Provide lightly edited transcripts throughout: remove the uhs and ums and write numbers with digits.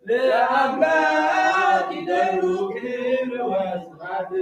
ለአምላክ ይደሉ ክብር ወስብሐት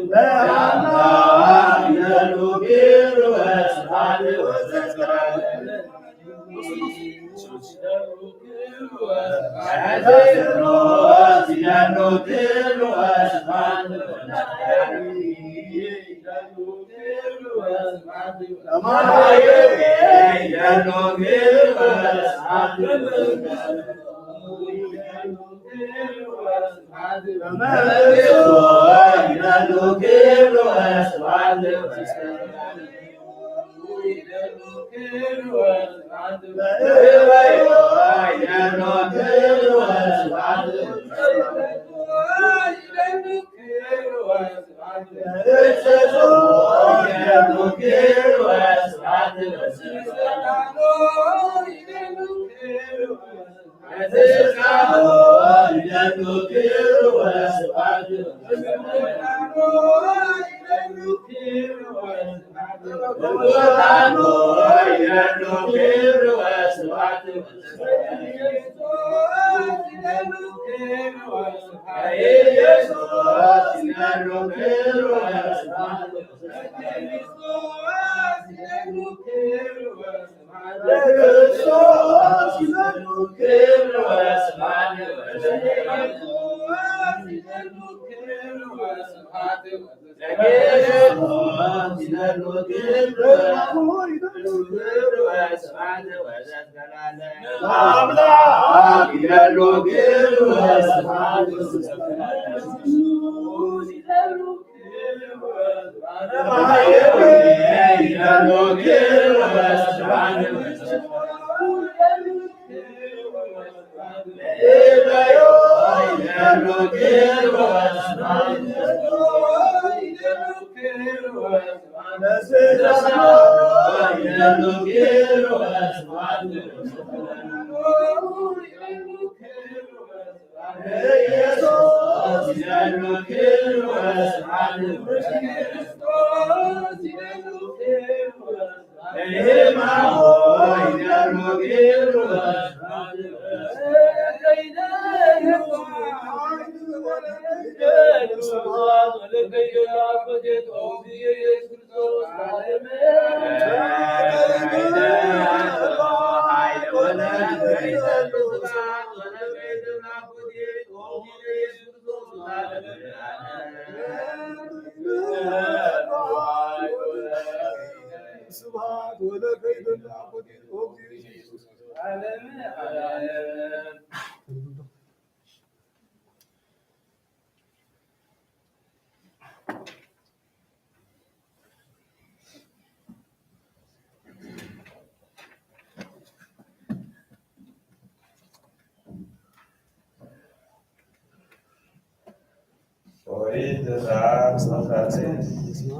ኦሪት ዘጸአት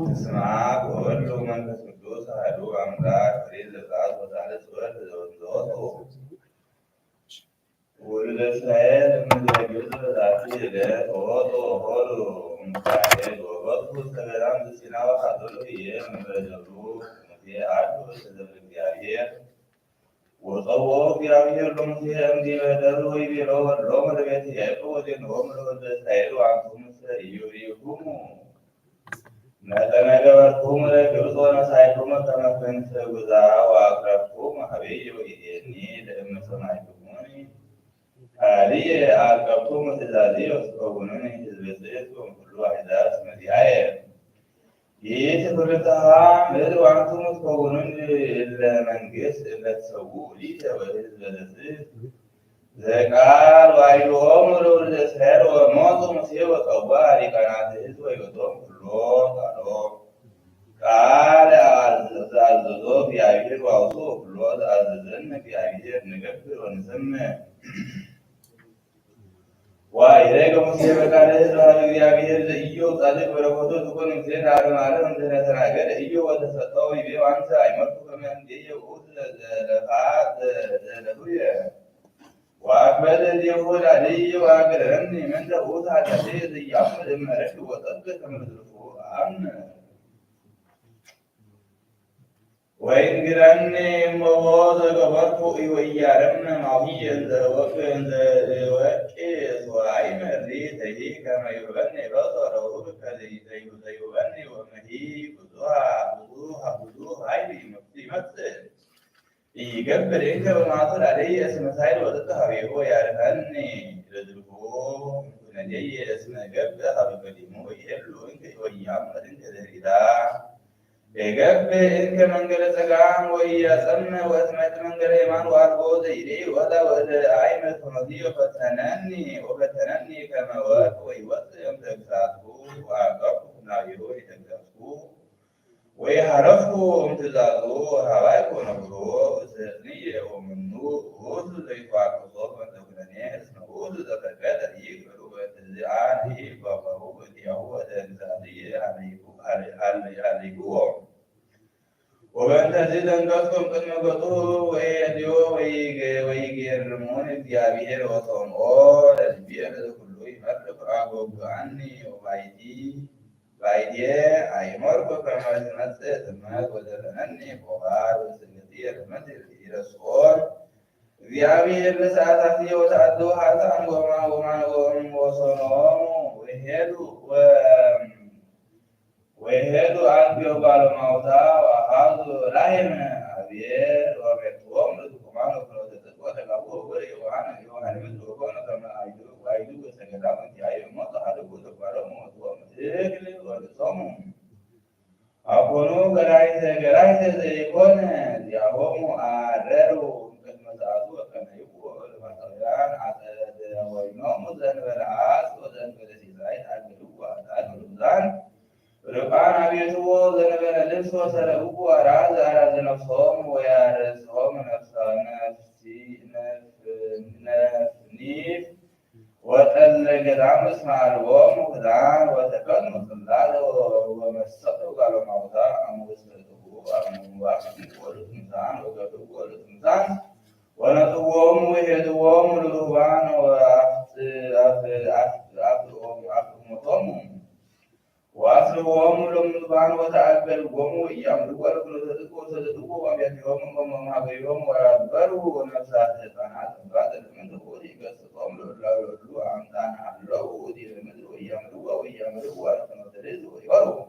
በስመ አብ ወወልድ ወመንፈስ ቅዱስ አሐዱ አምላክ። ኦሪት ዘጸአት ወሳልስ ወር ዘወጡ ወልደ እስራኤል እምድረ ግብፅ በዛቲ ዕለት ወወጡ ሆሩ እምእስራኤል ወበጽሑ ውስተ ገዳም ዘሲና ወሐዘሩ ብዬ እምድረ ደብሩ ሙሴ አሐዱ ውስተ ደብረ እግዚአብሔር ወጸውዖ እግዚአብሔር ለሙሴ እምዲበ ደብር ወይቤሎ ወሎሙ ለቤተ ያዕቆብ ወዜንዎሙ ለወልደ እስራኤል ወአንትሙ ኢዮሪኩሙ መጠነ ገበርኩሙ ለግብፅ ወነሣእኩሙ ከመ ፍኖተ ጉዛ ወአቅረብኩሙ ኀቤየ ወኢዜኒ ለእመ ሰማዕክሙኒ ቃልየ አዕቀብክሙ ትእዛዝየ ወትከውኑኒ ሕዝበ ጽድቅ እምኩሉ አሕዛብ እስመ ዚአየ ይእቲ ፍርድሃ ምድር ወአንትሙ ትከውኑኒ እለ መንግሥት እለ ትሠውኡ ሊተ ወሕዝበ ዘጽድቅ ዘቃል ዋይዶሙ ለወልደ እስራኤል ወሞቱ ሙሴ ወጸውዐ ሊቃናተ ሕዝብ ወይቤሎሙ ኩሎ ቃሎ ቃል ዘአዘዞ እግዚአብሔር ወአውሥኡ ኩሎ ዘአዘዘነ እግዚአብሔር ንገብር ወንሰምዕ ወኢሬከ ሙሴ በቃለ ሕዝብ ኀበ እግዚአብሔር ዘኢዮብ ጻድቅ በረከቱ ትኩን እምሴነ ለዓለመ ዓለም እንዘ ተናገረ ኢዮብ ወተሰጠው ይቤ አንሰ አይመርኩ ከመ እምኔየ ውእቱ ዘለፉየ ወአክበደ እዴሁ ላድየ ወአገረኒ ምንተ ውእቱ ኃጢአትየ ዘኢያምር እምዕረፍት ወጸድቅ ከመ ዝልፉ አምነ وإنجرني مواز قبرت ويارم معي وكن وكيس وعيم الريت كما يغني بصر وكذي زي يغني ومهي بدوها عيني مفتي مثل يقبل إنك ومعطل علي اسم سائل ودتها بيهو يعرفني رجله من جي اسم قبلها بكلمه ويهلو إنك ويعمل إنك ذهدا يقبل إنك منقل سقام ويسمى واسمة منقل إيمان وأربو زيري ولا عيمة مضي وفتنني كما وات ويوصي تكساته وأقفه نعيه تكساته ويحرفه امتزازه وهوايكو نبره وسرنيه ومنه ووزو زي فاقو صوفا تكلنيه اسمه وزو زفكات يقبل وتزعانه بابه وديه وتنزاديه عليكو وبنت زيدن قصكم قسم قطوه ويديو ويجرمون الديابير وصوم أول البيئة كله يمرق أقوب عني بايدي أيمرق كما سمسة سمات وزلنني بغار وسنتي المثل في رسول ديابير لساتي وتعدو حتى وما وصنوم ويهدو عن بيوبال موتا وهذا رايم أبير ومتوم لتكمان وفنوتت وتقابو وري وانا يوحنا متوبنا كما وايدو سكدام انتهاي موتا هذا تقارو موتوم تكلي ورسوم أبونو غرايس زيكون ياهم أررو كما تعدو كما يبو المسؤولان على وينوم زنبر عاس وزنبر سيزاي أجلو رقان أبيته زنبر لبس وسرقه أراز نفسهم ويارسهم نفنيف وتلقى دعم اسمع الوم وكدعان وتقدم صلاة ومسطه قالوا موضع أم وسلته أم واحد ولتمسان ولتمسان ونطوهم ويهدوهم لذوبان وأفتهم وأصلهم لم يبان وتعبرهم ويأمروا ولكن صدقوا ويأتيهم وما بيهم ويبروا ونفسات الصنعات بعد من دخولي قصتهم لولو عن صنع له دير مثل ويأمروا ولكن تريد ويبروا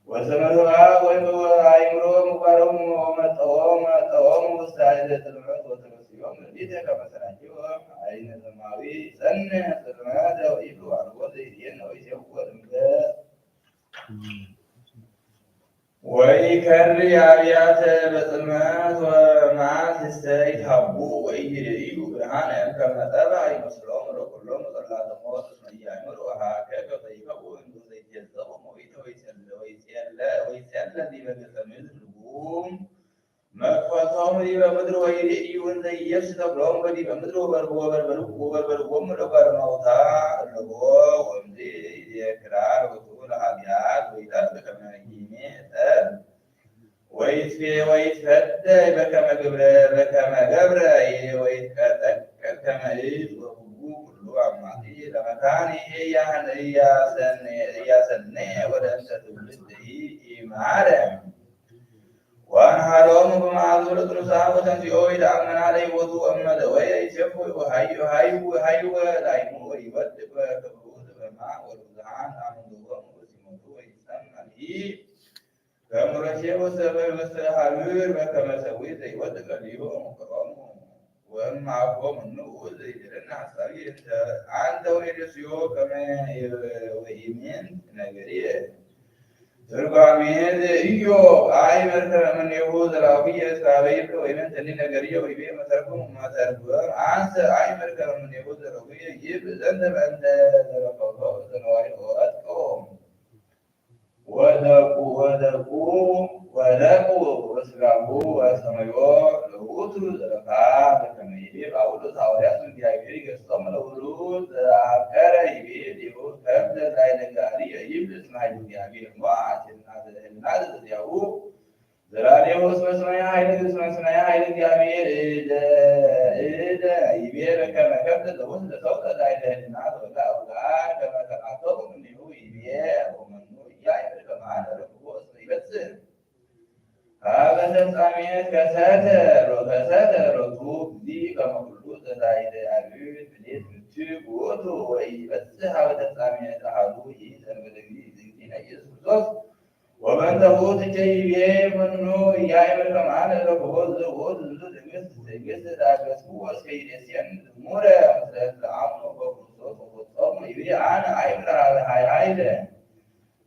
وسمرها ويأمروا مبارهم ومتهم مستعدة الموت وتمسيهم لديك مثلا جوا عين سماوي سنة سلمات ويبلو عن وزيرين ويسيبوا المدى ويكري أبيات بظلمات ومع تستيت حبو ويجري بهانا كما تبع مسلم وكلهم صلى تموت اسمه وهكذا طيبه انه يجزهم ويسأل الذي بقسم الهجوم مكفتهم دي بمدرو ويري وزي يفسد لهم بدي بمدرو وبربو ملبر موتا لو ومدي يكرار وتقول أبيات ويتاب كما يميت ويتفد بكما قبر ويتكتك كما يجوز وهو عماتي لمكانه يا سنة ولم تتولده إيمارا وأنهارهم بمعذورة نصابة في أويد أمن عليه وضوء أمد ويشف وهيو لايمو ويبدب كبروز بماء والرزعان أمن دوام وسمته ويسمى لي كمرشي وسبب وسحابير وكما سويت يودك اليوم وكرامه وأما قوم النور زي لنا عساري عنده ويرسيو كما ويمين نجريه ترقامين إيو آي مرتبة من يهود راوية سابيب ويمن تنين نجريه ويبيه مسركم ما ترقوا عنس آي مرتبة من يهود راوية يبزن بأن ذرقوا ذنوائي وأتكم ودقوا وسرعوا وسميوا لغوتوا ذرقا بكميبيب أولو ساوريات من جايبيري قصة ملولود عكرا يبيب يهود فبدا زي نجارية يبلس نايدو جايبير معاتل الناس يهو زراري وسمسميا هيدا جايبير إيدا يبير كما كبدا لوز لسوطة زي الناس ولا أولاد كما تقعطوهم من يهو يبير ومن يعمل كما أنا ركبوا أصلي بس هذا ከሰተ ሮቱ ጊዜ ከመኩሉ ዘታይደ አብዩት ብሌት ምትግ ውእቱ ወኢይበጽሕ ሀበ ተፍጻሜተ አሐዱ ዘእንበለ እግዚእነ ኢየሱስ ክርስቶስ ወበእንተ ውእቱ ይቤ መኑ ኢያእመር ከማነ ረክቦ ዘውእቱ ዝንቱ ትዕግሥት ታገሥኩ እስከ ይሬስየን ዝሙረ ምስለ ዘአምኑ በክርስቶስ ወፈጾሙ ይቤ አነ አእምር ኃይለ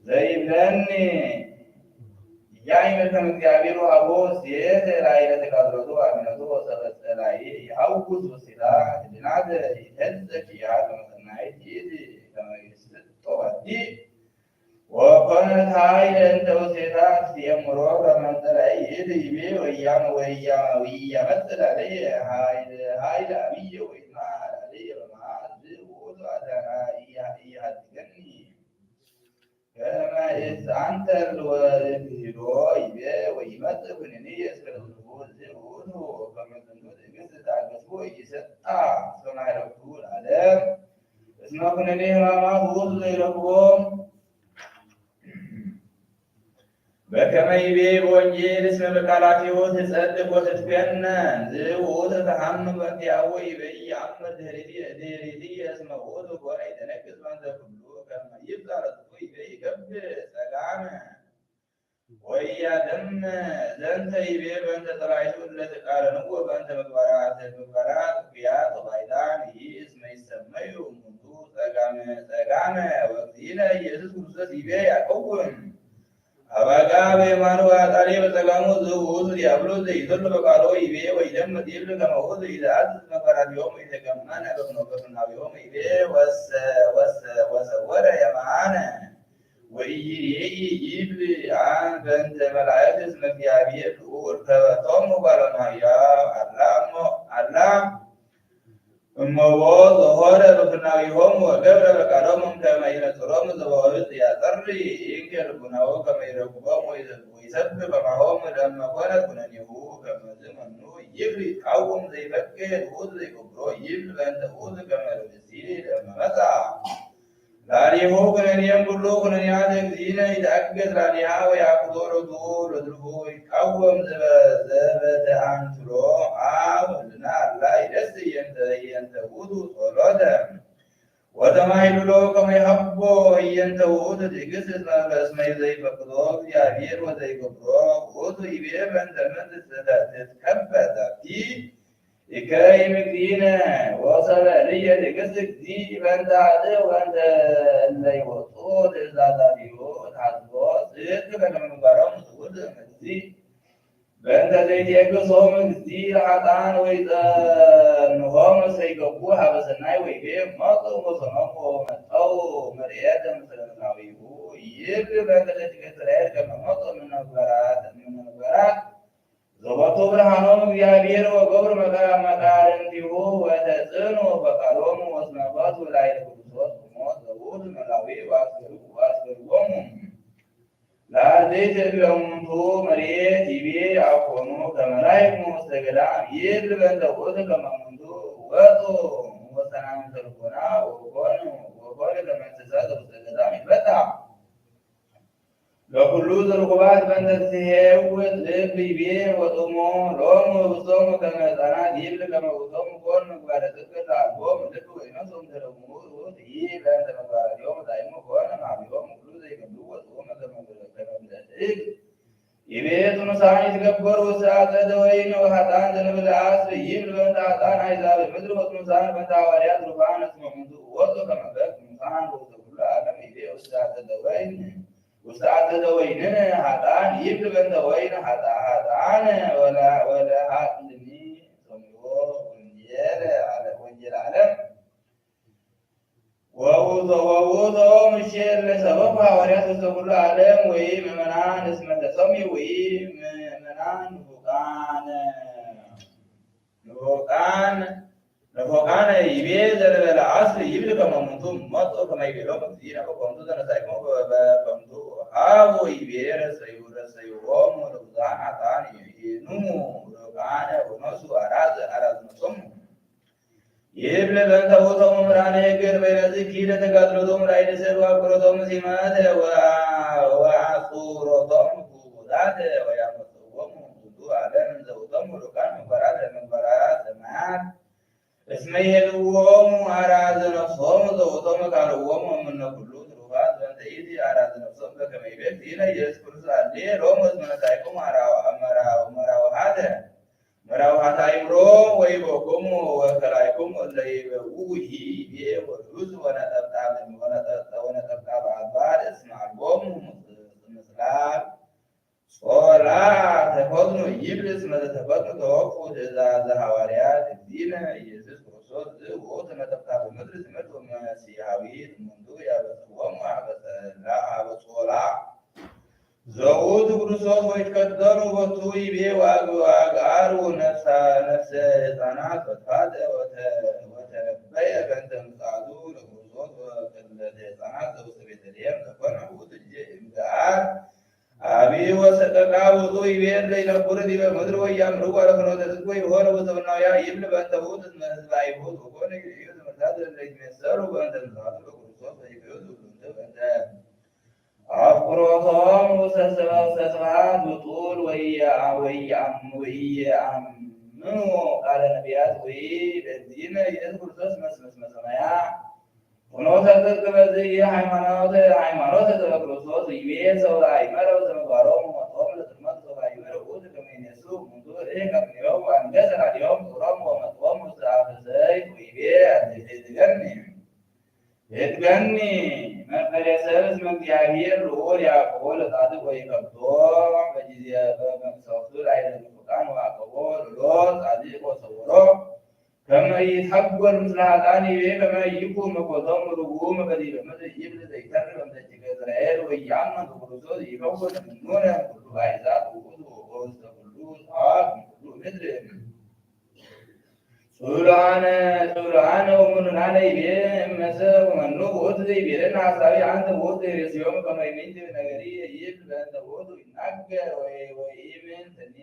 ዘይብለኒ ኢያእመር ከመ እግዚአብሔር ወሀቦ ሴት ላዕለ ተቃትሎቱ ወአሚነቱ ወሰበሰ ላዕሌ ይሐውኩስ ወሲላ ህሊናት ይትሄዘክ ያ ከመ ሰናይት ይእቲ ከመ ይስጥጦ ወዲ ወኮነት ኃይለ እንተ ውስቴታ ትእምሮ ከመ እንጠላይ ይእቲ ይቤ ወኢያመጽእ ላለየ ኃይለ አብየ ወይትማዕ ላለየ በመዓት ውእቱ አዳናይ ኢያሃድገኒ ከመ ይትዓንተር ወትሂዶ ይቤ ወይመጽእ ኩነኔ እስከ ዝንቱ ውእቱ ከመ ዝንቱ ትዕግሥት ታገሥኩ ኢይሰጣ እስከ ማዕረጉ ለዓለም እስመ ኩነኔ ሕማማት ውእቱ ዘይረክቦ በከመ ይቤ በወንጌል እስመ በቃላቲሁ ትጸድቅ ወትትኮነን ዝውእቱ ተሐምቅ በእንቲአሁ ይቤ ይአምር ድኅሬትየ እስመ ውእቱ ኮነ ይደነግጽ በእንተ ኩሉ ከመ ይብጽሕ ርትዑ ይቤ ይገብር ጸጋመ ወኢያደም ዘንተ ይቤ በእንተ ጸባኢቱ እለ ተቃረንዎ በእንተ ምግባራት እኩያት ወባዕዳን እስመ ይሰመዩ እሙንቱ ጸጋመ ወእግዚእነ ኢየሱስ ክርስቶስ ይቤ ያዕቆብን አባጋ በየማኑ አጣሌ በጸጋሙ ዝውእቱ ዲያብሎስ ዘይዘሉ በቃሎ ይቤ ወይደምጥ ይብል ከመ ውእቱ ይዘአትት መከራቲሆሙ ይተገመነ በፍናዊሆሙ ይቤ ወሰወረ የማነ ወኢይሬኢ ይብል በእንተ መላእክት እስመ እግዚአብሔር ልዑል ከበቶሙ ባለማሕያው አላ እመቦ ዘሆረ በፍናዊሆሙ ወገብረ በቃሎሙ ከመ ይነጽሮሙ ዘበወህት ያጸሪ ይንክር ልቡናሁ ከመ ይረክቦሙ ወይሰብክ በማሆሙ ለእመ ኮነት ኩነኔሁ ከመዝ መኑ ይብል ይቃወም ዘይፈቅድ ውእቱ ዘይገብሮ ይብል በእንተ ውእቱ ከመ ርእሲ ለእመ መጽአ ላዕሌሁ ኩነኔም ኩሉ ኩነኔያት እግዚእነ ይትአገሥ ላዕሌሃ ወያኩቶ ለድልዎ ይቃወም ዘበተአንትሮ አብ ወልድና አላ ይደስይ እየንተ ውእቱ ጸሎተ ወተማሂሉሎ ከመ ይሀቦ እየንተ ውእቱ ትዕግሥት እስመ ዘይፈቅዶ እግዚአብሔር ወዘይገብሮ ውእቱ ይቤ በእንተ ምንት ትትከበር ዛቲ ይከይም እግዚእነ ወሰበልየ ትዕግሥት እግዚእ በእንተ ኃጥእ ወእንተ እለ ይወጽኡ ትእዛዛቲሁ ተሐስቦ ጽድቅ በከመ ምግባሮሙ ስውር እግዚእ በእንተ ዘይትየግሶሙ እግዚእ ለኃጥኣን ወይጸንሖሙ ሰይገቡ ሀበ ሰናይ ወይቤ መጽኡ ወሰመሙ ወመጸው መርኤተ ምስለ ምናዊሁ ይብል በእንተ ደቂቀ እስራኤል ከመ መጽኡ እምነ ምግባራት ዘወቱ ብርሃኖሙ እግዚአብሔር ወገብሩ መቃርንቲሁ ወተጽእኑ በቃሎሙ ወስመበቱ ላዕለ ክርስቶስ ሞት ዘውእቱ መላዊ ወአስገድዎሙ ለአርድእት እለእሙንቱ መሬት ይቤ አኮኑ ከመ ላይኩሙ ውስተ ገዳም ይብል በእንተ ውእቱ ከመ እሙንቱ ወፁ ወሰናምንተ ልቡና ወኮኑ ከመ እንስሳ ዘውስተ ገዳም ይትበጽሕ ለኩሉ ዘርኩባት በእንተ ትኄውት ልብ ይቤ ወጥሞ ሎሙ ውስቶሙ ከመ ሕፃናት ይብል ከመ ውእቶሙ ኮኑ ምግባረ ጽድቅ ለአልቦሙ ልብ ወይነሶሙ ተለውሙ ውእቱ ይህ በእንተ ምግባራቲሆሙ ዳይሙ ኮነ ማኅበሪሆሙ ኩሉ ዘይገብርዎ ጾመ ከመ ብለጽግ ይቤ ቱኑሳን ይትገበሩ ስርዓተ ደወይን ወኃጥኣን ዘንበለ አስር ይብል በእንተ ኃጥኣን አሕዛብ ምድር ወቱኑሳን በእንተ ሐዋርያት ሩፋን እስመ እሙንቱ ወፁ ከመ በግ ቱኑሳን ውስተ ኩሉ ዓለም ይቤ ስርዓተ ደወይን ውስጣተ ዘወይንን ኃጥኣን ይብል በእንተ ወይን ኃጥኣን ወለኃጥእኒ ሰምዮ ወንጌል ዓለም ወውእቶሙ ምሴል ሰበኩ ሐዋርያት ውስተ ኩሉ ዓለም ወይ ምእመናን እስመ ተሰምዩ ወይ ምእመናን ንፉቃነ ይቤ ዘንበለ አስር ይብል ከመ እሙንቱ መጽኡ ከመ ይቤሎሙ እግዚእነ በከንቱ ዘነሣእክሙ በከንቱ ሀቡ ይቤ ረሰይዎሙ ለብዙኃን ኃጥኣን ይኑሙ ሩቃነ ወነሱ አራዝነቶሙ ይብል በእንተ ውእቶሙ ምሁራነ ሕግ በይነዝህ ኪደ ተጋድሎቶሙ ላዕለ ሰብእ ወአፍቅሮቶሙ ሲመተ ወአጽሮቶሙ ክቡዳተ ወያመጽእዎሙ ብዙ ዓለም ዘውቶም ሩቃን ምግባራት ሰማያት እስመ ይሄልዎሙ አርአያ ነፍሶሙ ዘውቶም ካልእዎሙ እምነ ኩሉ ትሩፋት በእንተ ኢቲ አርአያ ነፍሶሙ በከመ ይቤል ዚነ ኢየሱስ ክርስቶስ አልየ ሎሙ እስመ ነሣእክሙ መራውሃተ አእምሮ ወይቤክሙ ወከላእክሙ እለ ይቤውኡ ይቤ ወርዑዝ ወነጠብጣበ አድባር እስመ አልቦሙ ምጽላል ጾላ ተፈጥኖ ይብል እስመ ዘተፈጥኖ ተወክፉ ትእዛዘ ሐዋርያት እግዚእነ ኢየሱስ ክርስቶስ ውእቱ ነጠብጣበ ምድር ትምህርት መሲሐዊት እሙንቱ ያበጽሕዎሙ አበጾላ ዘውቱ ክርስቶስ ወይትከተሉ ቦቱ ይቤ ወአግዓሩ ነፍሰ ሕፃናት ወጥፋት ወተነበየ በእንተ ምጽአቱ ለክርስቶስ ወቅድመተ ሕፃናት ዘውስተ ቤተልሔም ተኮነ ውእቱ እምገአር አብይ ወሰቀቃ ውእቱ ይቤ እለ ይነብሩ ዲበ ምድር ወያምርዎ ለፍኖተ ጽድቅ ወይሆኑ በሰብናውያ ይብል በእንተ ውእቱ እስመ ሕዝበ አይሁድ ወኮነ ይቤ ትምህርታት እለ ይትሜሰሉ በእንተ ምጽአቱ ለክርስቶስ ወይቤሉ በእንተ አፍቅሮቶሙ ስብሐት ወጡል ወኢየአምኑ ቃለ ነቢያት በዚህነ ኢየሱስ ክርስቶስ መስመ ሰማያ ፍኖተ ጽድቅ በዚህ ሃይማኖተ ዘበክርስቶስ ይቤ ሰብአ ይመረ ዘምግባሮሙ ወጦሙ ለጽልመት ሰብአ ይመረ ውእቱ ከመ ይኔሱ እሙንቱ ቀርኔዮሙ አንገሠ ኀዲዮሙ ጦሮሙ ወመጥዎሙ ውስተ አፈ ሰይፍ ወይቤ እትገኒ መፍቀሬ ሰብእ እስመ እግዚአብሔር ልዑል ያዕቆቦ ለጻድቅ ወይከብቶ በጊዜ በመቅሰፍቱ ላይ ለምጡቃን ወአቀቦ ሎጥ ጻድቅ ወሰውሮ ከመ ይትሐጐል ምስለ ኃጥኣን ይቤ ከመ ይኩን መኮቶሙ ርጉም በዲበ ምድር ይብል ዘይተርፍ እምደቂቀ እስራኤል ወኢየአምን በክርስቶስ ይከውን እምኔነ ኩሉ አሕዛብ ውእቱ ወውስተ ኩሉ ጸዋት እምኩሉ ምድር ጽሉዓነ ወምኑናነ ይቤ እመሰብ ወመኑ ውእቱ ዘይቤለነ ሐሳቢ አንተ ውእቱ ርእሲዮሙ ከመ ይምንት ነገርየ ይብል በእንተ ውእቱ ይናገር ወኢምንትኒ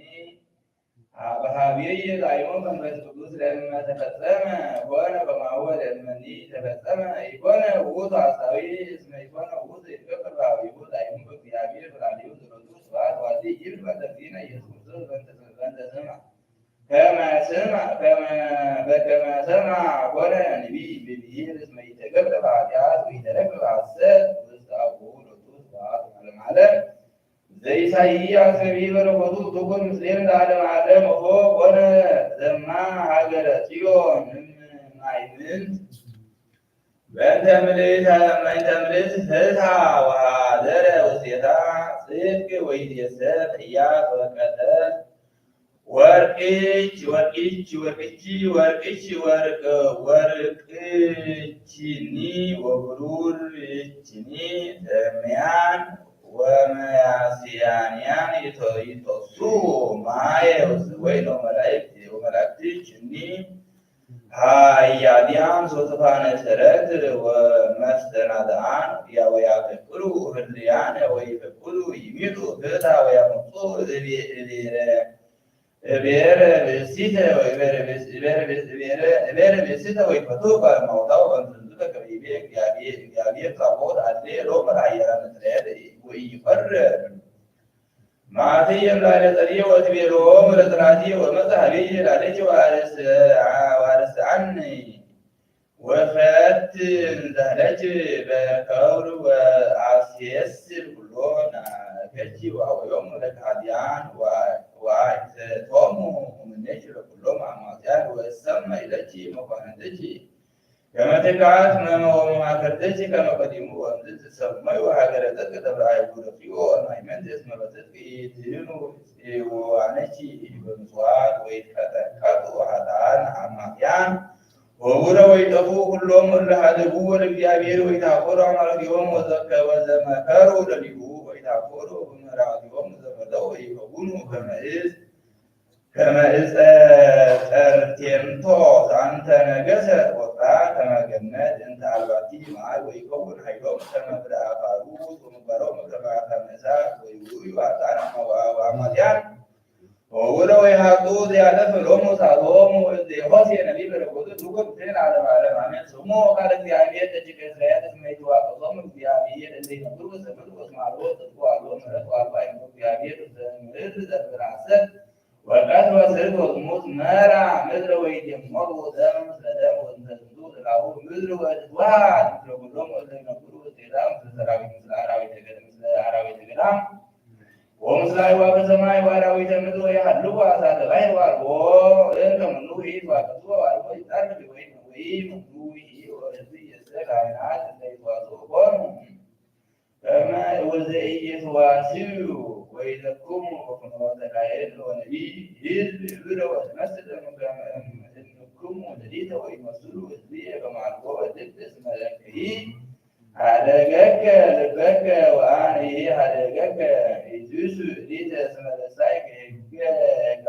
በኀቤየ ዛይሞ መንፈስ ቅዱስ ለእመ ተፈጸመ ኮነ ከማሁ ለእመኒ ተፈጸመ ኢኮነ ውእቱ ሐሳቢ እስመ ኢኮነ ውእቱ ይትገበር በኀቤሁ ዛይሞ በእግዚአብሔር ፈቃዲሁ ዘሎቱ ስብሐት ዋዚ ይብል በእንተ እግዚእነ ኢየሱስ ክርስቶስ በእንተ በከመ ሰምዐ ኮነ ነቢይ ብብሂል እስመ ይትገበር በኃጢአት ወይተረክብ በሐሰት ውስተ አቡሁ ሎቱ ስብሐት ለዓለመ ዓለም ዘኢሳይያስ ነቢይ በረከቱ ትኩን ምስሌነ ለዓለመ ዓለም ወፎ ኮነ ዘማ ሀገረ ጽዮን እምአይምንት በእንተ ምልዕት ፍትሐ ወኀደረ ውስቴታ ጽድቅ ወይትየሰት ኢያስ ወቀተል ወርቅችኒ ወብሩርችኒ ተምያን ወመያስያንያን ይተሱ ማየ ወይኖ መላእክትችኒ ሃያዲያን ሶስፋነ ሰረት ወመስተናድአን ወያፈቅሩ ህልያን ወይፈቅዱ ይሚጡ ፍትሐ ወያመጹ ብሔረ ብእሲተ ወይፈቱ በማውታው በእንትንቱ ከመ ይቤ እግዚአብሔር ጸባኦት አሌ ሎሙ ለኃያላነ እስራኤል ወኢይፈርድ መዓትየ እምላዕለ ጸርየ ወትቤሎሙ ለጠላትየ ወመጽአ ኀቤየ ላለች ወአርሥዓኒ ወፈትን ዘህለች በከብር ወአስየስር ኩሎ ናከቺ ወአወዮሙ ለከሃድያን ወአሕተቶሙ እምኔኪ ለኵሎሙ አማጽያን ወእሰመ ኢለኪ መኳንንትኪ ከመ ትከዓት ወመማክርትኪ ከመ ቀዲሙ ወእምዝ ትሰመዩ ሀገረ ጽድቅ ደብረ አይጉር ጽዮን ወማእመንት እስመ በጽድቅ ይድህኑ ጽዮዋንኪ በምጽዋት ወይትቀጠቀጡ ኃጥኣን አማጽያን ወቡረ ወይጠፉ ኩሎሙ እለ ኀደጉ ወለእግዚአብሔር ወይታፈሩ አማልክቲሆሙ ወዘመከሩ ለሊሁ ወይታፈሩ በምዕራቲሆሙ ዘፈተው ወይከውኑ ከመ ዕፀ ጠርቴንቶስ አንተ ነገሠት ወፍራ ከመ ገነት እንተ አልባቲ መዓር ወይከውን ኃይሎሙ ከመ ብርዐ ፋሩስ ወምግባሮሙ ከመ አፍሐመ እሳት ወይውእዩ ኃጥኣን ወአማጽያን ወቡረ ወይሃጡ ዘያጠፍ ሎሙ እሳቶሙ ዘሆሴዕ ነቢይ በረከቱ ትኩን ምስሌነ ለዓለመ ዓለም አሜን። ስሙ ቃለ እግዚአብሔር ደቂቀ እስራኤል እስመ ይትዋቀሶሙ እግዚአብሔር እለ ይነብሩ በሰምር ወእስመ አልቦ ጽድቅ ወአልቦ ምሕረት ወአልቦ አእምሮ እግዚአብሔር ውስተ ምድር ዘእንበለ ሐሰት ወቀት ወስርት ወዝሙት መራ ምድረ ወይደሞሩ ደም ምስለ ደም ወእንተ ዝንቱ ላሁ ምድር ወትዋሃድ ምስለ ኩሎም ወእለ ይነብሩ ውስቴታ ምስለ አራዊተ ገዳም ወምስለ አዕዋፈ ሰማይ ወአራዊተ ምድር ወያሃልው አሳተ ባሕር ወአልቦ እንከ ምኑ ይትዋቀሱ ወአልቦ ይጣርቅ ወይምኑ ወእንዚእሰ ካህናት እለ ይትዋጽኡ ኮኑ ከመ ወዘኢይትዋስዩ ወይዘክሙ በፍኖተ ካህን ወነቢይ ሕዝብ እብረ ወትመስል እምክሙ ሌሊተ ወይመስሉ ሕዝብየ ከማልቦ ወልድ እስመ ለክሂ ሀደገከ ልበከ ወአነሂ ሀደገከ ኢትሱ ሊተ እስመ ረሳይከ ሕገ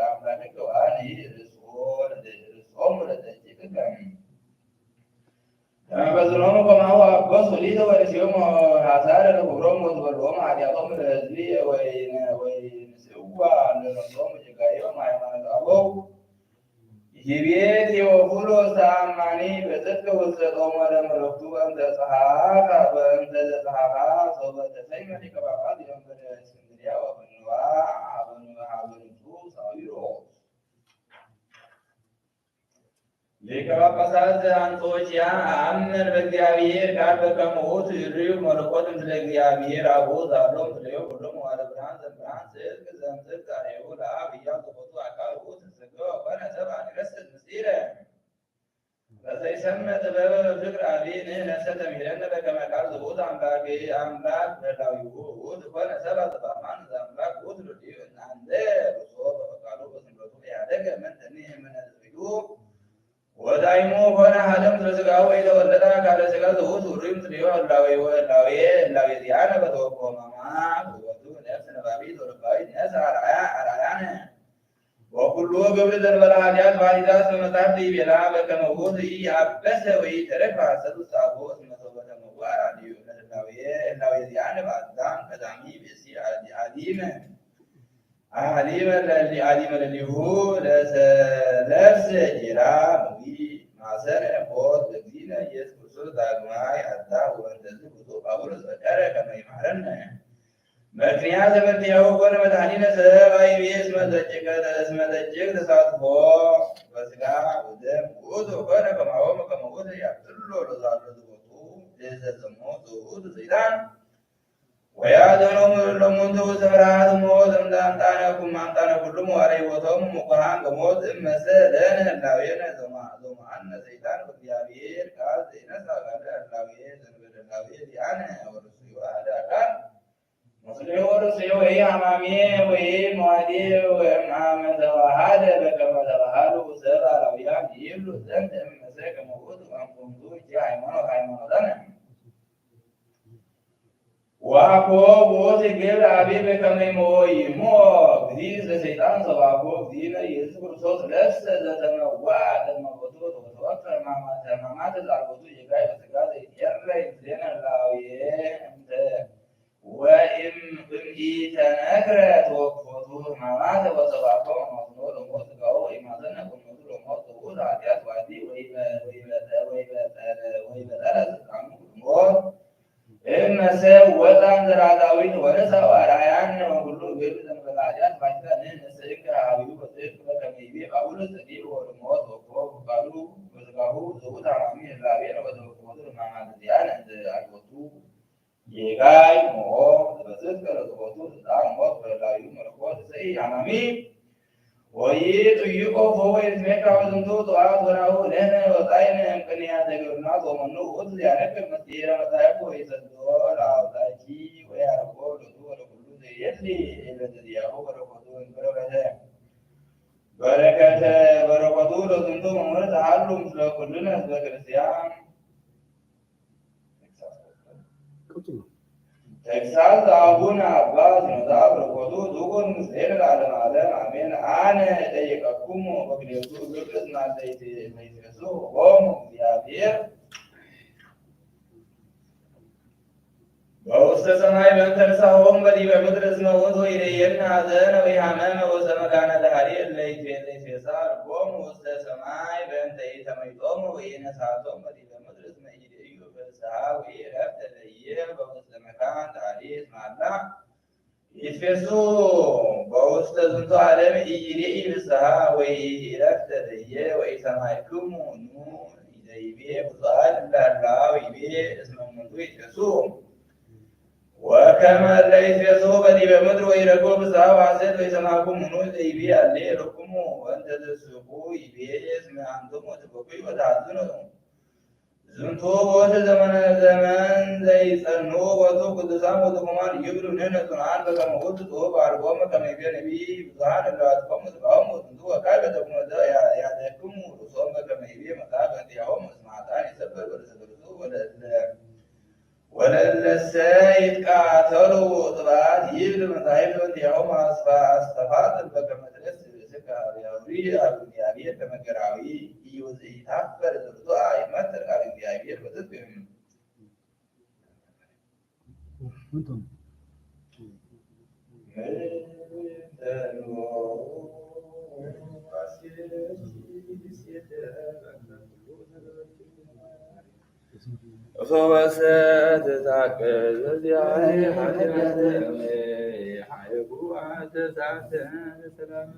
አምላክከ ወአነሂ ርእሶሙ ለደቂቅከ በዝኖሙ ከማሁ አበሱ ሊተ ወርእሲሆሙ ሐሳረ ለክብሮሙ ወትበልዖሙ ኃጢአቶሙ ለሕዝብየ ወይንስእዋ ለነፍሶሙ ጌጋዮሙ ሃይማኖተ አበው ይቤ ቴዎፍሎስ ተአማኒ በጽድቅ ውስተ ጾመ ለመለክቱ በእንተ ዘጸሐፋ ሶበ ተሰይመ ሊቀ ጳጳሳት ዘእንበለ እስክንድርያ ወፈንዋ ሀበ ንጹሕ ሳዊሮስ ሊቀ ጳጳሳት ዘአንጾኪያ አምን በእግዚአብሔር ቃል በከመ ውእቱ ይርዩ መለኮት ምስለ እግዚአብሔር አቡሁ ዛሎ ምስሌሁ ኩሎሙ ዋለ ብርሃን ዘእምብርሃን ጽድቅ ዘእምጽድቅ አርአዩ ለአብ ሕያው ዘቦቱ አካል ውእቱ ተሰገወ ኮነ ሰብአ ንረስት ምስጢረ በዘይሰምዕ ጥበበ በፍቅር አብይ ንሕነሰ ተምሂረነ በከመ ቃል ዘውእቱ አምላክ በላዊሁ ውእቱ ኮነ ሰብአ ዘበአማን ዘአምላክ ውእቱ ርድኡ እናንተ ርሶ በፈቃዱ በስምረቱ ኢሃደገ ምንተኒ እምነ ዘቢቱ ወዳይሞ ኮነ ሀደ ምስለ ሥጋሁ ወኢተወለደ አካለ ሥጋ ዘውእቱ ርዩ ምስሌሁ ህላዌ ዚአነ በተወክፎ ሕማማት ወወቱ ነፍስ ነባቢት ወረባዊት ነፍስ አርአያነ ወኩሉ ግብር ዘእንበለ ኃጢአት ባሕቲታት በመጻሕፍት ይቤላ በከመ ውእቱ ኢያበሰ ወኢተረክበ ሐሰት ውስተ አልቦ እስመ ሶበ ተመውዐ አርአድዩ ህላዌ ዚአነ በአዳም ቀዳሚ ብእሲ አሊመ ለሊሁ ለሰለብሰ ጌራ ምዊ ማሰረ ሞት ለእግዚእነ ኢየሱስ ክርስቶስ ዳግማይ አዳም ወእንተዝ ብፁዕ ጳውሎስ ፈቀደ ከመ ይምሃረነ ምክንያት ዘመርትዔሁ ኮነ መድኃኒነ ሰብአ ይቤ እስመ ዘጭቅ ተሳትፎ በሥጋ ወደም ውእቱ ኮነ ከማሆሙ ከመ ውእቱ ያብጥሎ ለዛሎ ዝቦቱ ለዘዘሞቱ ውእቱ ሰይጣን ወያድኅኖሙ ለእሙንቱ ውስተ ፍርሃተ ሞት እምአምጣነ ኩሉ ወአርአዮቶሙ ሙቁሃን በሞት እመሰለነ ህላዌነ ዘማአነ ሰይጣን በእግዚአብሔር ቃል ዘይነሣ ቃለ ህላዌ ዘእንበለ ህላዌ ዚአነ ወርእሱ ዋህደ አካል ምስሌሁ ወርእሱ ወኢሐማሜ ወኢመዋዴ ወእምአመ ተዋሃደ በከመ ተዋሃዱ ሰብአ አላውያን ይብሉ ዘንድ እምሰ ከመ ውእቱ እምኩንቱ ሃይማኖተነ ዋኮ ቦት ግብር አቢብ በከመ ይሞ እግዚእ ለሰይጣን ሰባኮ እግዚእነ ኢየሱስ ክርስቶስ ለብሰ ዘተመዋ ተመወቱ ወተወክፈ ሕማማተ ዛልቦቱ ጌጋይ በሥጋ ዘይትየረይ ምስሌነ ህላዌ እንተ ወእምኢተነክረ ተወክፎቱ ሕማማተ ወሰባኮ መዝኖ ለሞት ሥጋሁ ወኢማዘነ ቁመቱ ለሞት ውእቱ ኃጢአት ዋዲ ወይበጠለ ስልጣኑ ሞት እመሰብ ወጣም ዘራዳዊት ወነሣ አርአያነ ወኩሉ ግብር ዘእንበለ ኃጢአት ባሕቲታት ንሕነሰ ሀቢሁ በጽድቅ በከመ ይቤ ጳውሎስ ጸዲቅ ወለሞት ወክፎ በቃሉ በሥጋሁ ዘውእቱ ሐማሚ ህላዌነ ወተወክፎቱ ሕማማተ ዚአነ እንዘ አልቦቱ ጌጋይ ሞት በጽድቅ ለዝቦቱ ስልጣን ሞት በህላዌሁ መለኮት ዘኢሐማሚ ወይጥይቆ ወይትሜካ በዝንቱ ጠዋት ወናሁ ለነ ወፃእነ እምቅንያተ ግብርናት ወመኑ ውእቱ ያነክር ምስጢረ መጻሕፍት ወይሰድዶ ለአውጣኪ ወያርቆ ለቱ ወለኩሉ ዘየሊ ለዘዚአሁ በረከቱ ለዝንቱ መምህር ተሃሉ ምስለ ኩልነ ህዝበ ክርስቲያን ተግሣጽ አቡነ አባ ዘነዛ በረከቱ ዝኩን ምስሌነ ለዓለመ ዓለም አሜን። አነ እጠይቀክሙ በክልኤቱ ግብር እስመ ዘይትገሥጾሙ እግዚአብሔር በውስተ ሰማይ በእንተ ንስሐሆሙ በዲበ ምድር እስመ ውእቱ ይሬየነ ኀዘነ ወኢሐመመ ወሰመካነ ለኀዲእ እለ ይትፌሣ ልቦሙ ውስተ ሰማይ በእንተ ኢተመይጦሙ ወኢነሣቶሙ በዲበ ምድር እስመ ኢይሬዩ ፍስሓ ወኢዕረፍተ ለኢየ በውስተ መካን ዳሪት ማላ ይትፌሱ በውስተ ዝንቱ ዓለም ኢይሬኢ ፍስሓ ወኢረፍተ ደየ ወኢሰማዕክሙ ኑ ዘይቤ ብፁዓን እላሃለዉ ይቤ እስመ እሙንቱ ይትፌሱ ወከመ እለ ይትፌሱ በዲበ ምድር ወኢረክቡ ፍስሓ ወሐሴት ወኢሰማዕክሙ ኑ ዘይቤ አሌ ለክሙ ወእንተ ትስሕቁ ይቤ እስመ አንትሙ ትበኩዩ ወተሐዝኑ ዝንቱ ቦቱ ዘመን ዘይጸንዑ ቦቱ ቅዱሳን ወትኩማን ይብሉ ንሕነ ጽኑዓን በከመ ውእቱ ጽሑፍ አልቦሙ ከመ ይቤ ነቢይ ብዙኃን እለ አጥፍኦሙ ሥጋሆሙ ዝንቱ ወካዕበ ተኩኖ ያደክሙ ርእሶሙ በከመ ይቤ መጽሐፈ እንቲአሆሙ እስመ ኃጥአን ይሰበር በርእሰ ብርቱ ወለእለሰ ይትቃተሉ ጥብዓት ይብል መጻሕፍት እንቲአሆሙ አስተፋጥር በከመ ትሬስስ ርእስከ ኀበ እግዚአብሔር ከመ ገራዊ ኢይታፈር ዘርቱዐ ይመትር ኀበ እግዚአብሔር በጽድቅ فوسات تعقل ذي حاجات حيبوعة ساعتان سلام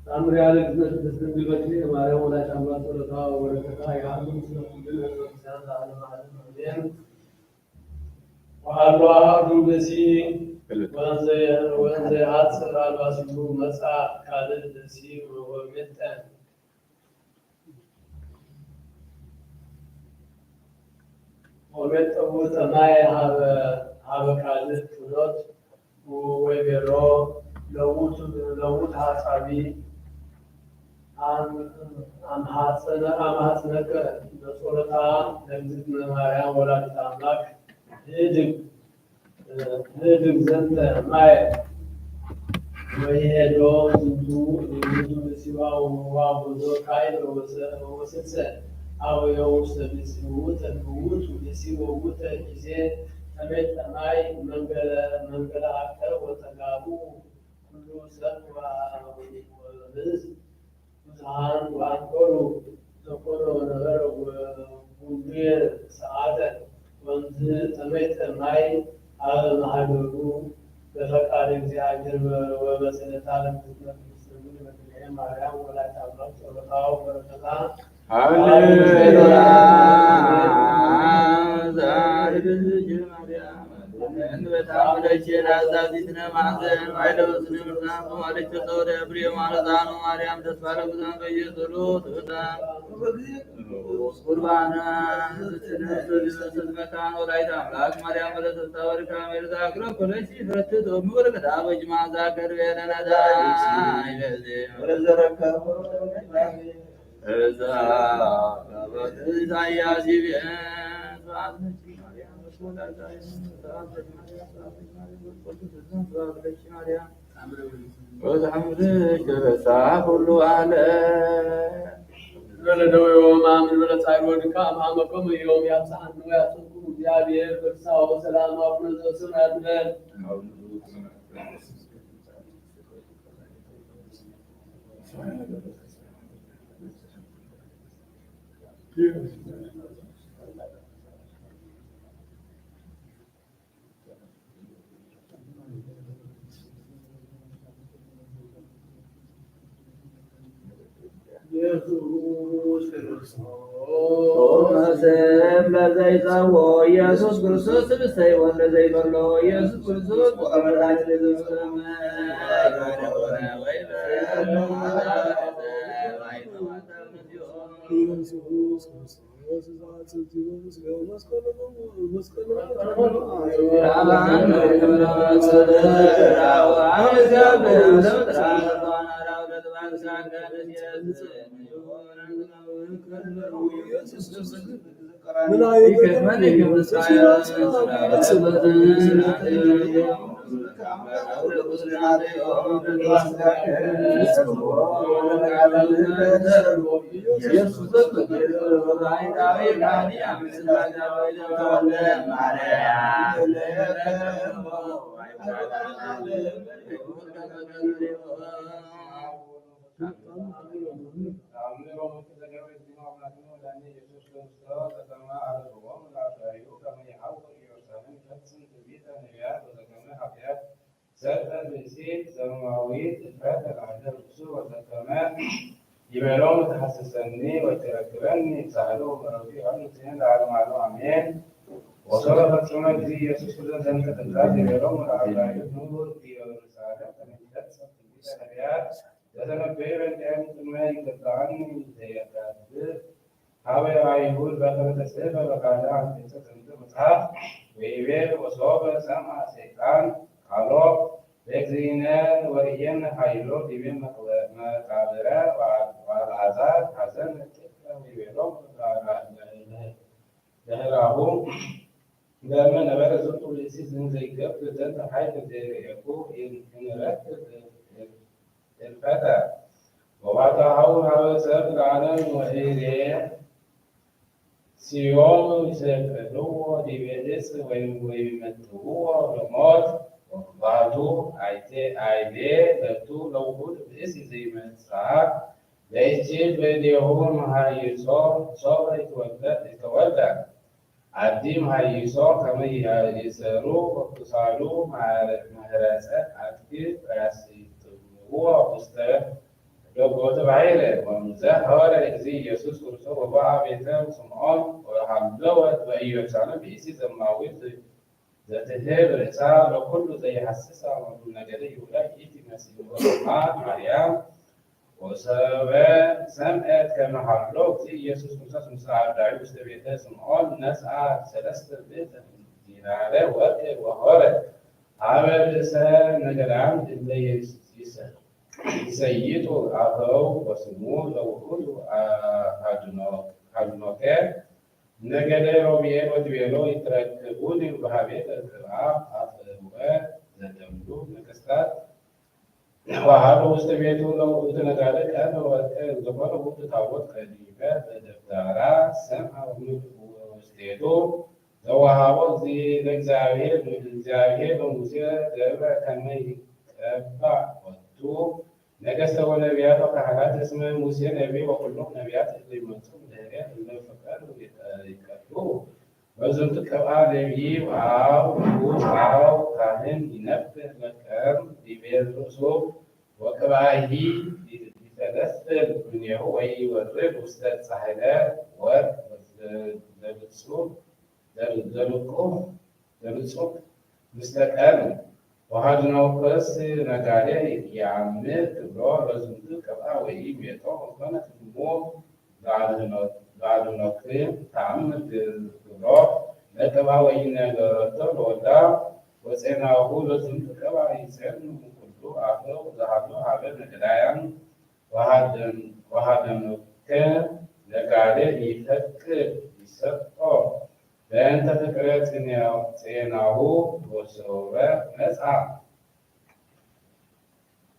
ታምር ያለ ግዝነት ድንግል በክሌ ማርያም ወላዲተ አምላክ ጸሎታ ወበረከታ ያህሉ ስለኩል ለክርስቲያን ለዓለም ዓለም አሜን። ወሃሎ አሐዱ ብእሲ ወእንዘ ይሐጽር አልባሲቱ መጽአ ካልእ ብእሲ ወሜጠ ውእተ ማይ ሀበ ካልእ ፍኖት ወይቤሎ ለውጥ ሐሳቢ አምሐጽነከ በጸሎታ ለእግዝእትነ ማርያም ወላዲተ አምላክ ንድግ ዘንተ ማየ ወይሄዶ ዝንቱ ብእሲዋ ወአቡዞ ካዕበ ወስልሰ አወዮ ውስተ ብእሲ ውእተ ብእሲ ወውእተ ጊዜ ተሜጠ ማይ መንገለ አቀ ወተጋቡ ኩሉ ሰብ ወሕዝብ ብዙኃን ወአንቆሩ ዘኮነ ወነበረ ወጉንዱየ ሰዓተ ወንዝ ተሜጠ ማይ ሀበ ማኅበሩ በፈቃደ እግዚአብሔር ወበስእለታ ለእግዝእትነ ቅድስት ድንግል በክልኤ ማርያም ወላዲተ አምላክ ጸሎታ ወበረከታ ማርያም ተስፋ ለጉዛን በየጸሎ ቁርባና መካን ወላዲተ አምላክ ማርያም ወለተስታ ወርካ ሜርዛ አክረም ኮለሲ ፍረትት ወምወርቅዳ በጅማዛ ከርቤነነዳ ይበዜ ወለዘረከቦ እዛ ኢሳያስ ይቤን ወተሐምድሽ በበሳህ ሁሉ አለ ለደዌ ወሕማም በለጻዕር ወድካም አመቆም ዮም ያብጽሐነ ወያጽድቁ እግዚአብሔር በፍስሐ ወሰላም አቡነ ዘበሰማያት ይበል። ለዘይጸዎ ኢየሱስ ክርስቶስ ስብስተይ ወለዘይበሎ ኢየሱስ ክርስቶስ سأل بسيط سماويت الفتى على الرسول والكمال يبالون تحسسني وتركبني سألوه ربي أن تنال على معلومين وصرفت سمعت زي يسوس كل ذنب تتلاقي يبالون على يدنور في الرسالة من تدسل في الأبيات لذلك بيبن كانت ما يقطعني زي الكاتب هاوي يقول بقرة السيفة وقال عن تنسى مصحف ويبيل وصوب سمع سيطان قالوا بكزينا ورينا حيلو ديبين مقابرة والعذاب حسن ويبيلو دهراهم لما نبرة زرتوا لسيزن زي قبل ذات حيث يكون إن ركب الفتى وبعدها على سبب العالم وإيريه سيوم يسافروا ديبيدس ويمتوا رماد وبعدو عيدي تبتو لو بود باسم زي ما ساعات ليش بديهم هاي صار يتولد عديم هاي صار كما يسروا واتصالوا مع مهرسات عديد راسي هو مستوى لو قلت بعيرة ومزاح هذا زي يسوس كرسو وباع بيتهم سمعان وحملوت وأيوة سنة بيسي زماويت ذات هيب رسالة وكل زي حسسها ومن نجري ولا يتي مسيح وسمعان مريم وسبا سمعت كما حملوت زي يسوس كرسو مساعد دعيوس بيتهم سمعان نسعى سلسل بيت ديناره وأكل وهارة عمل رسالة نجرام اللي يسهل سيدو عطاو وسمو لو كل حجنوكا نجد روبيه ودبيلو يتركبون بحبيت القراء عطاوها زدمدو نكستات وهذا استبيتو لو تنقالك أنا وزباله بتعود قديمة دفترة سمع واستيتو زوهاو زي لجزاوية وموسيقى دابا كما يتبع وتو نجس ونبيات وكهنات اسمه موسى نبي وكلهم نبيات اللي منتم لهذا اللي فكروا يكتبوا وزنت كمان نبي وعاو كاهن ينبه لكم بيرسو وكباهي يتدخل من يهوي والرب وستات سحلات ودرسو درسو مستقام وهذا نوكس نقاله يعمل كبار رزمته كبار ويجيب يطوع كانت المو بعد نوكين تعمل كبار لكبار وين جرته ولا وسيناه رزمته كبار يسلم كله آخر ذهبنا على الجلايان وهذا نوكين نقاله يفكر يسقط لأن تفكرت سيناه وسوى مسعى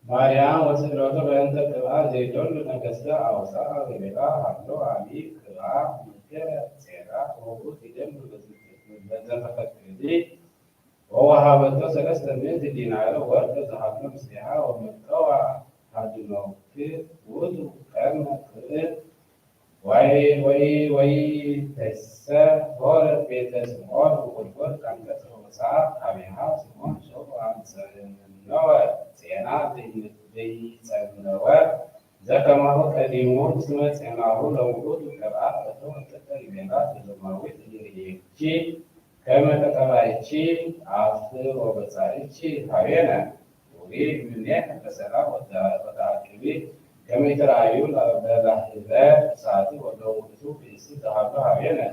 مريم وسيرته بأن تكبر زيتون نكسر أو سار بلا حمل عليك كبار مكة سيرا وهو تدم بدل تفكري ووهبته 300 دينار وتذهب مسيحا ومكة هذا في ود كان وي تسا هو بيتسمعون وقول كان تسمع أبيها سمعون شوف عن سنوات سينات دي سنوات ذاك ما هو كلمون سمعت سناه لو قلت كبار فتوه تكلمات زماوي تجري كما تكلمتي عفو وبصارتي هاينا وري منك بسلام وتعقبي كما يترايون بالحذاء ساعتي ولو تشوف يصير هذا هاينا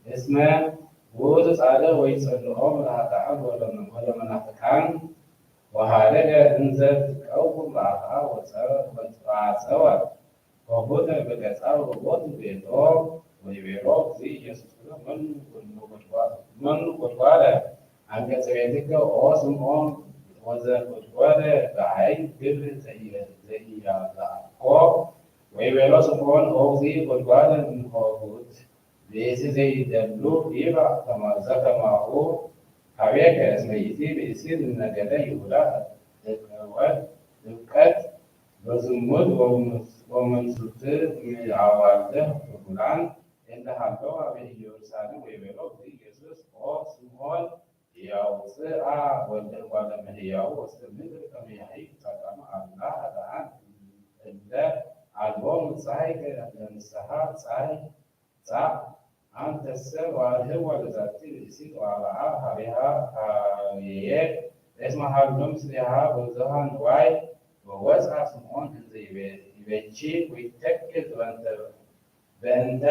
اسمه وجود على ويصلهم لا تعب ولا منافقان وهذا انزل كوكب معها وسوا وبدا بكسر وبدا بيدو ويبيروك زي يسوع من قدواله አንቀጸ ቤትከ ኦ ስምዖን ወዘኮትኮተ በኃይል ግብር ዘኢያዛኮ ወይቤሎ ስምዖን ኦ እግዚእ ኮትኮተ እምሆጉት ብእሲ ዘይደሉ ዲበ ዘከማሁ ሀቤከ እስመ ይእቲ ብእሲ ዝነገደ ይሁዳ ድምቀት በዝሙት ወመንሱት አዋልደ ፍቁራን እንተሃለወ በኢየሩሳሌም ወይቤሎ እግዚእ ኢየሱስ ኦ ስምዖን ያውፅአ ወልደ እጓለ እመሕያው ውስተ ምድር ከመ ያሕይቅ ጻድቃነ አምላክ ኃጥኣን እለ አልቦሙ ጻሕቅ ለንስሐ ጻእ አንተሰ ዋልህዋ ለዛቲ ብእሲት ወአብአ ሀቤሃ ሀቤየ እስመ ሀሎ ምስሌሃ ብዙኃ ንዋይ ወወፅአ ስምዖን እንዘ ይቤቺ ወይተክዝ በእንተ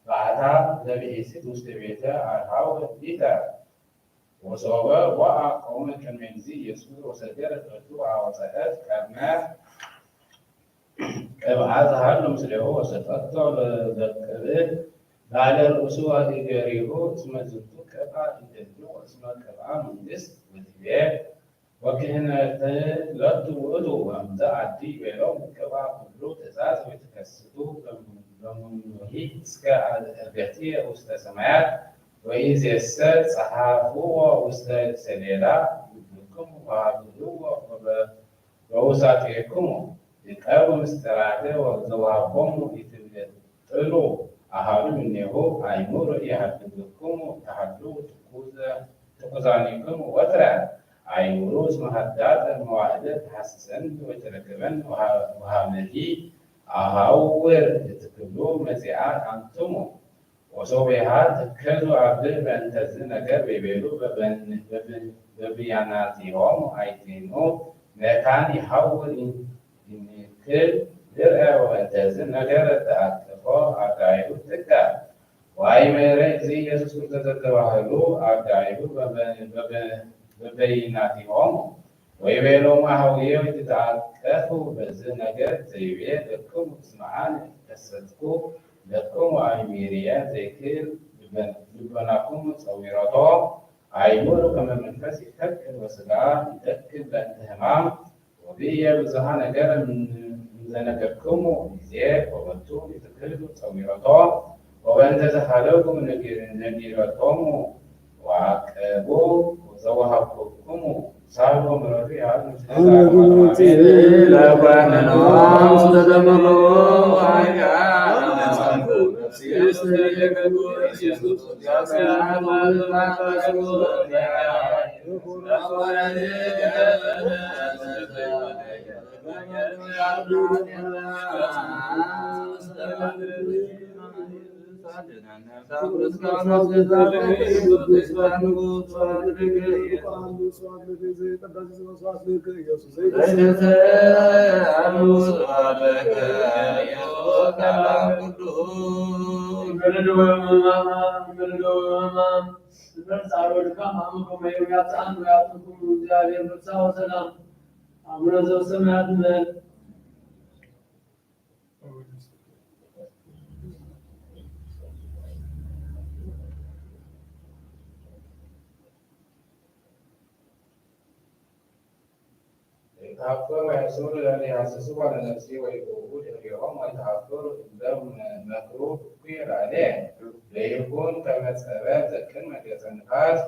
በዓታ ለብእሲት ውስተ ቤተ አርሃው ሊተ ወሶበ ወአ ቆመ ከመ እግዚእ ኢየሱስ ወሰገደት ሎቱ ወአውፅአት ቀርነ ቅብአ ዘሃሎ ምስሌሁ ወሰጠቶ ለዘቅብእ ላዕለ ርእሱ ወእገሪሁ እስመ ዝንቱ ቅብአ ይደሉ እስመ ቅብአ መንግሥት ወትቤ ወክህነት ለቱ ውእቱ ወእምዘ አዲ ይቤሎም ቅብአ ኩሉ ትእዛዝ ወይትከስቱ በምኑሂ እስከ ዕርገትየ ውስተ ሰማያት ወይእዜሰ ጸሐፍዎ ውስተ ሰሌዳ ልብክሙ ወሀብህዎ በውሳጤክሙ ይቀርቡ ምስጢራተ ዘወሃቦሙ ኢትቤጥሉ አሐዱ እምኔሁ አእምሮ ይሃድግክሙ ተሐድጉ ትኩዛኒክሙ ወትረ አእምሮ እስመ ሀዳጠ መዋዕለ ተሐስሰን ወተረከበን ወሀመሂ አሐውር ትክሉ መጺአት አንትሙ ወሶቤሃ ትከዙ አብህ በእንተዝ ነገር ወይቤሉ በብያናቲሆሙ አይቴኑ መካን ይሐውር ይንክል ድርአ ወእንተዝ ነገር ተአቅፎ አጋይሁ ጥቀ ወአይመረ እግዚእ ኢየሱስ ክርስቶስ ዘተባህሉ አጋይሁ በበይናቲሆሙ ወይቤሎሙ አኀውየ ወይትተአቀፉ በዝ ነገር ዘይቤ ለክሙ እስመ ከሰትኩ ለክሙ አእምርየ ዘይክል ልቦናክሙ ጸዊረቶ አእምሮ ከመ መንፈስ ይፈክር ወሥጋ ይተክል በእንተ ሕማም ወብየ ብዙኃ ነገር እምዘነገርክሙ ጊዜ ወበቱ ይትክሉ ጸዊረቶ ወበእንተ ዘሃለውክሙ ነጊረቶሙ ወዐቀቡ ዘወሃብክሙ ሳልቦ ምሕረቱ ያህል يتحفر ويسور الذي يحسسه على نفسه ويقول اليوم ويتحفر قدام مكروه كبير عليه ليكون كمثابات كلمة النفاس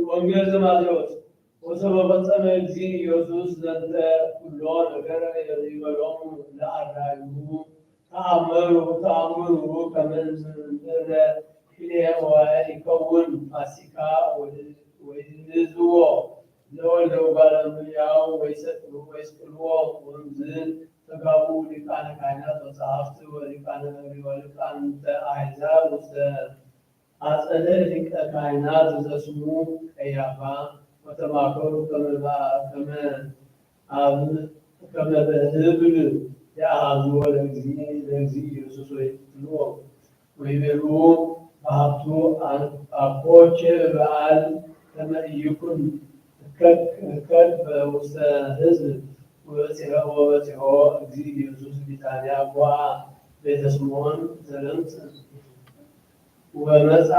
ወንጌል ዘማቴዎስ ወሰበ ፈጸመ እግዚእ ኢየሱስ ዘንተ ኩሎ ነገረ ይበሎሙ ለአርዳኢሁ ተአምሩ ከመ እንዘ ይከውን ፋሲካ ወይዝዎ ለወልደ እጓለ እመሕያው ወይስቅልዎ ወእምዝ ተጋቡ ሊቃነ ካህናት ወጸሐፍት ወሊቃነ ወሊቃውንተ አሕዛብ ውስተ አጸደ ሊቀ ካህናት ዘስሙ ቀያፋ ወተማከሩ ከመ በህብል የአሐዝዎ ለእግዚእ ኢየሱስ ወይቤሉ በሀብቱ አኮቼ በዓል ከመ ኢይኩን እከክ በውስተ ሕዝብ ወበጽሖ እግዚእ ኢየሱስ ቢታንያ ቦአ ቤተ ስምዖን ዘለምጽ ወመጻ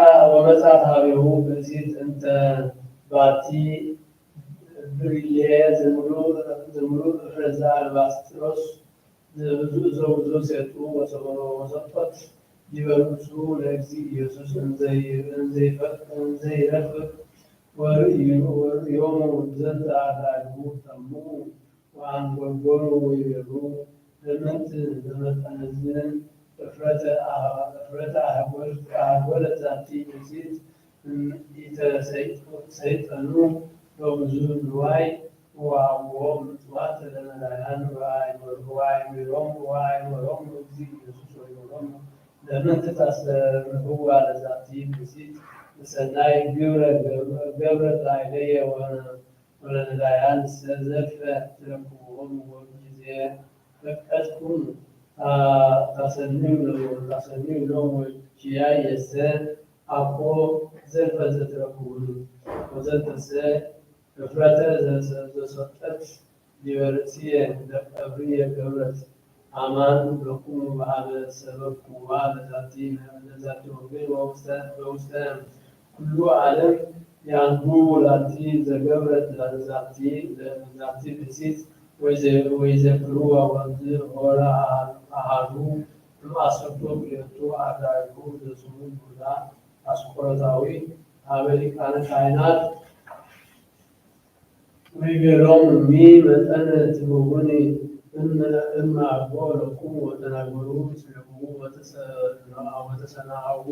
ታቢሁ በዚህ እንተ ባቲ ብርሌ ዝምሩ ረዛ አልባስጥሮስ ብዙ ሴጡ ወሰጦት ይበርሱ ለእግዚ ኢየሱስ እንዘይረፍቅ ወርእዮሙ ዘንተ አርዳኢሁ ሰሙ ወአንጐልጐሉ ወይቤሉ ለምንት ዘመጠነዝን እፍረተ አህጐለት ዛቲ ብእሲት ኢተሰይጠኑ በብዙ ንዋይ ወአብዎ ምጽዋት ለነዳያን ወአእምሮሙ እግዚ ኢየሱስ ወይቤሎሙ ለምንት ታስተምህዋ ለዛቲ ብእሲት ሰናይ ገብረት ላዕሌየ ወለነዳያን ዘልፈ ትረክብዎሙ ወጊዜ ፈቀድኩም ታሰንዩ ሎሙ ኪያየሰ አኮ ዘልፈ ዘትረክቡኒ ወዘንተሰ እፍረተ ዘሰጠት ሊበርእስየ ለቀብርየ ገብረት አማን ለኩሙ በሀበ ሰበክዋ ለዛቲ ወንጌል በውስተ ኩሉ ዓለም ያንዱ ላቲ ዘገብረት ለዛቲ ብእሲት ወይዘክርዋ ወንዝ ሆረ አሃዱ እምአሰርቶ ክልኤቱ አርዳኢሁ ዘስሙ ይሁዳ አስቆሮታዊ ሀበ ሊቃነ ካህናት ወይቤሎሙ መጠነ ትብሉኒ እመ አልቦ ለክሙ ወተናገሩ ምስሌክሙ ወተሰናአሁ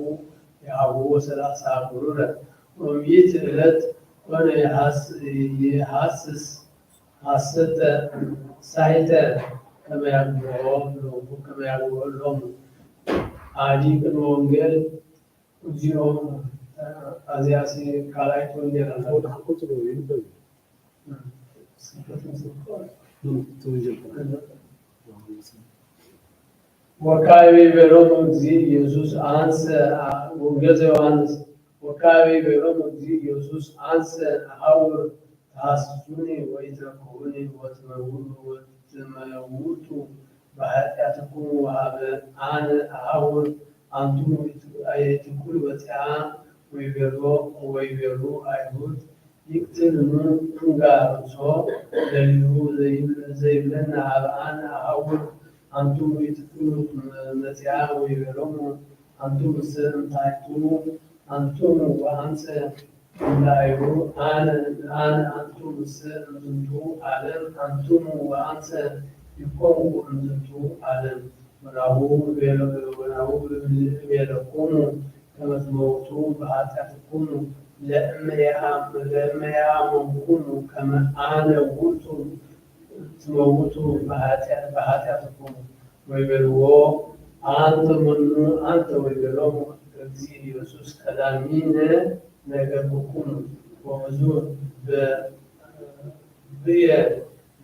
የአብዎ ሰላሳ ብሩረ ወሚእቲ ዕለት ኮነ የሐስስ ሐሰተ ሳይተ ከመ ያግብኦ ሎሙ አዲ ቅድመ ወንጌል እግዚኦ አዝያሲ ካልአይት ወንጌል ወካዕበ ይቤሎሙ እግዚእ ኢየሱስ አንሰ ወንጌል ዘዮሐንስ ወካዕበ ይቤሎሙ እግዚእ ኢየሱስ አንሰ አሐውር ተሐስሱኒ ወኢትረክቡኒ ወትመውቱ በኃጢአትክሙ ወሀበ አነ አሐውር አንትሙ ኢትኩሉ በጽሐ ወይቤሉ አይሁድ ይቅትልኑ እንጋርሶ ለሊሁ ዘይብለነ ሀበ አነ አሐውር አንትሙ ኢትኩሉ መጽሐ ወይቤሎሙ አንትሙ እምታሕቱ አንትሙ ወአንሰ እምላዕሉ አነ አንትሙ እምዝንቱ ዓለም አንትሙ ወአንሰ ይኮንኩ እምዝንቱ ዓለም ወናሁ እቤለክሙ ከመ ትመውቱ በኃጢአትክሙ ለእመ ያመንኩሙ ከመ አነ ውእቱ ትመውቱ በኃጢአትክሙ ወይቤልዎ አንተ መኑ አንተ ወይቤሎሙ እግዚእ ኢየሱስ ቀዳሚነ ነገርኩክሙ ወብዙ ብየ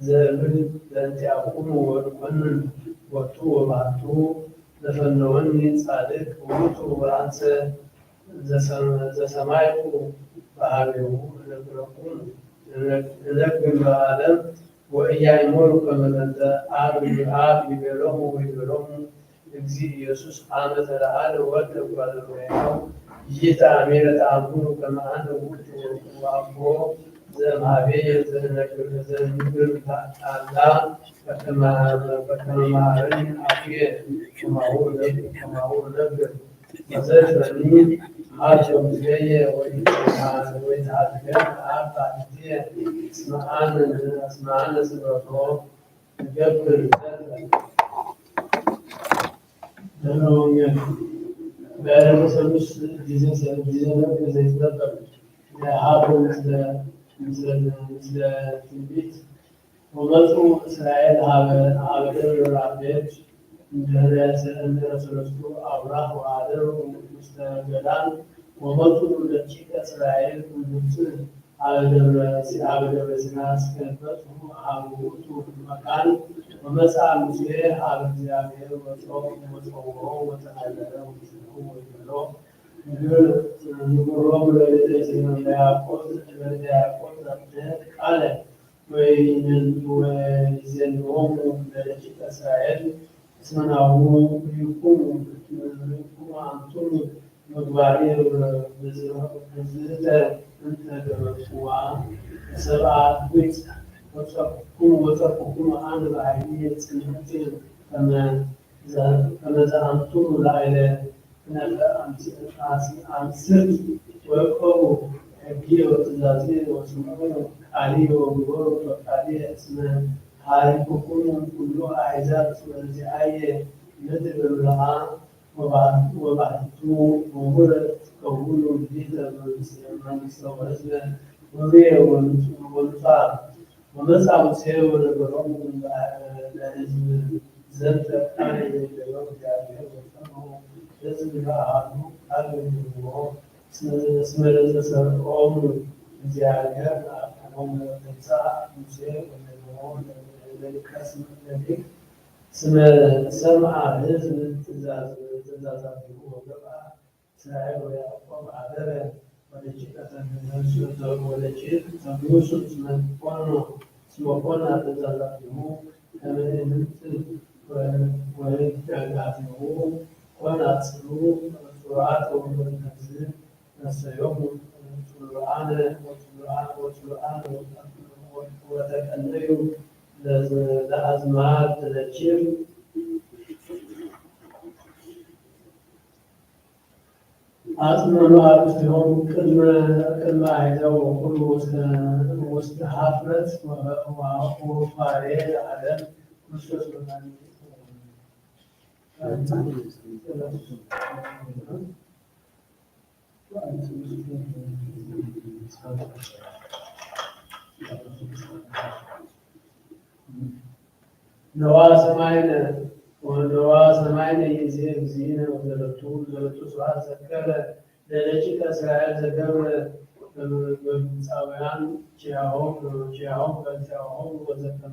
ዘብል ለእንቲአክሙ ወእኮንን ወቱ ወባቱ ዘፈነወኒ ጻድቅ ውእቱ ወአንሰ ዘሰማይኩ በሀቤሁ እነግረክሙ እነግር ለዓለም ወኢያእመሩ ከመ በእንተ አብ ይቤሎሙ ወይቤሎሙ እግዚእ ኢየሱስ አመ ተለዓለ ወልደ እጓለ እመሕያው ኢይተአምሩ ተአምሩ ከመ አነ ውእቱ ወአብዎ ዘእምኀቤየ ዘንግር አላ በከመ መሃረኒ አቡየ ከማሁ እነግር ወዘልፈኒ ሀበ ምስሌየ ወይትሐድገን አብ በአንትየ እስመ አነ ስምረቶ እገብር ዘንተ ወንጌል በዕለተ ሰሉስ ጊዜ ዘይትነበብ ሀበ ምስለ ትንቢት ወመፁ እስራኤል ሀበ ደብረ ራቤት እምድኅረ ሰለስቱ አውራህ ወአደሩ ውስተ ገዳም ወመፁ ደቂቀ እስራኤል እምግብፅ ሀበ ደብረ ሲና እስከበጽሑ ሀበ ውእቱ መካን ወመጽአ ሙሴ ሀበ እግዚአብሔር ወጸውዖ ወተናገረ ምስሌሁ ወይቤሎ ንጉሮሙ ለያዕቆብ ቃለ ወይዜንዎሙ ለደቂቀ እስራኤል اسمناه يكون أنتم مقبارين بزيادة أنت بالرسوة سبعة بيت وترككم عن العينية سنتين كما زعمتم العيلة عن سر ويقوم حكي وتزازين وسمعون عليه وبرور وعليه اسمه حاربكم كلها أعزاء اسمه الزعاية ندر لها وبعثتم وولد قولوا جديدا من مستوى وبيع والنفاق ومسعى وسير ولبرهم لازم زلت عليه ليوم جابه وفهمه لازم يعلمه هذا هو اسم الرسول أم جابه هم تنسى مسير ولبرهم للكسم الذي سمع لازم تزاز هو جبع ساعد ويعقوب عذره ولجيكة من ولجيك تنوس من قوانه سوقنا تزاله كما ويتعلمه ونعصره سرعات ومنزل نسيهم سرعان وتكلم لأزمات تذكير أصلا عرفتهم كلمة عايزة وكل واستحافت وفارين على نصوص نوا سمعنا يزيد زينة وزلتو سواء ذكر لذلك إسرائيل ذكر بالساويان جاهم وذكر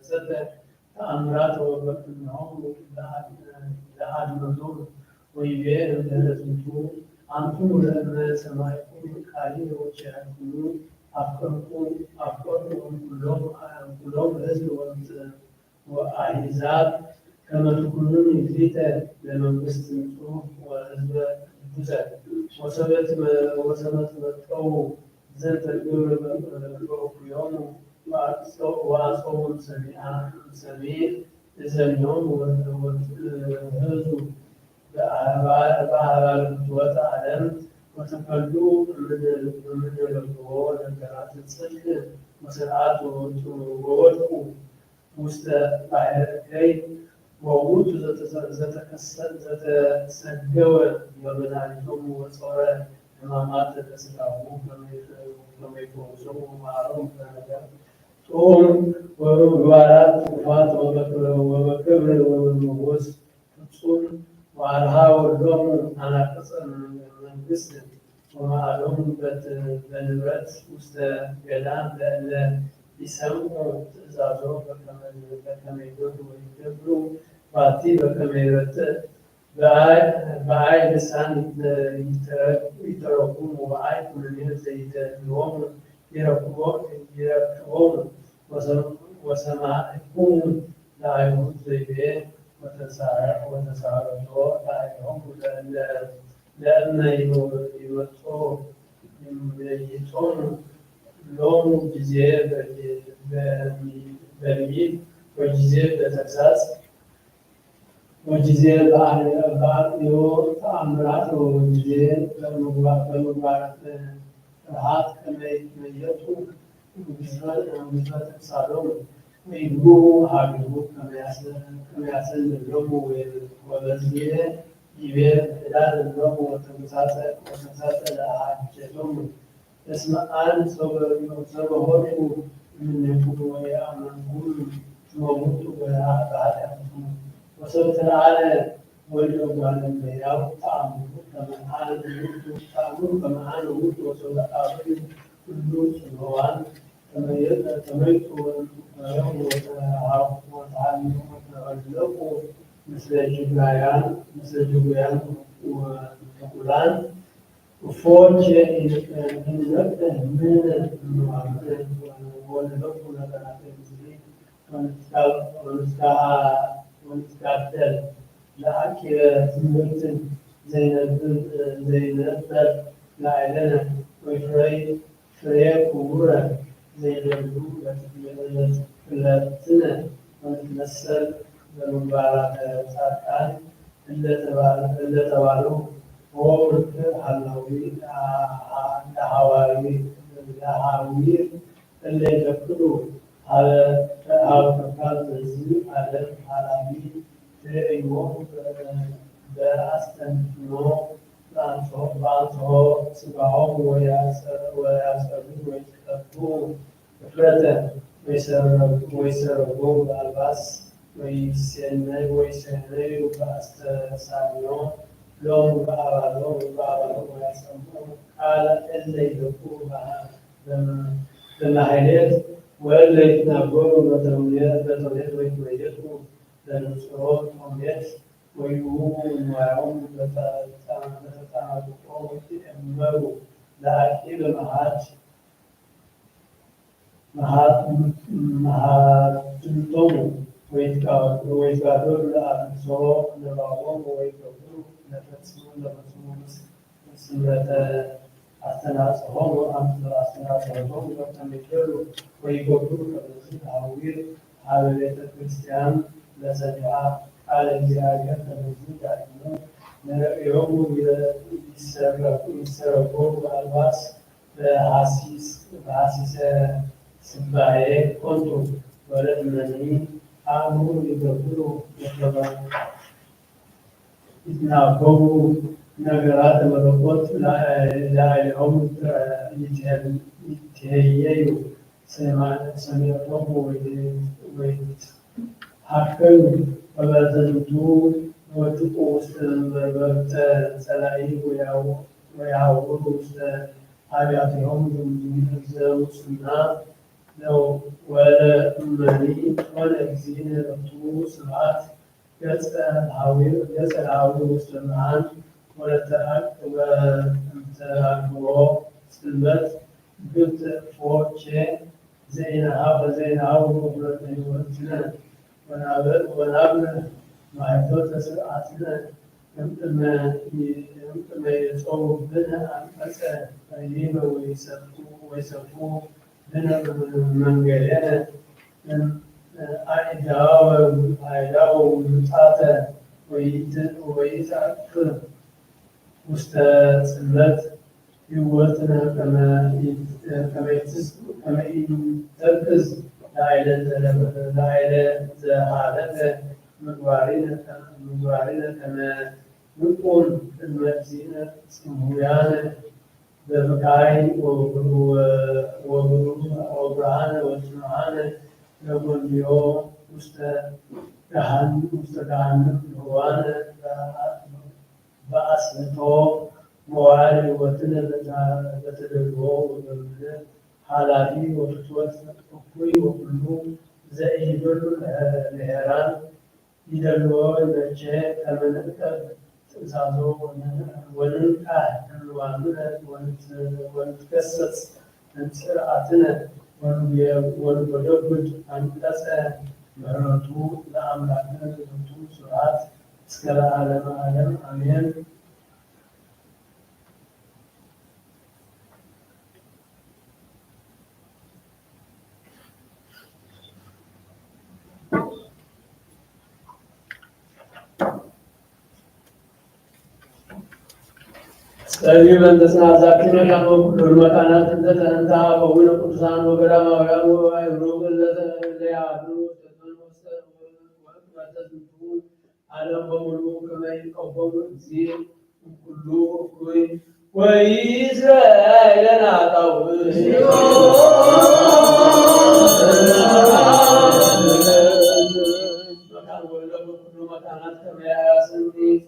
زد تأمرات وبكنهم لحد نزول ويبين لذلك أنتم لما سمعكم كاري وجاهكم أفكاركم كلهم رزق وأعزاب كما تكونون جديدة لمن بستنتم وحزب الجزء وسبت متقو زنت الجور يوم وأصوم سميع اليوم وهزوا بأعلى وتعلم وتقلوا من القوة لكرات الصدق وسرعات ووضعوا مستعركين ووجود تسجل ومنعهم وصورة إمامات الإسلام كما يفوزون معهم توم وروارات وفات وبكبر والنبوس تصون وعلها واللوم على قصر من قسم ومعلوم بنبرت مستقلان لأن يسموا تزازو كما يقول ويكبروا فاتي كما يرتب بعاي لسان يتركون وبعاي كل يوم يوم يركبون وسماعكم لا يموت به وتسارعوا لا يموت لأن يمتون لون جزيرة برميل وجزيرة تكساس وجزيرة بعد يو تعمرات وجزيرة بمبارك هات كما يتو وجزيرة تكسالون ويبو هاجبو كما يصل اليوم وبزيه يبير خلال اليوم وتكساس لحاجتهم اسمعان صبهوتو من يفوق ويأمنون وموتوا بعدهم وصوت العالم واليوم على البياض تعمل كما عالم الموت تعمل كما عالم الموت وصوت العالم كل سنوان كما يتميت ويوم وتعلم وتغلق مثل جبيان وفلان وفوج إن نبدأ من المعاملات ونبقى لنا ونستعى ونتكعدل لعكرة تموت زينب لعلنا وفري كبرى زينب لتنا ونتمثل بالمباركات اللي تبعلوا هو الحواوير اللي يذكروا على كان تنزيل على العالمين في يوم بأستنو بانتو سبعهم ويسرون ويتكتبون فلتا ويسرقون بالباس ويسنوا بأستسانيون لون بأرادون ويسرقون على اللي يذكروا لما حيلت ولا يتناقضوا بتوليات ويتميزوا للصوت وميت ويقوموا ويعوم بتتعاملوا ويتأملوا لأكيد مهاتهم ويتقابلوا لأنصار لبعضهم ويقبلوا لفتسمون سنة أثناءهم وأثناءهم وتمثلوا ويقولون كالذين عوير على بيت الكريستيان لسجعة على الزيادة الذين يعلمون يوم يسرقون بالباس بحاسيس سباعي كنتم ولدمني آمنوا يقولوا يتناقضوا نقرات ملكوت لا يوم يتهيئوا سمعتهم ويتحكموا وبذلوا وتقوا سلائي ويعودوا حياتهم ينزلوا سنة لو ولا مني ولا يزين رتوه سمعات يسأل عاوي مسلمان ولا تأكل سلمت قلت فوتشي زينها وقبلتني وانتنا ونابل مع توت سرعتنا لما يصوب بنا أسأل قريبا ويسفوه بنا من قلنا أعداء ومتعطى ويتأكل مستسلمت قوتنا كما تركز لعائلة زهادة مقارنة كما نكون المأزينة سمويانة ببقاي وبرهانة وجمعانة يوم اليوم مستقعن هوانا بأسنتو موالي وتنا بتدلو وبمنا حالاتي وفتوات أقوي وكلهم زائدون الهران يدلو المجهة كمنك تزازو وننكا الوامنا ونتكسس نتسرعتنا ونبدأ أن تسأل مرتو لأملاكنا مرتو سرعات اسكلا عالم أمين تقريبا تسمع ذاكرة كانوا المكانات التي انتهى وهنا قدسان وقرام ويروق التي يعدوا وتزنتون على بملوك كما يقوم الزين كله كوي وإسرائيل نعطوا مكان ولا كل مكانات كما يسمي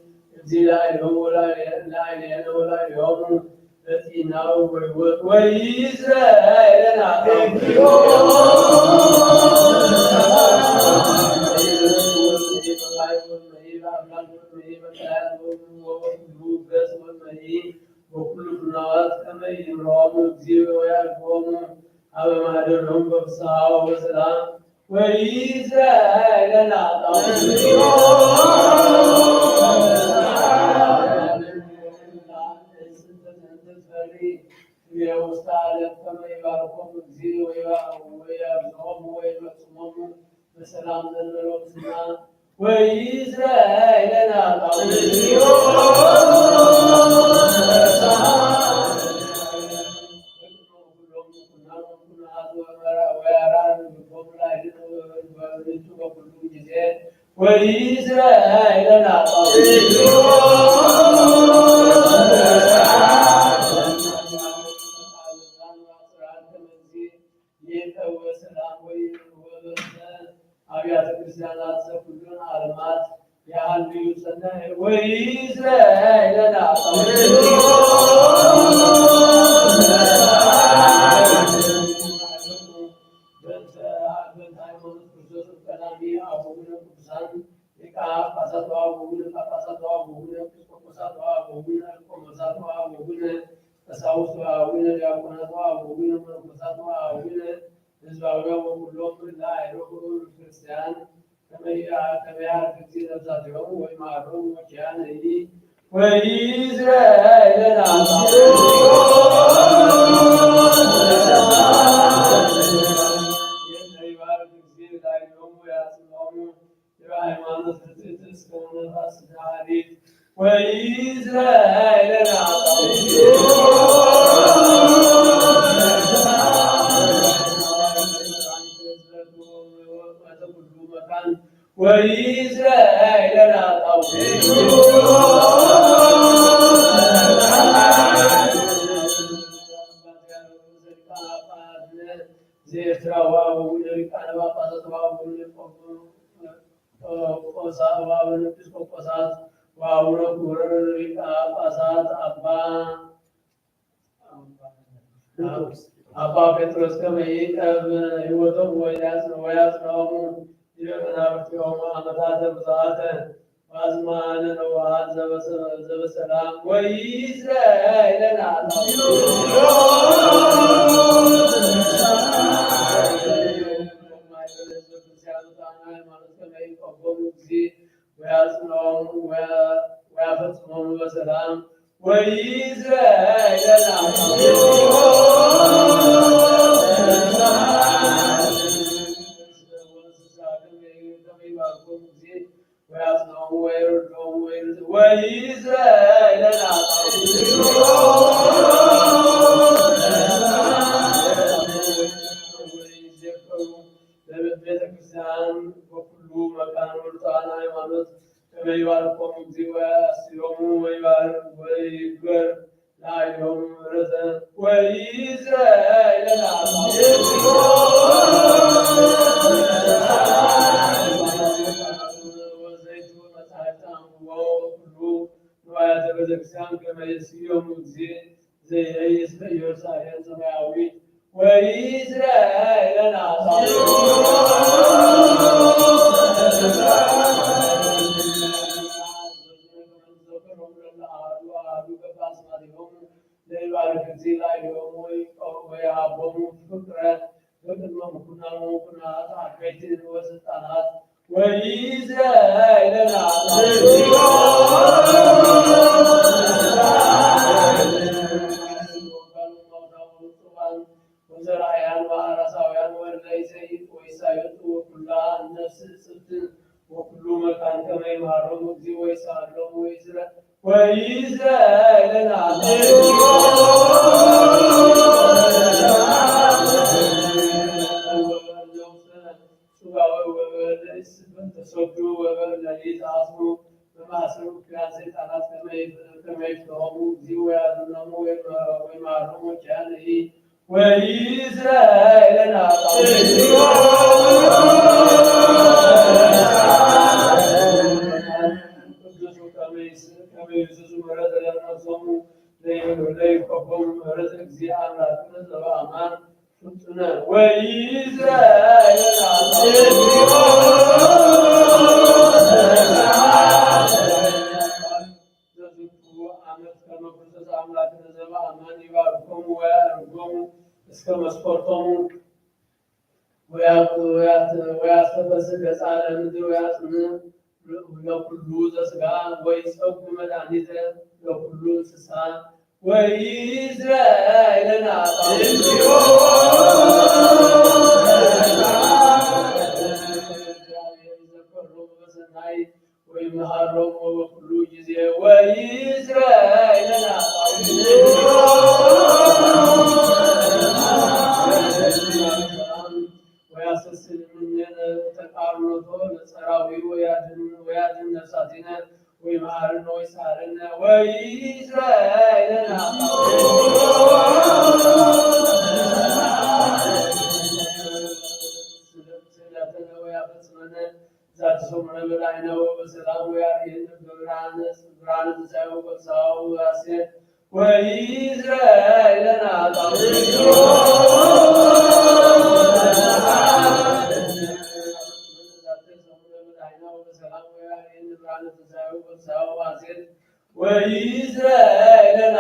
لا يوم ولا يوم التينا وإسرائيل نعطوا وكل الناس كما يرام الزير ويعرفون أما ما درهم بفصاحة وسلام ወይእዜሰ የውስተ ዓለም ከመ ይባርኮሙ እግዚእ ወያብጽሖሙ ወይፈጽሞሙ በሰላም ዘንበሎም ስና ወይእዜሰ አብያተ ክርስቲያናት ዘኩሉን ዓለማት ያህልዩ ሰናይ ወይእዜሰ ክርስቲያን ከመያር ጊዜ ነብሳቲሆሙ ወይማሮሙ ወኪያን ወይእዜሰ ሃይማኖት ወይእዜሰ ዘኤርትራ ወአቡነ ሊቃነ ጳጳሳት ወአቡነ ኤጲስቆጶሳት ወአቡነ ክቡር ሊቀ ጳጳሳት አባ ጴጥሮስ ከመ ይዕቀብ ሕይወቶሙ ወያጽንዖሙ ዲበ መናብርቲሆሙ ዓመታተ ብዙኃተ ወአዝማነ ነውሃት ዘበሰላም ወይእዜሰ ወያፈጽሞሙ በሰላም ወይእዜሰ ቤተክርስቲያን በኩሉ መካነ ወርጣን ሃይማኖት ከመ ይባርኮሙ እግዚእ ወያስዮሙ ወይግበር ላዕሌሆሙ ምሕረተ ወይእዜሰ ንዋያተ ቤተክርስቲያን ከመ ይስዮሙ እግዚእ ዘኢየይስ በኢየሩሳሌም ሰማያዊት ወይእዜሰ ለይባርክ እግዚእ ላዕሌሆሙ ወይሃቦሙ ፍቅረ በቅድመ ምኵናነ ወኩናት አበይት ወስልጣናት ወይእዜሰ ወዘራእያን ወአራሳውያን ወለይሰይጥ ወይሳየጡ ወኩላ ነፍስ ጽብትን ወኩሉ መካን ከመ ይምሃሮሙ እግዚእ ወይሳሎሙ ወይእዜሰ ወያስተፈስህ ገጻለ ምድር ወያጽን ለኩሉ ዘሥጋ ወይጸጉ መድኃኒተ ለኩሉ እንስሳ ወይእዝራኤልና በሰናይ ወይምሃሮሙ በኩሉ ጊዜ ወይእዝራኤልና ወያስተስልምኔነ ተቃርኖቶ ለጸራዊ ወያድን ነፍሳቲነ ወይመሃርነ ወይሳርነ ወይእዝራኤልና ስእለትነ ወያፈጽመነ ዛትሶምነ በላዕነ ወበሰላም ወያርየነ በብርሃነ ትንሣኤሁ ወፍስሓሁ ወሐሴት ወይእዝራኤልና ወይእዝራኤልና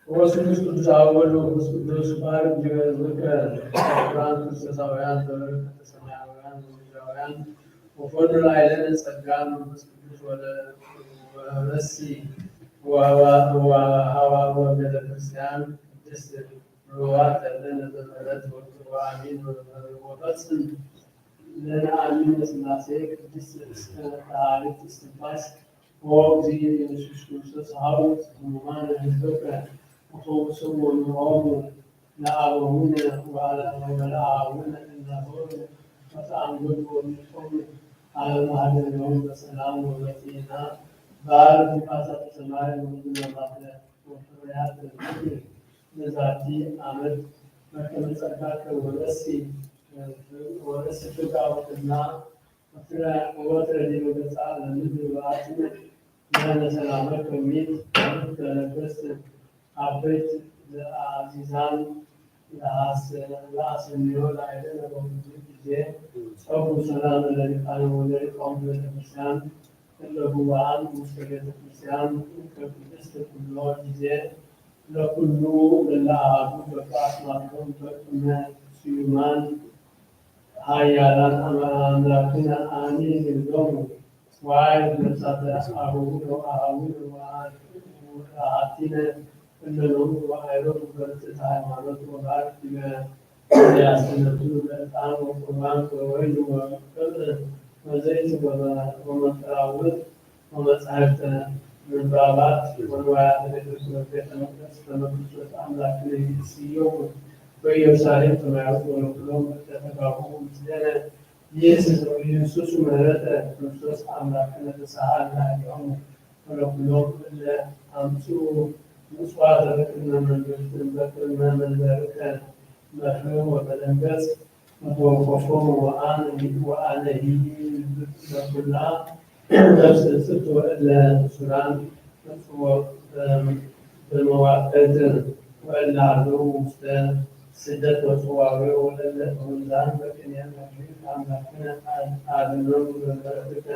ወስሉስ ቅዱስ አወሉ ቅዱስ ቅዱስ ባርክ ጅበዝከ ብርሃን ክርስቶሳውያን በበረከተ ሰማያውያን ወምድራውያን ወፈኑ ላዕለነ ጸጋ መንፈስ ቅዱስ ወረሲ ወሀዋወ ቤተ ክርስቲያን ቅድስት ሩዋት ለነ በምህረት ወአሚን ወፈጽም ለነ አሚነ ሥላሴ ቅድስት እስከ ታሪክ እስትንፋስ ወእግዚእ ኢየሱስ ክርስቶስ ሀውት ህሙማን ህዝበከ وفوسهم ونعوم لآبهن ولآبهن إنهن وتعمد ومنهم على المهد اليوم بسلام وبسينا بارك بقاسة السماء ومن الرحمة وفريات الذكر لذاتي عمد مكتب سكاك ورسي فكا وقتنا وترى لي وقصة لمدر وعاتمة لأن سلامك وميت ولبست አበይት ለአዚዛን ለአስሚዮ ላዕለነ በብዙ ጊዜ ጸቡ ሰላም ለሊቃነ ወለሊቃውንተ ቤተክርስቲያን ለጉባኤን ውስተ ቤተክርስቲያን ከቅድስት ኩሎ ጊዜ ለኩሉ ለለአሐዱ በአስማቶም በቅድመ ስዩማን ኃያላን አምላክነ አሜን ይብሎሙ ዋይ ነፍሳተ አሁኑ ወአሐቲነ እንደነው ወአይሮን በርትታ ሃይማኖት ወባርክ ያስተነቱ በጣም ወቁርባን ወወይን ወቅብር ወዘይት ወመጠራውት ወመጻሕፍተ ምንባባት ወንዋያተ ቤተክርስቲያን ቤተ መቅደስ በመክርስቶስ አምላክ ላይ ሲዮሙ በኢየሩሳሌም ሰማያዊት ወለኩሎም ተተጋቡ ምስለነ ኢየሱስ ምህረተ ክርስቶስ አምላክነ ተሳሃልና ይሆኑ ወለኩሎም ለአምጽኡ ምጽዋተ በቅድመ መንግሥት በቅድመ መንበርከ መፍህም ወበደንገጽ ወተወከፎሙ ወአነሂ በኩላ ነፍስ ጽት ወእለ ሱራን በመዋዕት ወእለ ሀገሩ ውስተ ስደት ወጽዋዌ ወለለ ወንዛን በቅንያ መግቢት አምላክነ አድኅኖሙ በምሕረትከ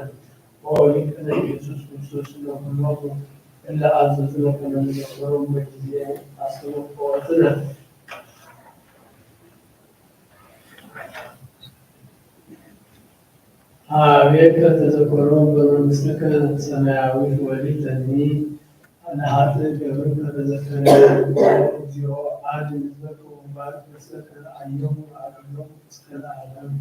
ወወሊቅነ ኢየሱስ ክርስቶስ ለኩሎሙ እለ አዘዝነ ከመ ንገብሮሙ በጊዜ አስተውቆትነ አቤከ ተዘከሮሙ በመንግሥትከ ሰማያዊት ወሊተኒ ለኃጥእ ገብርከ ተዘከረኒ እግዚኦ አድኅን ሕዝበከ ወባርክ ርሥከ አየሁ አቅሎሙ እስከ ለዓለም።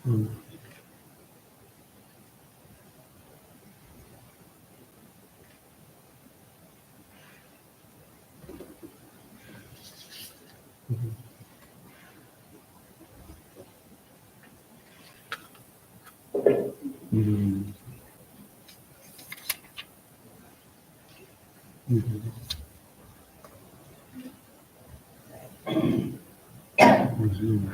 Mm. Mm. Mhm. Mhm.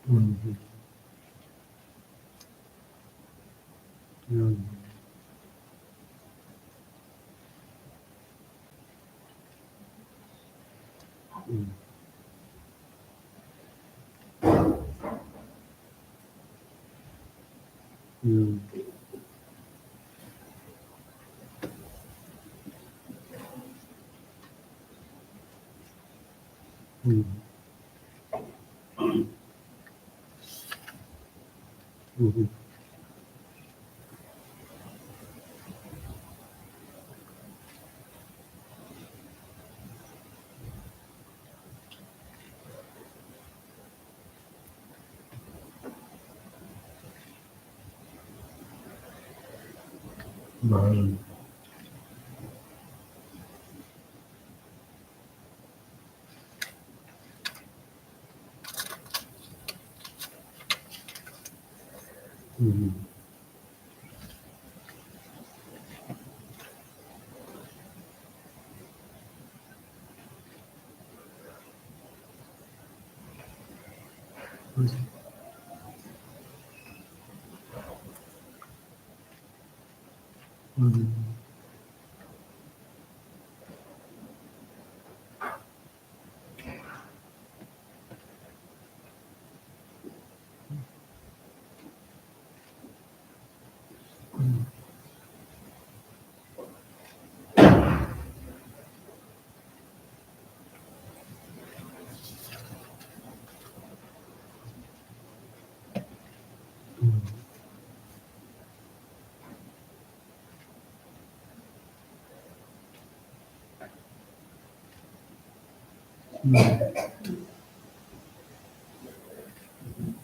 Mhm. Mhm. Mm. Mm. Mm. Mhm. Mhm. Mhm. Mhm.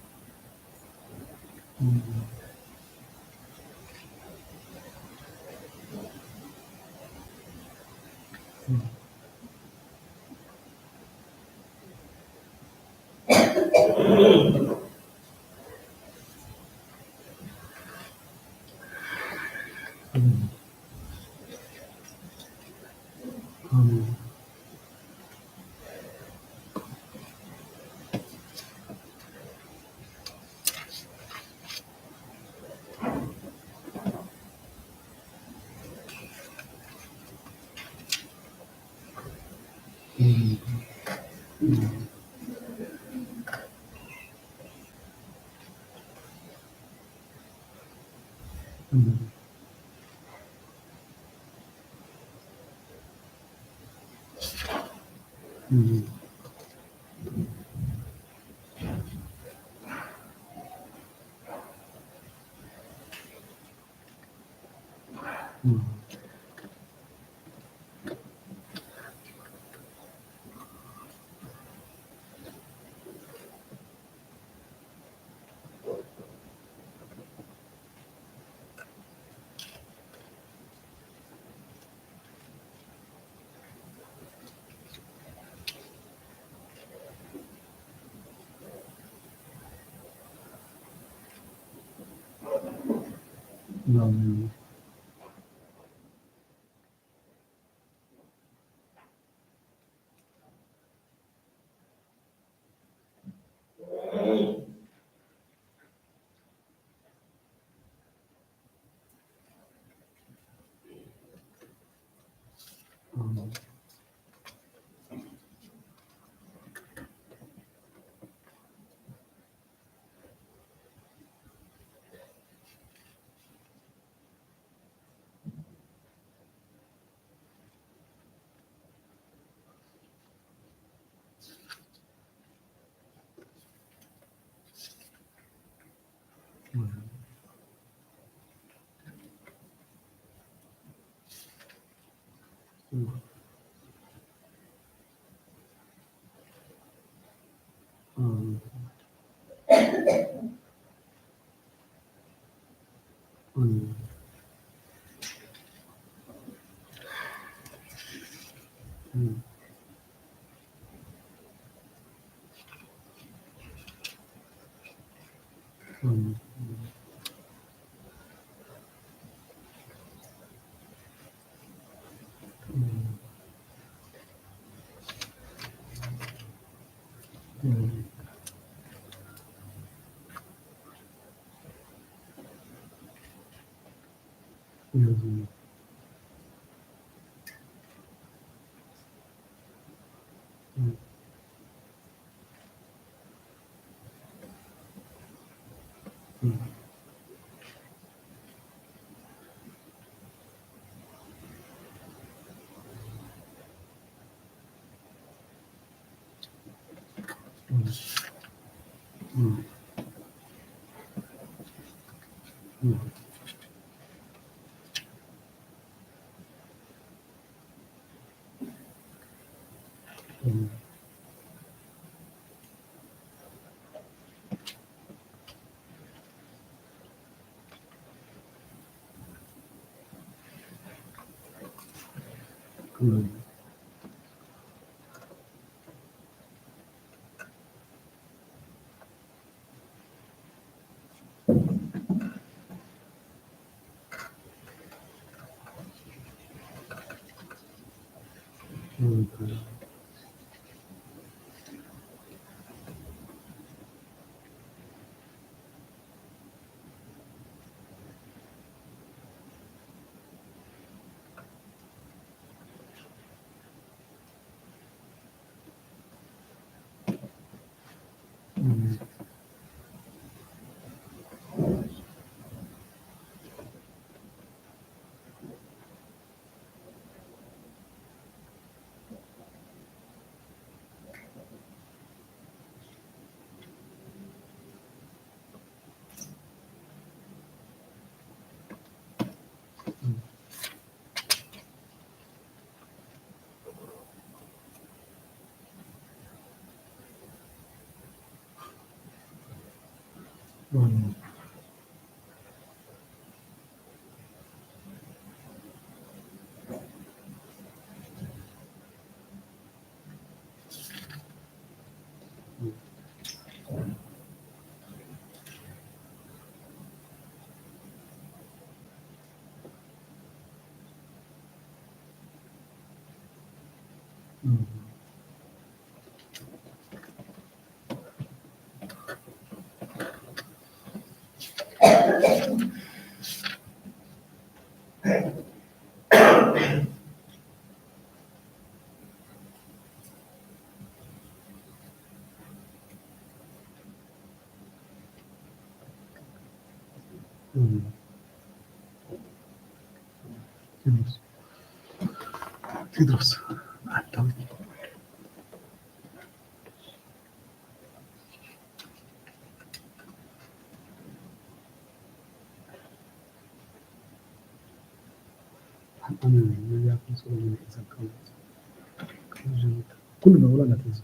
Mhm. Mhm. Mhm. Mhm. Mhm. Mhm. Tedros, atau ya fi so ne isa kawai. Kullum da wurin da ta zo.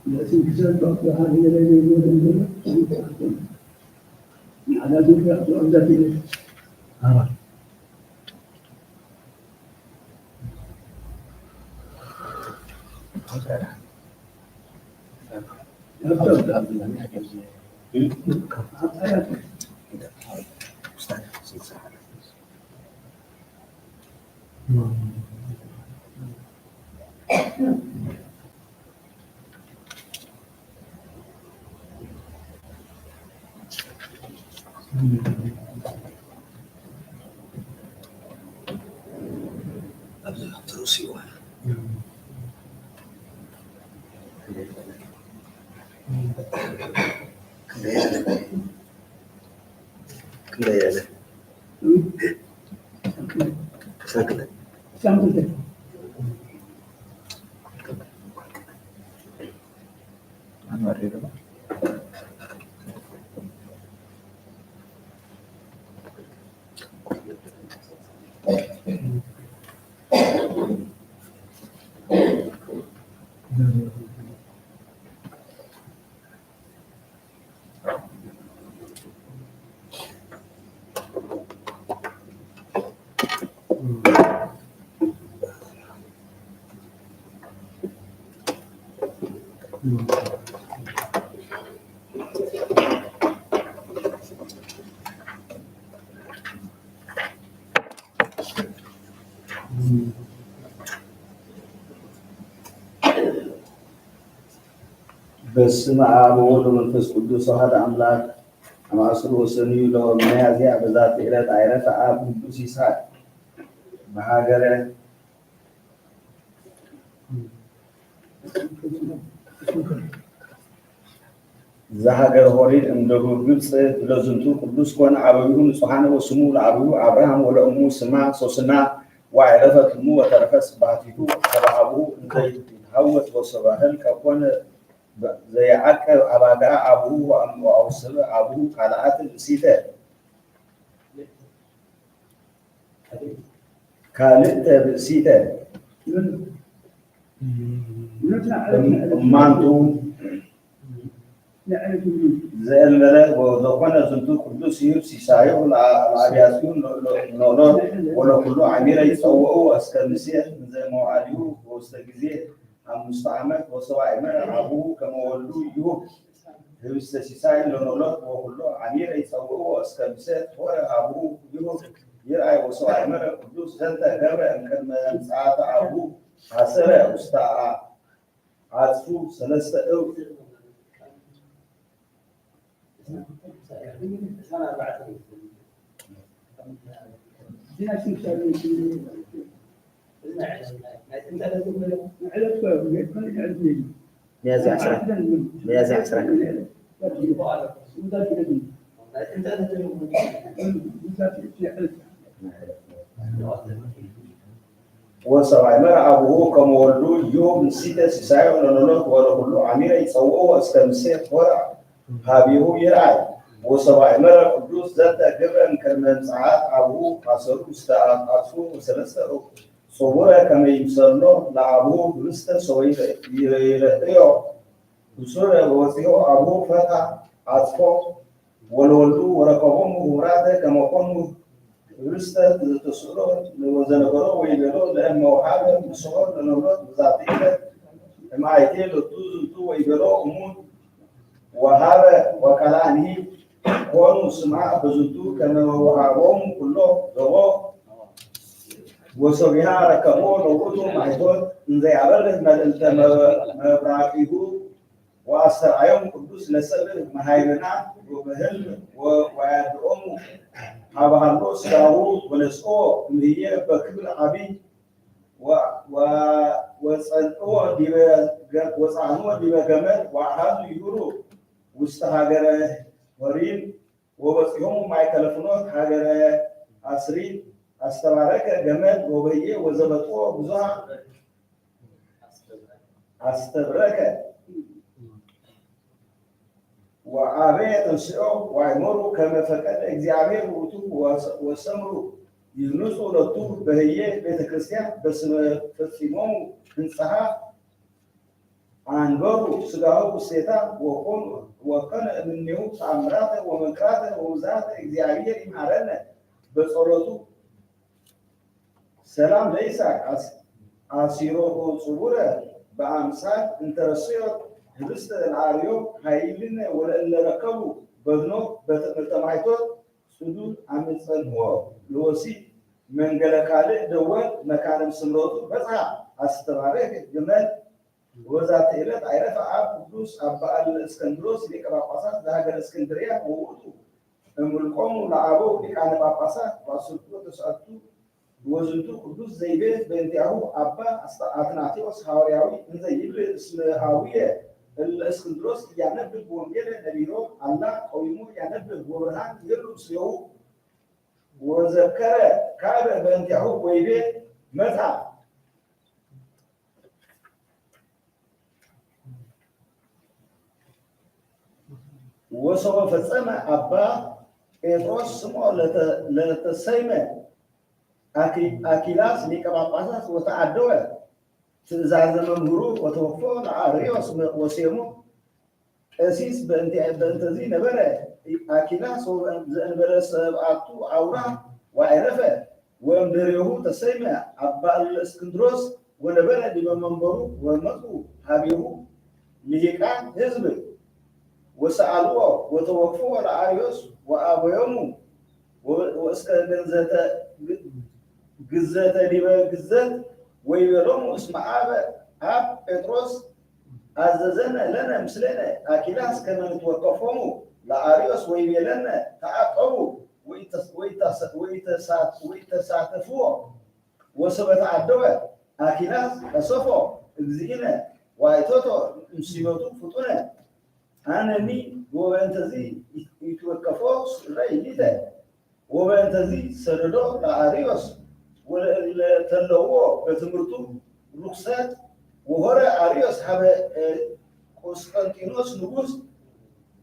Nasıl güzel tatlı hanelere görüyorum bunu. Anadolu yaptığında bilir. 알아. Yaptım. Hayat. Terus iwan. Kendaya. Kendaya. Sakit. Sampai. Anu ada apa? በስመ አብ ወወልድ ወመንፈስ ቅዱስ አሐዱ አምላክ አማስሩ ወሰንዩ ለሚያዝያ በዛቲ ዕለት አይረፈ አብ ቅዱስ ይስሐቅ በሀገረ ዘሀገረ ሆሪድ እምደቡብ ግብፅ ለዝንቱ ቅዱስ ኮነ አበዊሁ ንጹሐነ ወስሙ ለአብዩ አብርሃም ወለእሙ ስማ ሶስና ወአይረፈት እሙ ወተረፈ ስብሐቲሁ ተባአብሁ እንተ ይትሐወጥ ወሰባህል ከኮነ ዘያዕቀብ አባጋ አብሁ ወአውስብ አብሁ ካልአት ሲተ ካልእተ ብእሲተ እማንቱ ዘእንበለ ወዘኮነ ዝንቱ ቅዱስ ይሁብ ሲሳዩ ለአብያቲሁ ኖሎት ወለኩሉ ዓሚረ ይጸውዑ እስከ ምሴት እንዘ መዋዕሊሁ በውስተ ጊዜ 5 ዓመት ወሰብአ ዓመት አብሁ ከመ ወልዱ ይሁብ ህብስተ ሲሳይ ለኖሎት ወኩሉ ዓሚረ ይጸውዑ እስከ ምሴት ሆረ አብሁ ይሁብ ይርአይ ወሰብአ ዓመት ቅዱስ ዘንተ ገብረ እምቅድመ ምጽአተ አብሁ አሰረ ውስተ አጽፉ ሰለስተ እውቅ ميازي عشرة وسبع مرة أبوه كم ولدو يوم نسيت سايو لنولد ولا كله عمير يسووه استمسك ورع هابيه يرعى وسبع مرة قدوس ذات قبل كرمن ساعات أبوه حصل استعاد أطفو وسلسة صورة كما يمسلو لأبوه رست سوي يرهيو وصورة وزيو أبوه فتح أطفو والولدو ورقبهم وراده كما كانوا رست تسولو وزنبرو ويبلو لأنه حاجة مسؤول لنولد ذاتية ما يتيل تو ويبلو أمون وهذا وكلامه كونوا سماع بزنتو كما وهابهم كله ضوء وسبيها ركبوا لوطو معيدون انزي عبره مدلت مبراقيه وأسرعيهم قدوس لسبب مهايبنا وبهل ويدعوهم هابهالو سراهو ونسقو مهية بكبر عبي وصنعوا ديبا جمال وحالو يورو وسط هاجر ورين وبصيهم مع تلفونات هاجر عصرين استبارك جمال وبيه وزبطوه بزها استبرك وعابية تنسعوا وعمروا كما فقد اجزعبير وسمروا ينسوا لطوب بهيه بيت كريستيان بس فتسيمهم انصحا عنبروا سقاهو بسيطا وكان منه تعمراته ومكراته ووزاته اجزعبير إمعارنا بصورته سلام ليس عصيروه صبورة بأمثال انترسيوت هبست العاريو هايلين ولا إلا ركبوا بدنو بتمعيتوت سدود عمل هو لوسي من جلكالي دوان مكان سمروتو بسها استمرارك جمال وزارة إيران عرف عب قدوس أبا الإسكندروس اللي كبا قصات ده هجر إسكندرية ووتو الملقوم لعبوا اللي كان بقى قصات وصلتو تسألتو وزنتو قدوس زي بيت بنتيعو أبا أثناتيوس هاورياوي زي يبلي اسم هاوية الإسكندروس يعنبل بوانجيل نبيرو الله قويمو يعنبل بورهان يرلو سيهو وذكر كعبة بنتيعو ويبيت متى وسوف فصم أبا ጴጥሮስ ስሞ ለተሰይመ አኪላስ ሊቀ ጳጳሳት ወተአደወ ትእዛዘ መምህሩ ወተወክፎ ለአርዮስ ወሴሞ ቀሲስ በእንተዚ ነበረ አኪላስ ዘእንበለ ሰብአቱ አውራ ወአይረፈ ወእምድሬሁ ተሰይመ አባ እለእስክንድሮስ ወነበረ ዲበ መንበሩ ወመፁ ሀቤሁ ልሂቃን ህዝብ وسألوه وتوفوا على أريوس وأبوهم واسك جنزة ግዘተ ዲበ ግዘት ወይቤሎሙ እስመ አብ ጴጥሮስ አዘዘነ ለነ ምስለነ አኪላስ ከመ ንትወከፎሙ ለአርዮስ ወይቤለነ ተዓቀቡ ወኢተሳተፍዎ ወሰበ ተዓደወ አኪላስ ቀሰፎ እግዚእነ ዋይቶቶ እምሲበቱ ፍጡነ አነኒ ወበእንተዚ ይትወከፎ ስረይሊተ ወበእንተዚ ሰደዶ ለአርዮስ ወለተለዎ በትምህርቱ ርኩሰት ወሆረ አርዮስ ሀበ ቆስጠንጢኖስ ንጉሥ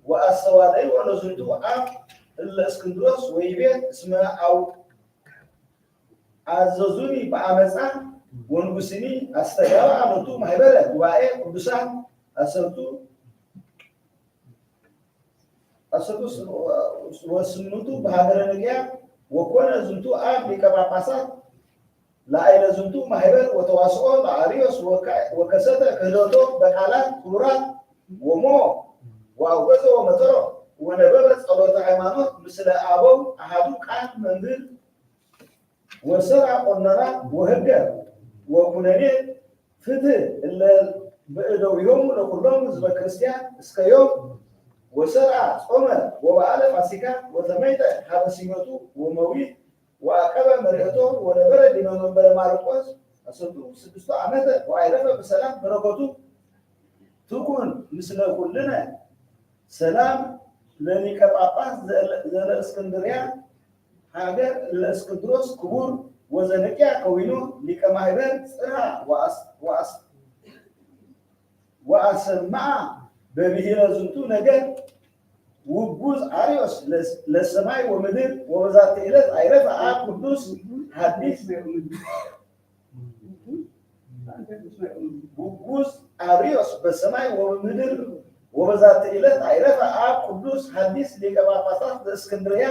ወአስተዋደይ ወለዝንቱ አብ እለ እስክንድሮስ ወይቤ እስመ አዘዙኒ በአመፃ ወንጉስኒ አስተጋባ አመቱ ማህበረ ጉባኤ ቅዱሳን አሰርቱ ወስምንቱ በሀገረ ንግያ ወኮነ ዝንቱ አብ ሊቀ ጳጳሳት ለአይለ ዝንቱ ማህበር ወተዋስኦ ለአርዮስ ወከሰተ ክህሎቶ በቃላት ክቡራት ወሞ ወአውገዘ ወመተሮ ወነበበ ጸሎተ ሃይማኖት ምስለ አበው አሃዱ ቃል መንግል ወሰራ ቆነራ ወህገ ወኩነኔ ፍትህ እለ በእደዊሆሙ ለኩሎሙ ህዝበ ክርስቲያን እስከ ዮም ወሰራ ጾመ ወበዓለ ፋሲካ ወተመይጠ ሀበ ሲመቱ ወመዊት ወአቀበ መሪዕቶ ወነበረ ዲበ መንበረ ማርቆስ 16 ዓመተ ወአይረፈ በሰላም በረከቱ ትኩን ምስለ ኩልነ ሰላም ለሊቀ ጳጳስ ዘለእስክንድርያ ሀገር ለእስክንድሮስ ክቡር ወዘነቂያ ከዊኖ ሊቀ ማህበር ጽርሐ ወአሰማዐ በብሔረ ዝንቱ ነገር ውጉዝ አርዮስ ለሰማይ ወምድር ወበዛቲ ዕለት አይረፈ አብ ቅዱስ ሐዲስ ውጉዝ አርዮስ በሰማይ ወምድር ወበዛቲ ዕለት አይረፈ አብ ቅዱስ ሐዲስ ሊቀ ጳጳሳት ዘእስክንድርያ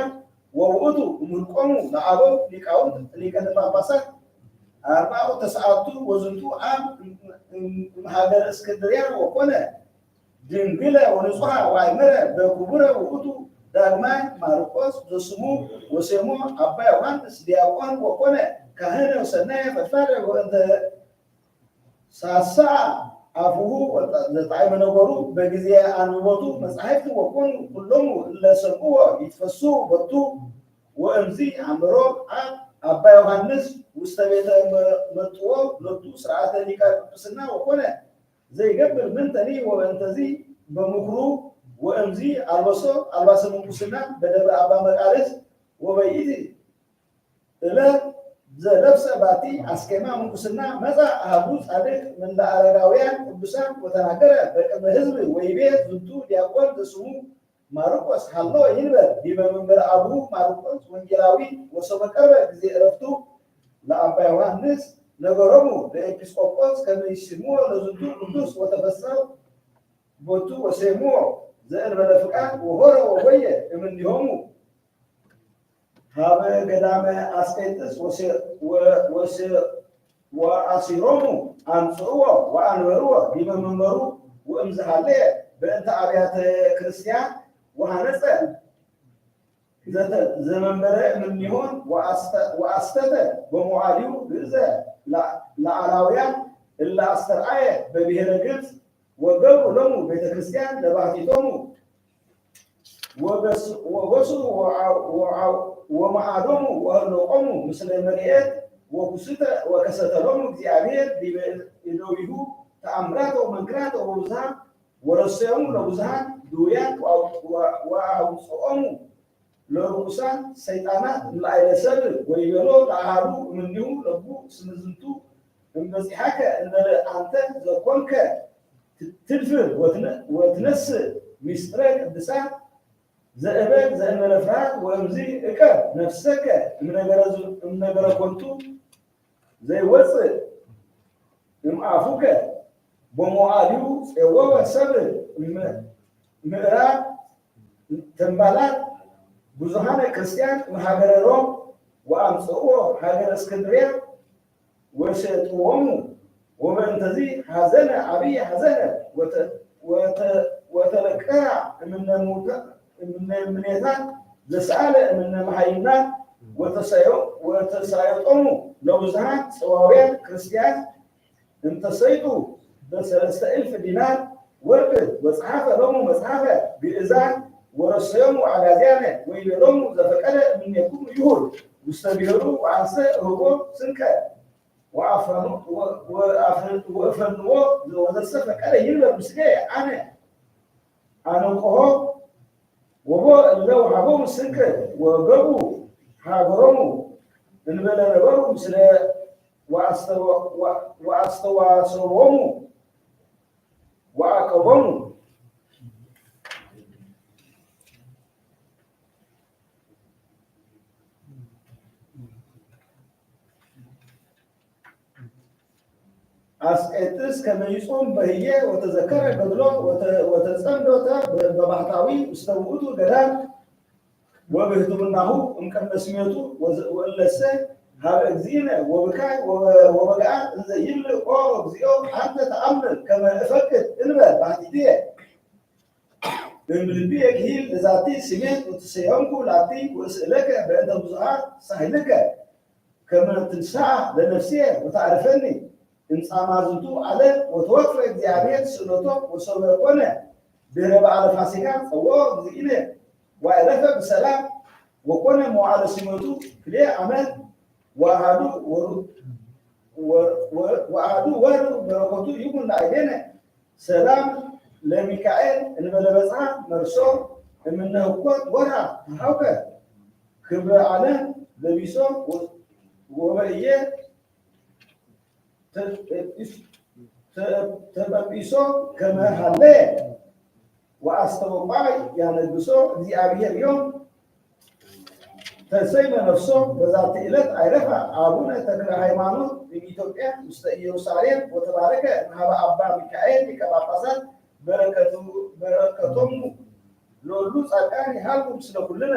ወውእቱ እምልቆሙ ለአበው ሊቃውንት ሊቃነ ጳጳሳት አርባኡ ተስዓቱ ወዝንቱ አብ እምሀገረ እስክንድርያ ወኮነ ድንግለ ወንጹሐ ወአእመረ በክቡረ ውእቱ ዳግማይ ማርቆስ ዘስሙ ወሴሞ አባ ዮሐንስ ዲያቆን ወኮነ ካህነ ወሰናየ ፈድፋደ ወእንተ ሳሳ አፉሁ ዘጣዕመ ነገሩ በጊዜ አንብቦቱ መጻሕፍት ወኮኑ ኩሎሙ እለ ሰምዑዎ ይትፈሱ በቱ ወእምዚ አእምሮ አባ ዮሐንስ ውስተ ቤተ መጥዎ ሎቱ ስርዓተ ሊቀ ጵጵስና ወኮነ ዘይገብር ምንተኒ ወበእንተዚ በምክሩ ወእምዚ አልባሰ ምንኩስና በደብረ አባ መቃርስ ወበይእቲ ዕለት ዘለብሰ ባቲ አስኬማ ምንኩስና መጻ አሐዱ ጻድቅ ምንዳ አረጋውያን ቅዱሳን ወተናገረ በቅድመ ሕዝብ ወይቤ ዝንቱ ዲያቆን ዘስሙ ማርቆስ ሀሎ ይንበር ዲበ መንበረ አቡሁ ማርቆስ ወንጌላዊ ወሰበ ቀርበ ጊዜ ዕረፍቱ ለአባ ዮሐንስ ነገሮሙ ለኤጲስቆጶስ ከመ ይስምዑ ለዝንቱ ቅዱስ ወተፈስሐ ቦቱ ወሴምዖ ዘእንበለ ፍቃድ ወሆረ ወጎየ እምኔሆሙ ሀበ ገዳመ አስቄጥስ ወአሲሮሙ አምጽእዎ ወአንበርዎ ዲበ መንበሩ ወእምዝሃለየ በእንተ አብያተ ክርስቲያን ወሐነፀ ዘመንበረ እምኔሆን ወአስተተ በመዋዕሊሁ ግእዘ ለአላውያን እለ አስተርአየ በብሔረ ግብፅ ወገብሩ ሎሙ ቤተ ክርስቲያን ለባሕቲቶሙ ወገሱ ወመዓዶሙ ወህሎቆሙ ምስለ መርኤት ወከሰተሎሙ እግዚአብሔር ዲበ እደዊሁ ተአምራተ ወመንክራተ ወብዝሃ ወረሰዮሙ ለብዙኃን ድውያን ወአውፅኦሙ ለርኩሳን ሰይጣናት እምለዓይለ ሰብእ ወይቤሎ ለአሐዱ እምኔሁ ለቡ እስመ ዝንቱ እምበጺሐከ እንበለ አንተ ዘኮንከ ትድፍር ወትነስእ ምስጢረ ቅድሳት ዘእበድ ዘእንበለ ፍርሃት ወእምዚ እቀብ ነፍሰከ እምነገረ ኮንቱ ዘይወፅእ እምአፉከ በመዋዕሊሁ ፄወወ ሰብእ ምዕራብ ተንባላት ብዙኃነ ክርስቲያን እምሀገረ ሮም ወአምጽእዎ ሀገረ እስክንድርያ ወሸጥዎሙ ወበእንተዚ ሐዘነ ዓብየ ሐዘነ ወተለቅሐ እምነ ምኔታት ዘሰአለ እምነ መሃይምናት ወተሳየጦሙ ለብዙሃን ጽዋውያን ክርስቲያን እንተሰይጡ በሰለስተ እልፍ ዲናር ወርቅ ወጸሐፈ ሎሙ መጽሐፈ ግእዛን ወረሰዮሙ አጋዚያነ ወይቤሎሙ ዘፈቀደ እምኔክሙ ይሁን ውስተ ብሔሩ ወአንሰ እህቦ ስንቀ ወአፈንዎ ወዘሰ ፈቀደ ይንበር ምስሌየ አነ አነቆሆ ወቦ እለ ወሃቦሙ ስንቀ ወገቡ ሃገሮሙ እንበለ ነበሩ ምስለ ወአስተዋሰቦሙ ወአቀቦሙ አስቄጥስ ከመይጾም በህየ ወተዘከረ ገድሎ ወተጸምዶተ በባህታዊ ውስተ ውእቱ ገዳም ወብህትምናሁ እምቅድመ ስሜቱ ወእለሰ ሀበ እግዚእነ ወብካይ ወበግዓ እንዘ ይብል ኦ እግዚኦ አንተ ተአምር ከመ እፈቅድ እንበል ባሕቲትየ እምልብየ ክሂል ለዛቲ ስሜት ወትሰየምኩ ላቲ ወእስእለከ በእንተ ብዙኃት ሳህልከ ከመ ትንሣእ ለነፍስየ ወተዕርፈኒ እንጻማ ዝንቱ ዓለም ወተወክፈ እግዚአብሔር ስእለቶ ወሰበ ኮነ ድህረ በዓለ ፋሲካ ጸውዖ እግዚእነ ወአዕረፈ በሰላም ወኮነ መዋዕለ ሲመቱ ክልኤ ዓመት ወአሐዱ ወር በረከቱ ይኩን ላዕሌነ ሰላም ለሚካኤል እንበለ በጽሐ መርሶ እምነ ህኮት ወርሃ ተሃውከ ክብረ ዓለም ለቢሶ ወበእየ ተበጲሶ ከመ ሀለየ ወአስተወቋይ ያነግሶ እግዚአብሔር ዮም ተሰይመ ነፍሶ በዛቲ ዕለት አይረፈ አቡነ ተክለ ሃይማኖት በኢትዮጵያ ውስተ ኢየሩሳሌም ወተባረከ ሀበ አባ ሚካኤል ሊቀ ጳጳሳት በረከቶሙ ለሁሉ ጻድቃን ይሃሉ ምስለ ኩልነ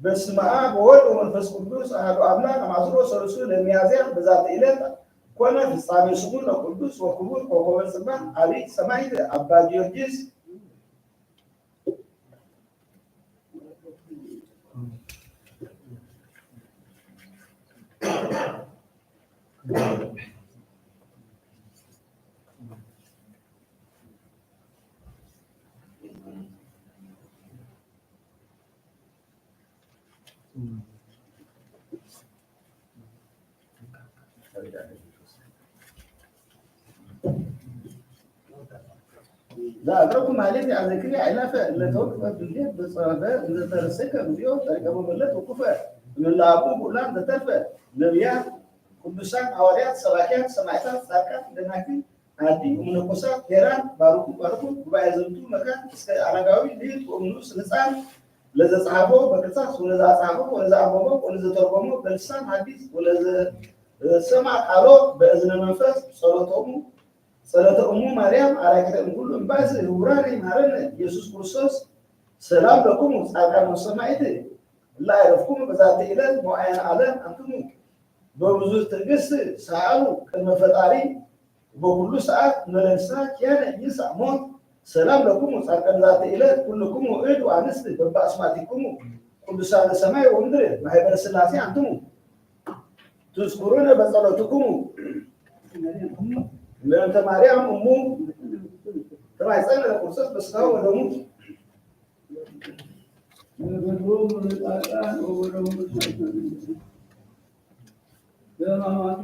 በስመ አብ ወወልድ ወመንፈስ ቅዱስ አሐዱ አምላክ አማስሮ ሰሉሱ ለሚያዝያ በዛቲ ዕለት ኮነ ፍጻሜ ስሙ ለቅዱስ ወክቡር ኮከበ ጽባሕ አብይ ሰማዕት አባ ጊዮርጊስ ዛቅረቡ ማለት ያዘክሪ አይላፈ ለተወቅፈ ብልት በጸበ እንደተረሰከ ቪዲዮ ተቀበሉ መለት ወቁፈ ለላቡ ሁላን ተተፈ ነቢያት ቅዱሳን ሐዋርያት ሰባኪያን ሰማዕታት ጻድቃን ደናግል አዲ ወመነኮሳት ሄራን ባሩኩ ጉባኤ ዘንቱ መካን እስከ አረጋዊ ልጅ ወምኑስ ሕፃን ለዘጻሐፎ በቅርጻስ ወለዛ ጻሐፎ ወለዛ አቦቦ ወለዘ ተርጎሞ በልሳን ሐዲስ ወለዘ ሰማ ቃሎ በእዝነ መንፈስ ጸሎተ እሙ ማርያም አራቂተ እምኩሉ እምባስ ህቡራን ይማረን ኢየሱስ ክርስቶስ ሰላም ለኩም ጻድቃን ወሰማዕት ላይረፍኩም በዛቲ ዕለት መዋዕያን ዓለም አንትሙ በብዙ ትዕግስት ሰአሉ ቅድመ ፈጣሪ በሁሉ ሰዓት መለንሳ ኪያነ ይስዕ ሞት ሰላም ለኩም ጻድቃን ዛቲ ዕለት ኩልኩም እድ ወአንስት በበአስማቲክሙ ቅዱሳነ ሰማይ ወምድር ማኅበረ ሥላሴ አንትሙ ትዝኩሩነ በጸሎትክሙ ለእንተ ማርያም እሙ ተማይጸነ ለክርስቶስ በሥጋው ወደሙ በጎ ጻድቃን ወወደሙ በማማት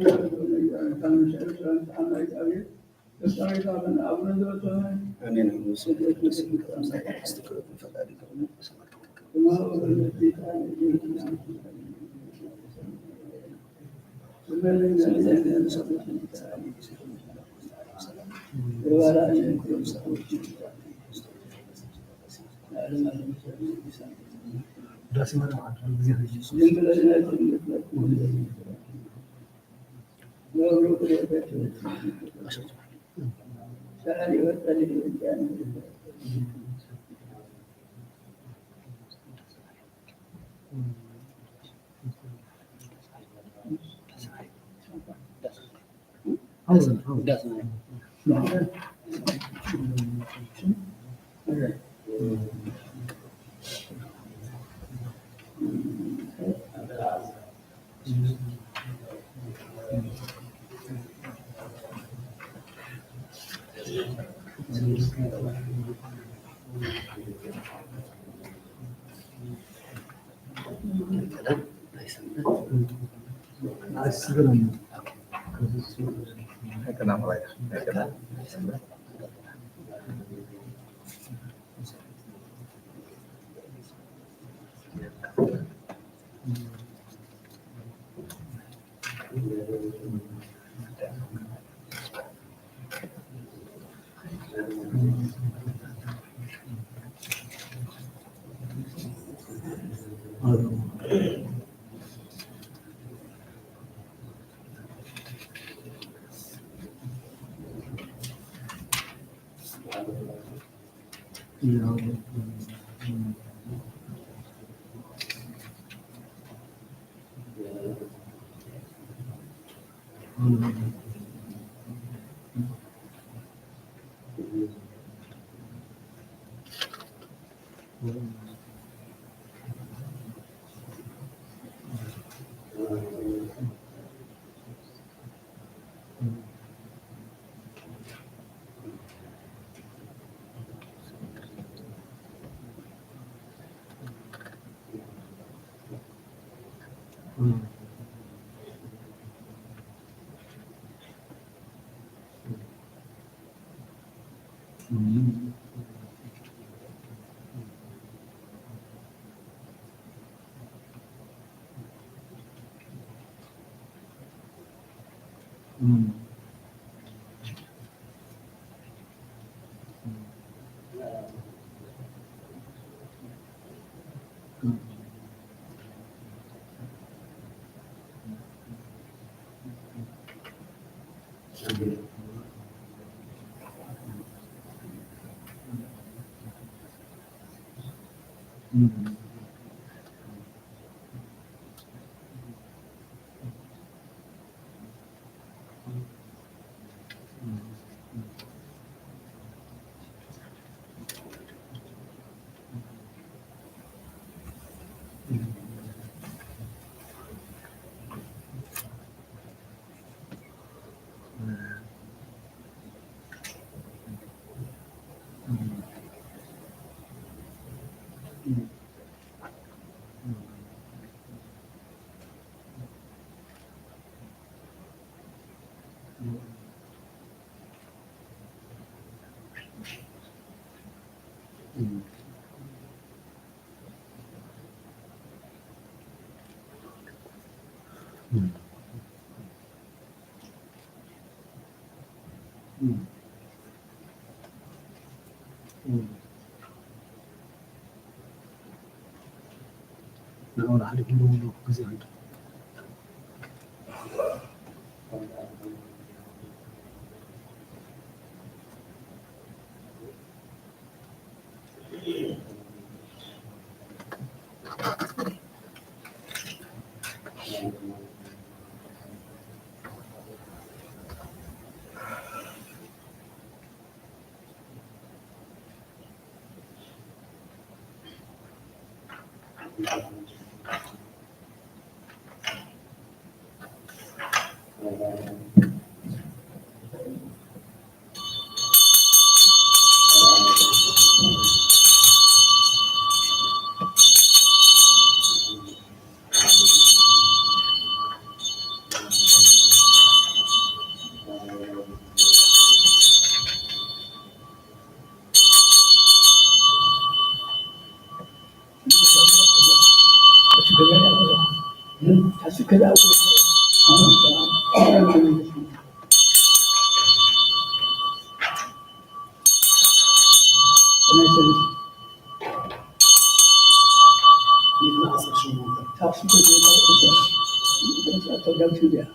ዳሲ ማለት ነው ጊዜ Asgırım. Tenang lah ya. Orang ada dulu kesini. Kasih kerja aku. Kasih kerja aku. Atau jam sudah.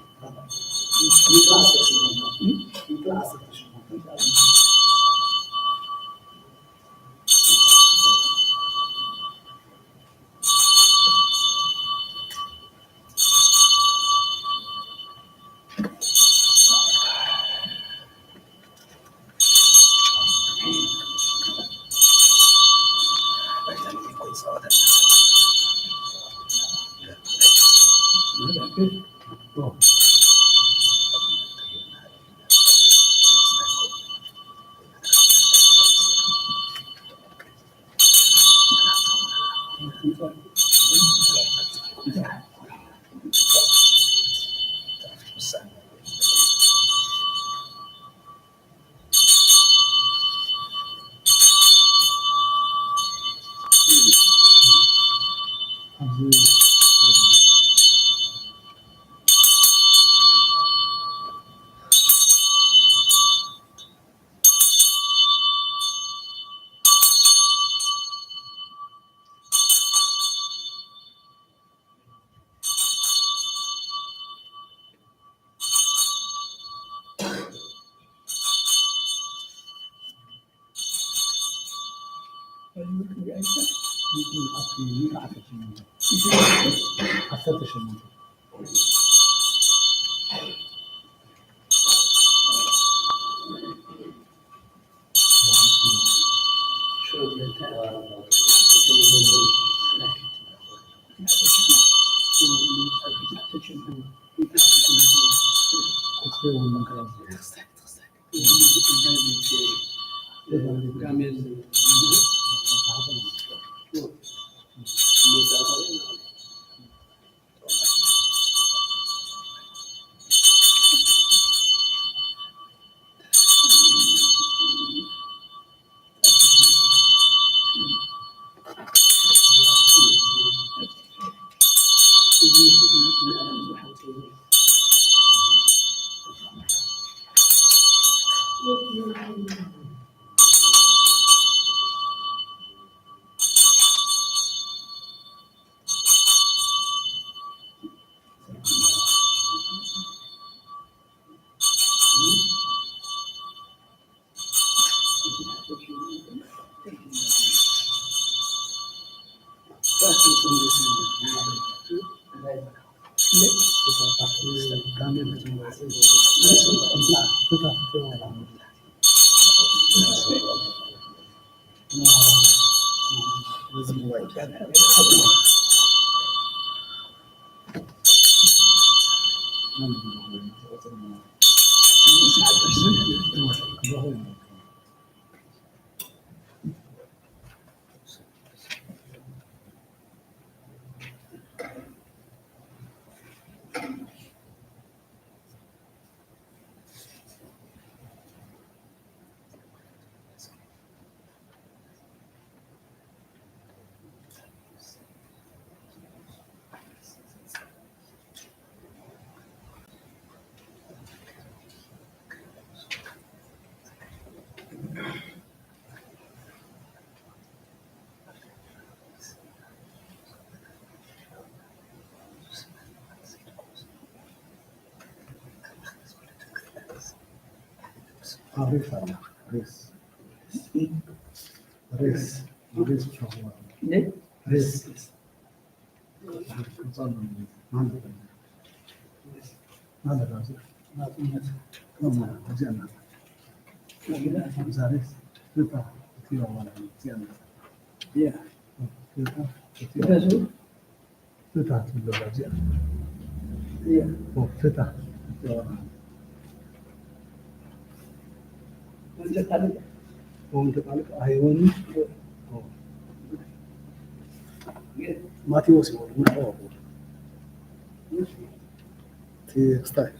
ማቴዎስ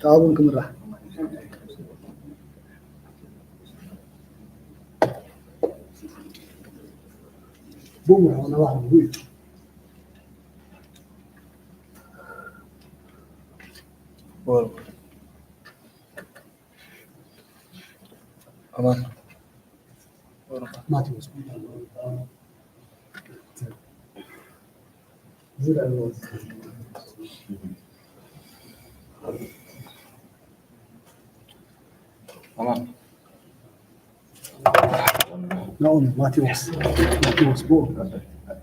تعاون كم راح بومه انا واحد بقول أمان ماتيوس زرع الوز أمان نعم ماتيوس بو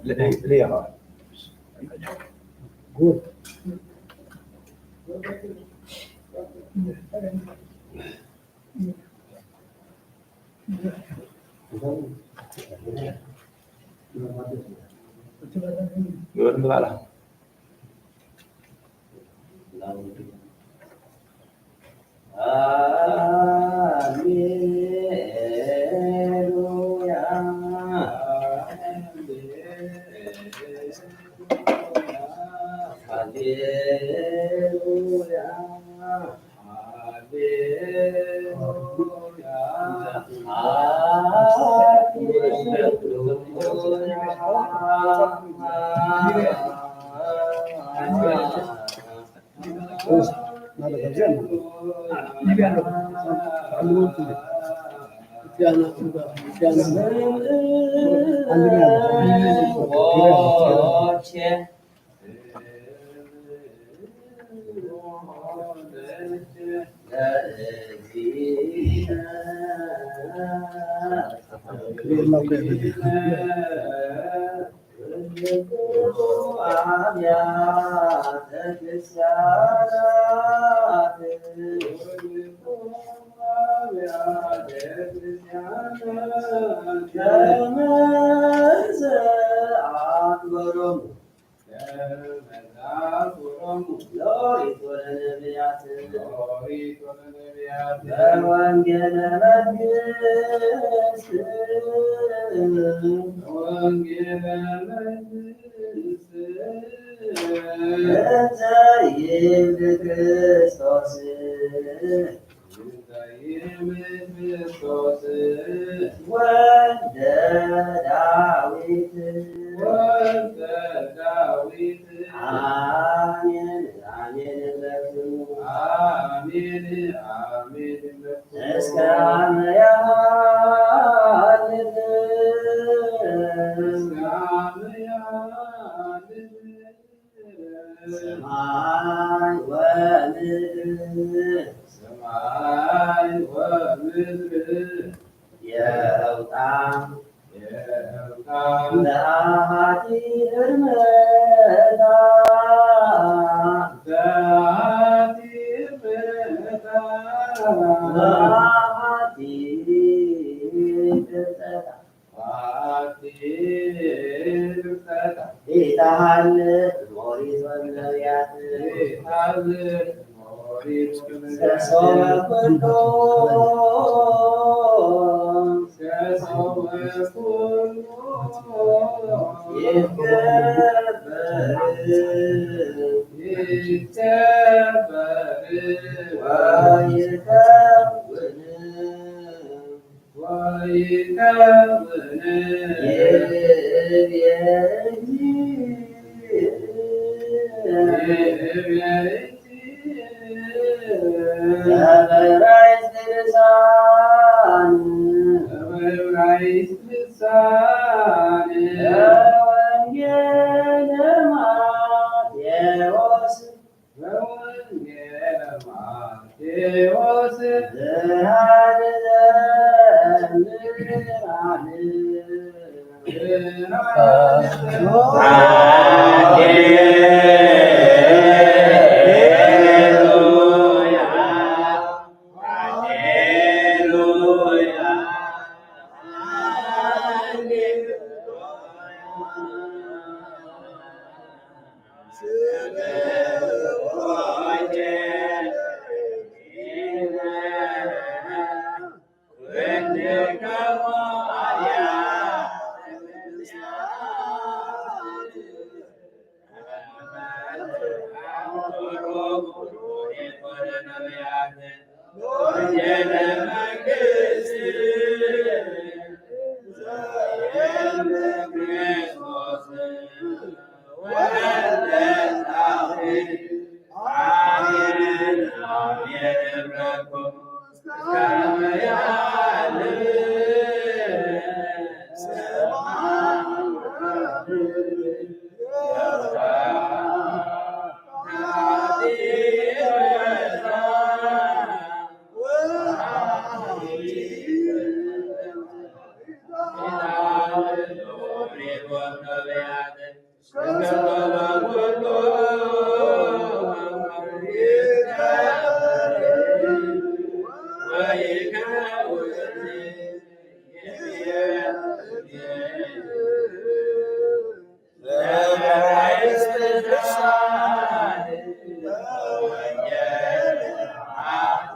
ليه قول يقول له على Terus nada kerja nih. Tiana juga, Tiana. Andrea. Kalian mau kayak gitu.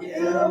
Yeah.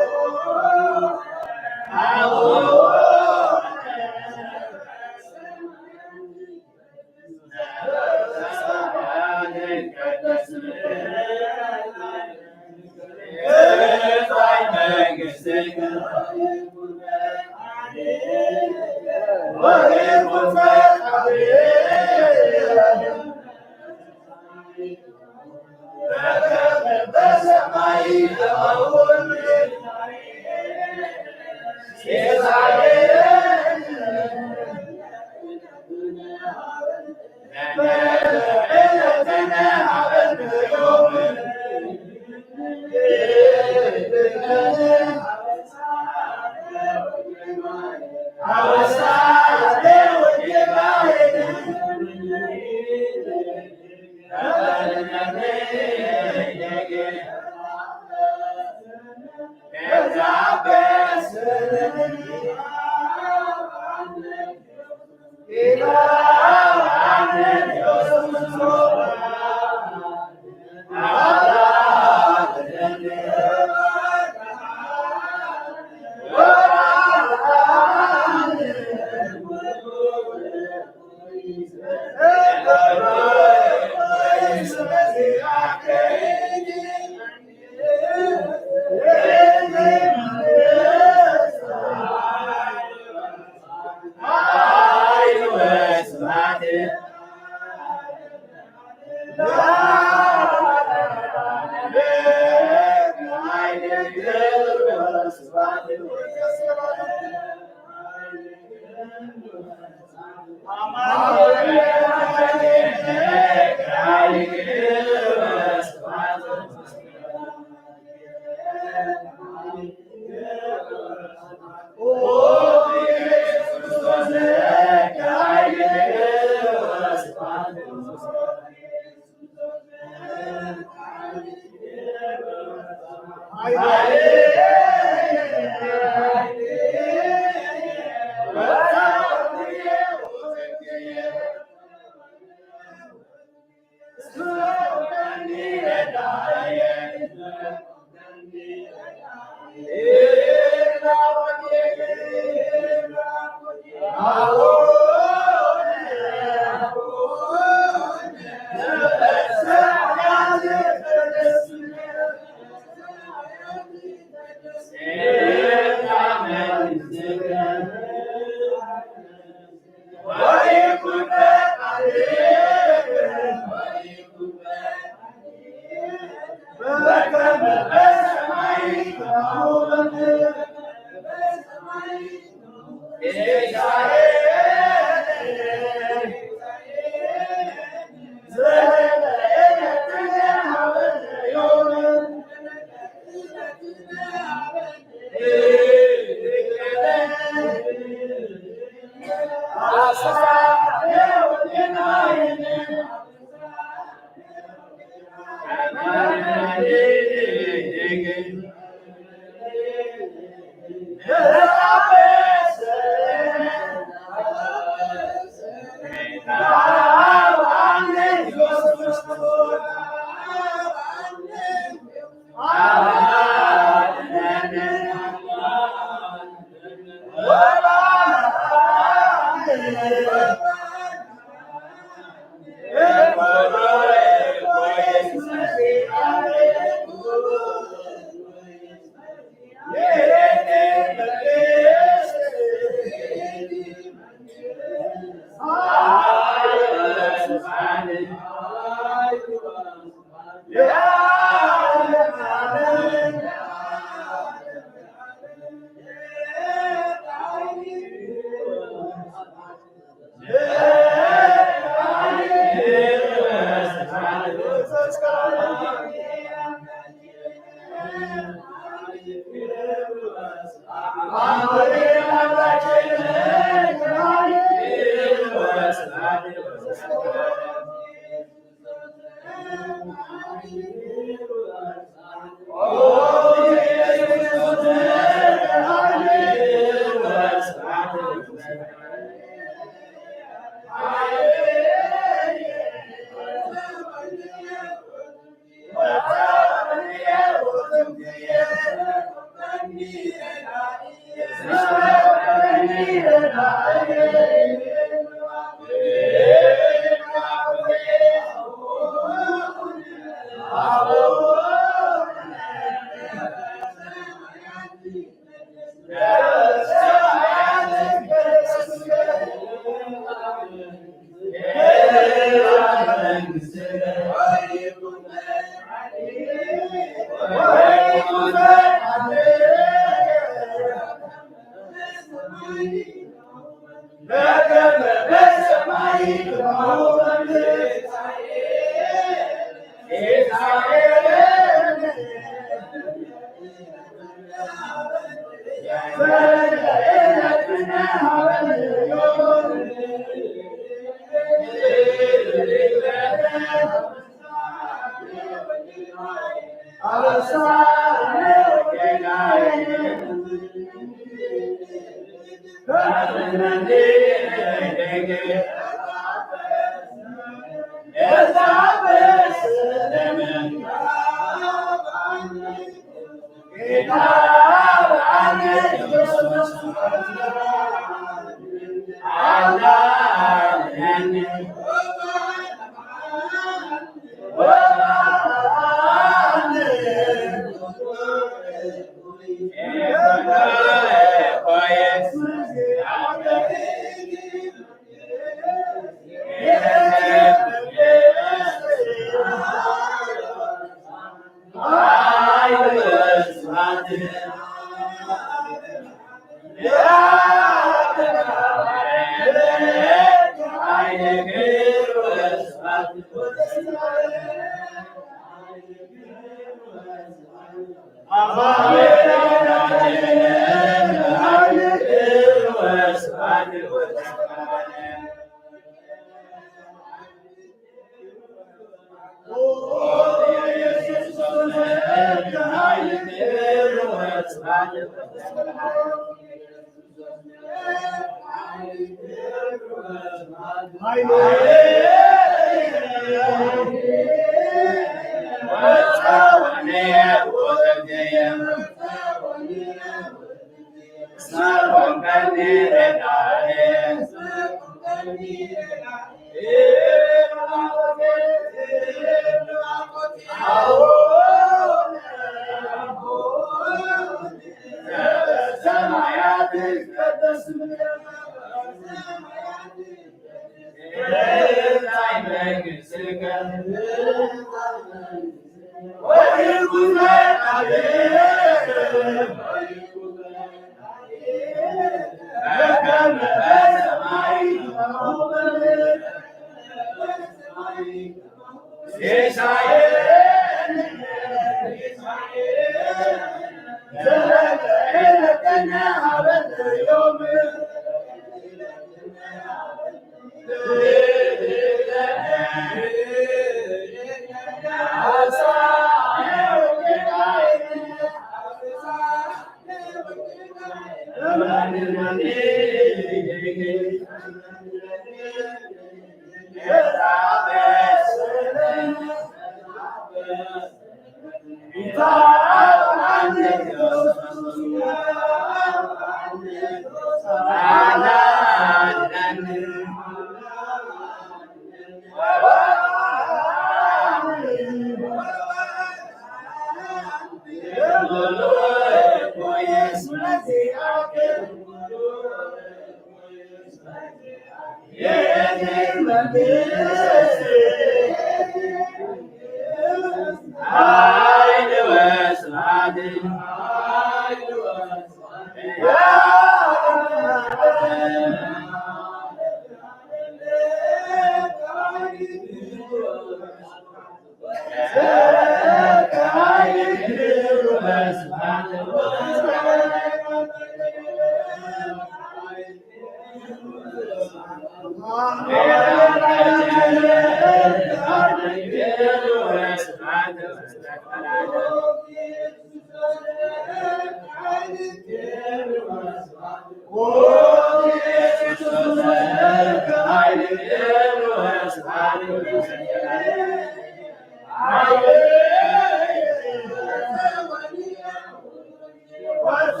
What's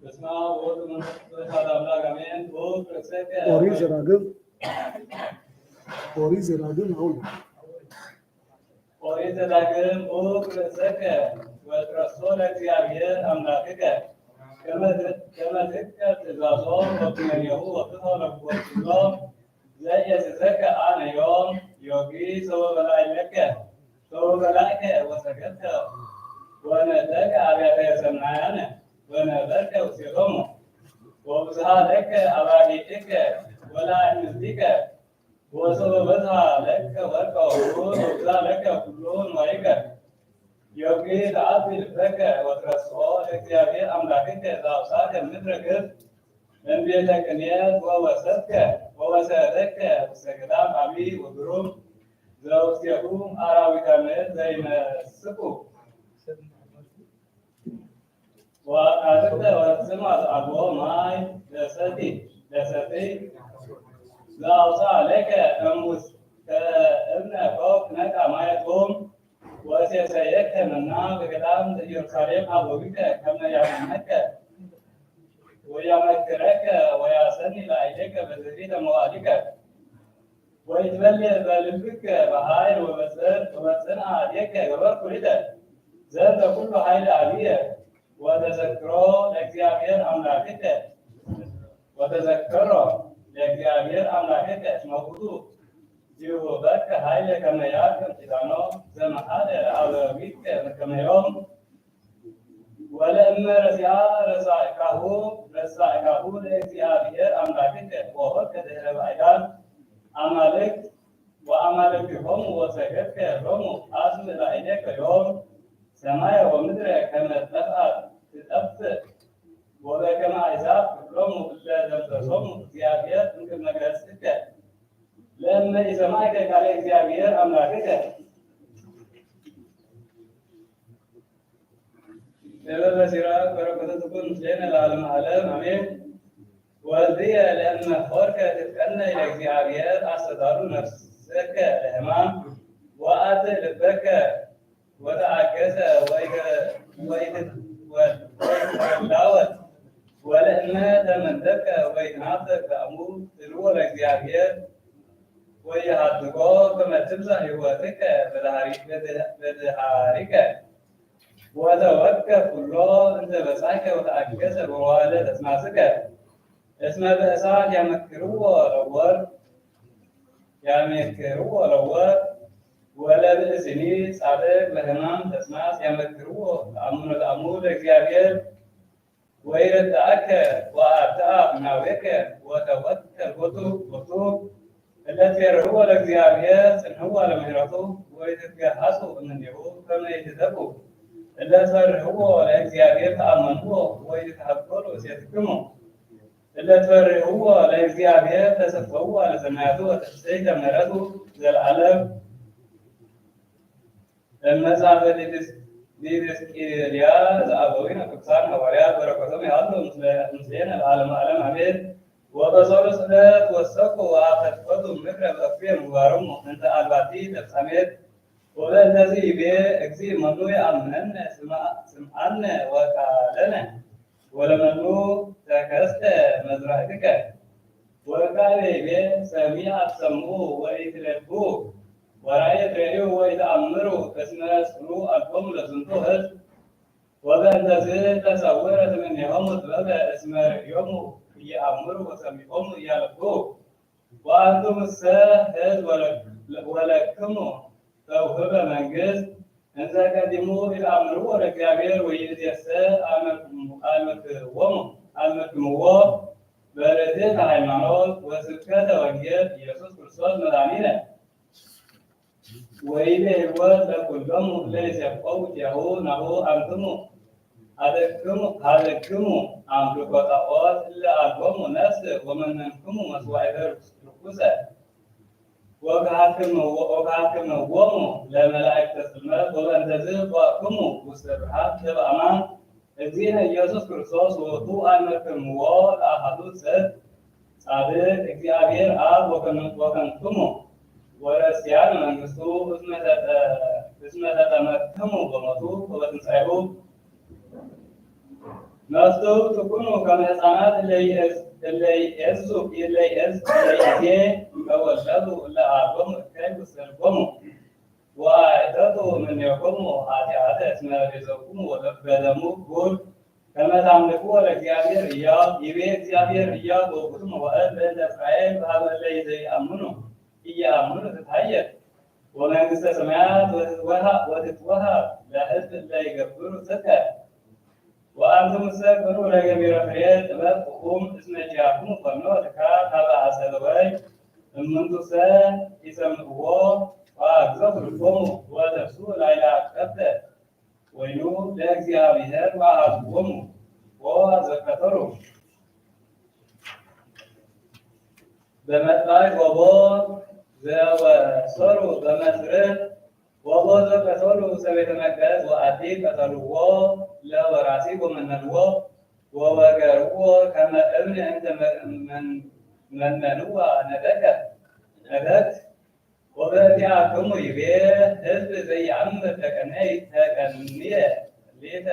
በስመ አብ ወወልድ ወመንፈስ ቅዱስ አሐዱ አምላክ አሜን። ወክርስከ ኦሪት ዘዳግም ኦሪት ዘዳግም አሁን ኦሪት ዘዳግም ወክርስከ ወትረሶ ለእግዚአብሔር አምላክከ ከመ ትትቀበል ትእዛዞ ወትመኔሁ ወፍትሖ ለኩሎ ዘኢየዝዘከ አነ ዮም ዮጊ ዘወበላዕከ ወሰገድከ ወነደከ አብያተ ሰማያነ ወነበርከ ውስቴቶሙ ወብዝሃ ለከ አባጊዕከ ወላእምዝቲከ ወሶበ በዝሃ ለከ ወርቀ ወብሩር ወብዝሃ ለከ ኩሉ ንዋይከ ዮጊ ተአቢ ልብከ ወትረስኦ ለእግዚአብሔር አምላክከ ዘአውሳከ ምድረ ግብፅ እምቤተ ቅኔት ወወሰደከ ውስተ ገዳም አቢይ ወግሩም ዘውስቴቱ አራዊተ ምድር ዘይመስኩ ወአጥቅተ ወስማ አልቦ ማይ ለሰቲ ዘአውሳ ለከ እምውስተ እብነ ፎቅ ነቃ ማየቶም ወሴሰየከ መና በገዳም ዘኢየሩሳሌም አበዊከ ከመ ያምነከ ወያመክረከ ወያሰኒ ላዕሌከ በትዕቢተ መዋዕሊከ ወይትበልዕ በልብከ በኃይል ወበጽንዓ እዴከ ገበርኩ ሊተ ዘንተ ኩሉ ኃይል አብየ ወተዘክሮ ለእግዚአብሔር አምላክከ ወተዘክሮ ለእግዚአብሔር አምላክከ እስመ ውእቱ ይሁበከ ኃይለ ከመ ያክም ኪዳኖ ዘመሐለ ለአበዊከ በከመ ዮም ወለእመ ረሲዓ ረሳዕካሁ ለእግዚአብሔር አምላክከ ወሆርከ ድኅረ ባዕዳን አማልክት ወአማልክቲሆሙ ወሰገድከ ሎሙ አስም ላዕሌከ ዮም ሰማየ ወምድረ ከመ ትጠፍእ ወበከመ አሕዛብ ኩሎሙ እለ ዘምሰሶሙ እግዚአብሔር እምቅድመ ገጽከ ለእመ ኢሰማዕከ ቃለ እግዚአብሔር አምላክከ ለበሲራክ በረከቱ ትኩን ምስሌነ ለዓለመ ዓለም አሜን። ወልድየ ለእመ ሆርከ ትትቀነይ ለእግዚአብሔር አስተዳሉ ነፍስከ ለሕማም ወአት ልበከ ወተአገሰ ወይትወላወት ወለእመ ተመንደቀ ወይትናፈቅ ዳእሙ ትልዎ ለእግዚአብሔር ወይሃድጎ ከመ ትብዛሕ ሕይወትከ በድኃሪከ ወተወከፍ ኩሎ እንተ በጻሕከ ወተአገሰ በመዋዕለ ተስማስከ እስመ በእሳት ያመክርዎ ለወር ወለብእስኒ ጻድቅ በሕማም ተስማስ ያመክርዎ ተአምኖ ለእግዚአብሔር ወይረድአከ ወአርትዓ እምናዊከ ወተወከል ቦቱ እለ ትፌርህዎ ለእግዚአብሔር ጽንዕዋ ለምሕረቱ ወይትትገሃሱ እምኔሁ ከመ ይትዘክሩ እለ ትፈርህዎ ለእግዚአብሔር ተአመንዎ ወይትትሐበሩ እሴትክሙ እለ ትፈርህዎ ለእግዚአብሔር ተሰፈዉ ለሰማያቱ ወትሕሰይተ ምሕረቱ ዘለዓለም መጽሐፈ ዲድስቅልያ ዘአበዊነ ቅዱሳን ሐዋርያት በረከቶሙ ይሃሉ ምስሌነ ለዓለመ ዓለም አሜን። ወበሰሉስ ዕለት ወሰኩ ወአፈትፈቱ ምክረ በእኩየ ምግባሮሙ እንተ አልባቲ ተፍጻሜት ወበእንተዚ ይቤ እግዚእ መኑ የአምነነ ስምዓነ ወቃለነ ወለመኑ ተከስተ መዝራዕትከ ወቃቤ ይቤ ሰሚዐ ትሰምዑ ወኢትለብቡ ወራእየ ትሬኡ ወኢተአምሩ እስመ ጽኑዕ አልቦሙ ለዝንቱ ሕዝብ ወበእንተዝ ተሰውረት እምኔሆሙ ጥበበ እስመ ርእዮሙ ኢየአምሩ ወሰሚዖሙ ኢያለብቡ ወአንቱምሰ ሕዝብ ወለክሙ ተውህበ መንግሥት እንዘ ቀዲሙ ኢተአምርዎ ለእግዚአብሔር ወይእዜሰ አልመክምዎ በርትዕተ ሃይማኖት ወስብከተ ወንጌል ኢየሱስ ክርስቶስ መድኃኒነ ወይቤ ሕይወት ለኵሎሙ እለ ይሴብሖሙ ኪያሁ ናሁ አንትሙ ሀደግሙ አምልኮ ጣዖት እለ አልቦሙ ነፍስ ወመነንክሙ መስዋዕተ ርኩሰ ወከሃክምዎሙ ለመላእክተ ጽልመት ወበእንተዝ በአክሙ ውስተ ብርሃን ዘበአማን እግዚእነ ኢየሱስ ክርስቶስ ውእቱ አልመክምዎ ለአሐዱ ሰብእ ጻድቅ እግዚአብሔር አብ ወከንክሙ ወረስያን መንግሥቱ እስመ ተጠመቅክሙ በሞቱ ወበትንሣኤሁ ነፍሱ ትኩኑ ከመ ሕፃናት እለ ይእዙ ከወለዱ እለ አልቦሙ እከይ ውስተ ልቦሙ ወአይተቱ እምኔክሙ ኃጢአተ እስመ ቤዘክሙ በደሙ ክቡር ከመ ታምልክዎ ለእግዚአብሔር ሕያው ይቤ እግዚአብሔር ሕያው በውእቱ መዋዕል በእንተ እስራኤል በኀበ እለ ዘይአምኑ ኢየአምኑ ትታየት ወመንግሥተ ሰማያት ወትትወሃብ ለሕዝብ እለ ይገብሩ ጽድቀ ወአንትሙሰ ኩኑ ለገቢረ ፍሬ ጥበብ ቁም እስመ ኪያክሙ ኮኖ ትካት ኀበ ሐሰረ ወይን እምንቱሰ ይሰምዕዎ ወአግዘፉ ልቦሙ ወተፍሱ ላዕለ አቀብተ ወይኑ ለእግዚአብሔር ወአኀዝዎሙ ወአዘከተሩ በመጥባዕ ወቦ ዘወሰሩ በመስርዕ ወቦ ዘቀተሉ ሰቤተ መቅደስ ወአዲ ቀተልዎ ለወራሲ ወመነንዎ ወወገርዎ ከመ እብን እንተ መነንዋ ነደት ወበእንቲአክሙ ይቤ ሕዝብ ዘይአምር ተቀንየ ሌተ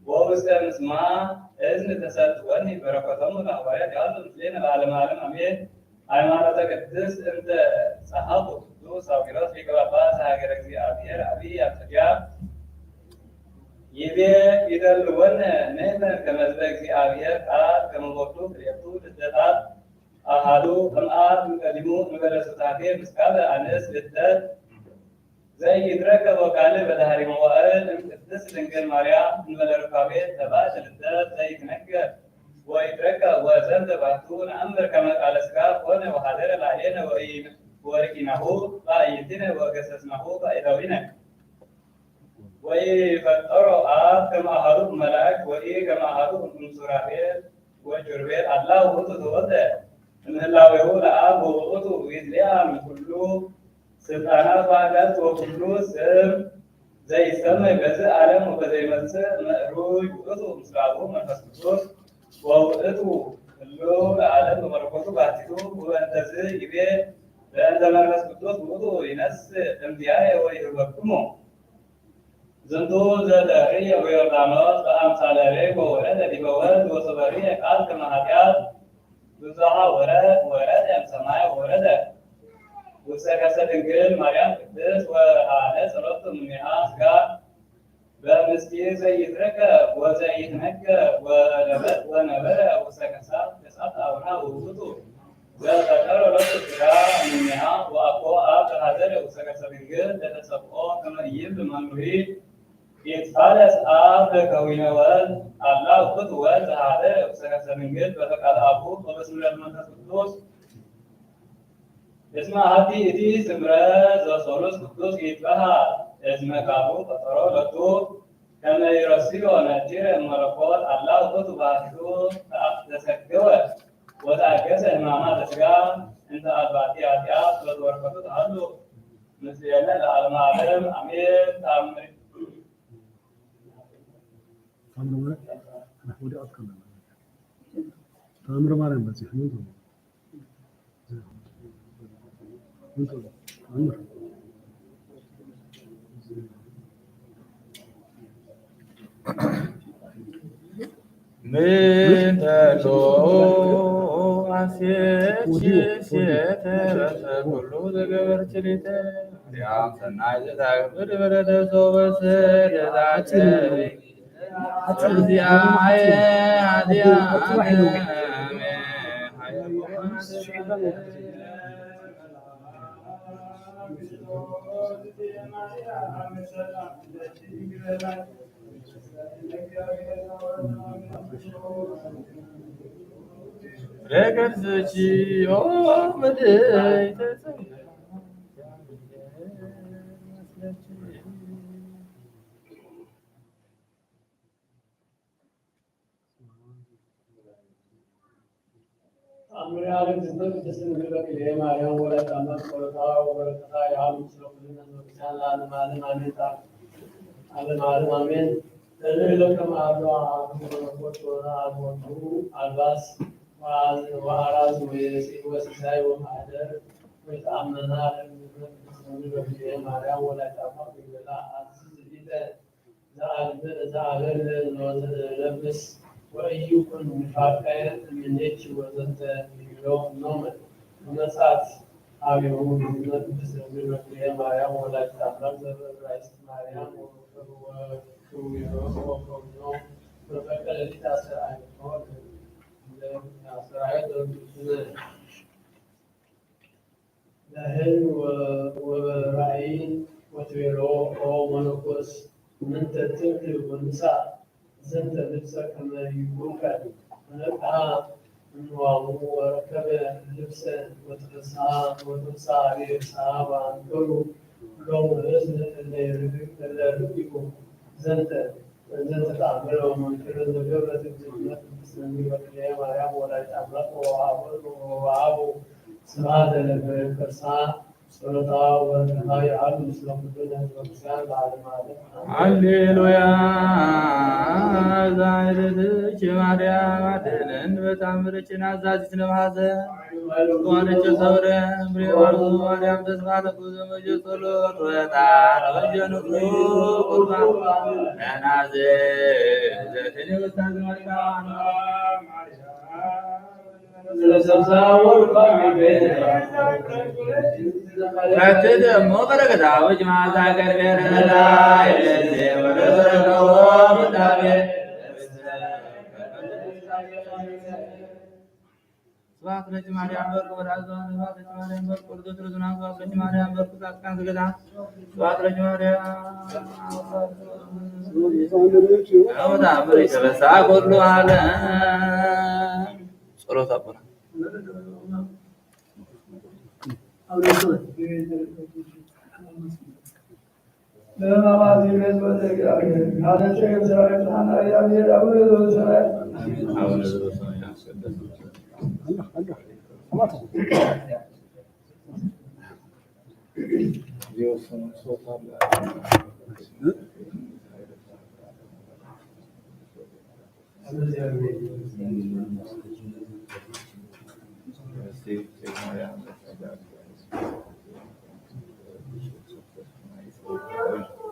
ወውስተ ምስማዕ እዝን ተሰጥወኒ በረከቶሙ ለሐዋርያት ይሃሉ ምስሌነ ለዓለመ ዓለም አሜን። ሃይማኖተ ቅድስት እንተ ጸሐፉ ቅዱስ አውግሮስ ሊቀ ጳጳስ ሀገረ እግዚአብሔር አብይ አጽብያ يبي يدلون نحن كمثل እግዚአብሔር ቃል ከመወዱ ፍሬቱ ልደታት አሃዱ እምአብ ቀዲሙ ንበለስታቴ ምስካበ አንስ ልደት ዘይትረከብ ወካል በዳህሪ መዋዕል ቅድስት ድንግል ማርያም እንበለርካቤ ተባለ ልደት ዘይትነገር ወይትረከብ ወዘንተ ባቱ ነአምር ከመ ቃለ ሥጋ ኮነ ወሐደረ ላዕሌነ ወርኢናሁ በአዕይንቲነ ወገሰጽናሁ በእደዊነ ወይፈጠሮ አብ ከመ አሐዱ መላእክት ወከመ አሐዱ እምሱራፌል ወኪሩቤል አላ ውእቱ ተወልደ እምህላዌሁ ለአብ ወውእቱ ይትለአም ኩሉ ስልጣናት በአጋዕዝት ወኩሉ ስም ዘይሰመይ በዚህ ዓለም ወበዘይመጽእ ምዕሩግ ውእቱ ምስለ አቡሁ መንፈስ ቅዱስ ወውእቱ ኩሉ ለዓለም በመለኮቱ ባሕቲቱ ወበእንተዝ ይቤ በእንተ መንፈስ ቅዱስ ውእቱ ይነስእ እምዚአየ ወይሁበክሙ ዝንቱ ዘተርእየ በዮርዳኖስ በአምሳለ ርግብ ወወረደ ዲበ ወልድ ወሰበርየ ቃል ከመ ኃጢአት ብዙኃ ወረደ እምሰማይ ወረደ ውስተ ከርሰ ድንግል ማርያም ቅድስት ወሃለ ጸሎቱ እምኔሃ ሥጋ በምስጢር ዘይትረከብ ወዘይትነገር ወነበረ ውስተ ከርሳት ከሳት አቡነ ውእቱ ዘፈጠረ ሎቱ ሥጋ እምኔሃ ወአኮ አብ ተሐዘለ ውስተ ከርሰ ድንግል ለተሰብኦ ከመ ይብል መኑሂ ይትፋለስ አብ በከዊነ ወልድ አላ ውእቱ ወልድ ዘሐዘለ ውስተ ከርሰ ድንግል በፈቃደ አቡሁ ወበስምረት መንፈስ ቅዱስ እስመ አሐቲ እቲ ስምረት ዘሰሉስ ቅዱስ ይትበሃል እስመ ቃሉ ፈጠሮ ሎቱ ከመ ይረስዮ ነጢረ እመለኮት አላ ውእቱ ባሕቲቱ ተሰገወ ወተአገሰ ሕማማተ ሥጋ እንተ አልባቲ ኃጢአት በተወርከቱ ተሃሉ ምስሌነ ለዓለመ ዓለም አሜን። ተአምረ ማርያም በዚህ ነው ምን ተሎ አሴት ሁሉ ዘገበርችሊተ ያም ሰናይ ዘታግብር በረደ ሶበስር ዛቸ እግዚአየ ረገርዝቺ ኦ ምድይ አምሪያለ ዝንተ ተስንግለ ለማርያም ወላዲተ አምላክ ወለታ ወበረከታ ያሉ ስለኩልና ነው ለዓለም ዓለም አሜን። ዓለም ዓለም አሜን። ለከመ አሐዱ አምላክ ወወልድ አልባስ ወአራዝ ወሲሳይ ወማኅደር ወተአመና ማርያም ወላዲተ አምላክ ወለታ አዝዝኢተ ዘአልብር ለብስ ወኢይኩን ንፋቀየ እምኔኪ ወዘንተ ይብለው ኖመ መጻት አብዮ ቅድስት ድንግል በክልኤ ማርያም ወላዲተ አምላክ ዘበዕብራይስጥ ማርያም ወክሩቤሎ በፈቀደ ሊት አስተርአዮ በሕልም ወበራእይ ወትቤሎ ኦ መነኮስ ምንተ ትብል ወንሳእ ዘንተ ልብሰ ከመ ይኩንከ ወነቅሐ እምዋሙ ወረከበ ልብሰ ወተንሥአ ሬሳ ወአንከሩ ሎሙ ሕዝብ እለ ርኢኩ ዘንተ ተአምረ ወመንክረ ዘገብረት እግዝእትነ ቅድስት ድንግል በክልኤ ማርያም ወላዲተ አምላክ ወወሃቡ ስብሐተ ለከርሳ ጸሎታ ወበረከታ ይሃሉ ምስለ ኩልነ ሕዝበ ክርስቲያን ለዓለመ ዓለም ሃሌሉያ ዛይረትች ማርያም አድኅነን በተአምርኪ አዛዚት ነማሐዘን ዋነቸ ሰብረ ብሬዋሉ ማርያም ተስፋ ለኩዘ መጀ ጸሎት ወዕጣን ወጀንቱ ቁርባን ናዝሬት ዘትንብታ ዘማርያም ደግሞ በረከታዎች ማዛ ቀርቤረላ ወደረከቦ ምዳቤ ስብሐት ለእጅ ማርያም በርቁ ወዳዘዋን ስብሐት ለእጅ ማርያም በርቁ ወርዶት ርዙና ስብሐት ለእጅ ማርያም በርቁ ጻድቃን ስገዳ ስብሐት ለእጅ ማርያም በተአምር የተበሳ ጎድሎ አለ ጸሎት አቦና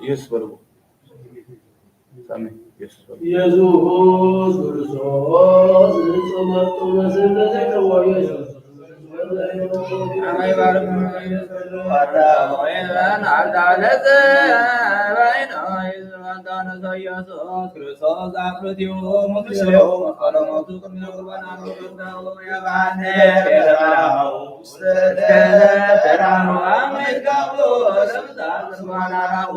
ኢየሱስ በርቁ ኢየሱስ ክርስቶስ ንጹመጡ መስለዘከው ኢየሱስ አማይ ባርም ወይን አዳለዘ ባይና ይዝማዳነ ኢየሱስ ክርስቶስ አፍርቲው ሙክሲዮ መከለሞቱ ከሚኖርባና ወዳው ያባነ የራው ተራኑ አሜጋቦ ለምዳር ማናራው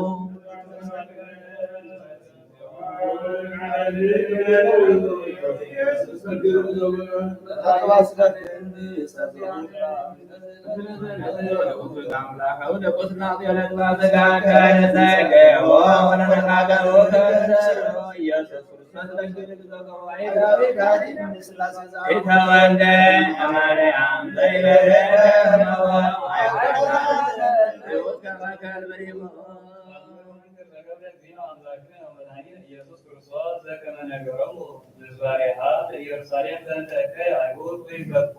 ኢየሱስ ክርስቶስ ዘከመ ነገሮሙ ለዘባሪሃት ኢየሩሳሌም ዘንተ እከይ አይሁድ ወይበቁ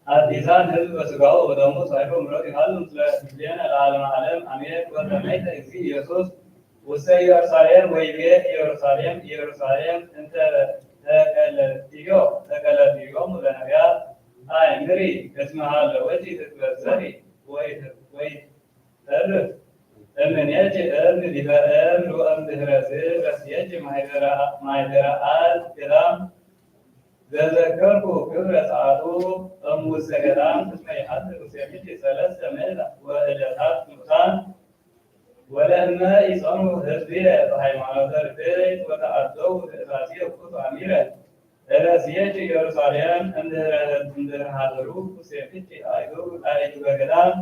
አዲሳን ሕዝብ በሥጋው ወደሙ ሳይሆ ምሕረት ይሃሉ ምስለ ምስሌነ ለዓለመ ዓለም አሜን። ወተመይተ እግዚእ ኢየሱስ ውስተ ኢየሩሳሌም ወይቤ ኢየሩሳሌም እንተ ተቀለጥዮሙ ለነቢያት አእምሪ እስመ ሀለወቲ ትትበሰሪ ወይተርፍ እምኔጅ እም ዲበ እም ወእም ድኅረ ረስየጅ ማኅደረ አል ገዳም ዘዘከርኩ ክብረ ጸአቱ እሙሰ ገዳም እስመ ይሐድር ውስቴትየ ሰለስተ ምዕተ ወዕለታት ቅዱሳን ወለእመ ይጸኑ ሕዝብየ በሃይማኖተ ርትዕት ወተአደው ትእዛዝየ ውእቱ አሚረ ረስየጅ ኢየሩሳሌም እምድኅረ ሀደሩ ውስቴትየ አእዱገ ገዳም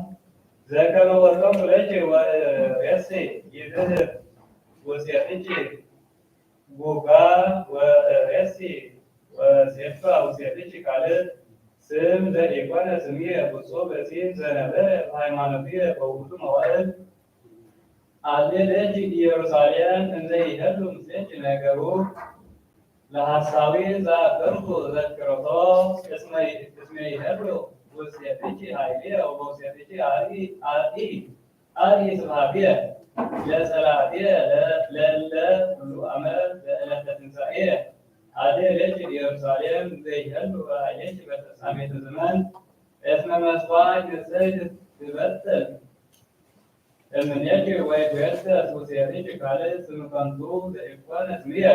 ዘከመ ወሰንኩ ለኪ ወሬሴ ይድኅር ውስቴትየ ጉጋ ወሬሴ ወሴፋ ውስቴትየ ካልእ ስም ዘኢኮነ ስምየ ብፁዕ በጺም ዘነበረ በሃይማኖትየ በውእቱ መዋዕል አሌ ለኪ ኢየሩሳሌም እንዘ ይሄሉ ምስሌኪ ነገሩ ለሐሳዊ ዘአቅርቡ ዘክሮቶ እስመ ይሄሉ ውስቴትየ ኃይልየ ወበውስቴትየ አርኅ ስብሐትየ ለጸላእትየ ለእለ ኩሉ ዓመት በዕለተ ትንሣኤየ አሌ ለኪ ኢየሩሳሌም ዘይሄሉ ኃይሌኪ በፍጻሜተ ዘመን እስመ መስዋዕ ንጽሕት ትበጥል እምኔኪ ወይትዌሰስ ውስቴትየ ካልእ ስም ከንቱ ዘኢኮነ ስምየ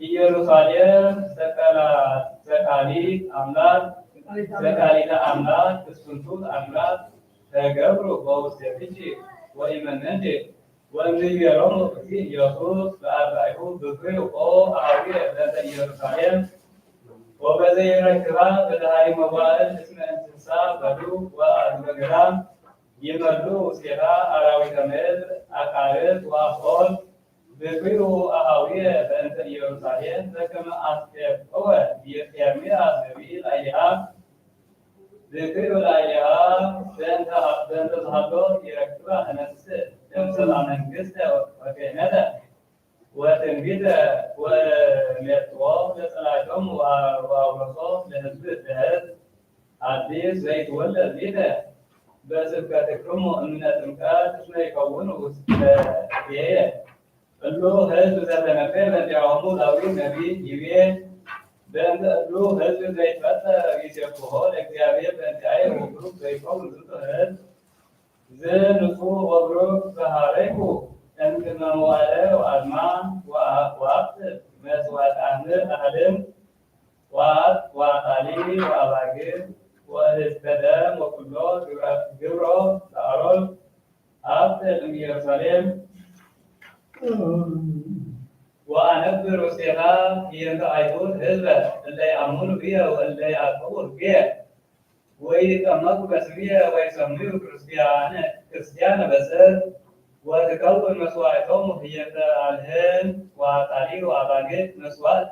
ኢየሩሳሌም ሰቃሊተ አምላክ እስፍንቱት አምላክ ተገብሩ በውስቴትየ ወኢመነንቴ ወእምይቤሎሙ እግዚእ ኢየሱስ ለአርዳኢሁ ብክዩ ኦ አኀዊየ በእንተ ኢየሩሳሌም ወበዘይረክባ በድኃሪ መዋዕል እስመ እንስሳ በዱ ወአድበ ገዳም ይመሉ ውስቴታ አራዊተ ምድር አቃርት ወአፍቆል ብክዩ አኀዊየ በእንተ ኢየሩሳሌም ዘከመ አስቴፈወ ኤርምያስ ነቢይ ላዕሌሃ ብክዩ ላዕሌሃ በእንተ ዝሃሎ ይረክባ እነስእ እምሰብአ መንግሥተ ወክህነተ ወትንቢተ ወሜጥዎ ለጸላእቶሙ ወአውረሶ ለሕዝብ አዲስ ዘይትወለድ ሊተ በስብከትክሙ እምነ ጥምቀት እስመ ይከውኑ ውስቴትየ እሉ ሕዝብ ዘተነበየ በእንቲአሆሙ ዳዊት ነቢይ ይቤ በእንተ እሉ ህዝብ ዘይፈጠር ይሴብሖ ለእግዚአብሔር በእንቲአየ ወብሩክ ዘይከውን ዝንቱ ህዝብ ዘንጹሕ ወብሩክ ዘኀረይኩ እምቅድመ መዋዕለ ወአዝማን ወአብት መስዋዕተ ወአጣሊ ወአባግዕ ወህዝተ ደም ወኩሎ ግብሮ ለአሮን አብት እምኢየሩሳሌም ወአነብር ውስቴታ ይንተ አይሁድ ህዝበ እለ ይአምኑ ብየ ወእለ ይአጥምዑ ሕግየ ወይጠመቁ በስምየ ወይሰምዩ ክርስቲያነ በጽድቅ ወትከውን መስዋዕቶሙ ህየንተ አልህን ወአጣሊ ወአባግዕ መስዋዕት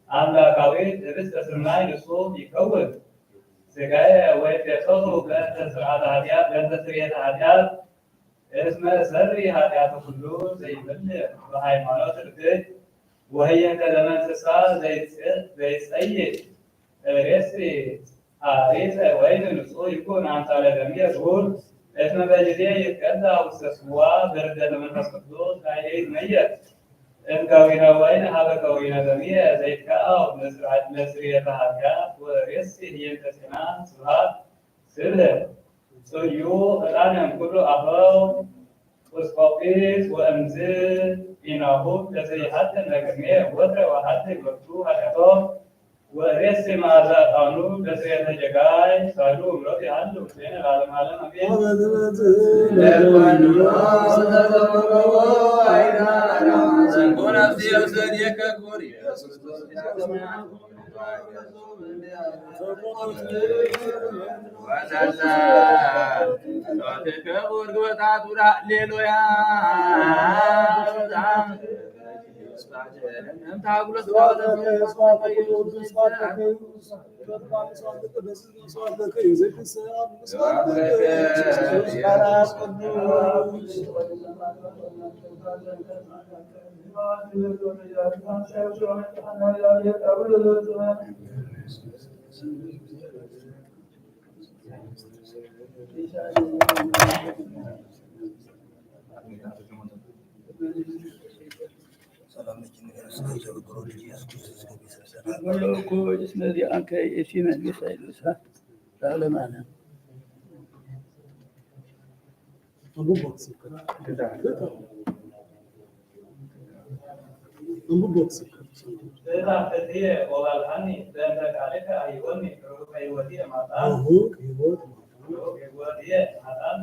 አምላካዊት ህብስተ ስርናይ ንጹሕ ይከውን ሥጋየ ወይትፌሰሱ በእንተ ስርየተ ኃጢአት እስመ ሰሪ ኃጢአተ ኩሉ ዘይምልእ በሃይማኖት ርትዕ ወህየንተ ዘመን ፍስሐ ዘይጸይቅ ሬሲ ሐሪፀ ወይን ንጹሕ ይኩን አምሳለ ደምየ ርሁል እስመ በጊዜ ይትቀዳ ውስተ ጽዋ በርደተ መንፈስ ቅዱስ ኃይሌ ይትመየጥ እምከዊነ ወይን ሀበ ከዊነ ደምየ ዘይትከአው ለስርየተ ኃጢአት ወሬሲ ህየንተ ጤና ስብሐት ስብህ ጽዩ ዕጣንም ኩሉ አበው ወስቆጲስ ወእምዝ ኢናሁ ለዘይሐትን ለቅድሜ ወትረ ወሐት ወቅቱ ኃጢአቶ ወሬሲ መዓዛ ዕጣኑ ለስርየተ ጀጋይ ሳሉ እምሮት ያህሉ ዜነ ለዓለመ ዓለም አሜን። ስለዚህ አንከ የሲመን ሚሳይልሳ ለዓለማና በታፈትየ ወባልሃኒ በእንተ ቃልከ አይወኒ ሩቅ ሕይወትየ ማጣን ሩቅ ሕይወትየ ማጣን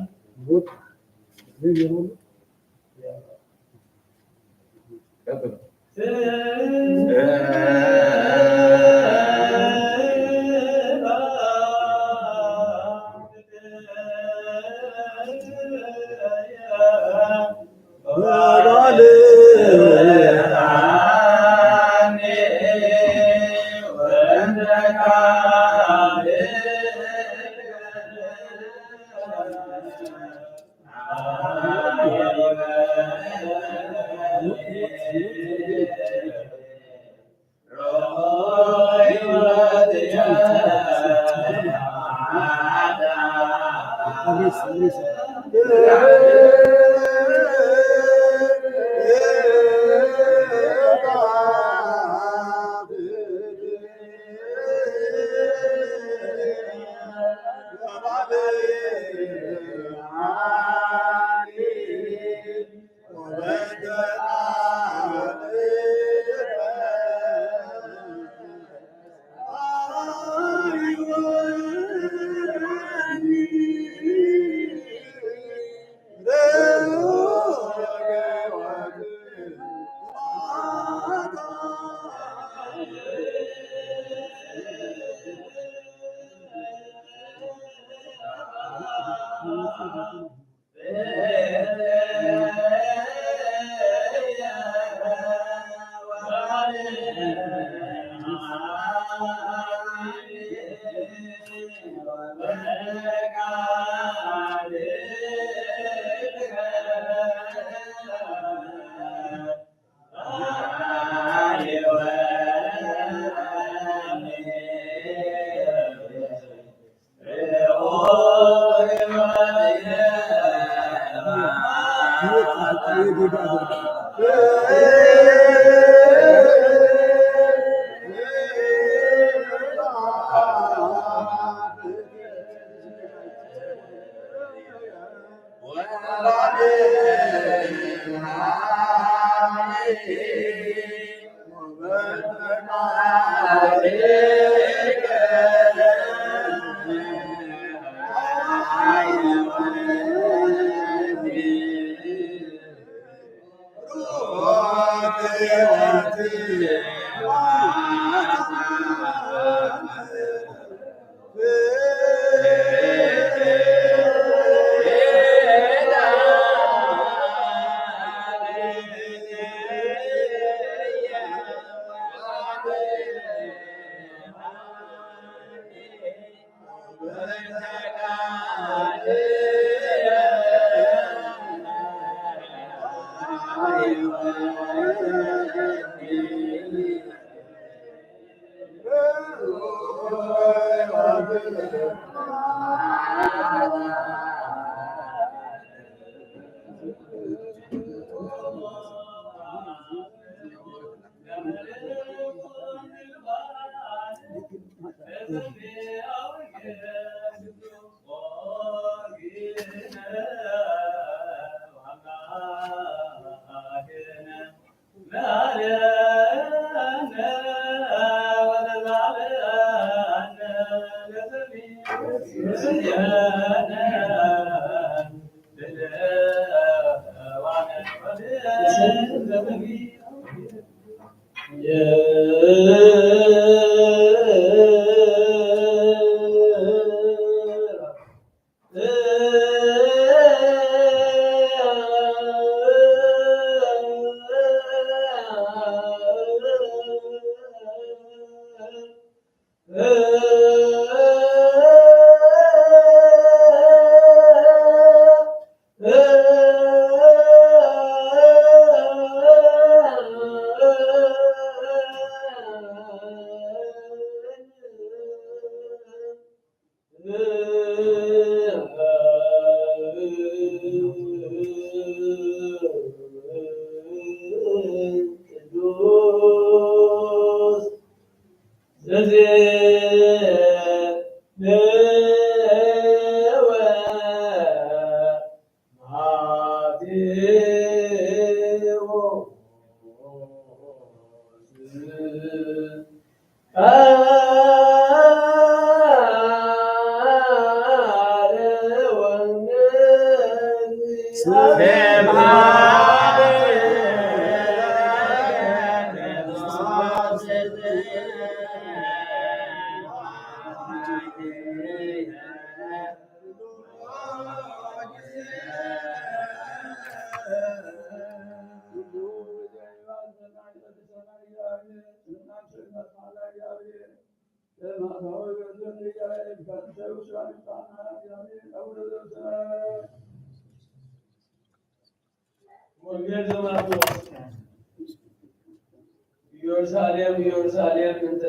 ኢየሩሳሌም ኢየሩሳሌም እንተ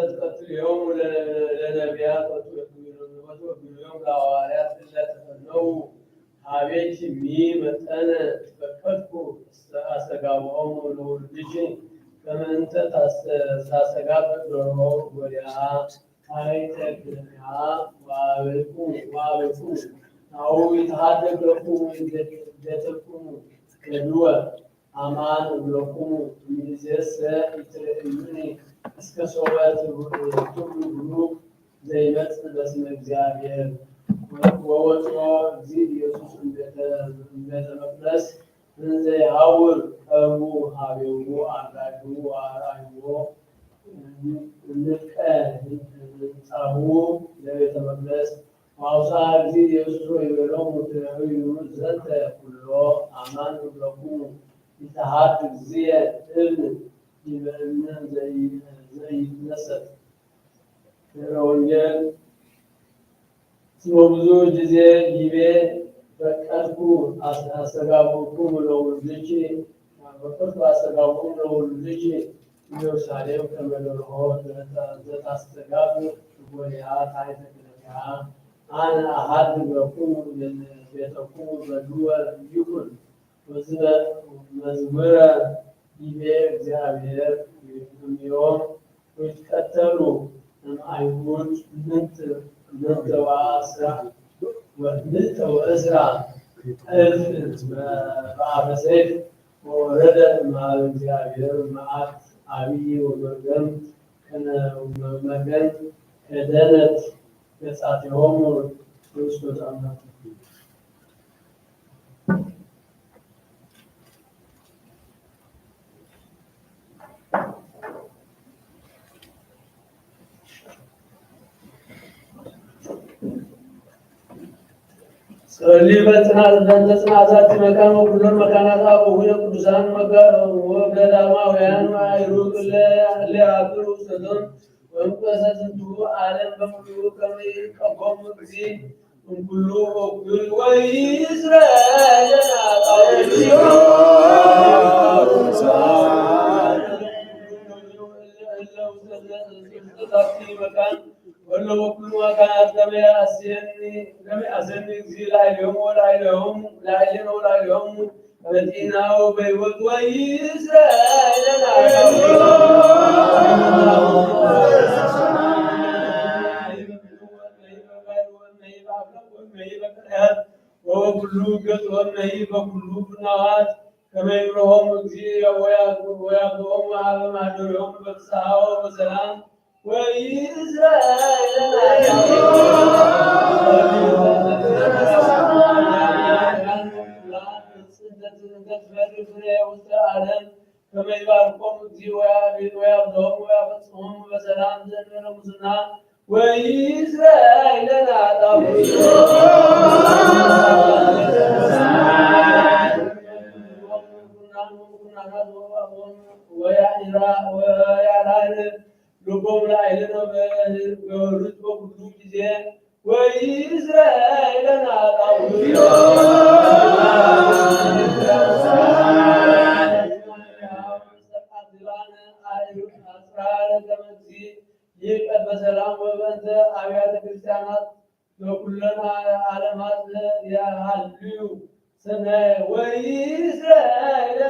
ትቀትል የውም ለነቢያት ወትወግዮም ለሐዋርያት ለተፈነው አቤት መጠነ ተፈቀድኩ አስተጋባኦሙ ለወልድኪ ከመ እንተ ታስተጋብ ዶሮ ወዲያ አይተክልያ ወአብልኩ አው ይትሃደግ ለክሙ ይደተክሙ ከድወ አማን ብሎኩሙ ሚዜሰ ይትርእዩኒ እስከ ሶበት ሁሉ ብሩክ ዘይመጽእ በስመ እግዚአብሔር ወወፅኦ እግዚእ ኢየሱስ እምቤተ መቅደስ እንዘ ይሐውር ቀርቡ ሀቤሁ አርዳኢሁ ወአርአይዎ ንጥቀ ህንጻሁ ለቤተ መቅደስ ዋውሳ እግዚእ ኢየሱስ ወይቤሎሙ ትርእዩ ዘንተ ኩሎ አማን ብሎኩሙ ይትሃት እግዚእ እብን ይበእነ ዘይትነሰት ወንጌል ብዙ ጊዜ ጊቤ በቀልኩ አስተጋብኩ ለወልድኪ በቀልኩ አስተጋብኩ ለወልድኪ ኢየሩሳሌም ከመ ደርሆ ዘታስተጋብ ወዲያ ታሕተ ክልኤሃ አነ አሐድግ ለክሙ ቤተክሙ በድወ ይኩን መዝሙረ ጊቤ እግዚአብሔር ይሁንዮም ወይትከተሉ እምአይሁድ ምንተ ወእስራ እልፍ በአፈ ሰይፍ ወወረደ እምኀበ እግዚአብሔር መዓት አብይ ወመርገም መገን ከደነት ገጻቲሆሙ ክርስቶስ አምላክ ለጽናዛት መካን ወኩሎን መካናት አቡነ ቅዱሳን ወገዳማውያን አይሩቅ ለአክሩ ሰዶን ወንቀሰትንቱ ዓለም በሙሉ ከመይቀቦም ጊዜ እንኩሉ ወኩል ወይስራኤል መካን ወሎ ወኩሉ መካናት ለሚያሰኒ ጊዜ ላይለሆሙ ላይለሆሙ ላይለሆሙ ላይለሆሙ በጤናው በሕይወት ወይስራኤል ወኩሉ ገጽ ወመይ በኩሉ ፍናዋት ከመይምሮሆሙ ጊዜ ወያብሆሙ አበማደሪሆሙ በፍስሐ ወሰላም ወይስራኤል ከመይባርኮሙ ጊዜ ወያብሆሙ ወያፈጽሆሙ በሰላም ዘእንበለ ሙስና ወይስራኤል ልቦም ላዕሌነ በርትዖ ኩሉ ጊዜ ወይስራኤል ይቀር በሰላም ወበእንተ አብያተ ክርስቲያናት በኩለን ዓለማት ያሃልዩ ሰናየ ወይስራኤል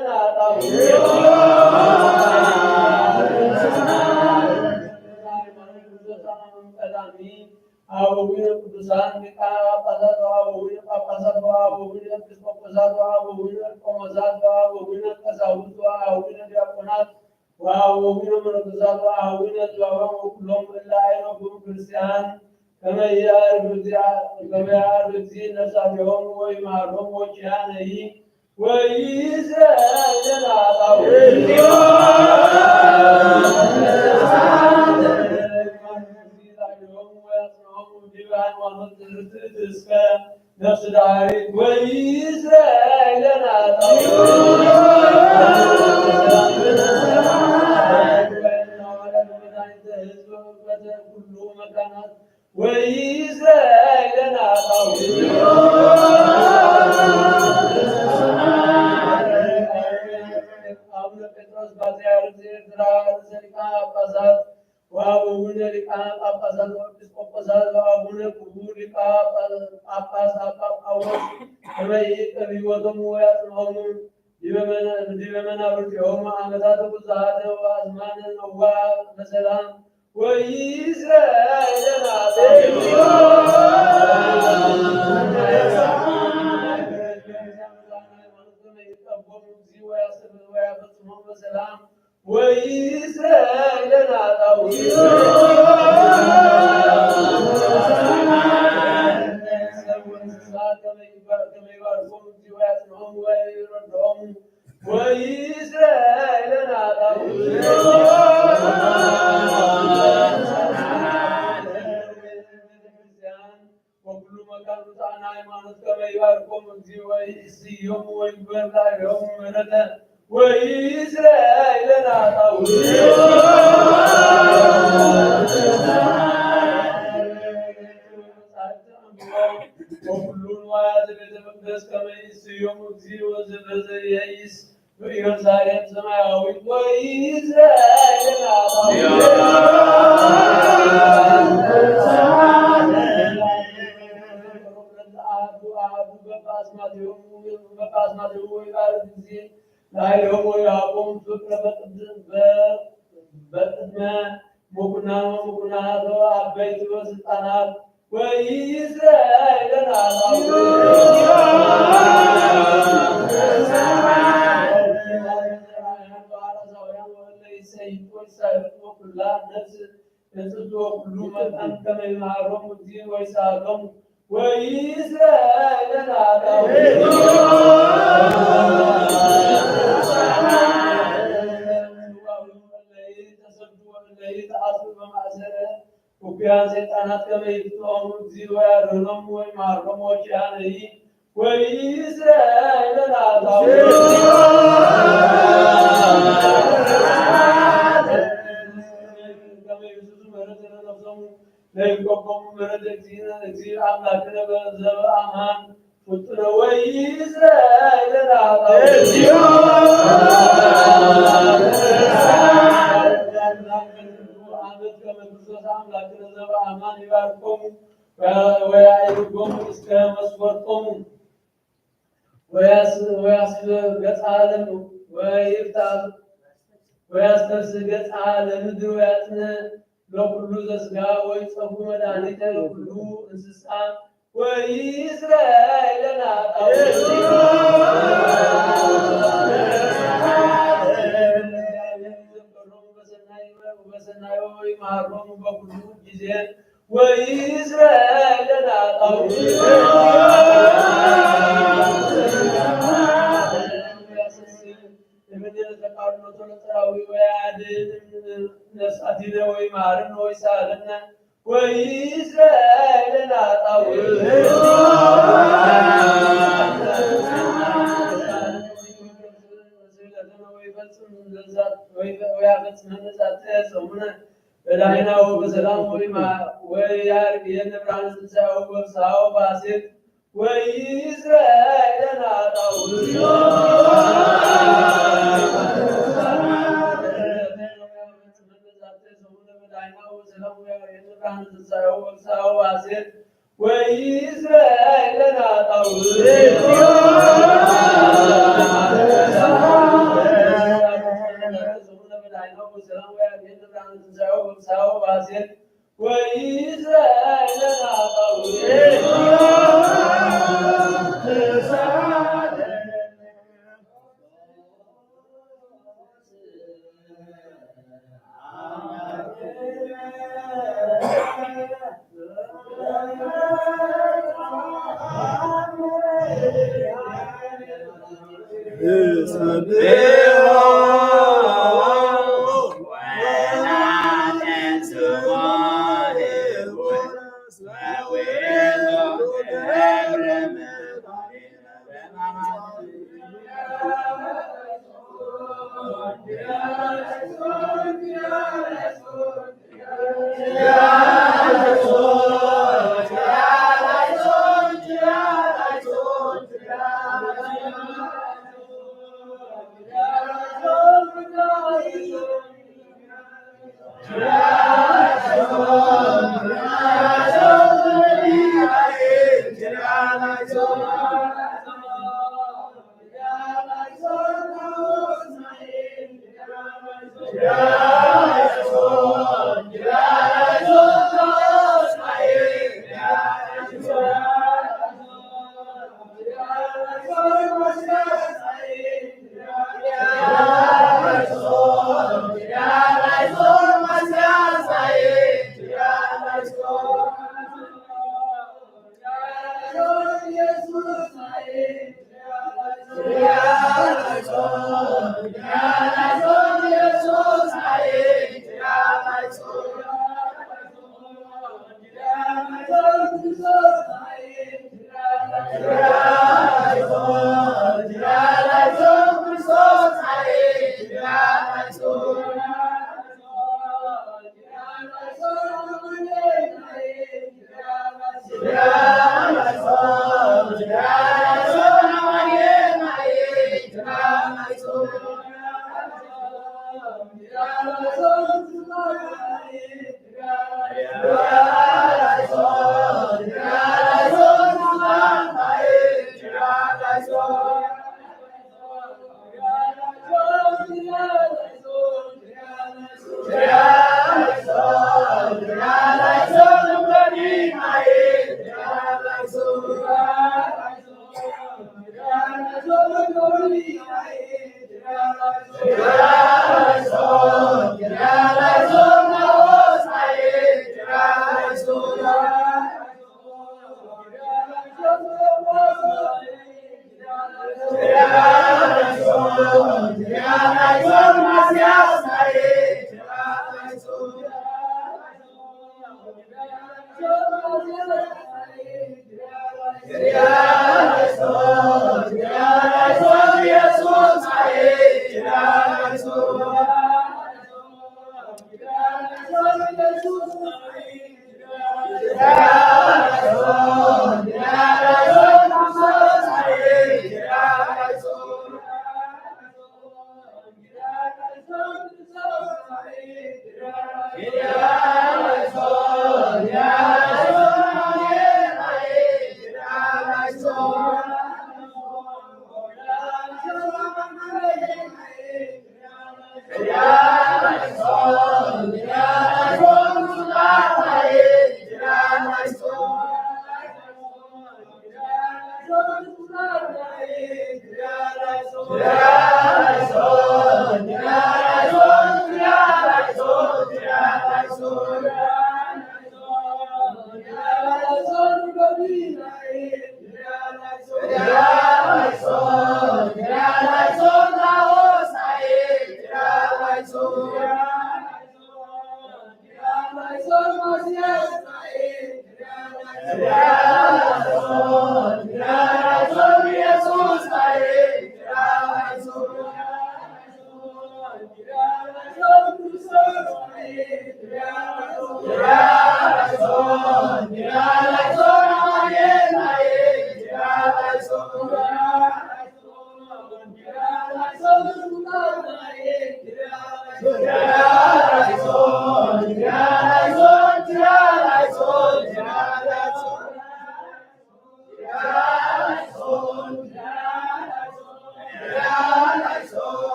አበዊነ ቅዱሳን ሊቃነ ጳጳሳት ወአበዊነ ጳጳሳት ወአበዊነ ኤጲስቆጶሳት ወአበዊነ ቆሞሳት ወአበዊነ ቀሳውስት ወአበዊነ ዲያቆናት ወአበዊነ መነኮሳት ወአበዊነ ጸዋዖን ወኩሎም እለ አይረክሙ ክርስቲያን ከመ ያዕርፍ እግዚእ ነፍሳቲሆሙ ወይምሃሮሙ ወኪያነሂ ወይስራኤል ነፍስ ዳሪት ወይስራኤል ኩሉ መካናት ወይስራኤል አቡነ ጴጥሮስ ፓትርያርክ ዘኤርትራ ርዕሰ ሊቃነ ጳጳሳት ወአበዊነ ሊቃነ ጳጳሳት ወኤጲስቆጶሳት ወአቡነ ክቡር ሊቀ ጳጳስ አባ ጳውሎስ ከመ ይዕቀብ ሕይወቶሙ ወያጽንዖሙ ዲበ መናብርቲሆሙ ዓመታተ ብዙኃተ ወአዝማነ ነዋሐ በሰላም ወይስራኤል ወያፈጽሞሙ በሰላም ወይስራኤል ከመይባርኮሙ ጊዜ ወያጽንዖሙ ወይረድዖሙ ወይስራኤል ወኩሉ መካን ብፁዓን ሃይማኖት ከመይባርኮሙ ጊዜ ወይእስዮሙ ወይግበር ላዕሌሆሙ ምሕረተ ወይስራኤል ወኩሉን ዋያተ ቤተ መቅደስ ከመ ይእስዮሙ ጊዜ ወዘበዘይእይስ በኢየሩሳሌም ሰማያዊት ወይስራኤል በጳስማቲሆሙ ወይባርክ ጊዜ ላዕሌሆሙ ወይሃቦሙ ፍቅረ በቅድመ ምኩናን ወምኩናናት አበይት ወስልጣናት ወይስራኤል ወይሳልም ወኩላ ነፍስ እጽቶ ሁሉ መጠን ከመ ይምሃሮሙ እግዚእ ወይሳሎሙ ወይእስራኤል አጣው ሰይጣናት ከመ ይፍትሖሙ እግዚእ ወያድኅኖሙ ወይምሃሮሙ ወኪያነሂ ወይእስራኤል አጣው ለይቆሙ ምሕረተ እግዚእ አምላክነ ዘበአማን ፍጡነ ወይእስራኤል አጣው አምላክነ ዘበአማን ይባርኮሙ ወያዕርጎሙ እስከ መስፈርቶሙ ወያስገጻለም ወያስተርስ ገጻ ለምድር ወያጽነ ለኩሉ ዘሥጋ ወይጸጉ መድኃኒተ ለኩሉ እንስሳ ወይእስራኤል አጣው በሰናይ ወይምሃሮሙ በኩሉ ጊዜ ወይእስራኤል አጣው ነፍሳቲነ ወይምሃረነ ወይሳለነ ወይእስራኤል አጣው ወያፈጽመነ ዛተ ሰሙነ በዳህናው በሰላም ወያርግ የነብራን ትንሣኤው በፍስሐው በሐሴት ወይእስራኤል አጣው ወይእስራኤል አጣው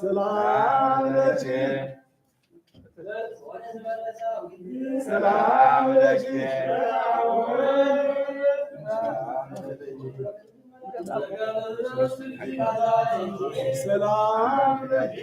ሰላም ለኪ ሰላም ለኪ ሰላም ለኪ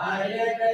I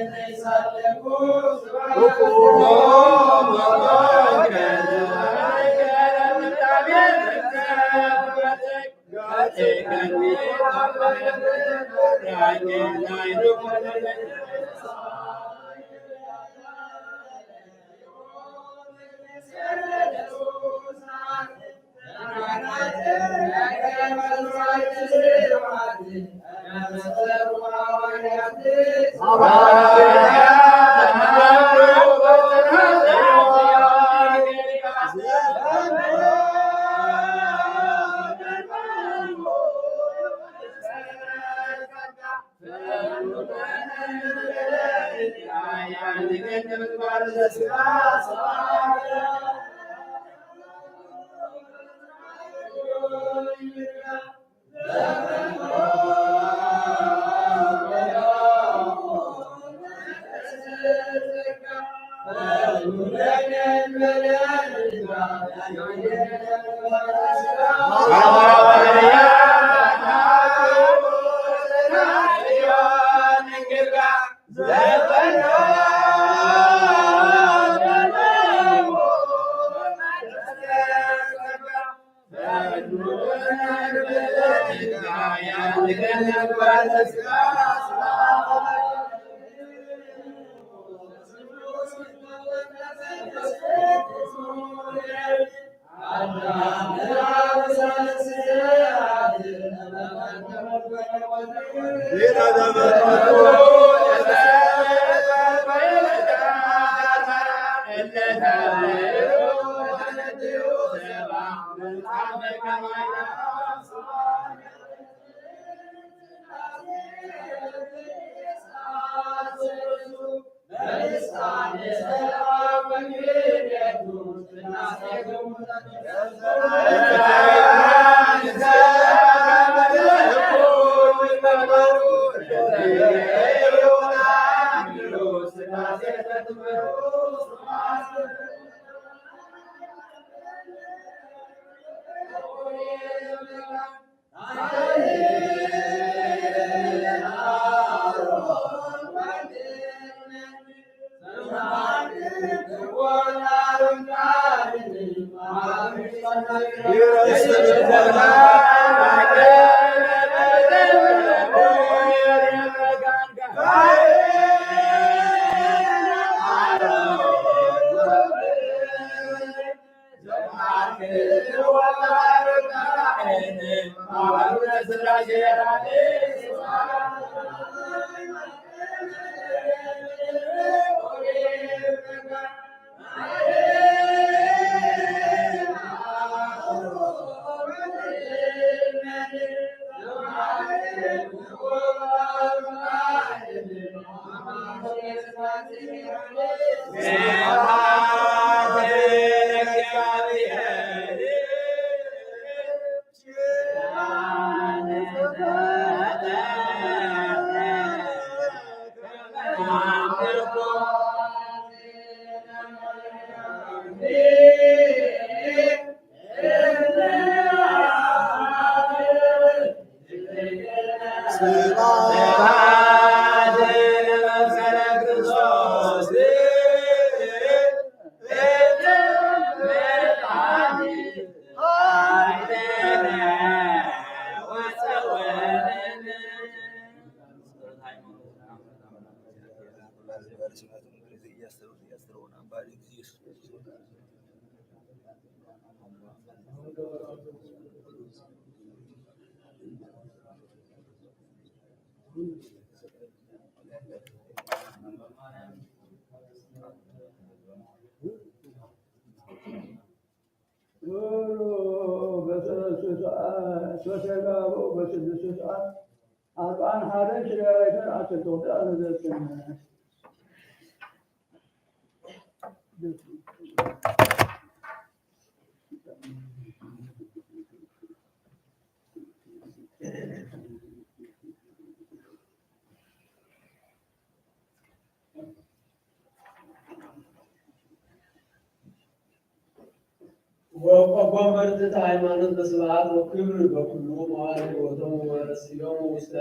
ወቆመርትት ሃይማኖት በስብሐት ወክብር በኩሉ መዋዕል ወቶሙ ወረስዮሙ ውስተ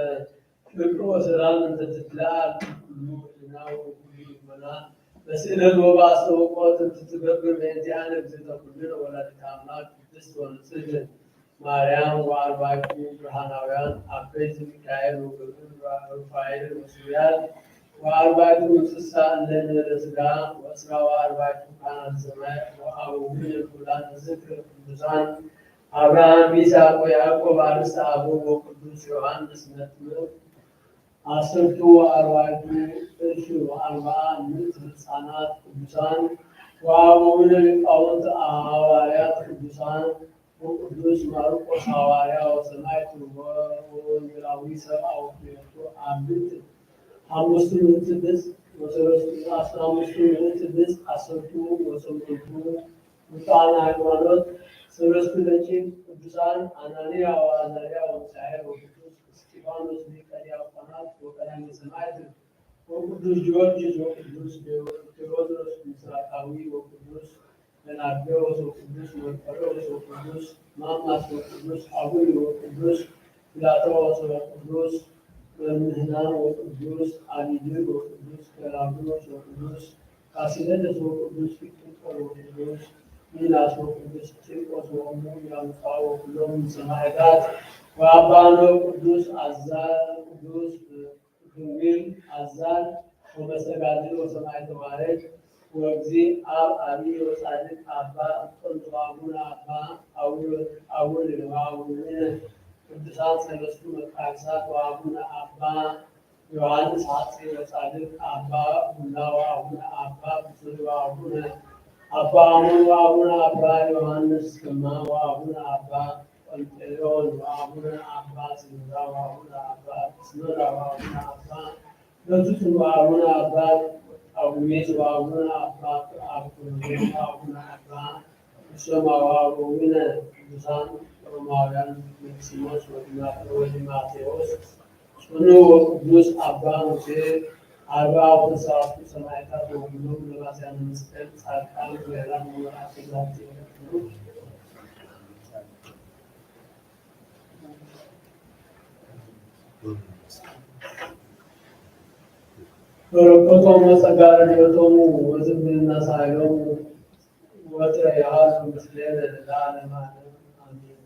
ፍቅር ወሰላም እንተ ትትለዓል ኩሉ ነው ይመና በስዕለት ወባስተውቆት ትትገብር በእንቲአነ እግዝእተ ኩልነ ወላዲተ አምላክ ቅድስት ወንጽሕት ማርያም ወአርባዕቱ ብርሃናውያን አበይት ሚካኤል ወሩፋኤል ወሱሪያል ወአርባዕቱ እንስሳ እለ ሥጋ ወእስራ ወአርባዕቱ ካህናተ ሰማይ ወአበዊነ ኩላን ዝክር ቅዱሳን አብርሃም ይስሐቅ ወያዕቆብ አርእስተ አበው ወቅዱስ ዮሐንስ መጥምቅ አስርቱ ወአርባዕቱ እልፍ ወአርብዓ ምዕት ሕፃናት ቅዱሳን ወአበዊነ ሊቃውንት ሐዋርያት ቅዱሳን ወቅዱስ ማርቆስ ሐዋርያ ወሰማዕቱ ወወንጌላዊ ሰብአ ወክልኤቱ አብዕት አምስቱ ምዕት ድስት ወሰለስቱ አስራ አምስቱ ምዕት ድስት አስርቱ ወሰምንቱ ሙታነ ሃይማኖት ሰለስቱ ደቂቅ ቅዱሳን አናንያ ወአዛርያ ወሚሳኤል ወቅዱስ እስጢፋኖስ ሊቀ ዲያቆናት ወቀዳሜ ሰማዕት ወቅዱስ ጊዮርጊስ ወቅዱስ ቴዎድሮስ ምስራቃዊ ወቅዱስ መናርጌዎስ ወቅዱስ መርቆሬዎስ ወቅዱስ ማማስ ወቅዱስ አቡይ ወቅዱስ ጲላጦስ ወቅዱስ መምህናን ወቅዱስ አቢድር ወቅዱስ ገላውዴዎስ ወቅዱስ ቃሲለደስ ወቅዱስ ፊቅጦር ወቅዱስ ሚናስ ወቅዱስ ቂርቆስ ወእሙ ያምጻ ወኩሎሙ ሰማዕታት ወአባኖ ቅዱስ አዛል ቅዱስ ድንግል አዛል ወመስተጋድል ወሰማዕተ ዋረድ ወእግዚእ አብ አብይ ወጻድቅ አባ እንጦንስ ወአቡነ አባ አቡነ ወአቡነ ቅዱሳን ሰለስቱ መቃርሳት ወአቡነ አባ ዮሐንስ ሐጺር ወጻድቅ አባ ቡላ ወአቡነ አባ ብፁዕ ወአቡነ አባ አሞን ወአቡነ አባ ዮሐንስ ግርማ ወአቡነ አባ ጰንጠሌዎን ወአቡነ አባ ስምራ ወአቡነ አባ ስምራ ወአቡነ አባ በቱትን ወአቡነ አባ አቡሜስ ወአቡነ አባ አብኩርቤን ወአቡነ አባ እሶማ ወአበዊነ ቅዱሳን ሮማውያን መክሲሞስ ወዲማቴዎስ ጽኑ ወቅዱስ አባ ሙሴ አርባዕቱ ወተስዓቱ ሰማዕታት ወኩሎሙ ለባስያነ መስቀል ጻድቃን ወሄራን ወመላእክት ዛቲ በረከቶሙ ጸጋ ረድኤቶሙ ወዝምድና ሳይሎሙ ወትረ ያሃሉ ምስሌነ ለዓለመ ዓለም አሜን።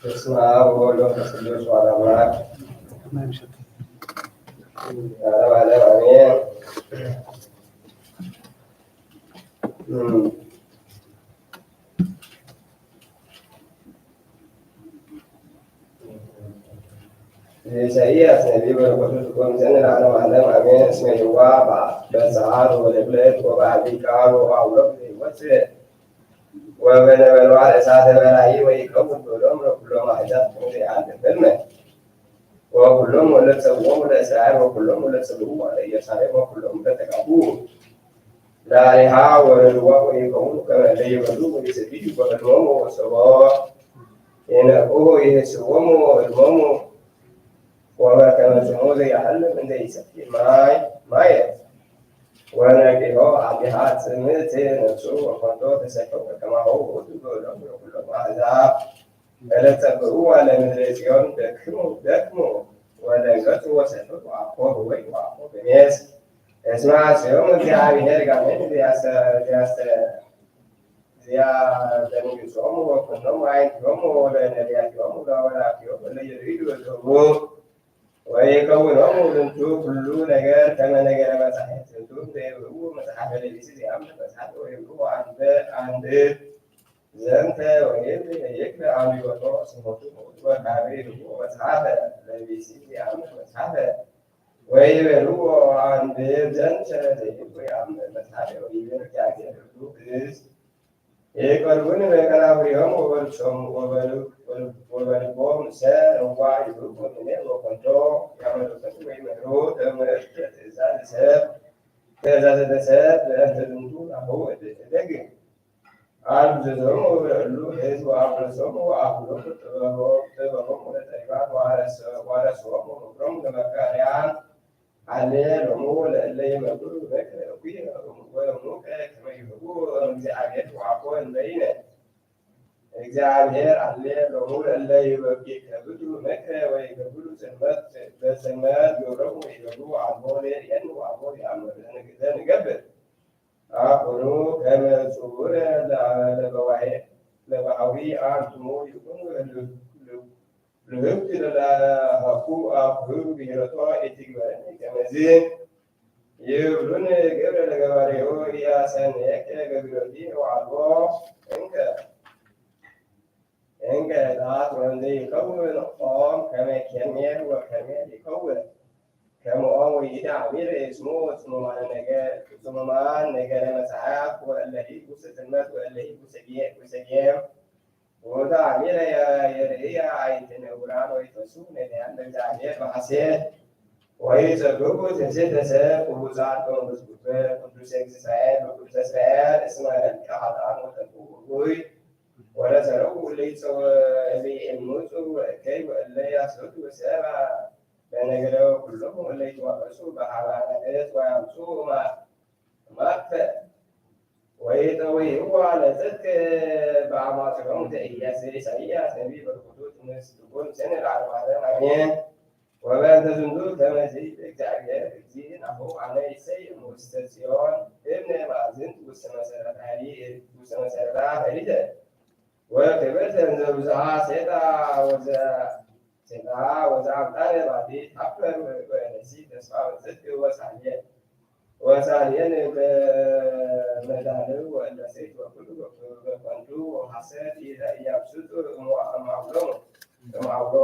በስመ አብ ወወልድ ወመንፈስ ቅዱስ አሐዱ አምላክ ለዓለመ ዓለም አሜን። ኢሳይያስ ነቢይ በረከቱ ትኮን ለዓለመ ዓለም አሜን። እስመ ይዋሃብ በሰዓት ወለዕለት ወበዐቢይ ቃል ወአውሎሙ ዘይወፅእ ወበነበልባል እሳተ በራእይ ወይከውን ሎሙ ለኵሎሙ አሕዛብ ዘያልፍነ ወኵሎሙ ለተሰውዖሙ ለእስራኤል ወኵሎሙ ለተሰልዉ ለኢየሩሳሌም ወኵሎሙ ለተጋብኡ ለአሪሃ ወለድዋ ወይከውኑ ከመ እለ ይበሉ ወይሰትዩ በሕልሞሙ ወሰቦ ይነቅሁ ይህስዎሙ ሕልሞሙ ወበከመ ጽምኡ ዘያህልም እንዘ ይሰትይ ማየ ወነቂሆ አቢሃ ጽምእት ነፍሱ ወኮንቶ ተሰከው ከማሁ ውእቱ በሎሙ ለኵሎሙ አሕዛብ እለጸብኡ ለምድረ ጽዮን ደክሙ ወደንገጹ ወሰፍሑ ወአኮ ኅወይ ወአኮ ገሜስ እስመ ኀሴዮሙ እግዚአብሔር ጋኔን ዘያደንግጾሙ ወኵሎሙ አዕይንቲሆሙ ለነቢያቲሆሙ ለወላእቲሆሙ ለይርኢዩ ወይሰምዑ ወይከውኖሙ ዝንቱ ኩሉ ነገር ከመ ነገረ መጻሕፍት ዝንቱ ዘይብኡ መጽሐፈ ሌሊት ዘያምር መጽሐፈ ወይብኡ አንድ ዘንተ ወይብ ይክል አብዮቶ ስሞቱ ወካቤ ይብኡ መጽሐፈ ለቢሲ ዘያምር መጽሐፈ ወይቤልዎ አንድ ዘንተ ዘይብኡ ያምር መጽሐፈ ወይቤሉ እግዚአብሔር ሁሉ ግዕዝ ይቀርቡን በከናፍሪሆሙ ወበልቦሙ ሰዋ ይብቁ እምኔ ወኮንቶ ያመልኩት ወይመሩ ትምህርት ትእዛዘ ለሰብ በእንተ ዝንቱ ናሁ እደግ አልብዞሙ ለእሉ ሕዝብ ወአፍረሶሙ ወአፍሎሙ ጥበቦሙ ለጠቢባን ወአረሶሙ ምክሮሙ ለመካርያን ሃሌሎሙ ለእለ ይመክሩ ምክረ እኩየ ወእሙከ ከመ ይሁቡ እግዚአብሔር ወአኮ እንበይነ እግዚአብሔር ሃሌሎሙ ለእለ ይበብክሉ ምክረ ወይገብሩ በጽልመት ግብሮሙ ወይገብሩ አልቦ ለርእየን ወአልቦ ለአምር ዘንገብር አኮኑ ከመ ጽውር ለባሕዊ አንትሙ ይኩኑ ልህብት ለላሃኩ አብህሩ ብሔረቷ ኢትግበረኒ ከመዝ ይብሉን ገብረ ለገባሬው ኢያሰንየከ ገቢሮቲ ወአልቦ እንከ ጣት ወንዘ ይከውን ኦም ከመ ኬርሜል ወከርሜል ይከውን ከመ ኦም ወይድዓሚር እስሙ ጽሙማን ነገረ መጽሐፍ ወእለሂ ውስተ ጽልመት ወእለሂ ውስተ ጌም ወተዓሚረ የርእያ አዕይንቲነ ዕውራን ወይትፈስሑ ነዳያን ለእግዚአብሔር በሐሤት ወይጸግቡ ትምስሕተ ሰብ ቅዱሳን ቅዱሰ እስራኤል ወቅዱሰ እስራኤል እስመ ሕልቀ ኃጥኣን ወጠፉ እኩይ ወለዘረቡ እለ ይእምፁ ወእከይ ወእለ ያስቱ ሰብአ በነገረ ኩሎሙ እለ ይትዋቀሱ በኀበ አናብስት ወያምጽኡ ማክፈ ወይጠውይዋ ለጽድቅ በአማጽኦሙ ዘኢሳይያስ ነቢይ በረከቱ ትኩን ለዓለመ ዓለም አሜን። ወበእንተ ዝንቱ ከመ ይእቲ እግዚአብሔር እግዚእ ናሁ አነ ይሰይም ውስተ ጽዮን እብነ ማዕዝንት ውስተ መሰረታ ኃይሊተ ወክብርት እንዘ ብዙኃ ሴጣ ወዘአምጣነ ባሕቲት ኀፈር ወነሲ ተስፋ ወጽድቅ ወሳልየን በመዳልው ወእንደሴት ወኩሉ በከንቱ ወሐሰት ኢያብስጡ እምአውሎ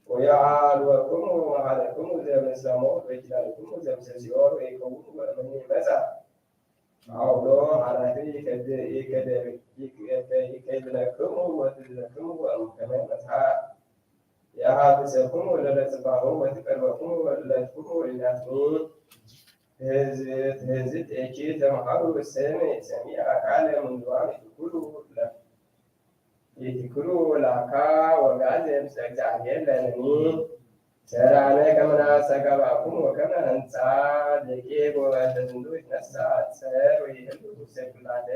ወያልወክሙ መሃለክሙ ዘምስለ ሞት ወኪዳንክሙ ዘምስለ ሲኦል ወይከውኑ ወእመኒ መጻ አውሎ ኃላፊ ይከድነክሙ ወትድነክሙ ወእምከመ መጽሐፍ የሀብሰክሙ ወለለጽባሁ ወትቀርበክሙ ወለለትክሙ ወሊናትኒ ትህዝት እኪ ተምሃሩ ሰሚዐ ቃለ እምድዋም ይትኩሉ ላካ ወጋዝ ምስለ እግዚአብሔር ለነኒ ሰራነ ከመናሰገባኩም ወከመ ህንፃ ደቂቅ ወበተዝንዱ ይትነሳት ሰብ ወይህሉ ሰብላደ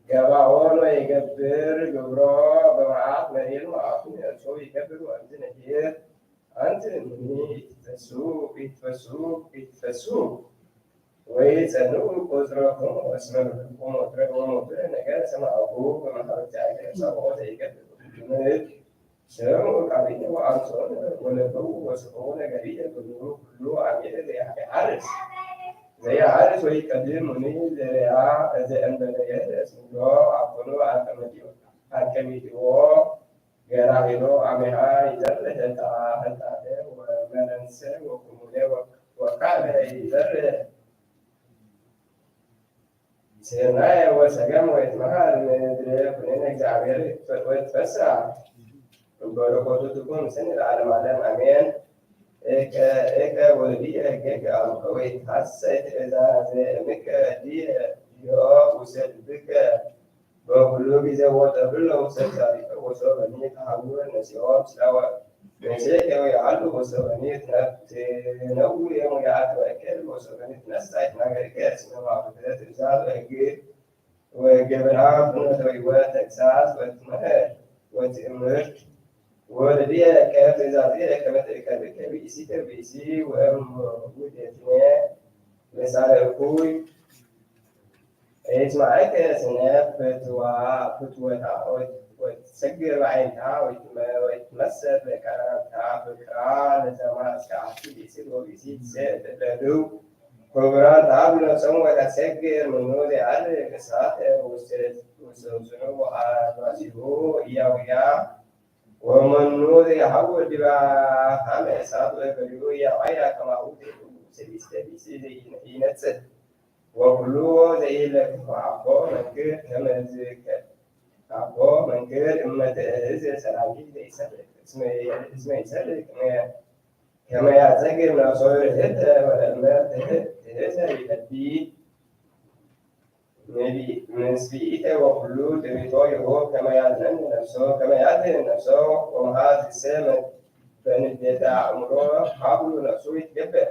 ገባኦን ወይገብር ግብሮ በመዓት መሪር መዓቱ የእርሶ ይገብር ወንዝ ነዲር አንት ምኒ ይትፈሱ ወይ ጸንዑ ቁጥረኩም እስመ ምክርኩም ወትረክሙ ወትረ ነገር ሰማዕሁ በመሃበተ አገር ሰብኦ ዘይገብር ትምህርት ስሙ ቃቢነ ወአንሶን ወነበው ወስብኦ ነገሪየ ሁሉ አሜረ ዘያሐርስ ወይቀድም ሙኒ ዘርአ ዘእንበለ የርእስ ብሎ አኮኑ አቀሚጥዎ ገራሂሎ አሜሃ ይዘርእ ህልጣተ ወመነንሰ ወኩሙሌ ወካለ ይዘርእ ስርናየ ወሰገም ወይትመሃር ምድረ ኩነነ እግዚአብሔር ወይትፈስሕ በረከቱ ትኩን ስን ለዓለመ ዓለም አሜን። እከ ወልድየ እገከ አልከ ወይትሐሰይ ትእዛዘ እምከ ዲዮ ውሰድ ብከ በኩሉ ጊዜ ወጠብሎ ውሰድ ዛሪከ ወሰበኒ ተሃጉረ ነሲኦም ስላወ ነሴከ ወይዓሉ ወሰበኒ ትነው የሙያት ወእከል ወሰበኒ ትነሳይ ትናገርከ እስመ ማዕበተ ትእዛዝ ወሕግ ወገብርሃ ፍኖተ ወሕይወት ተግሣጽ ወትእምርት ወልድየ ከመ ትእዛዝየ ከመ ትእከብከ ብእሲተ ብእሲ ወእም ውዴትነ ለሳለ እኩይ ይስማዐከ ስነፍ ፍትወታ ወትሰግር በዓይንታ ወይትመሰል በቀረብታ ፍቅራ ለዘማ እስከ ዓቲ ብእሲት ወብእሲት ትደልው ክቡራን ተሃብሎ ሰሙ ወተሰግር ምኑ ዘያዕርግ እሳተ ውስነ ወአልባሲሁ እያውያ ወመኑ ዘይሐውር ዲበ ሀመ እሳት ወገሊሁ እያዋያ ከማሁ ሰሊስተ ብእሲ ይነጽህ ወኩሉ ዘይለክፎ አቦ መንክር አቦ መንክር እመትእዝ ሰራዊት ዘይሰርቅ እስመ ይሰርቅ ከመ ያጸግብ ነፍሶ ርህተ ወለእመ ትእዘ ይለቢ ምስቢኢተ ወኩሉ ትዕቢቶ ይሁብ ከመ ያድኅን ነፍሶ ወመሃዝሰ በንዴተ አእምሮ ሀብሉ ነፍሱ ይትገበር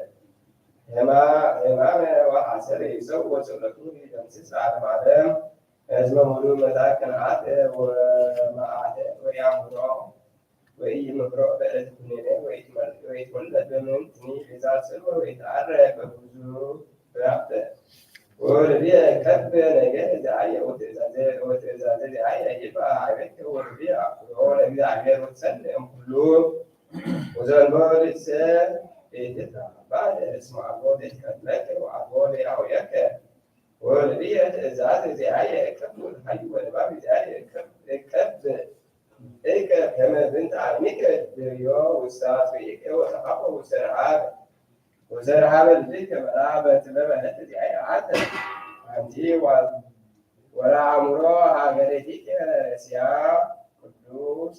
ሕማመ ወሐሰረ ይሰውእ ወጽለቱ ይደምስስ ለዓለመ ዓለም ሕዝበ ሙሉ መጻእ ቅንዓተ ወመዓተ ወያእምሮ ወኢይምክሮ በዕለተ ኩነኔ ወይትወለድ በምንትኒ ቤዛ ጽልወ ወይትዓረግ በብዙ ረፍተ ወልድየ ከበ ነገር ዘአየ ወትእዛዘ ዘአየ ይትበዓ ኀቤከ ወልድየ አክብሮ ለእግዚአብሔር ወትሰልም ኩሉ ወዘንበሮ ልእሰ ቤትከ ባለ እስመ አልቦ ዘይትከፍለከ ወአልቦ ዘይአውየከ ወልድየ ትእዛዝ ዘአየ እከብ ወልኃዩ ወልባብ ዘአየ እከብ ከመ ብንተ ዓሚቀ ድርዮ ውስተ አጽብዒከ ወተሐቆ ውስተ ረሃብ ወዘረሃበ ልጅከ በረሃበ በዕለተ ዘአየ ዓተ አንቲ ወለአእምሮ ሀገረቲከ እስያ ቅዱስ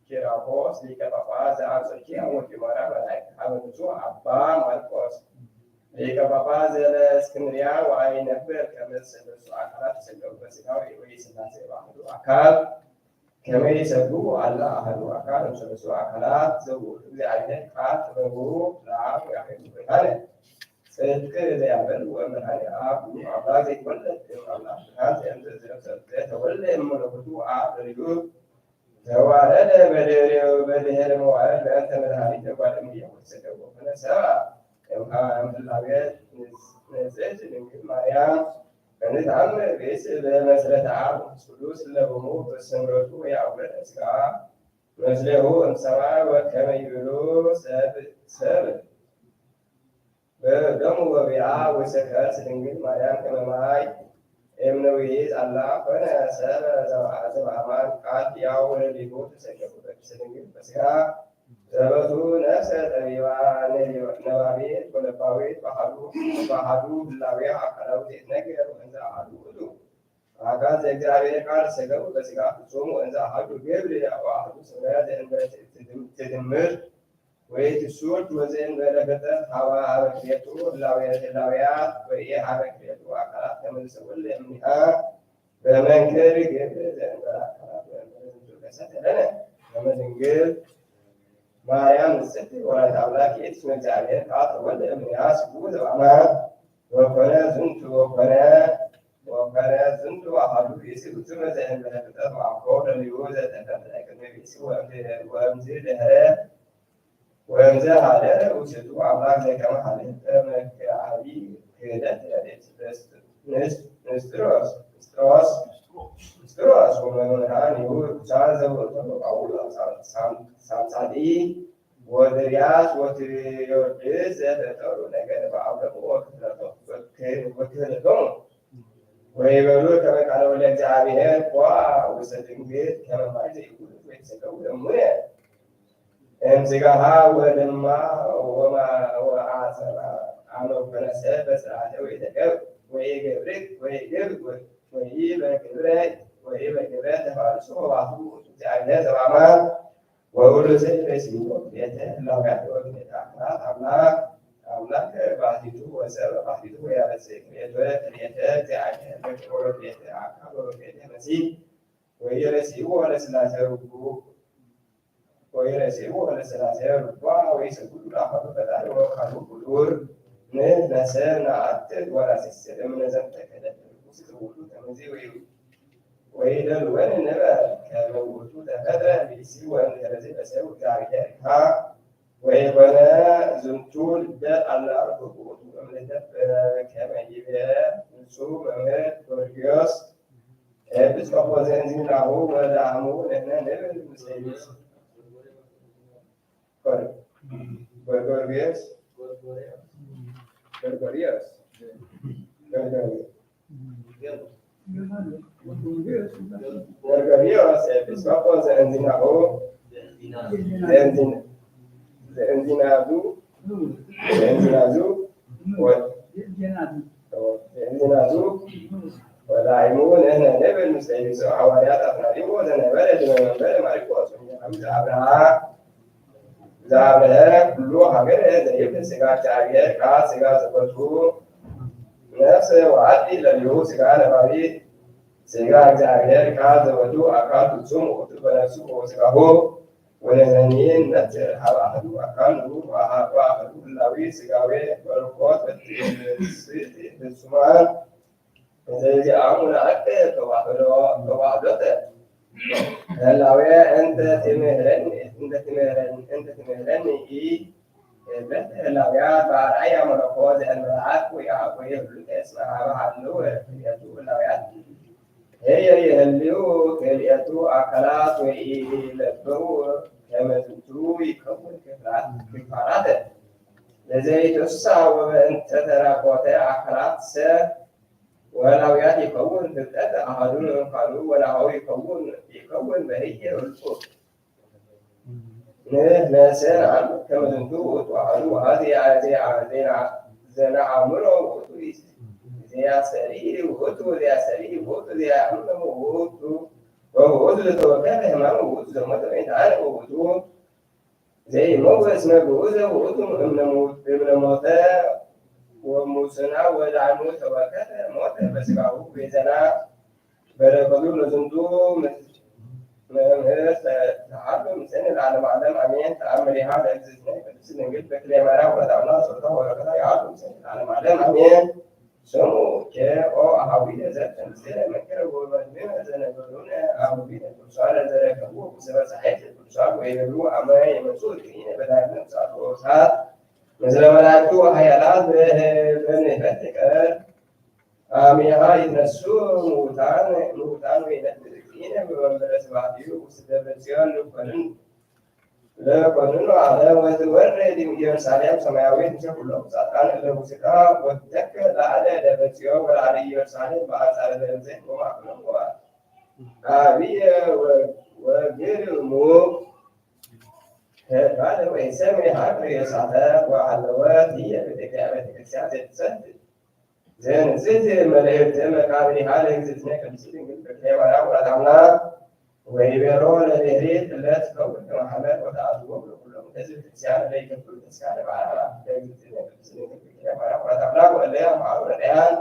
ኪራኮስ ሊቀ ጳጳስ ዘአንጾኪያ ወጢሞራ መላእክት ሀበ ብፁዕ አባ ማርቆስ ሊቀ ጳጳስ ዘእስክንድርያ ወአይነብር ከመ ሰለስቱ አካላት ተሰገዱ በሥጋው ወሥላሴ በአሐዱ አካል ከመ ይሰግዱ አላ አሐዱ አካል እምሰለስቱ አካላት ዘውእቱ እግዚአብሔር ቃል ጥበቡ ለአብ ያሕዱ ብርሃነ ጽድቅ ዘያበል ወመድኃኔ አብ አምላክ ዘይትወለድ እምአምላክ ብርሃን ዘእምዝ ዘነፍሰ ተወልደ እምመለኮቱ አብ ልጁ ተዋረደ በድኅረ መዋዕል በእንተ መድኃኒተ ጓለእምየ ወተሰገወ ኮነ ሰብአ እምሕላዌ ንጽሕት ድንግል ማርያም እንተአምር ብእሲ በመሰረተ አብ ቅዱስ ለቦሙ በስምረቱ ወያውረደ ሥጋ መስሌሁ እምሰማይ ወከመ ይብሉ ሰብ በደሙ ወቢአ ወሰከርት ድንግል ማርያም ከመ ማይ እምነዊት አላ ኮነ ሰብአ ዘበአማን ቃል ሕያው ወለሊሁ ተሰገዱ በቅድስት ድንግል በሥጋ ዘበቱ ነፍሰ ጠቢባ ነባቤት ወለባዊት በአሐዱ ህላዌ አካላዊ ዘይትነገር ወእንዘ አሐዱ ውእቱ አካል ዘእግዚአብሔር ቃል ተሰገዱ በሥጋ ፍጹም ወእንዘ አሐዱ ገብር ወአሐዱ ስምረ ዘእንበለ ትድምር ወይትሱት ወዘእንበለ ገጠር ሀበ ክልኤቱ ህላዌያት ወኢሀበ ክልኤቱ አካላት ከመ ዘሰወልደ እምኔሃ በመንክር ግብር ዘእንበለ አካላት ወእንበለ ዝንቱ ከሰተ ለነ ከመ ድንግል ማርያም ንጽሕት ወላዲተ አምላክ እስመ እግዚአብሔር ቃል ተወልደ እምኔሃ ስቡሕ ዘበአማን ወኮነ ዝንቱ አሐዱ ብእሲ ፍጹመ ዘእንበለ ፍጥረት ወአኮ ለልዩ ዘተፈጠረ ቅድመ ብእሲ ወእምዝ ሀደረ ውስጡ አምላክ ዘከመ ሀለፈ መክዓቢ ክህደት ንስጥሮስ ወመምህራኒሁ ርኩሳን ዘውእቶሙ ጳውሎስ ሳምሳጢ ወድርያስ ወትዮድስ ዘፈጠሩ ነገረ በአብረቁ ወክህደቶሙ ወይቤሉ ከመ ቃለ ወልደ እግዚአብሔር ውስተ ድንግል ከመ ማይ ዘይኩሉ ወይትሰቀሉ እሙነ እምሥጋሃ ወደማ ወአሰራ አመ ኮነሰ በስርዓተ ወኢበግብረ ተፋልሶ ባቱ እግዚአብሔር ዘበአማን ወውእቱ ዘይቤሲዎ ቤተ እላውያት ወቤተ አምላክ ባሕቲቱ ወሰብእ ባሕቲቱ ወያበጽሕ ቤተ እግዚአብሔር በክብር ቤተ አካል ወቤተ መሲሕ ወኢረሲዕዎ ለሥላሴ ርጓ ወይሰግዱ ለአሐዱ ፈጣሪ ወካልኡ ፍጡር ንሕነሰብ ነአትት ወነሴስል እምነዘንተ ክህደት ርኩስ ትውሉ ከመዚ ወይደልወን ንበል ከመ ውእቱ ተፈጥረ ብእሲ ወእምድኅረ ዘይበሰው እግዚአብሔር ወይኮነ ዝንቱ ልደት አላ ውእቱ እምነተፈረ ከመ ይቤ ንጹሕ መምህር ጎርጎርዮስ ኤጲስቆጶስ ዘእንዚናሁ ወዳሙ ንሕነ ንብል ምስለ ብእሲ ጎርጎርዮስ ኤጲስቆጶስ ዘእንዚናሁ ወዳይሙ ንሕነ ንብል ምስለ ብእሲ ሐዋርያት አፍናዲሞ ዘነበረ ድኅረ መንበረ ማርቆስ ዘአብርሀ ኩሉ ሀገረ ዘይብል ሥጋ እግዚአብሔር ቃል ሥጋ ዘኮቱ ነፍስ ወአዲ ለልዩ ሥጋ ነባቢት ሥጋ እግዚአብሔር ቃል ዘወቱ አካል ፍጹም ውእቱ በነፍሱ ወሥጋሁ ወለዘኒን ነጽር ሀበ አሐዱ አካሉ ወአሐዱ ህላዌ ሥጋዌ በርኮት ፍጹማን ዘዚአሙ ለአቀ ተዋህዶተ ህላዌ እንተ ትምህረኒ በተ ህላውያት በአርአያ መለኮት ዘእንበለዓት ወይህሉ እስመ ሀበ ሀለው ክልኤቱ ህላውያት የህልው ክልኤቱ አካላት ወኢይለብሩ ከመ ዝንቱ ይከውን ክፋላተ ለዘይትወሳ ወበእንተ ተራቆተ አካላት ወህላውያት ይከውን ፍልጠት አሐዱ እምካልኡ ወናሁ ይከውን በህየ እልቁ ንሕነሰ ከመ ዝንቱ ውእቱ አሐዱ ዘነአምሮ ውእቱ ዘያሰሪ ውእቱ ዘያአምር ውእቱ ወውእቱ ዘተወከለ ሕማም ውእቱ ዘሞተ በእንቲአነ ውእቱ ዘይመውት እስመ ግዑዝ ውእቱ እምነ ሞተ ወሙስና ወዳዕሙ ተወከለ ሞተ በሥጋሁ ቤዘና በረከቱ ለዝንቱ መምህር ተዓሉ ምስን ለዓለመ ዓለም አሜን። ተአምሪሃ ለእግዝእትነ ቅድስት ድንግል በክልኤ ማርያም ወለታውና ጸሎታ ወበረከታ ይዓሉ ምስን ለዓለመ ዓለም አሜን። ስሙ ኦ አኀዊነ ዘእንተ መከረ ወበድነ ዘነበሩነ አኀዊነ ቅዱሳን ዘረከቡ ስበ ፀሐይት ቅዱሳን ወይቤሉ አመ የመጹእ እምኔ በዳግም ሰዓት ወሰዓት ምስለ መላእክቱ ኃያላት በንሕበት ቀር አሜሃ ይትነሱ ሙታን ወይነብር በመንበረ ስብሐቲሁ ውስተ ደብረ ጽዮን ለኮንኑ ዓለም ወትወርድ ኢየሩሳሌም ሰማያዊት ምስለ ኩሎሙ ጻድቃን እለ ውስጣ ወትተክል ላዕለ ደብረ ጽዮን ወላዕለ ኢየሩሳሌም በአንጻረ ደብረ ዘይት ወማእከሎሙ አብየ ወግርሙ ባለ ወይሰምዕ ሀገረ የሳተ ወአለወት ህየ ቤተክርስቲያን ዘትሰግድ ዘንጽሕት መልእክተ መቃብሪሃ ለእግዝእትነ ቅድስት ድንግል በክልኤ ማርያም ወላዲተ አምላክ ወይቤሎ ለድኅሪት ዕለት ትከውን ከመ ሐመር ወተአዝቦ ለኵሎሙ ሕዝብ ክርስቲያን ለይከፍሉ ተስካረ በዓላት ለእግዝእትነ ቅድስት ድንግል በክልኤ ማርያም ወላዲተ አምላክ ወእለ ያምሃሩ ነዳያን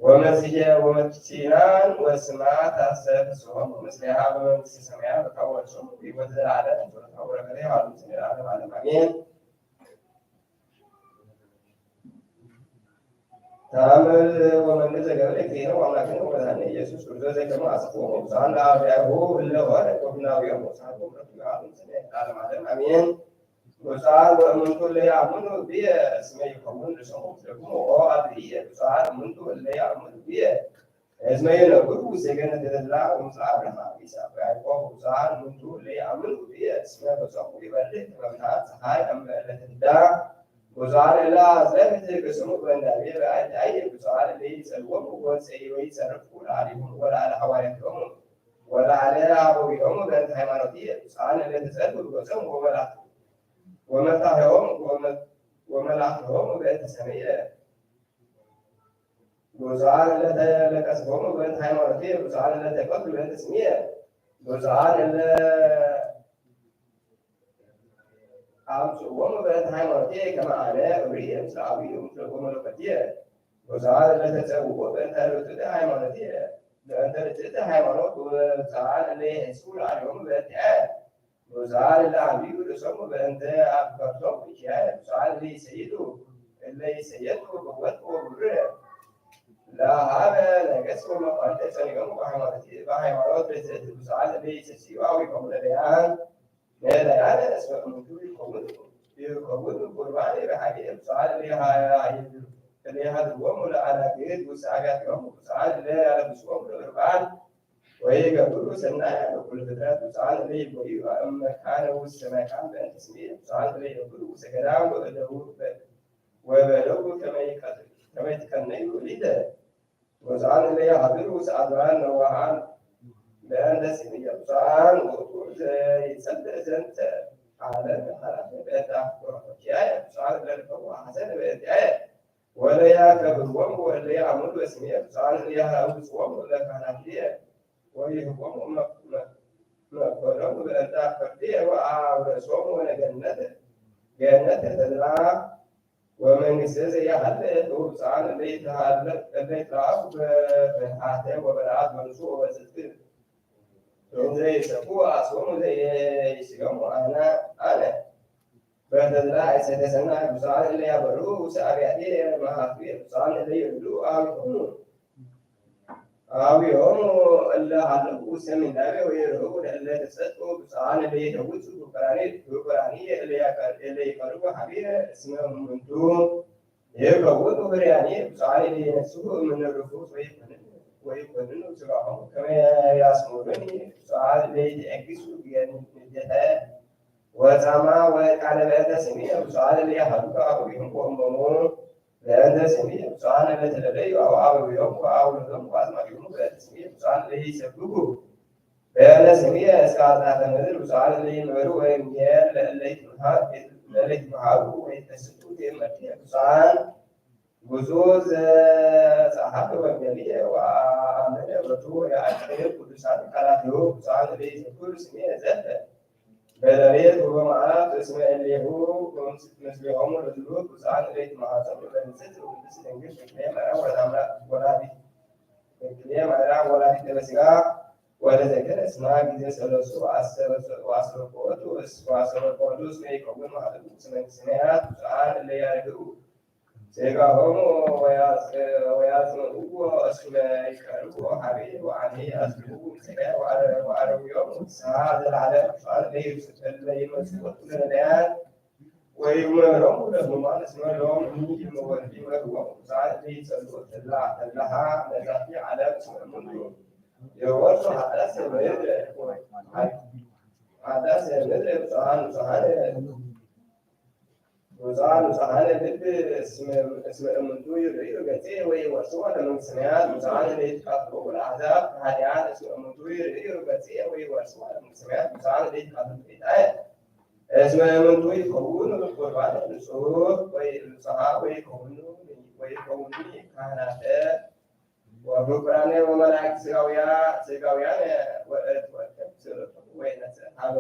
ወመትሲናን ወስማት አሰብስሆም ምስሊሃ በመንግሥተ ሰማያት በቃወርሶም ሕይወት ዘላለም ወረከረ ያሉት ዘላለም ዓለም አሜን። ተአምር ወመንግሥተ ገብረ እግዚእነ ወአምላክነ ወመድኃኒነ ኢየሱስ ክርስቶስ ዘከመ አጽፎሙ ብፁዓን ለአብያሁ እለ ሆረ ወፍናዊሆሙ ወሳቱ ያሉት ዘላለም ዓለም አሜን። ብፁዓን ወእሙንቱ እለ ያምኑ ብየ እስመ ይከውን ለስሙ ደግሞ አብየ ብፁዓን እሙንቱ እለ ያምኑ ብየ እስመ ይነብሩ ውስተ ገነተ ተድላ ወምስለ አብርሃም ይስሐቅ ወያዕቆብ ብፁዓን እሙንቱ እለ ያምኑ ብየ እስመ በጾሙ ይበልዕ በብርሃን ፀሐይ እመ ለትዳ ብፁዓን እለ አጽለምት ቅስሙ በእንዳቤ በአይታየ ብፁዓን እለ ይጸልዎሙ ወይጸርፉ ለአሊሆሙ ወለአለ ሐዋርያቲሆሙ ወለአለ አበዊሆሙ በእንተ ሃይማኖትየ ብፁዓን እለ ተጸልኡ በጾሙ ወመላእክቶሙ በእንተ ሰምየ ብፁዓን እለ ተቀስፎሙ በእንተ ሃይማኖትየ ብፁዓን እለ ተቀትሉ በእንተ ስምየ ብፁዓን እለ አምጽኦሙ በእንተ ሃይማኖትየ ከመ አነ እብርየ ምስለ አብዩ ምስለ መለኮትየ ብፁዓን እለ ተጸውዑ በእንተ ርትዕተ ሃይማኖትየ በእንተ ርትዕተ ሃይማኖት ብፁዓን እለ ይሕስቡ ለአልዮሙ በእንቲአየ ብፁዓን እለ አብዩ ርእሶሙ በእንተ አፍቀርቶሙ ኢኪያየ ብፁዓን እለ ይሰየጡ በወርቅ ወብር ለሀበ ነገሥት ወመኳንንተ ጸኒዖሙ በሃይማኖት ርትዕት ብፁዓን እለ ይሴስዩ አዊሆሙ ነዳያን እስመ እሙንቱ ይከውኑ ቁርባነ በኀቤየ ብፁዓን እለ ይሃድርዎሙ ለአናግድ ውስተ አብያቲሆሙ ብፁዓን እለ ያለብስዎሙ ለቁርባን ወይገብሩ ሰናየ በኩሉ ፍጥረት ብፁዓን እለ ይጎዩ እመካነ ውስተ መካን በእንተ ስምየ ብፁዓን እለ ይነብሩ ውስተ ገዳም ወበለው ከመ ይትቀነዩ ሊተ ብፁዓን እለ ይሃድሩ ውስተ አድባር ነዋሃን በእንተ ስምየ ብፁዓን ውእቱ ዘይጸልእ ዘንተ ዓለም ኃላፊ በእንተ አፍቅሮቶኪያየ ብፁዓን እለ ልፈዋ ሐሰነ በእንቲአየ ወለያከብርዎሙ ወእለ ያምኑ በስምየ ብፁዓን እለ ያሃውፅዎሙ ለካህናትየ ወይህቦሙ መኮኖሙ በእንተ አፍቅርትየ ወአውረሶሙ ገነተ ተድላ ወመንግሥተ ዘያሃልፍ ብፁዓን እለ ይትለአኩ በፍርሃተ ወበልዓት መንሱ ወበጽድቅ እንዘ ይሰብኩ አስቦሙ ዘይስገሙ አነ በተድላ ዕፀተ ሰናይ ብፁዓን እለ ያበርሁ ውስተ አብያትየ መኃልየ ብፁዓን እለ ይብሉ አዊሆሙ እለ ሀለፉ ውስተ ምንዳቤ ወይርህቡ ለእለ ተሰጥኡ ብፁዓን እለ ይደውጹ በቁራንየ እለ ይቀርቡ ኀቤየ እስመ እሙንቱ ይከውኑ ፍርያንየ ብፁዓን እለ ይነስኡ እምነ ርኩስ ወይኮንኑ ሥጋሆሙ ከመ ያስሙሩኒ ብፁዓን እለ ይትዔግሡ ንዴተ ወጻማ ወቃለ በእንተ ስምየ ብፁዓን እለ ያሃድሩ አበዊሆሙ ወእሞሙ በእንተ ስምየ ብፁዓን እለ ተለለዩ አበዊሆሙ ወአውላዶሙ ወአዝማዲሆሙ በእንተ ስምየ ብፁዓን እለ ይሰብኩ በእንተ ስምየ እስከ አጽናፈ ምድር ብፁዓን እለ ይንበሩ ወይምሔር ለእለ ይትመሃሩ ወይትከስቱ ትእምርትየ ብፁዓን ብፁዕ ዘጸሐፈ ወንጌልየ ወአመነ በቱ የአጽርዕ ቅዱሳን ቃላቲሁ ብፁዓን እለ ይዘክሩ ስምየ ዘልፈ በሌሊት ወበመዓልት እስመ እሌሁ ምስሌሆሙ ለድሉት ብፁዓን እለ ይትማኅፀኑ በንጽሕት ወቅድስት ድንግል በክልኤ ማርያም ወላዲተ በሥጋ ወለዘክር እስማ ጊዜ ሰለሱ ወአስተበቆቱ እስመ ይከውኑ ኀጥኡ ውስተ መንግሥተ ሰማያት ብፁዓን እለ ያርግኡ ሥጋሆሙ ወያጽምዑዎ እስመ ይቀርቡ ኀቤየ ወአንየ አጽብዑ ሥጋየ ወአረዊዮሙ ንስሐ ዘለዓለም ብፁዓን እለ ይመጽውቱ ለነዳያን ወይመሮሙ ለሕሙማን እስመ ሎሙ ይመርዎሙ ብፁዓን እለ ይጸልኡ ተድላሃ ለዛቲ ዓለም እስመ እሙንቱ የወርሱ ኃጢአተ ምድር ብፁዓን ንጹሐነ ልብ እስመ እሙንቱ ይርእዩ ገጽየ ወይወርስዎ ለመንግሥተ ሰማያት ብፁዓን እለ ይትቃትሉ ለአሕዛብ ከሃዲያን እስመ እሙንቱ ይርእዩ ገጽየ ወይወርስዎ ለመንግሥተ ሰማያት ብፁዓን እለ ይትቃትሉ ጌታየ እስመ እሙንቱ ይከውኑ ቁርባነ ንጹሕ ወይንጹሐ ወይከውኑኒ ካህናተ ወፍቁራነ ወመላእክት ሥጋውያን ወይነጽ ሀበ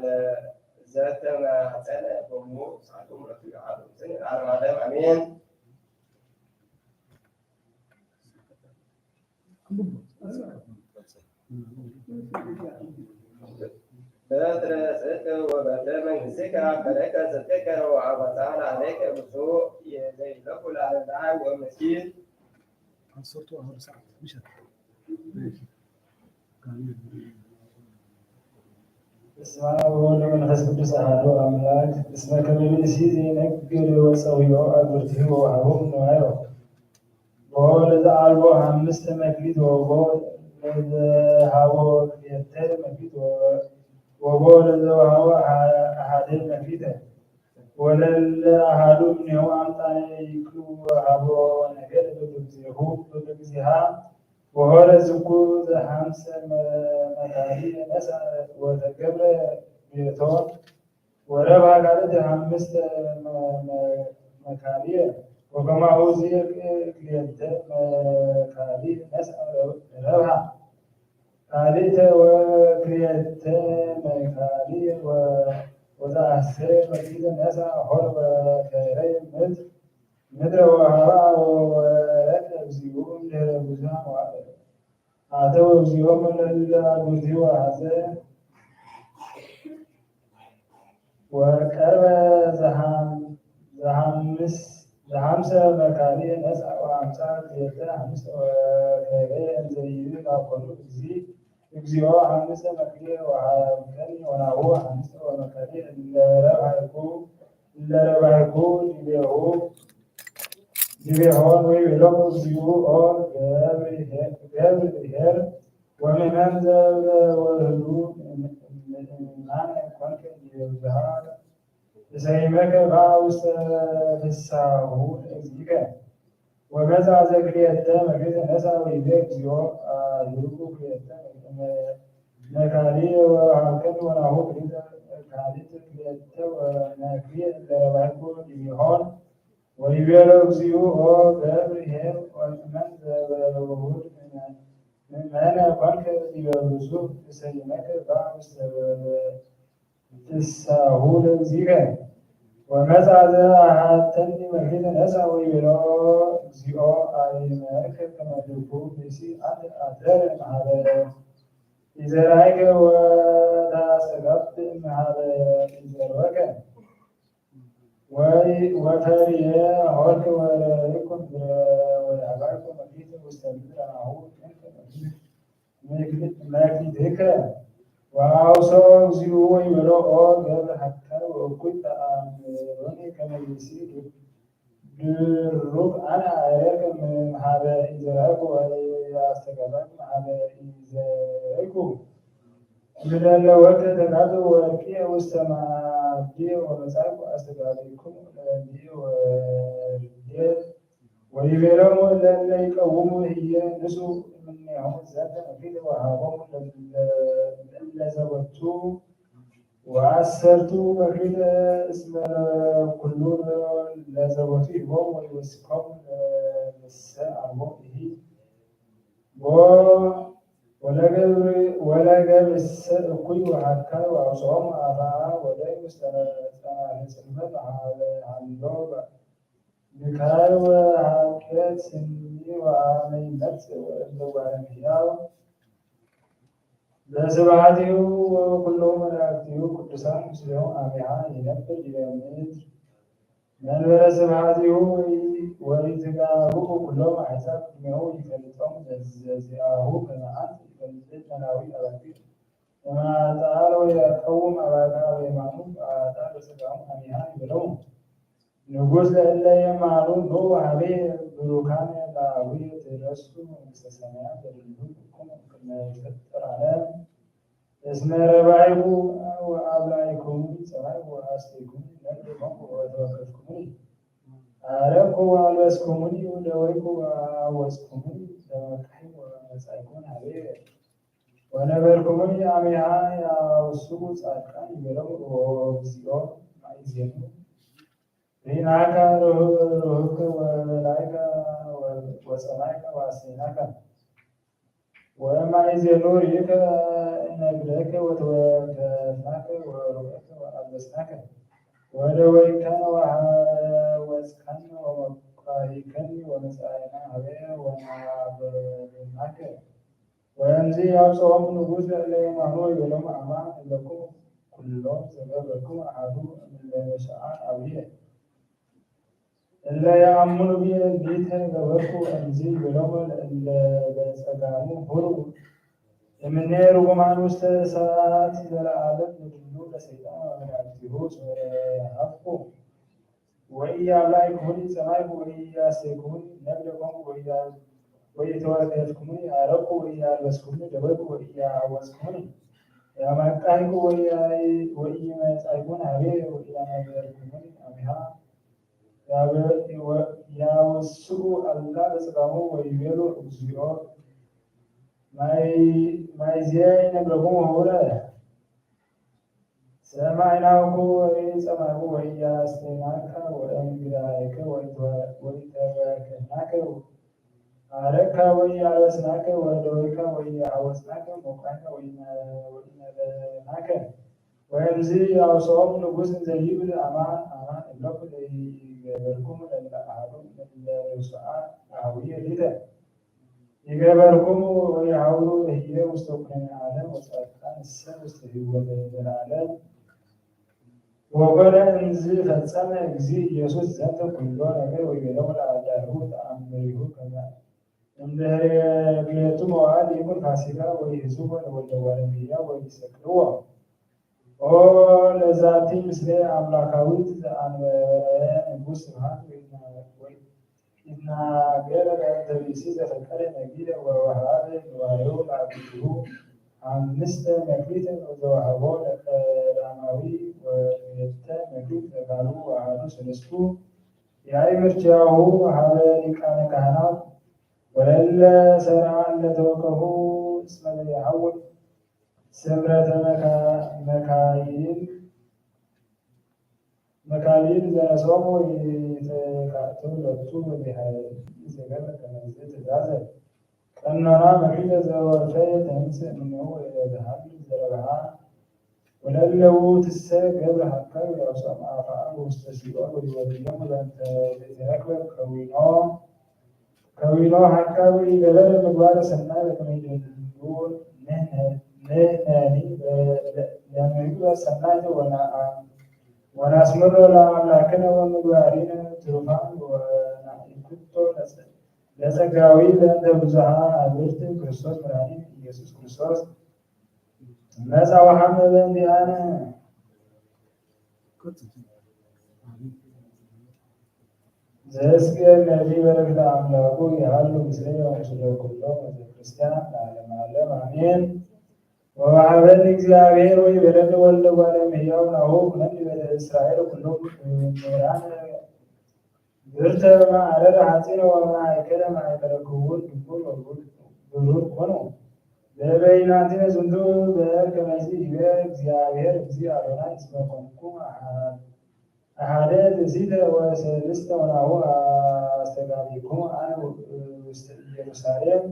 ዘተማፀነ ቦሙ ሳቱም ዓለም አሜን። በትረ ጽድቅ ወበትረ መንግሥትከ አፈረከ ጽድቅከ ወአበሳነ عليك بسوء يديك الأعداء ومسير صرت أهل ساعة مشت በስመ አብ ወወልድ ወመንፈስ ቅዱስ አሐዱ አምላክ። እስመ ከመ ብእሲ ዘይነግር ወፀዊዖ አግብርቲሁ ወወሃቦሙ ንዋዮ ወለዘአልቦ አምስተ መክሊት ወቦ ለዘሃቦ ክልኤተ መክሊት ወቦ ለዘወሃቦ አሐደ መክሊተ ወለለ አሐዱ እምኔሁ አምጣነ ይክሉ ወሃቦ ነገድ በጊዜሁ በጊዜሃ وهو زكو ذهامس مكاري نسا وتقبل بيتون وربع قالت هامس مكاري وكما هو زي كلينت مكاري نسا ربع قالت وكلينت مكاري وذا أحسر مكيد نسا حر وكيري مدر وهراء ورد أبزيوهم لربزان عدو أبزيوهم للعبوذي وعزة وكرب زهامس مكاني نسعى وعمسا كيتا حمس وكيري أنزيوه لأقلو أبزيوه حمس مكلي وعامكني ونعوه حمس ومكاني إلا ربعكو لبيعوه جبهون ويلوم زيو أو جابر ومن أنزل والهدوء من معنى كونك يبزهار زيمك باوس في الساهون إزيك ومزع زكريا مكيز نسا ويبيك زيو يلوكو كريتا مكالي وعاكن ونهو كريتا كاليت كريتا وناكريا لربعكو جبهون ويبيلو زيو أو جابرهم ومن ذبحوه من معنى كونك يبرزو سيمك باوس تساهول زيغا ومزع ذا حتى مكيد نسا ويبيلو زيو أيمك كما يقول بسي أدر هذا إذا رأيك وتسقط هذا إذا رأيك وتريا هرك ويكون ويعبرك مكيد مستمر معه مكيد هيك وأوصى زيو يبلو أو قبل حتى وكنت أمرني كما يصير بالروح أنا أراك من هذا إزراك ويستقبلك هذا إزراكم من الوقت تنادوا وكيا واستمعتي ومساك أستقبلكم لي ودير ويبلغ الذي يقوم هي نسو من يوم ذات أكيد وهابهم لزوجتو وعسرتو أكيد اسم كلون لزوجتي هم ويوسكم الساعة موته ولا قبل السقي وحكى وعصام أبا ولا يستنى عن لوبة بكار وحكى سني وعامي نفس وعامياو لسبعته وكلهم ملائكته قدسان مسلمون آمعان ينبر جلاميت من ورسبعته ويتقابه كلهم حساب منه يفلتهم جزاءه كما أنت يفلت مناوي أباكير وما تعالوا يقوم أباكا ويمانون وآتاك سبعهم أميهان بلهم نقول لألا يمانون هو عليه بروكان لاوية الرسول مستسمعات للهدكم كما يفتر على اسم ربعكم وأبلعكم سمعكم وأسلكم لكم وتوكلكم أعرفكم وألبسكمني ودويكم وأوسكمني تمكحي ومسعكم عليه ونبركمني عميها يا وسوس أركان بلغ وزيون معيزين ريناك روحك وملائك وسمائك وأسيناك ومعيزين نوريك نبلك وتوكلناك ورؤيك وألبسناك ودويكن ووسكن ومقاهيكن ومسعينا عليه ونعبدناك ናከ ወእምዝ ያውፅኦም ንጉሥ ለየማኖ ይቤሎሙ አማን እለክሙ ኩሎም ዘገበርክሙ አሐዱ እምለሰዓን አብየ እለ የአምኑ ብየ ጌተ ገበርኩ እምዝ ይቤሎሙ እለ በጸጋሙ ሁሩ እምኔ ርጉማን ውስተ እሳት ዘለዓለም ንድሉ ለሰይጣን ወመላእክቲሁ ሀፍኩ ወኢያብላዕክሙኒ ጸማዕኩ ወኢያሴክሙኒ ነግደኮሙ ወኢተወከፍኩሙኒ አረኩ ወኢያልበስኩሙኒ ደበይኩ ወኢያወጽኩሙኒ ያማቃይኩ ወኢመጻእኩኒ ኀቤየ ወኢያነገርኩሙኒ አሚሃ ያወስኡ አላ በጸጋሙ ወይቤሉ እግዚኦ ማይዚያይ ነግረኩሙ ኅቡረ ሰማዕናኩ ወኢጸማዕኩ ወኢያስቴናከ ወእንግዳይከ ወኢተወከፍናከ አረካ ወኢያልበስናከ ወደወይከ ወኢያሐወጽናከ ሞቃከ ወኢነበብናከ ወእምዝ ያውፅኦም ንጉሥ እንዘይብል አማን አማን እብለኩ ለይገበርክሙ ለእለ አሐዱ እምእለ ርሱዓን አኀውየ ሊተ ይገበርክሙ ወይሐውሩ ህየ ውስተ ኩነኔ ዓለም ወጻድቃን እሰ ውስተ ሕይወተ ዘለዓለም ወኮነ እምዝ ፈጸመ እግዚእ ኢየሱስ ዘንተ ኩሎ ነገር ወይቤሎሙ ለአርዳኢሁ ተአምሪሁ ከመ እምድኅረ ክልኤቱ መዋዕል ይኩን ፋሲካ ወይሕዝዎ ለወልደ እጓለ እመሕያው ወይሰቅልዎ ኦ ለዛቲ ምስሌ አምላካዊት ዘአንበረ ንጉሥ ስብሐት ይትናገር በእንተ ብእሲ ዘፈቀደ ነጊደ ወወሃበ ንዋዮ ለአግብርቲሁ አምስተ መክሊት ዘወሃቦ ለቀዳማዊ ወክልኤተ መክሊት ለካልኡ ወአሐዱ ሰለስቱ የአእምርቲያሁ ሀበ ሊቃነ ካህናት ወለእለ ሠራን ለተወከፉ እስመ ዘይሐውር ስምረተ መካይል ዘነሶሙ ይትካተሉ ለቱ በዚኃይል ዘገበ ከመዝ ትእዛዘ ቀኖና መክሊተ ዘወርፈየ ተንሥእ እምኔሁ ወዘሐልፍ ዘረብሃ ወለእለዉ ትሰ ገብረ ሐካይ ወያውፅኦም አፍአ ውስተ ሲኦል ወይወድዮሙ በእንተ ዘይትረክበ ከዊኖ ሐካይ ወይገበረ ምግባረ ሰናይ በከመ ይደልዎ ንሕነኒ ለምግባረ ሰናይ ወናስምሮ ለአምላክነ ወምግባሪነ ትሩፋን ወናኢኩቶ ለጸጋዊ በእንተ ብዙኃ አግብርት ክርስቶስ መድኃኒነ ኢየሱስ ክርስቶስ መጻ ወሐመ በእንቲአነ ዘእስክር ነቢይ በረከተ አምላኩ ያህሉ ምስሌ ወምስለ ኩሎም ሕዝበ ክርስቲያን ለዓለመ ዓለም አሜን። ወወሀበኒ እግዚአብሔር ወይቤለኒ ወልደ እጓለ እመሕያው ናሁ ኩነኒ ቤተ እስራኤል ኩሎሙ ምሁራነ ብርተ ማዕረረ ሐጺነ ወማእከለ ማእከለ ክቡር ድንቡር ብሩር ኮኑ በበይናቲነ ዝንቱ በከመዝ ይቤ እግዚአብሔር እግዚእ አዶናይ እስመ ኮንኩ አሐደ ትእሲተ ወሰልስተ ወናሁ አስተጋቢክሙ አነ ውስተ ኢየሩሳሌም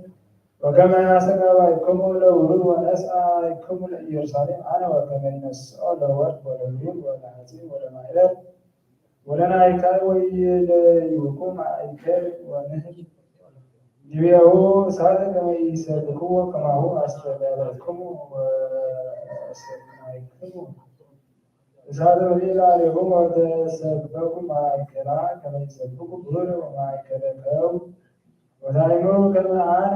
ወከመ አስተጋባይክሙ ለውሉድ ወነስአይክሙ ለኢየሩሳሌም አነ ወከመ ይነስኦ ለወርቅ ወለብሩር ወለሐጺን ወለማዕረር ወለናይካይ ወይለይኩ ማእከል ወንህል ይቤሁ እሳተ ከመ ይሰብክዎ ከማሁ አስተጋባይክሙ ወሰማይክሙ እሳተ ወዲላሌክሙ ወተሰበኩ ማእከላ ከመ ይሰብኩ ብሩር ወማእከለ ከው ወታይምሩ ከመ አነ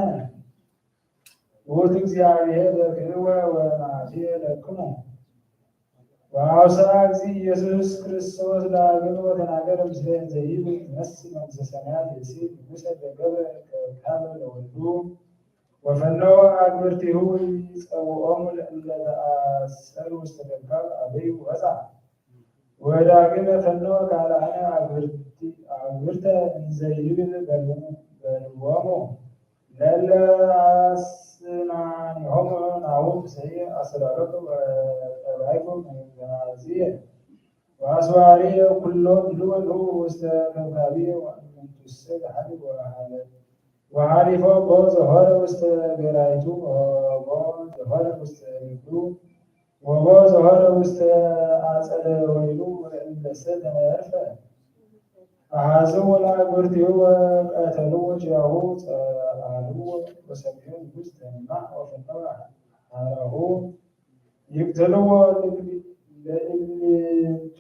ውእቱ እግዚአብሔር ዘክህወ ወናዝየ ለክሙ ወአውሥአ እግዚእ ኢየሱስ ክርስቶስ ዳግም ወተናገረ ምስለ እንዘይብል ትመስል መንግሥተ ሰማያት ብእሲት ንጉሠ ዘገብረ ከካበ ለወልዱ ወፈነወ አግብርቲሁ ይጸውዖሙ ለእለ ተአሰሩ ውስተ ገባብ አበዩ ወፃ ወዳግመ ፈነወ ካልአነ አግብርተ እንዘይብል በልዎሙ ለእለ አስናኒሆሙ ናሁ ምስሌየ አስተዳለፉ ወጠባይኩ መናዝየ ወአስዋርየ ኩሎ ድልወሉ ውስተ ከብካብየ ወእንቱሰ ተሐልፍ ወሐሊፎ ቦ ዘሆረ ውስተ ገራይቱ ወቦ ዘሆረ ውስተ ንግዱ ወቦ ዘሆረ ውስተ አጸደ ወይኑ ወእለሰ ተነርፈ አሐዝው ለአግብርቲሁ ወቀተልዎ ጭያሁ ጸአልዎ وسبيون ውስጥ ማዕ ወፈነወ ሐራሁ ይቅትልዎ ለእልንቱ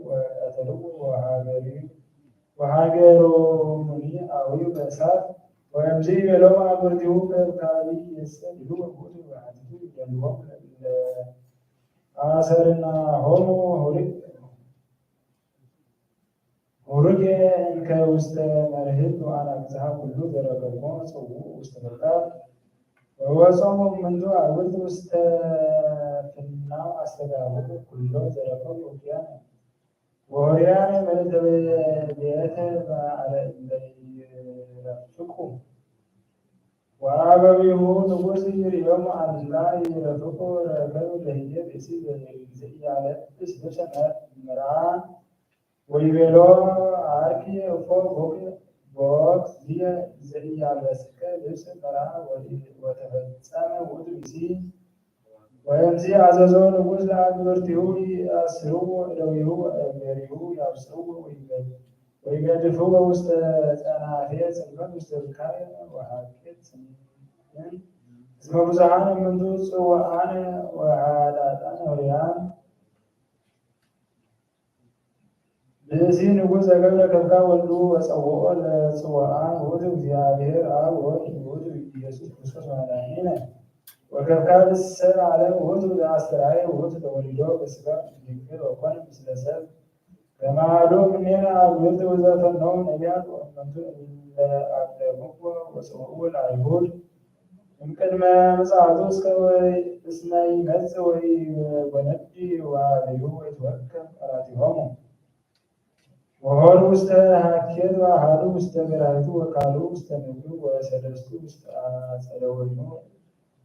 ወቀተልዎ ወሃገሮሙኒ አዊው በእሳት ወእምዝ ይቤሎሙ አግብርቲሁ በካሊ የሰድሉ ውእቱ በአቲቱ ይደልዎሙ አሰርና ሆሙ ሁሩጌ እንከ ውስተ መርህብ ወአናቅጽሐ ኩሉ ዘረከብዎ ጽውዕ ውስተ መቃብር ወወጾሙ እምንቱ አግብርት ውስተ ፍናው አስተጋብኡ ኩሎ ዘረከቡ ውክያነ ወሆርያነ መልዕልተ ቤተ በዓለ እለ ይረፍቁ ወአበዊሁ ንጉሥ ይርእዮሙ አላ ይረፍቁ ረከብ ለህየ ብእሲ ዘኢያለብስ ልብሰ ምርዓ ወይቤሎ አርኪ እፎ ቦክ ዝየ ዘኢያልበስከ ልብሰ ምርዓ ወተፈጸመ ውእቱ ብእሲ ወእምዝ አዘዞ ንጉሥ ለአግብርቲሁ ይአስርዎ እደዊሁ ወእገሪሁ ያብስርዎ ወይገድፍዎ ውስተ ጸናፌ ጽልመት ውስተ ብካየ ወሐቄት ስምን እስመ ብዙኃን እምንቱ ጽዋዓነ ወኃዳጣነ ሆርያን ብእሲ ንጉሥ ዘገብረ ከብካብ ወልዱ ወጸውዖ ለጽዋዓን ውእቱ እግዚአብሔር አብ ወወልድ ውእቱ ኢየሱስ ክርስቶስ መድኃኒነ ወከብካብሰ ዓለም ውእቱ ዘአስተርአየ ውእቱ ተወሊዶ በሥጋ ድንግል ወኮነ ምስለ ሰብ ከማዶ እምኔነ አግብርት ወዘፈነው ነቢያት ወእመንቱ እለ አቅደምዎ ወጽውዕዎ ለአይሁድ እምቅድመ ምጽአቱ እስመ ይመጽእ ወይጐነዲ ወአብዩ ወይትወከፍ ቀራቲሆሙ ወሆሩ ውስተ ሀኬት ወአሐዱ ውስተ ገራሂቱ ወካልኡ ውስተ ንግዱ ወሰለስቱ ውስተ አጸደ ወይኑ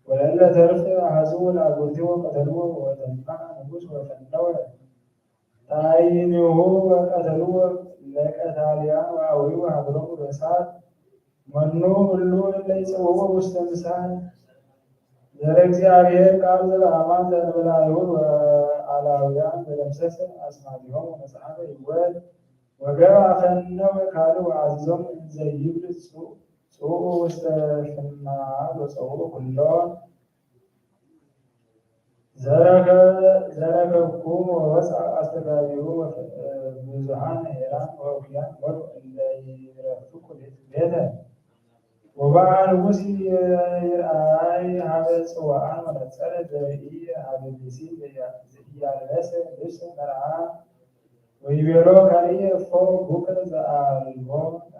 ወለእለ ተርፈ አሐዝዎ ለአግብርቲሁ ወቀተልዎ ወተንሥአ ንጉሥ ወፈነወ ታይኒሁ ወቀተልዎ ለቀታልያን ወአውዩ ሀገሮሙ በእሳት መኑ ሁሉ እለ ይጽውዑ ውስተ ምሳል ዘረ እግዚአብሔር ቃል ዘበአማን ዘእንበለ አይሁድ ወአላውያን ዘደምሰሰ አስማቲሆሙ መጽሐፈ ይወድ ወገብአ ፈነወ ካልእ ወአዘዞሙ እንዘ ይብል ጽውዑ ውስተ ፍናት ወጸውዑ ኩሎ ዘረከብኩሙ ወወፅአ አስተጋቢሁ ብዙኃን ሄራን ወእኩያን ወልዑ እለ ይረፍቁ ቤተ ወበአ ንጉሥ ይርአይ ሀበ ጽዋዓን ወነጸረ ዘርኢ ሀበ ብእሲ ዘኢያልበሰ ልብሰ መርዓ ወይቤሎ ካልእ እፎ ቡከ ዘአልቦ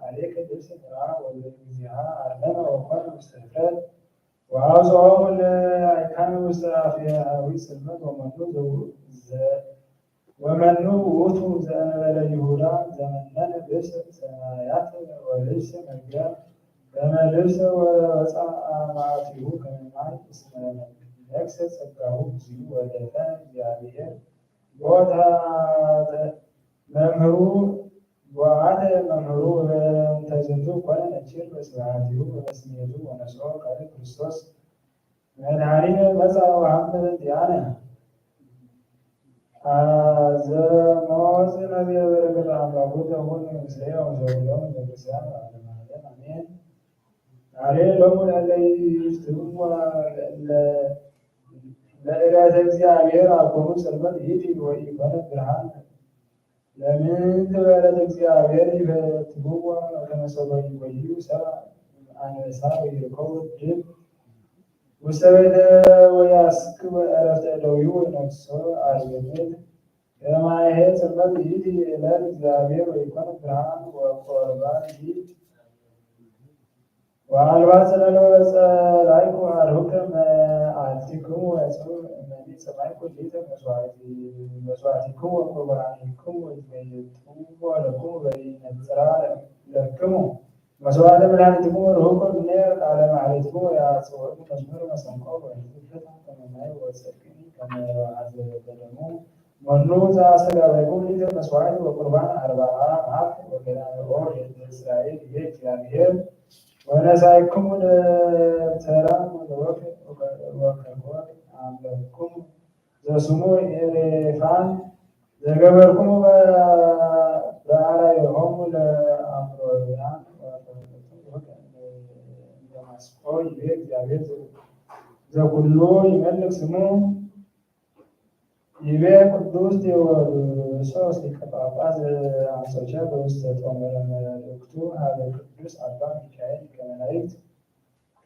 አሌከ ልብሰ መርዓ ወለእግዚአ አርመመ ወኮነ ውስተ እፍረት ወአውፅኦሙ ለአይካነ ውስተ አፍያዊ ጽልመት ወመኑ ውእቱ ዘእንበለ ይሁዳ ዘመነነ ልብሰ ሰማያት ወልብሰ መርገም ከመ ልብሰ ወወፅአ መዓቲሁ ከመ ማይ እስመ ነግሠ ጸጋሁ እግዚኡ ወደፈነ እግዚአብሔር ቦታተ መምህሩ ወአተ መምህሩ በእንተ ዝንቱ ኮነ ነኪር በስብሐቲሁ ወበስሜቱ ወነስኦ ካልእ ክርስቶስ መድኃኒነ መጽአ ወሀመ በእንቲአነ ዘሞዝ ነቢየ በረከተ አምላኩ ተኩን ምስሌነ ወዘኩሎሙ ለክርስቲያን ለዓለመ ዓለም አሜን። ሃሌሉያ ለእለ ይፍትሕዎ ለዕለተ እግዚአብሔር አኮኑ ጽልመት ይእቲ ወኢኮነ ብርሃን ለምንት በዕለተ እግዚአብሔር ይፈትሕዎ ከመ ሰብአ ይኰዩ ሰብአ አንበሳ ወይርከቡ ድብ ውስተ ቤተ ወያስክብ ዕረፍተ እደዊሁ ወይነግሶ አርበኝት ከማይሄ ጽልመት ይእቲ ዕለት እግዚአብሔር ወኢኮነ ብርሃን ወቆርባን ይእቲ ወአልባ ጽለሎ ጸላይኩ አርሁከ መዓልቲክሙ ወጽኡ እመኒ ሰማይኩ ሊተ መስዋዕቲክሙ ወቁርባኒክሙ ወይትሜይጥዎ ለክሙ በይነጽራ ለክሙ መስዋዕተ መድኃኒትክሙ ርሁቆ እምኔር ቃለ ማሕሌትክሙ ወያጽወዕኩ መዝሙረ መሰንቆ ወይትፍታ ከመ ማይ ወጽድቅኒ ከመ አዘበደሙ መኑ ዘአስተጋባይክሙ ሊተ መስዋዕት ወቁርባን አርብዓ መዓልት ወገዳምኦ ለእስራኤል ይቤ እግዚአብሔር ወነሣእክሙ ደብተራ ወከርኮር አምለክሙ ዘስሙ ኤሌፋን ዘገበርክሙ በአርአዮሆሙ ለአምሮያውያን ኩሉ ይመልክ ስሙ ይቤ ቅዱስ ቴዎዶሶስ ሊቀ ጳጳስ አንጾኪያ በውስተ ጦመረ መልእክቱ ሀበ ቅዱስ አባ ሚካኤል ሊቀ መላእክት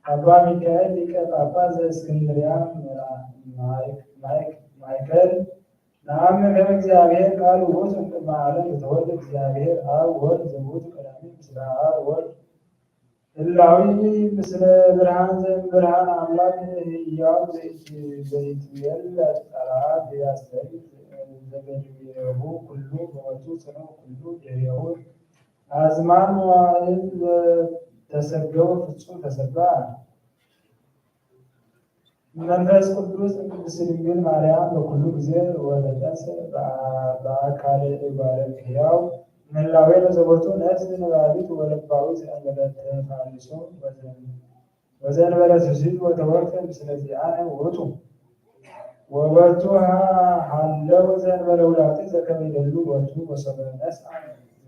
አባ ሚካኤል ሊቀ ጳጳስ ዘእስክንድርያ ማእከል ነአምን ከመ እግዚአብሔር ቃል ውእቱ እምቅድመ ዓለም ዘተወልደ እግዚአብሔር አብ ወልድ ዘውእቱ ቀዳሚ ምስለ አብ ወልድ ህላዊ ምስለ ብርሃን ዘእምብርሃን አምላክ ሕያው ዘይትዌለድ ጸርዓት ያስተርኢ ዘገድቤሁ ኩሉ በወቱ ጽንዑ ኩሉ ድኅሬሁ አዝማን መዋዕል ተሰገወ ፍጹም ተሰብአ መንፈስ ቅዱስ ቅድስት ድንግል ማርያም በኩሉ ጊዜ ወለደስ በአካለ እጓለ እሕያው ምህላዌ ለዘቦቱ ነፍስ ነባቢት ወለባዊት ዘእንበለ ተፋልሶ ወዘእንበለ ትውሲድ ወተወክተ ምስለ ዚአነ ውእቱ ወወቱ ሀለው ዘእንበለ ውላጤ ዘከመ ይደሉ ወቱ ወሰበ ነስአ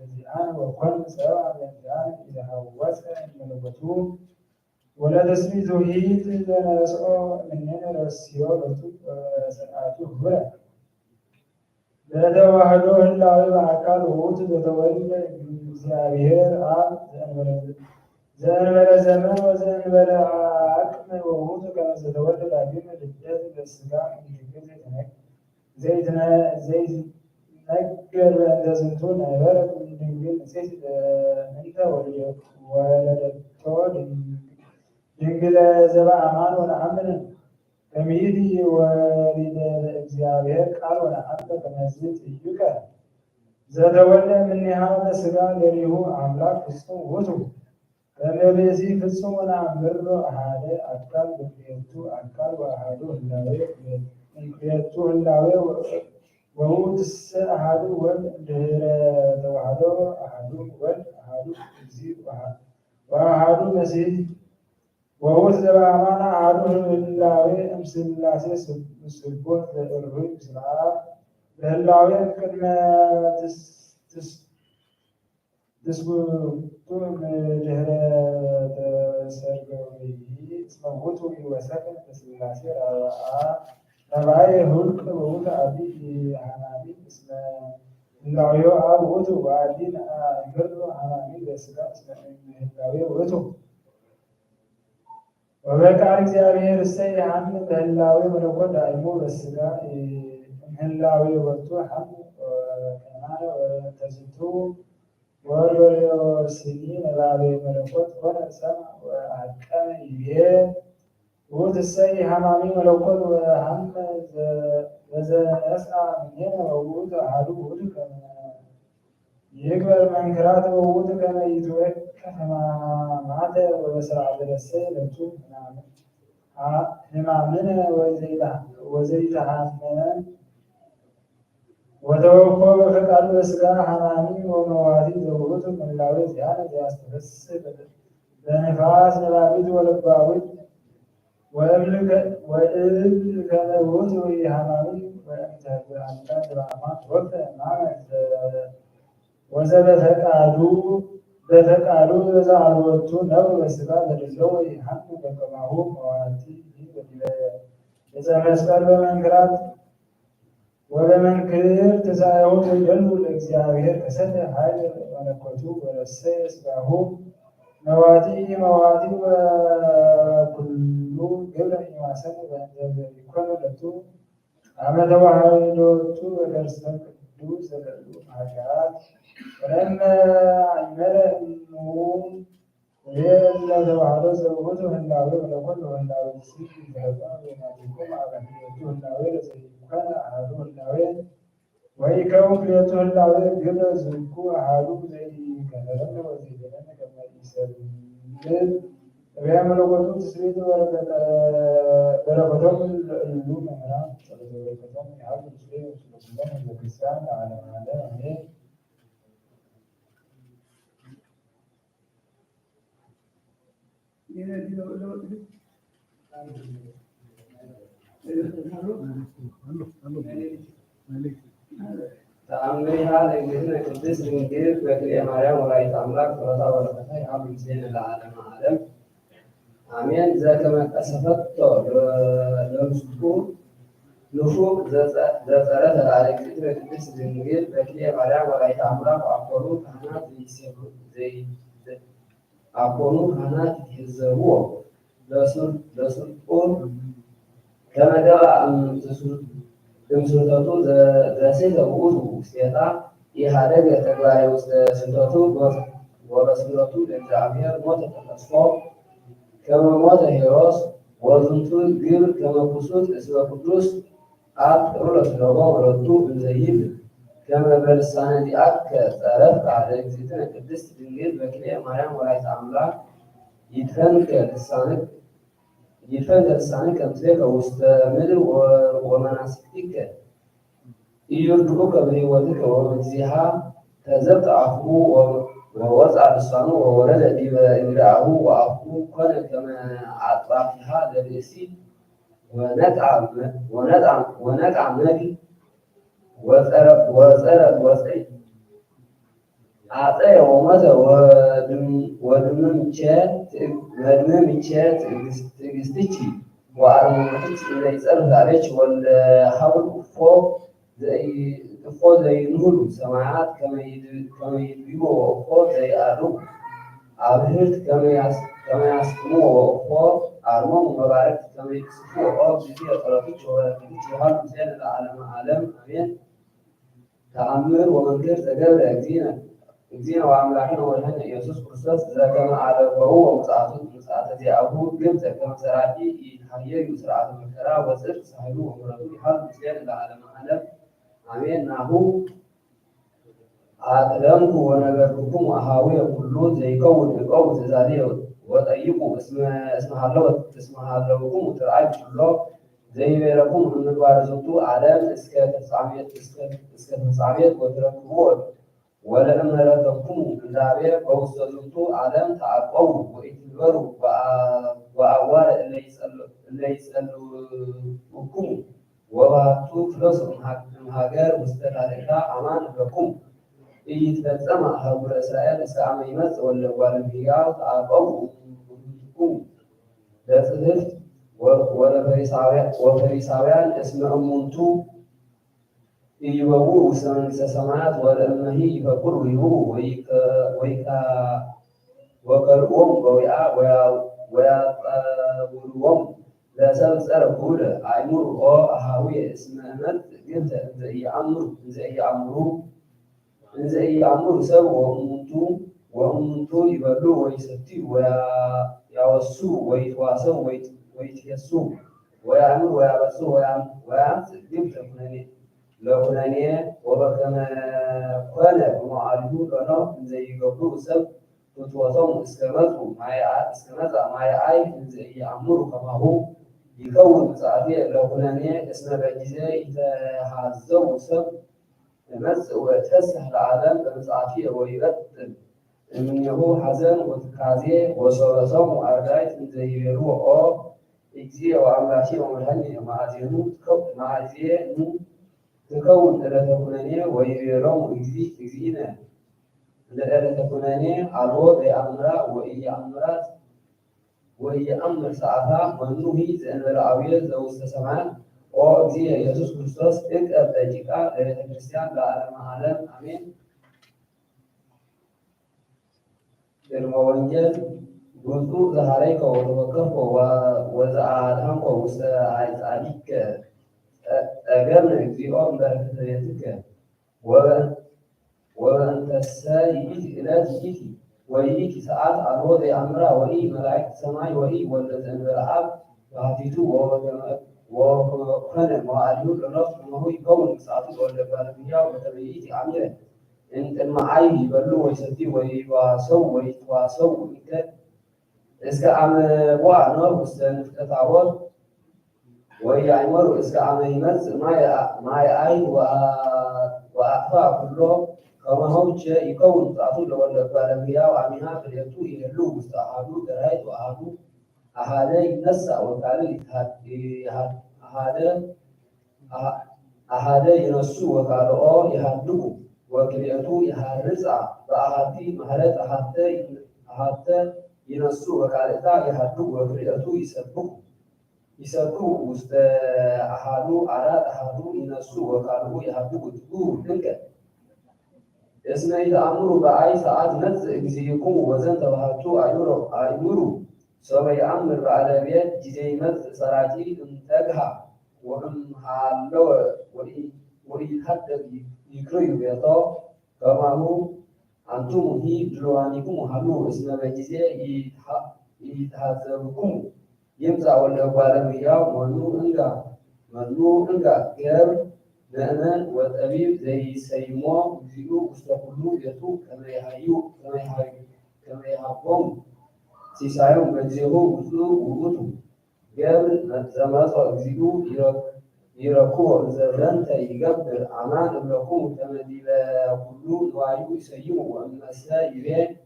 ዘዚአነ ወኮነ ሰብአ ዘዚአነ ኢዘሃወፀ መለኮቱ ወለተስሚቱ ሂት ዘነስኦ እምኔነ ረስዮ በቱ ስርዓቱ ህቡረ በተዋህዶ ህላዌ በአካል ውእቱ ዘተወልደ እግዚአብሔር አብ ዘእንበለ ዘመን ወዘእንበለ አቅም ወውእቱ ከመ ዘተወልደ ዳግም ልደት በሥጋ እምድንግል ዘይትነገር በእንተ ዝንቱ ነበረት ድንግል ንጽሕት እንተ ወለደቶ ድንግለ ዘበአማን ወነአምን ከመይእቲ ወሊደ እግዚአብሔር ቃል ወነአምን ከመዝ ትይቀ ዘተወልደ እምኔሃ በሥጋ ገሪሁ አምላክ ፍጹም ውእቱ ከመ ብእሲ ፍጹም ወነአምሮ አሐደ አካል በክልኤቱ አካል ወአሐዱ ህላዌ እምክልኤቱ ህላዌ ወውእቱሰ አሐዱ ወልድ ድኅረ ተዋህዶ አሐዱ ወልድ አሐዱ እግዚእ ወአሐዱ መሲሕ ወውእቱ ዘበአማን አሐዱ ህላዌ እምሥላሴ ስቡሕ ዘዕሩይ ምስለ አብ በህላዌ እምቅድመ ትስጉቱ እምድኅረ ተሰርገዊሂ እስመ ውእቱ ይወሰክን በሥላሴ ረብዓየ ሁልቅ ወውእቱ አቢይ ሐናኒ እስመ ህላዌሁ አብ ውእቱ ወአዲ እምሕሩ ሐናኒ በሥጋ እስመ እምሕላዌ ውእቱ ወበቃል እግዚአብሔር እሰይ ሐምል በህላዌ መለኮት ዳእሙ በሥጋ እምሕላዌ ወቱ ሐምል ከማነ ወተዝቱ ወሎስኒ ነባቤ መለኮት ኮነ ሰምዐ ወዐቀመ ይቤ ውእቱ እሰይ ሐማሚ መለኮት ወሐመ በዘነስአ እምኔነ ወውእቱ አሐዱ ውእቱ ከመ ይግበር መንክራት ወውእቱ ከመ ይትወከፍ ሕማማተ ወበስርዓተ ረሰይ ለቱ ሕማምነ ወዘይተሐመነ ወተወክፎ በፈቃዱ በሥጋ ሐማሚ ወመዋቲ ዘውእቱ ምህላዌ ዚአነ ዘያስተፈስሕ በነፋስ ነባቢት ወለባዊት ወእብል ከመ ውእቱ ሐማሚ ወእንተ አምላክ በአማን ወቅተ ሕማመ ወዘበፈቃዱ ዘአልቦቱ ነብር በሥጋ ዘደለው ይሐምል በከማሁ መዋቲ ዕፀ መስቀል በመንክራት ወበመንክር ትንሣኤሁ ዘይደሉ ለእግዚአብሔር ከሰተ ኃይል መለኮቱ ወረሰየ ሥጋሁ መዋቲ ወኩሉ ግብረ ኢማሰነ በእንተ ኢኮነ ለቱ አመ ተዋህዶቱ በከርሰ ቅዱስ ዘደሉ ኃጢአት ወለእመ አእመረ እሙ ወየእለ ተዋህዶ ዘውእቱ ህላዌ መለኮት ወህላዌ ትስብእት ይትፈጸም በይናቲክሙ አበ ክልኤቱ ህላዌ ለዘኢኮነ አሐዱ ህላዌ ወኢከውን ክልኤቱ ህላዌ ግብረ ዝኩ አሐዱ ዘይከፈለነ ወዘይቤለነ ከመ ኢሰብልል እብያ መለኮቱ ትስብእት በረከቶሙ ለእሉ መምህራን ጸሎተ በረከቶሙ ይሃሉ ምስሌ ወስለ ኩሎሙ ህዝበ ክርስቲያን ለዓለመ ዓለም አሜን። ተአምሪሃ ለእግዝእትነ ቅድስት ድንግል በክልኤ ማርያም ወላዲተ አምላክ ጸሎታ በረከታ ይሃሉ ምስሌነ ለዓለመ ዓለም አሜን። ዘከመ ቀሰፈቶ ለምስኩ ንፉግ ዘጸረ ተላልክት በቅድስት ድንግል በክሌ ማርያም ወላዲተ አምላክ አኮኑ ካህናት አኮኑ ካህናት ይዘርዎ ለስልጡን ከመገባ እምስርተቱ ዘሴተ ውእቱ ውስቴታ ኢሃደገ ተግባሬ ውስተ ስንተቱ ወበስምረቱ ለእግዚአብሔር ሞተ ተነስፎ ከመ ሞተ ሄሮስ ወዝንቱ ግብር ከመ ኩሱት እስመ ቅዱስ አብ ጥሩለ ስለሆ ወረቱ እንዘይብ ከመ በልሳነ ዲአከ ጸረፍ ቃለ እግዝእትነ ቅድስት ድንግል በክልኤ ማርያም ወላዲተ አምላክ ይትፈንከ ልሳንከ ምስሌከ ውስተ ምድር ወመናስክቲከ ኢዩርድኡከ በሕይወትከ ወበግዚሃ ተዘብጠ አፉሁ ወወፅአ ልሳኑ ወወረደ ዲበ እግርአሁ ወአፉሁ ኮነ ከመ አጥራፊሃ ለብእሲ ወነቅዐ መዲ ወፀረ አፀየ ወሞተ ወድምምቼ ትዕግስትኪ ወአርምሞትኪ ዘይጸርህ ዛሬች ወልደ ሀብል እፎ ዘይንሁሉ ሰማያት ከመ ይድይቦ ወእፎ ዘይአርጉ አብህርት ከመ ያስቅሙ ወእፎ አርሞሙ መባረክት ከመ ይቅስፉ ወእፎ ጊዜ ጸሎትኪ ወበረከትኪ ይሃሉ ምስሌነ ለዓለመ ዓለም አሜን። ተአምር ወመንክር ዘገብረ እግዚእነ ወአምላክነ ወመድኃኒነ ኢየሱስ ክርስቶስ ዘከመ አለፈው ወምጽአተ ዚአሁ ግብጽ ከመ ሠራቂ ይትሐየዩ ሥርዓተ መከራ ወጽድቅ ሳህሉ ወምሕረቱ ይሃሉ ምስሌነ ለዓለመ ዓለም አሜን። ናሁ አቅደምኩ ወነገርኩክሙ አኀዊየ ኩሉ ዘይከውን ዕቀቡ ትእዛዝየ ወጠይቁ እስመ ሀለወክሙ ትርአዩ ኩሎ ዘይቤረኩም እምግባረ ዝንቱ ዓለም እስከ ፍጻሜት ወትረክብዎ ወለእመ ረከብክሙ ግንዛቤ በውስተ ዝንቱ ዓለም ተዐቀቡ ወኢትግበሩ ወአዋረ እለ ይጸልኡክሙ ወባሕቱ ፍለሱ እምሀገር ውስተ ዳርቻ አማን እብለክሙ ኢይትፈጸማ ሀገረ እስራኤል እስከ አመ ይመጽእ ወልደ እጓለ እመሕያው ተዐቀቡ እምውእቱክሙ ለጽሕፍት ወፈሪሳውያን እስመ እሙንቱ ኢይበውኡ ውስተ መንግሥተ ሰማያት ወለእመሂ ይፈቅዱ ይሁቡ ወከልኦሙ በዊዓ ወያጸውርዎሙ ለሰብእ ጸረ ኩለ አእምሩ ኦ አኀዊየ እስመ እመጽእ ግብተ እንዘ ኢየአምሩ ሰብ ወእሙንቱ ይበልዑ ወይሰትዩ ወያወሱ ወይትዋሰው ወይትየሱ ወያእምሩ ወያበሱ ወያምጽእ ግብተ ለኩነኔ ወበከመ ኮነ በመዋዕሊሁ ሎኖህ እንዘ ይገብሩ ሰብ ፍትወቶሙ እስከ መጽአ ማየ ዐይ እንዘ ኢየአምሩ ከማሁ ይከውን ምጽአትየ ለኩነኔ እስመ በጊዜ ይተሃዘቡ ሰብ እመጽእ ወእትፈስሕ ለዓለም በምጽአትየ ወይበጥል እምኔሁ ሐዘን ወትካዜ ወሶበ ሰምዑ አርዳኢት እንዘ ይቤልዎ ኦ እግዚእ ወአምላኬ ወመድኃኒየ መዓዜኑ ትከውን ዕለተ ኩነኔ ወይቤሎሙ እግዚእነ ለዕለተ ኩነኔ አልቦ ዘየአምራ ወኢየአምር ሰዓታ መኑሂ ዘእንበለ አብየ ዘውስተ ሰማያት ኦ እግዚእ ኢየሱስ ክርስቶስ ዕቀብ ደቂቃ ለቤተ ክርስቲያን ለዓለመ ዓለም አሜን። ቅድመ ወንጌል ብፁዕ ዘኀረይከ ወተወከፍከ ወዘአድኀንከ ውስተ አዕጻዲከ ጠገብነ እግዚኦ እምበረከተ ቤትከ ወበእንተሰ ይእቲ ዕለት ይእቲ ወይእቲ ሰዓት አልቦ ዘየአምራ ወኢ መላእክት ሰማይ ወኢ ወልደ ዘእንበለ አብ ባሕቲቱ ወከመ ኮነ መዋዕሊሁ ሎኖህ ከማሁ ይከውን ምጽአቱ ለወልደ እጓለ እመሕያው በከመ ይእቲ አሚረ እምቅድመ ዐይ ይበልዑ ወይሰትዩ ወይትዋሰው እስከ አመ ቦአ ኖህ ውስተ ንፍቀ ታቦት ወኢያእመሩ እስከ አመ ይመጽእ ማየ ዐይ ወአጥፋ ኩሎ ከማሁ ቸ ይከውን ምጽአቱ ለወልደ እጓለ እመሕያው አሚሃ ክልኤቱ ይሄሉ ውስተ አሐዱ ገራይት ወአሐዱ አሐደ ይነሣእ ወካልእ አሐደ ይነሱ ወካልኦ ይሃድጉ ወክልኤቱ ይሃርጻ በአሐቲ ማህለት አሐተ ينسو وكالتا يهدو وفريدتو يسبحو وسط أحادو عرات أحادو ينسو وكالو يهدو وتقو لنك اسمه إذا أمروا بأي ساعات نزع جزيكم وزن تبهاتو أيورو سوف يأمر على بيت جزي نزع سراجي انتقها وهم حالو ويحدد يكريو بيطو كما هو أنتم هي دلوانكم حلو اسم بجزي يتحذركم يمزع ولا بالمياه منو انغا غير مأمن والطبيب زي سيمو زيو استقلو يتو كما يحبهم سيسايو بجزيهو وزلو وغتو غير زمازو زيو يركو زرنت يقبل أمان لكم تمديل كلو وعيو يسيو وأمسا يبين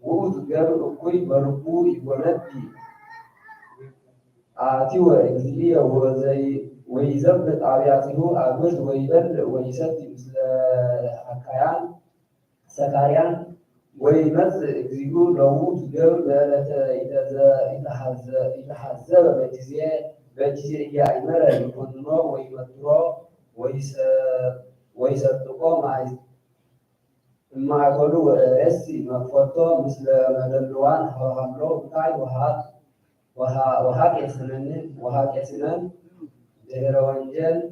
وود قبل كوي بربو يولدي آتيو إنجليا وزي ويزبط عبياته أبد ويبل ويسد مثل حكايان سكاريان ويمز إكزيو لوود قبل بلت إتحزب بجزية يعمل يكونوا ويمدروا ويصدقوا مع كلو رسي مفوتو مثل مدلوان هاملو بتاعي وهاك يسنن دهر وانجل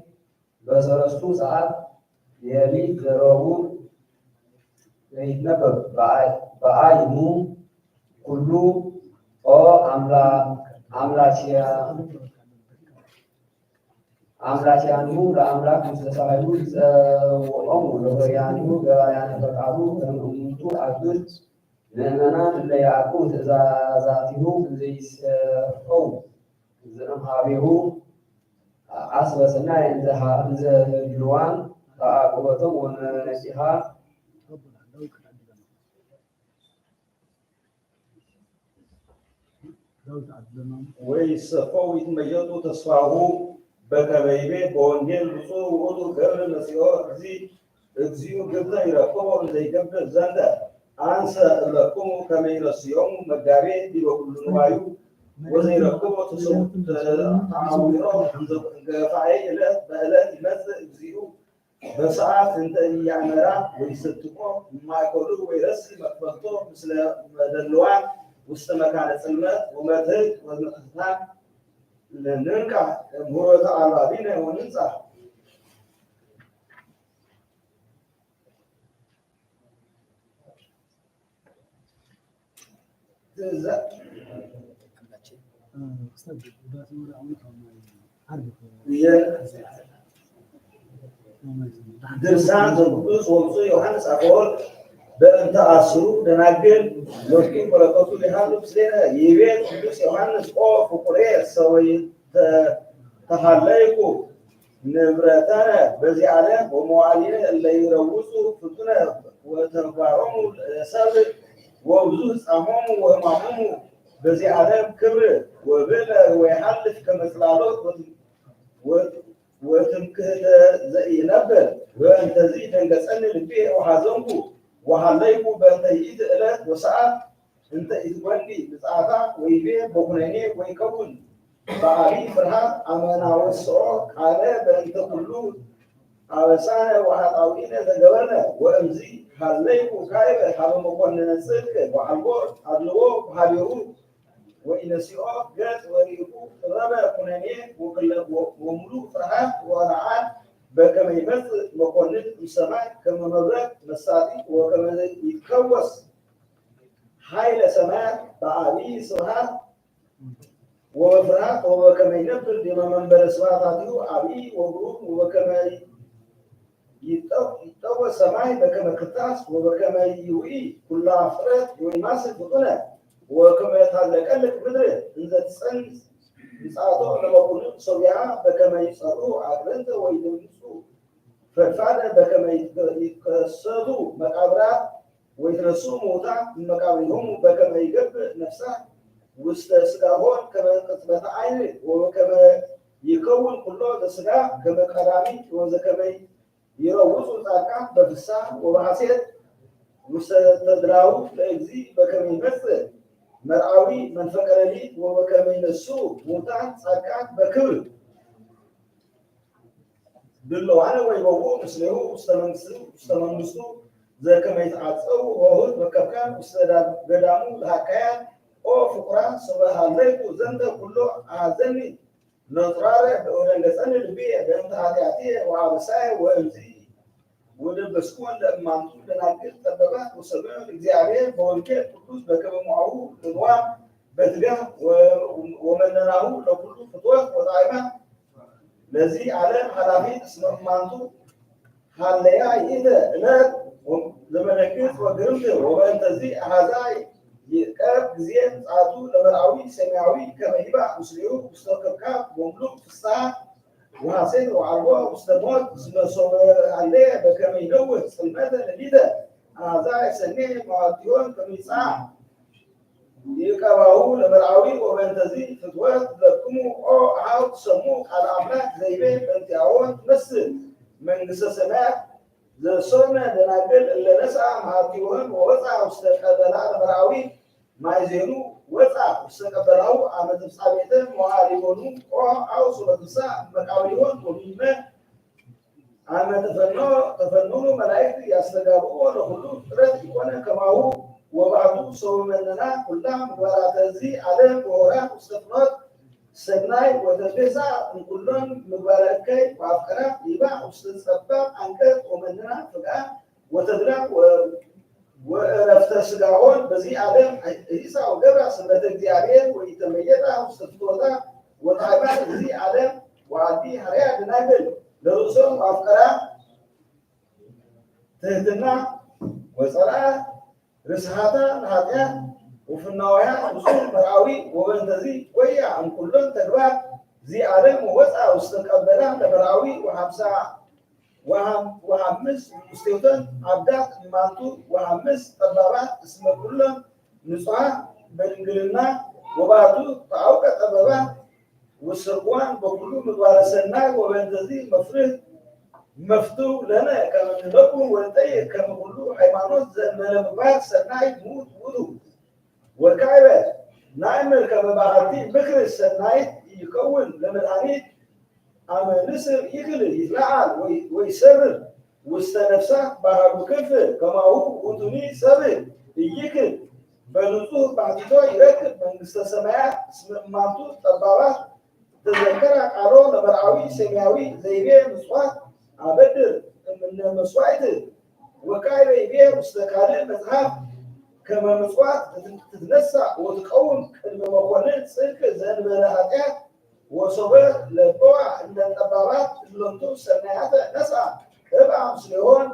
بسرستو ساعات يلي كروبو يتنبب بأيمو كلو أو አምላኪያኑ ለአምላክ ተሳዩ ወኦሙ ለበያኑ ገባያነ ፈቃዱ ከመሙቱ አግር ምእመናን ለያዕቆብ ትእዛዛቲሁ ዘይሰፈው ዘእምሃቤሁ አስበስና እንዘ ድልዋን ተአቁበቶም ወነሲሃ ወይሰፈው ይትመየጡ ተስፋሁ በከበይቤ በወንጌል ብፁዕ ውእቱ ገብረ መሲሖ እግዚኡ ግብረ ይረክቦ ዘይገብር ዘንደ አንሰ እብለክሙ ከመ ይረስዮሙ መጋቤ ዲበ ኩሉ ንዋዩ ወዘይረክቦ ተአዊሮ ገፋዬ ዕለት በዕለት ይመጽእ እግዚኡ በሰዓት እንተ ኢያእመራ ወይሰትቆ የማይኮሉ ወይረሲ መክፈልቶ ምስለ መደልዋን ውስጥ መካነ ጽልመት ወመትሕት ወመቅትታን ንንቃ እምሆተ አልባቢነ ወንንጻ ድርሳን ዘቅዱስ ወብፁዕ ዮሐንስ አፈወርቅ በእንተ አስሩ ደናግል ሎቱ በረከቱ ሊሃሉ ምስሌነ ይቤ ቅዱስ ዮሐንስ ኦ ፍቁሬ ሰወይተ ተሃለይኩ ንብረተነ በዚህ ዓለም ወመዋዕሊነ እለ ይረውጹ ፍጡነ ወተግባሮሙ ለሰብእ ወብዙ ሕፃሞሙ ወሕማሞሙ በዚህ ዓለም ክብር ወብእለ ወይሃልፍ ከመ ጽላሎት ወትምክህተ ዘኢነብር ወእንተዚ ደንገጸኒ ልቤ ወሐዘንኩ وحليكو بنتيجة إلات وساعات انت إتواني بساعتا ويبي بخنيني ويكون بعالي فرحات أمانا والسعود على بنت كلو عوسانا وحطاوين زنجبرنا وأمزي حليكو كايبة حلو مقوننا السلك وحلبور حلوه وحبيرو وإنسيوه جات وريكو ربا خنيني وملو فرحات ورعات بكما يمثل مقونة السماء كما مبرك مساطي وكما يتكوس حيل سماء بعالي سماء ومفرات وكما ينبر بما منبر سماطاته عبي وبروم وكما يتوى سماء بكما كتاس وكما يوئي كل عفرات ويماسك بطنة وكما يتعلق لك بدره إذا تسأل يساعدوا لما كنت صبيعة بكما يسألوا عقلنت ويدمسوا فالفعل بكما يكسروا مقابرات ويتنسوا موتا من مقابرهم بكما يقب نفسه واستسقاهون كما قطبة عين وكما يكون كله تسقا كما قرامي وكما يروسوا الأركان بفسا وبحسيت واستدراو لأجزي بكما يمثل مرعوي من فقر لي وبكمين السوق موتان صاكان بكبر دلو أنا ويبوه مسلمه استمنسو زي كما يتعصوا وهو بكبكان استدام قدامو لهكيان أو فقران صباح الليل زند كله عزني نطراره ورنجسان البيع بنت هاتياتي وعبساي وامزي ودبسكون لما نطول لناقل تبقى وصبعوا الإجزاعية بولكي قدوس بكما معه نظام بتقام ومنناه لكله خطوات وطائمة الذي على حلافي اسمه مانتو حاليا إذا لا لما نكت وقرمت وبنتزي هذا يقرب زين عادو لمرعوي سماوي كما يبع مسليو مستقبكا وملوك في الساعة وحسين وعروة واستموت سمسوا عليه بكما يدوه سلماتا لديدة هذا سنين معاتيون كما يسعى يقرأوا لمرعوي وبنتزي فتوات لكمو أو عاو تسموك على أملاك زيبين بنتعوان تمثل من قصة سماء ذا صرنا دناقل اللي نسعى معاتيون ووضع واستقبلها لمرعوي ما يزينوا وضع واستقبلوا عمد بصابيته معارضون أو صورة الساعة مكاوليون ومما عمد تفنون ملائكة يستقبلوا لخلوق رد يكون كما هو وبعضو سوى مننا كلها مبارات الزي عليه وراء واستفنات سبناي وتبسع من كلهم مباركي وعفقنا يباع واستنسبب عنك ومننا فقا وتدرع ورفت السقاون بزي عالم إيسا وقبع سنة الديارين ويتميزها واستفنوتا وطعبات بزي عالم وعدي حريا بنابل لرسول وعفقنا تهتنا وصلاة رسحاتا نهاتيا وفي النوايا وصول مرعوي وبنتزي ويا عن كلهم تقبع زي عالم ووسع واستقبلها لمرعوي وحمس مستوطن عبدات مانتو وحمس طبابات اسم كلهم نصوحا بنقلنا وبعدو تعوق طبابات والسرقوان بكلو مدوارسنا وبنتزي مفرد مفتوح لنا كما نلقوا ونتأيي كما كلو حيوانات زمن مبار سناي موت ودو والكعبة نعمل كما بعدي بكر السناي يكون لمدانيت أما نسر يخلي يتلعب ويسرر واستنفسه بهذا كيف كما هو ودني سبب يكل بنوزه بعديتو يركب من السماء اسم مانتو طبابات تذكر قالوا لمرعوي سماوي زيبي مصوات عبدر من مسوائد وكايبه يبيه مستقالين مذهب كما مسوات تتنسى وتقوم المقونين سلك زين بلهاتات وصبر للقوع عند الطبابات اللي سنعات نسعى ابقى مسلمون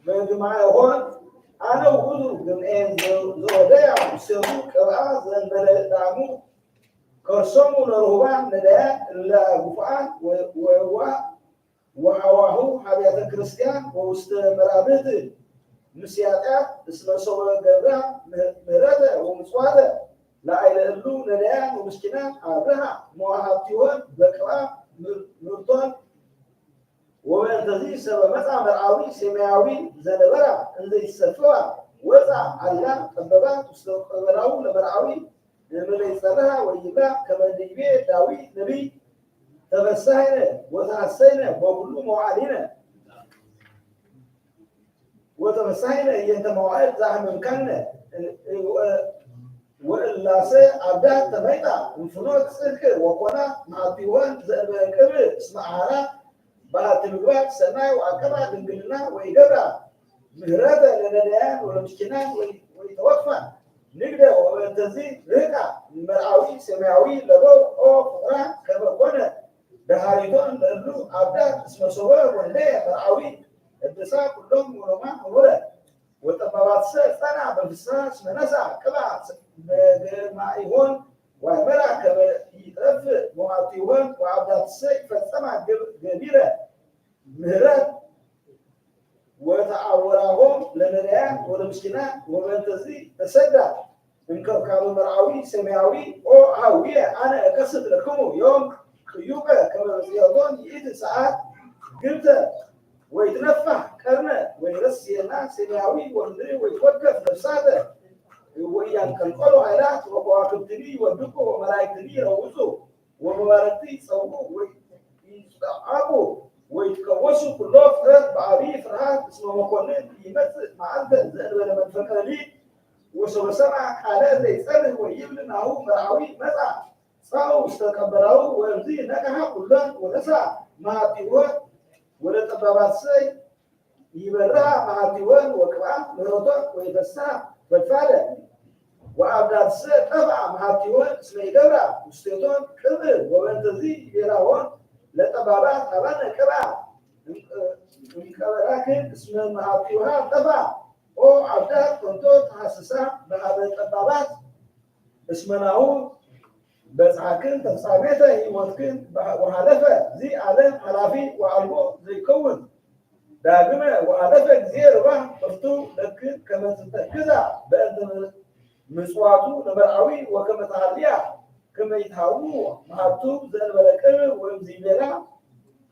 بجماعة هون أنا وقدر جمعين زوداء وسيبوك ابقى زين بلهاتامو كرسموا لرهبان نداء الغفعان وحواه حبيات الكريستيان ومستمرابط مسياتات اسم صور قبرها مهرده ومسواده لا إله إلا نداء ومسكنات عبرها مواهبتيون بكرام مرطان ومنتظي سبب مطعم مرعاوي سماوي زنبرا اللي يسفوا وزع على طبابات واستقبلوا لمرعاوي من يسرها ويباع كما نبي داوي نبي تبسينا وتحسينا وكل موعدنا وتبسينا ينت موعد زعم مكاننا وإلا سي عبدات تبيتا وفنوك سلك وقنا مع الديوان زبكر اسمعنا بعد تبقى سنة وعكبا دنقلنا ويقبع مهرادة لنديان والمشكنات ويتوفى نقدر ونتزي رقع مرعوي سماوي لبو أو فقران كبقونا بهاريدون لأنه عبدات اسم صور والليه مرعوي الدساء كلهم ورما وورا وطبابات سنة بفساس منسع كما بمعيهون وعمرا كما يترف معطيون وعبدات السيء فالسمع قبيلة مهرات وتعورهم لنريان ولمسكنات ومنتزي تسدى إن كانوا مرعوي سماوي أو عاوية أنا أكسد لكم يوم يوبا كما يقولون يد ساعات قلت ويتنفع كرنة ويرسينا سماوي وندري ويتوقف نفساته ويان كالقلو عيلات وقواكب تلي ودكو وملايك تلي روزو ومباركتي صوبو ويتعابو ويتكوشوا كله فرات بعري فرات اسمه مقونين يمثل معدل زائد ولا منفكر لي وسو سمع حالات يسأله ويبلنا هو مرعوي متى صاو استقبلوا ويمضي نجح كلهم ونسى ما تيوه ولا تبابات سي يبرع مع تيوان وكمان مروتو ويبسا بالفعل وعبدات سي تبع مع تيوان اسمه يقرأ مستيطون كبير وبنتزي يراون لتبابات أبانا كبا لكن اسمه مع تيوان تبع أو عبدات كنتو تحسسا بهذا التبابات اسمنا هو بس عاكن تفصاميته يمكن وهدفه زي عالم حرافي وعلمه زي كون داغمه وهدفه زي ربا فرتو لكن كما تتكذا بأن مسواتو نبرعوي وكما تعليا كما يتهاوو محطو زي الملكة ويمزي بلا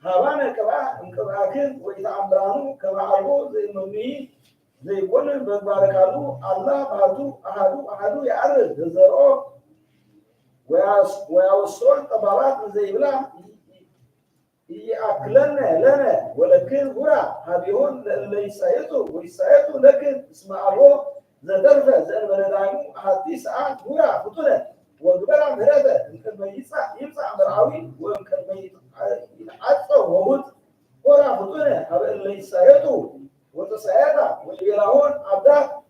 هوانا كما انكباكن ويتعمرانو كما علمه زي الممي زي كون بباركالو الله بعدو أحدو يعرض الزرعو ويوصلون طبعات زي بلا يأكلنا لنا ولكن هو هبيون ليسايتو ويسايتو لكن اسمع الله زدرفة زي البلدانو حتى ساعات هو فطنة وقبل عن هذا يمكن ما يمسع مرعوي ويمكن ما يتعطى وهود هو فطنة هبي ليسايتو وتسايدا ويلاهون عبدا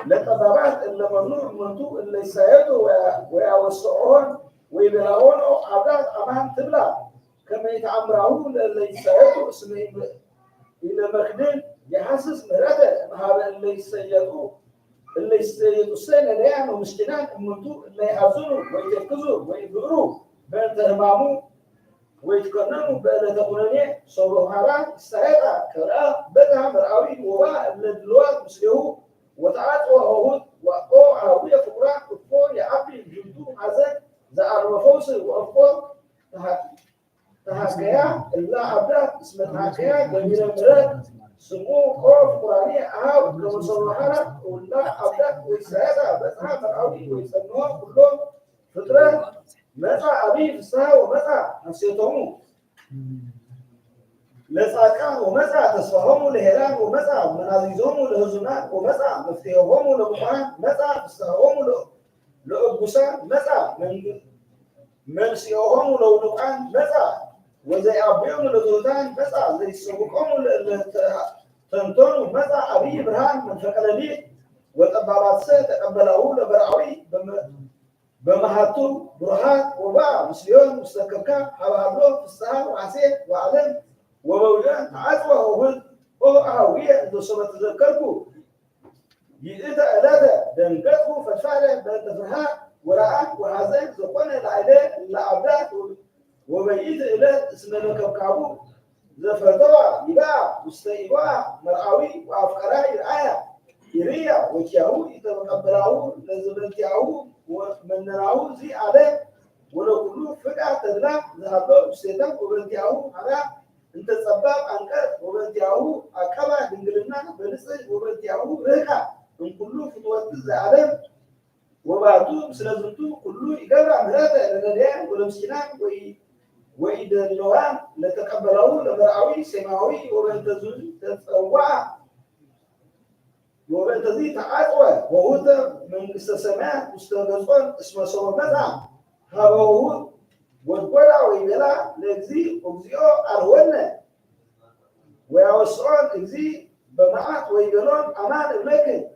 لطبابات اللي ممنوع منتو اللي يساعدوا ويوسعون ويبلاون عباد أمان تبلا كما يتعمرون اللي يساعدوا اسمه إلى مخدين يحسس مرادة هذا اللي يساعدوا السنة ليان ومسكنان منتو اللي يحزنوا ويتركزوا ويبقروا بين تهمامو ويتكننوا بين تقنية صوروا حالات الساعدة كرا بدها مرعوي وواء اللي دلوات مسلمو وتعاد وهود وأو عاوية فقراء كفور يعبي جلدو حزن زعر وفوس وأفور تحكيا إلا عبدات اسم تحكيا جميل المراد سمو خوف قرانية أهاو كما صلحنا ولا عبدات ويساعدها بسها مرعوي ويسموها كلهم فطرة متى أبي فسها ومتى نفسيتهم لساكان ومسع تصفهم لهلال ومسع منازيزهم لهزنان ومسع مفتيهم لبقان مسع فسهم لأبسان مسع من سيوهم لولقان مسع وزي أبيهم لدودان مسع زي سبقهم لتنطنوا مسع أبي إبراهيم من فكالي وتبارات تقبله لبرعوي بمهاتو برهات وباع مسليون مستقبكا حوالو فسها وعسيه وعلم وموجان عدوى وهل أهوية إذا صبت تذكركم جئت ألادا دنكتكم فالفعل بأنتفها وراءك وحزين زقنا العلاء العبدات وبيت إلى اسم المكبكابو زفتوا يباع مستيباع مرعوي وأفكارا الآية إريا وكياهو يتقبلاهو لزبنتياهو ومنناهو زي عليه ولو كله فقع تدلا ذهبوا بسيطان وبنتياهو على انت سباب انكر وبنتياهو اكبا دنگلنا بنسل وبنتياهو ركا من كله فتوات الزعلم وبعدو سلازمتو كله يقرع مراتا لناليان ولمسكنان ويدلوان لتقبلوه لمرعوي سماوي وبنتزوز تتوع وبنتزي تعاطوه وهو من استسماء مستغرقون اسمه سوى مدعم هو والقرى ويبلا لذي وزيو أرونا ويوسعون ذي بمعات ويبلون أمان المكن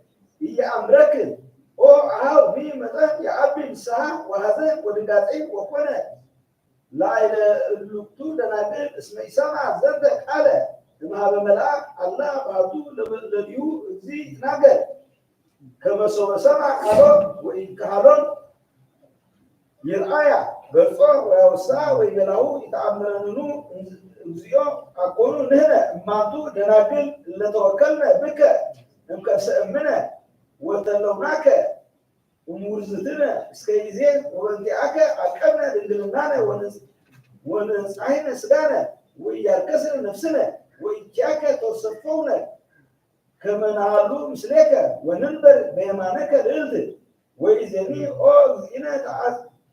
هي أمركن أو هاو بي مثلا يعبي الساعة وهذا ودقاتين وكنا لا إلى اللقطو لنادل اسمه سمع زندك على لما هذا ملاك الله بعدو لديو ذي نقل كما سمع قالون وإن كهالون يرعايا بالفور ويوسع ويبلاو يتعاملونو زيو أقولوا نحن ماتو دناقل اللي توكلنا بك نمكن سأمنا وتلوناك ومورزتنا سكيزين وانتعاك أكبنا لنقلنانا ونسعين سلانا وياركسر نفسنا وإياك توصفون كما نعلو مثلك وننبر بيمانك الإلد وإذني أوزينا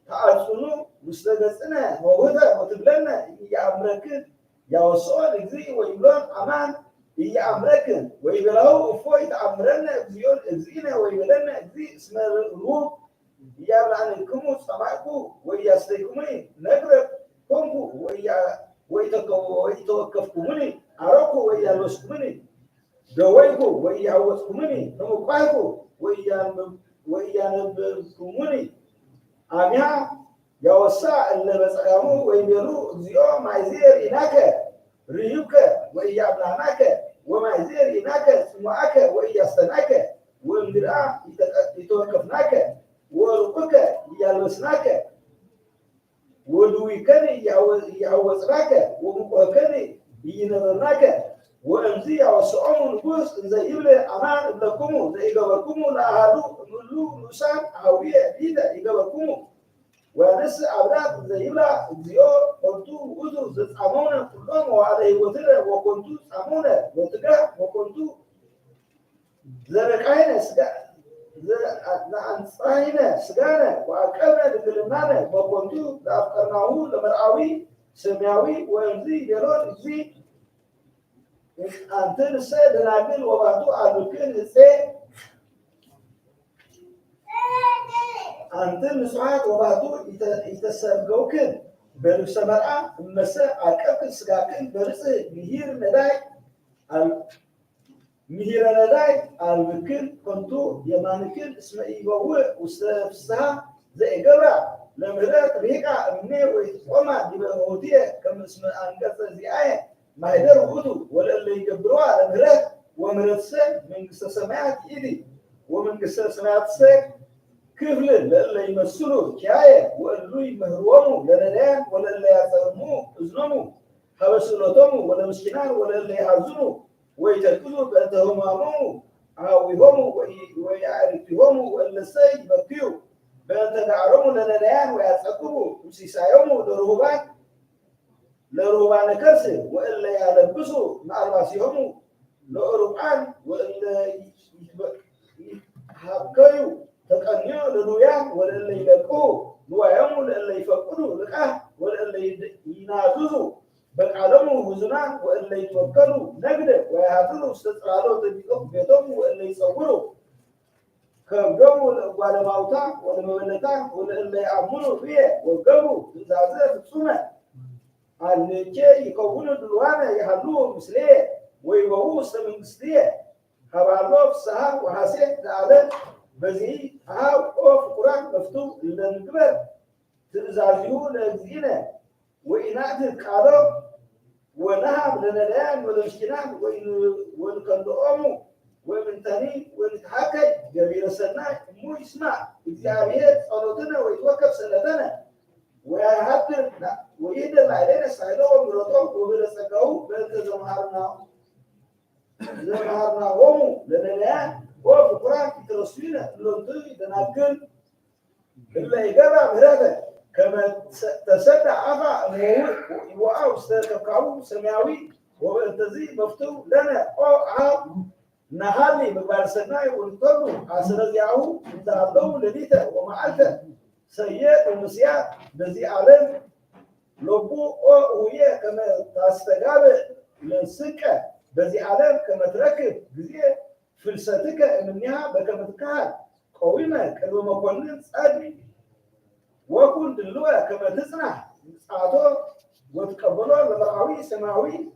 تعالسونو مستغسنا موهدا وتبلنا يا أمريكا يا وصول إجزي ويبلون أمان يا أمريكا ويبلاو أفويت أمرنا إجزيون إجزينا ويبلنا إجزي اسم الروم يا لعنكمو سماكو ويستيكمي نقرب كمكو ويتوقفكمني أراكو ويالوسكمني دويكو ويعوسكمني نمقايكو ويانبكمني أميا يوسع اللي بسقامو ويبيرو زيو مايزير إناك ريوك ويابلاناك ومايزير إناك سمعك ويستناك ومدرا يتوقفناك ورقك يالوسناك ودويكني يعوزناك ومقوكني ينظرناك وأمزي يوسعون نقوس زي يبلي أمان لكمو زي إقابكمو لأهالو نلو نسان هاوية ديدا إقابكمو ونس أبراد زي يبلا زيو كنتو وزو زتعمونا كلهم وعلى وتر وكنتو تعمونا وتقع وكنتو زرقاينا سجا زعنصاينا سجانا وأكلنا لكلمنا وكنتو لأفكرناه لمرعوي سماوي ويمزي يرون زي أنت نسي دناقل وبعدو عدوكين نسي أنت نسوات وبعدو يتسابقوكين بلوس مرأة مساء عكاكل سقاكين برسي مهير نداي مهير نداي الوكين كنتو يمانكين اسم إيبوه وستفسها زي قبرة لمهرات ريقا مني ويتقوما دبهوتية كم اسم أنقذ زي آية ما يقدر وجوده ولا اللي يجبروه على مرات ومرات سك من قصة سماعات إيدي ومن قصة سماعات سك كيف اللي يمثلوا كاية واللي يمهروموا لنران ولا اللي يعتموا إذنموا حبسولتهم ولا مسكينان ولا اللي يحزنوا ويتركزوا بأنهم أماموا عاويهم ويعرفهم ولا سيد بكيو بأن تدعرهم لنران ويعتقبوا وسيسايهم لرهبان لروبان كرسي وإلا يلبسوا مع راسهم لأربعان وإلا يحبكوا تقنيوا لنويان وإلا يلقوا نوايهم وإلا يفقدوا لقاه وإلا يناززوا بقعلموا وزنان وإلا يتوكلوا نقدر ويحضروا استطرالوا تبقوا بيتهم وإلا يصوروا كبقوا ولا موتا ولا مولتا وإلا يأمنوا فيه وقبوا تزازة بسنة النجى يكونوا دلوانا يحلوا مسليه ويبغوا سمنسليه هبالوف سها وحسين تعالى بزي هاو أوف قرآن مفتوح للنقبر تزازيون الزينة وإنات القادم ونهب لنلان والمشكلان ونكندومو ومن تاني ونتحكي قبيل السنة مو يسمع إجابيات صلوتنا ويتوقف سنتنا ويهدر ويدل علينا سعيدو ومرضو وبرسكو بنت زمهرناهم لنلان وفقران ترسوينا لنطي دناكل إلا إجابة مهرادة كما تسدع عفا وعاو استركبكو سماوي وبنتزي مفتو لنا أو عاب نهالي مبارسناي ونطلو عسرزيعو انتهبلو لديتا ومعالتا سيئة المسيح بذي عالم لبو أو هي كما تستجاب للسكة بذي عالم كما تركب بذي فلسطك منها بكما تكهل قويمة كما مقنن سادي وكن دلوة كما تسنع ساعته وتقبلوا لبرعوي سماوي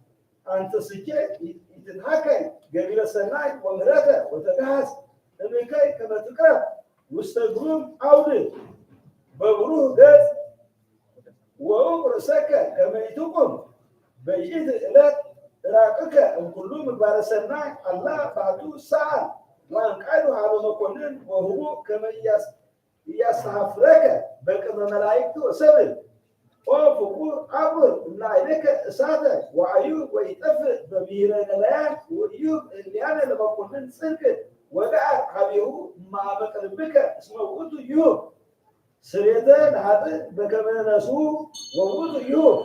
أنت سكة يتنحكي قبيل السناي ومراته وتجهز المكاي كما تقرب واستقروم عودة بروح جاز وأمر سكة كما يتقوم بيجي إلى راقك كلهم بارسنا الله بعدو ساعة وأن قالوا على مكونين وهو كما يستحفرك بل كما ملائكته سبب وفقور عبر من عليك سادة وعيوب ويتفق بميران الآن وعيوب اللي أنا لما كنت سنك وقعد حبيه مع بك اسمه وقوت يوب سريتان هذا بكمان نسوه ووضع يوم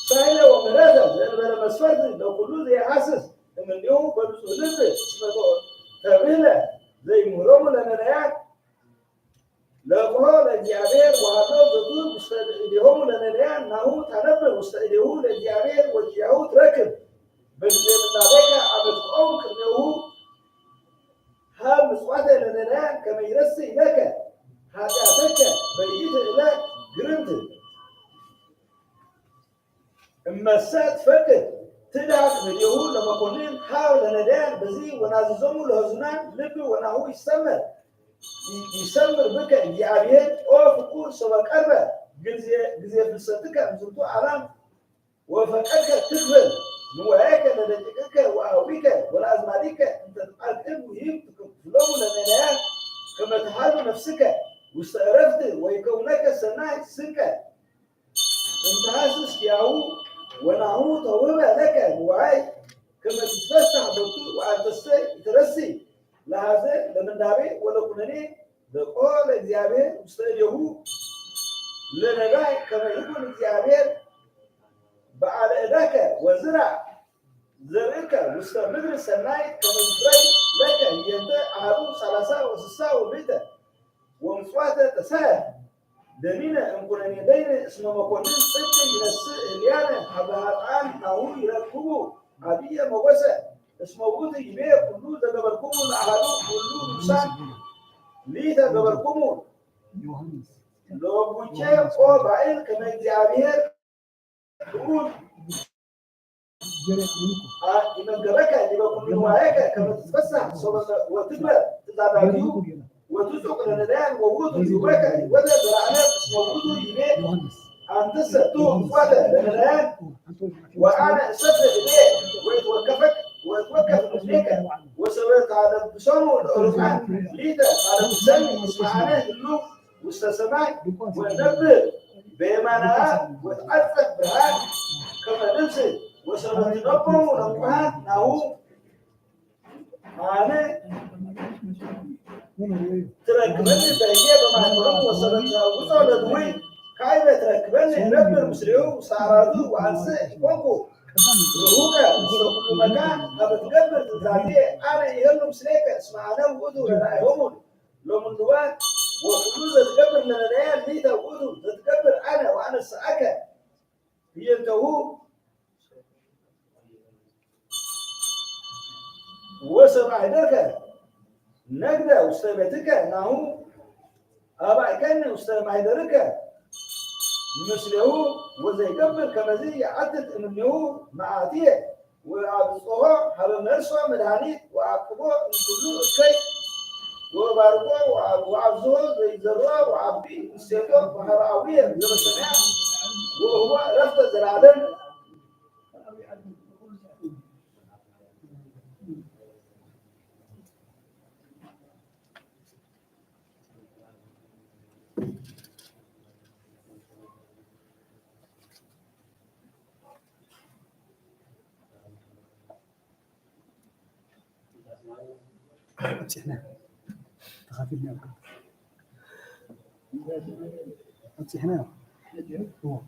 سائل ومنازل زي مسفرد لو كله زي حاسس من اليوم بلسوا لب تابلة زي مهرم لننيات لقول الجابير وهذا ضدود مستديهم لننيات نهو تنبه مستديه للجابير والجهود ركب بالزي من ذلك عبد قوم كنهو ها مسواته لننيات كما يرسي لك حاجاتك بيجيت إليك قرمت اما السات فكر تدعك باليهود لما قلنا حاول ندان بزي وناززموا لهزنان لبي ونهو يسمر بك يعبير او فقول سواك أربع جزية فلسطك أمزلتو علام وفكرك تقبل نوعيك لديك وأويك والأزماليك انت تقلب ويهم تكفلوا لننيان كما تحارب نفسك واستعرفت ويكونك سناء سنك انت حاسس ياهو ونعود طوبة لك وعي كما تتفسح بطول وعن ترسي لهذا لمن دابي ولا كنني بقول الزيابير مستأجهو لنباي كما يكون الزيابير بعد إذاك وزرع زرعك مستمر السناي كما يفري لك ينتهي عارو ثلاثة وستة وبيتا ومسواته تسهل دلينا إن كنا ندين اسم مقولين ستة ينسى اليانا حبهان نهو يركبوا عبية موسى اسم موجود يبيع كله ده قبلكموا الأهالو كله نسان ليه ده قبلكموا لو بوجه أو بعير كما يجابير تقول إن جرك اللي بكون نواياك كما تتفسح وتكبر تتابعيو وتسوق لندان ووجود يبقى وده برعنا موجود يبيع أنت ستوه فاده لندان وأنا سفر إليه ويتوقف إليك وسويت على بشامه الأرفان ليدا على بسامي اسمعنا اللوك واستسمعي ونبر بيمانها وتعرفت بها كما نمسي وسويت نبه ونبهان نهو معنا تركبني بهيه بمعنى وسويت وصل دوي كايبه تركبني نبر مسريو سارادو وعنسي كونكو روحك كل مكان أبتقبل تزاجيه أنا يهلم سليك اسمعنا وقدو لنا يومون لو من دوان وقدو تتقبل لنا نيال ليدا وقدو تتقبل أنا وأنا السأكة هي انتهو وسمع ذلك نقدر واستبتك نهو أبا كان استمع ذلك مثله وزي قبل كما زي عدت انه معاتيه وعبصوها على النرسة مدهانيت وعقبوه كله كي وباركوه وعبزوه زي زروه وعبي السيطة وحراوية زي ما سمع وهو رفت زرعدن هنا تخافي مني أنت هنا هو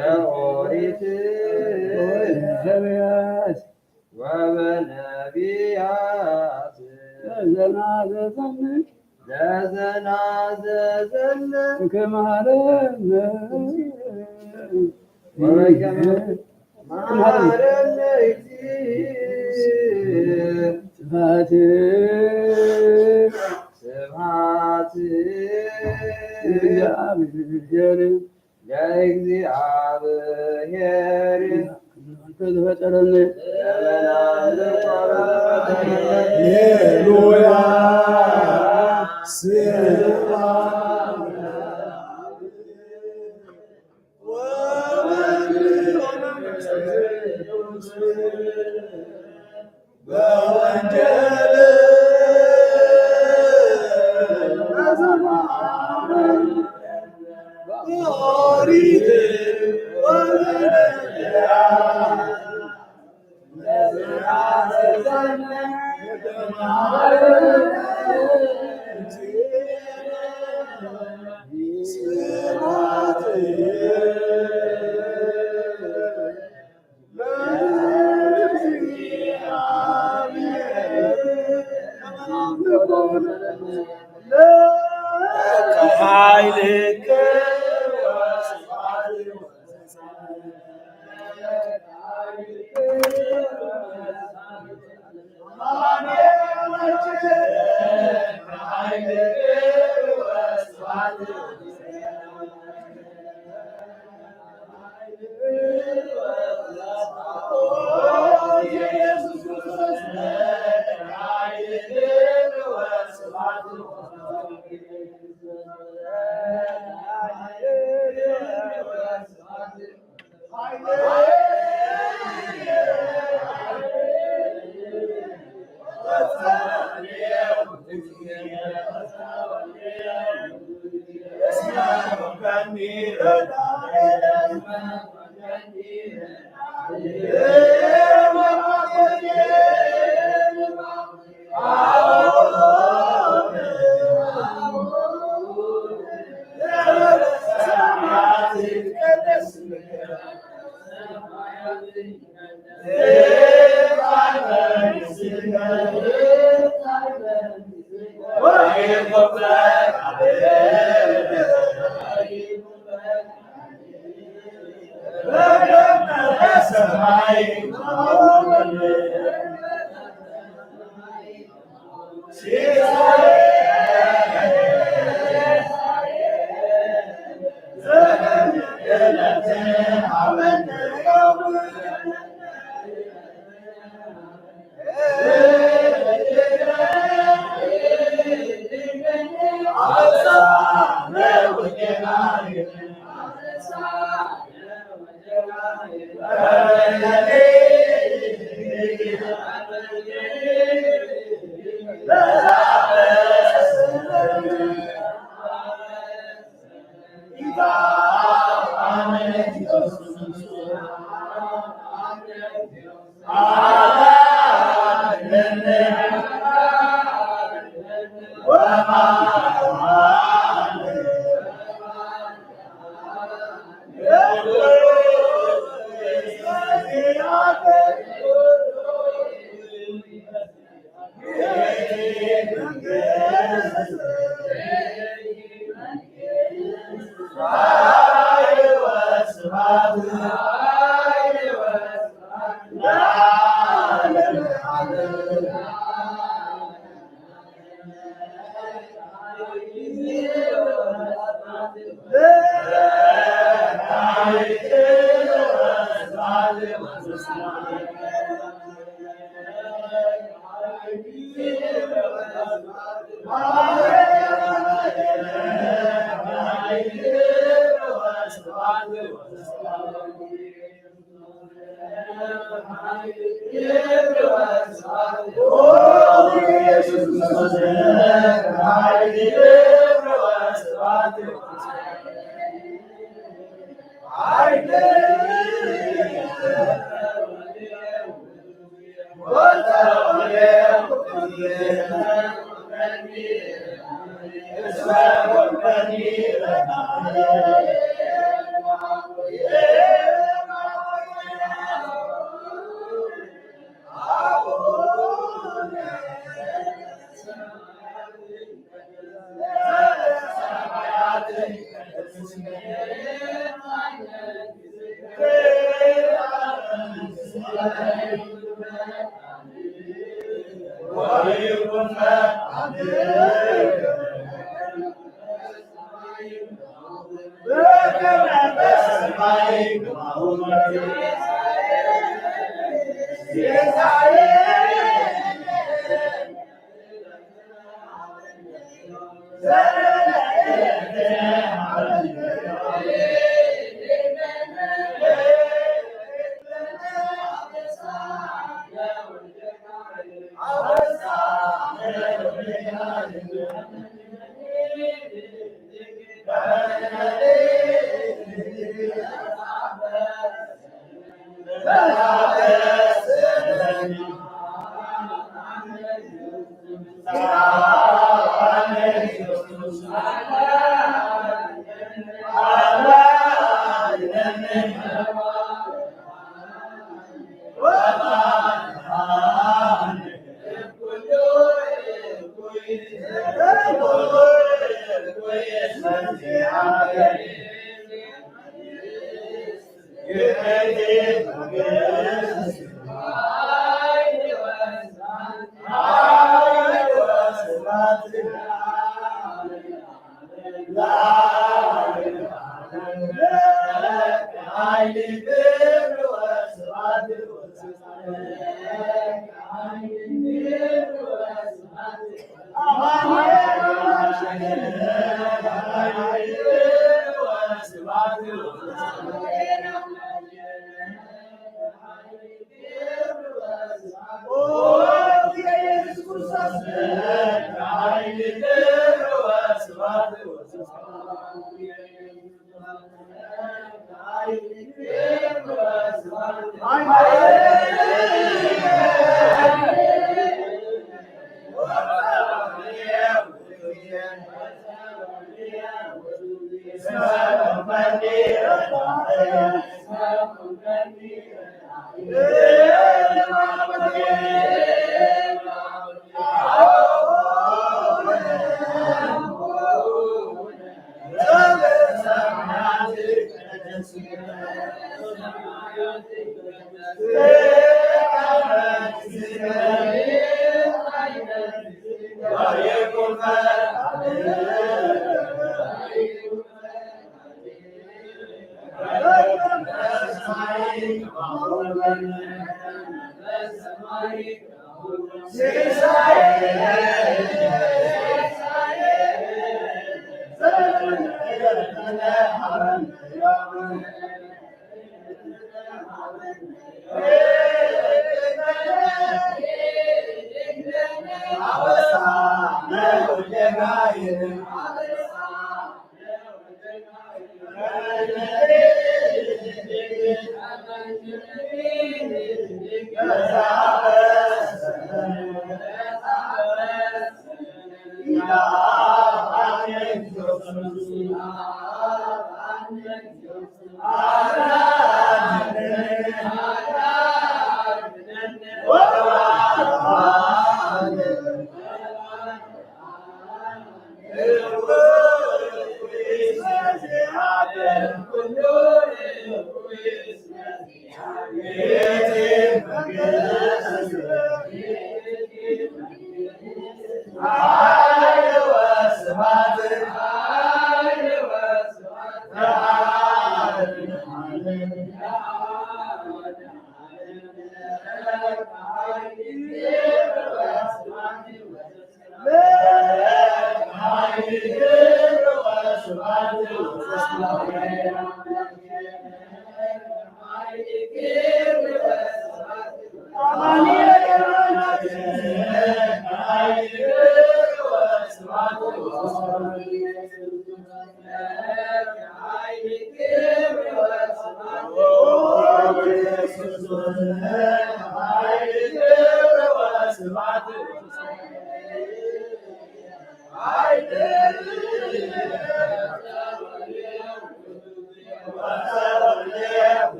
ما وريت በነቢያት ወበነቢያት ዘናዘዘን ለዘናዘዘን ከማረነ ማረነ እግዚእ ስብሐት ስብሐት እግዚአብሔር ለእግዚአብሔር ተፈጠረን ሃሌሉያ ስብሐት በወንጌል ኦሪት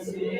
Yes.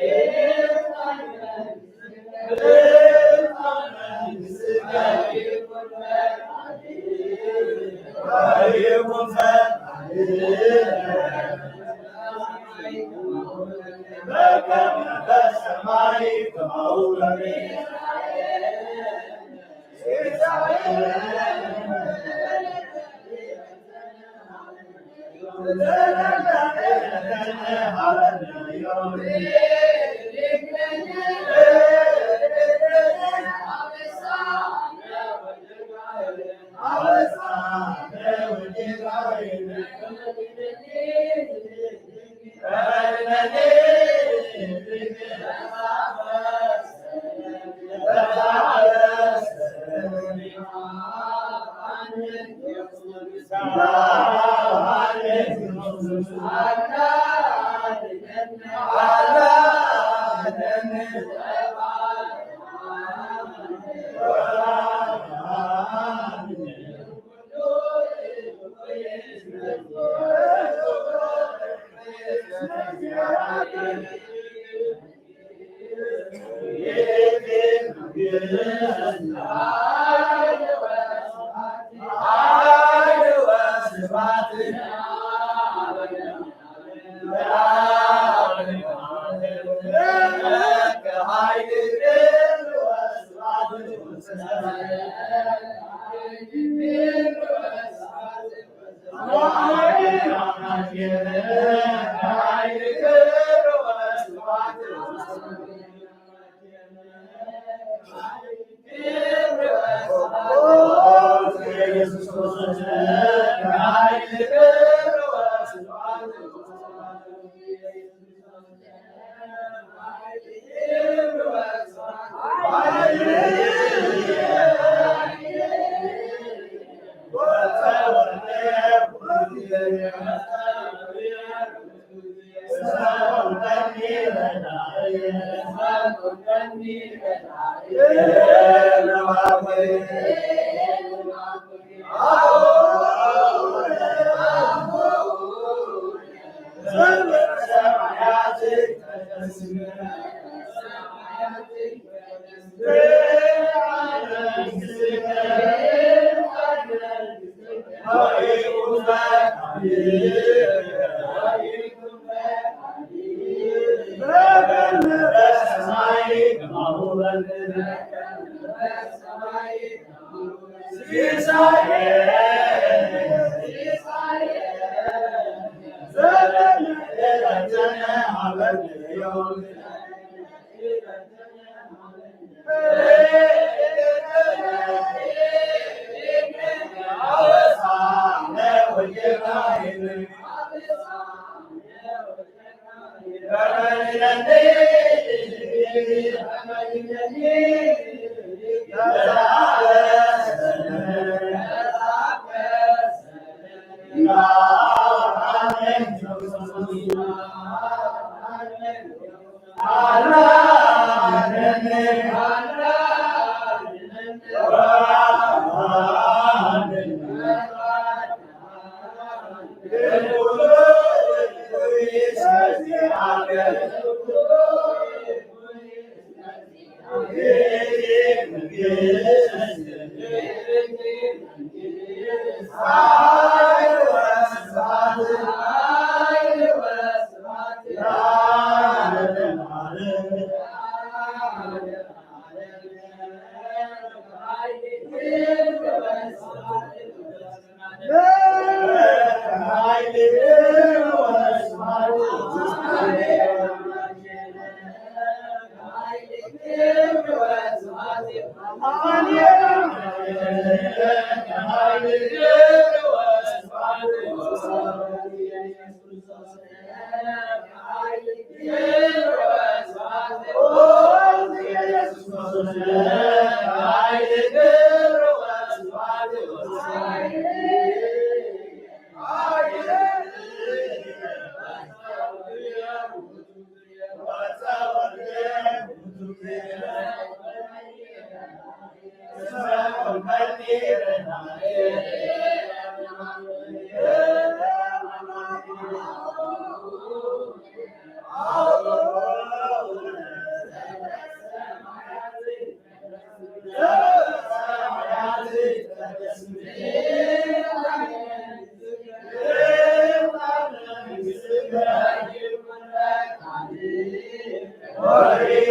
Glory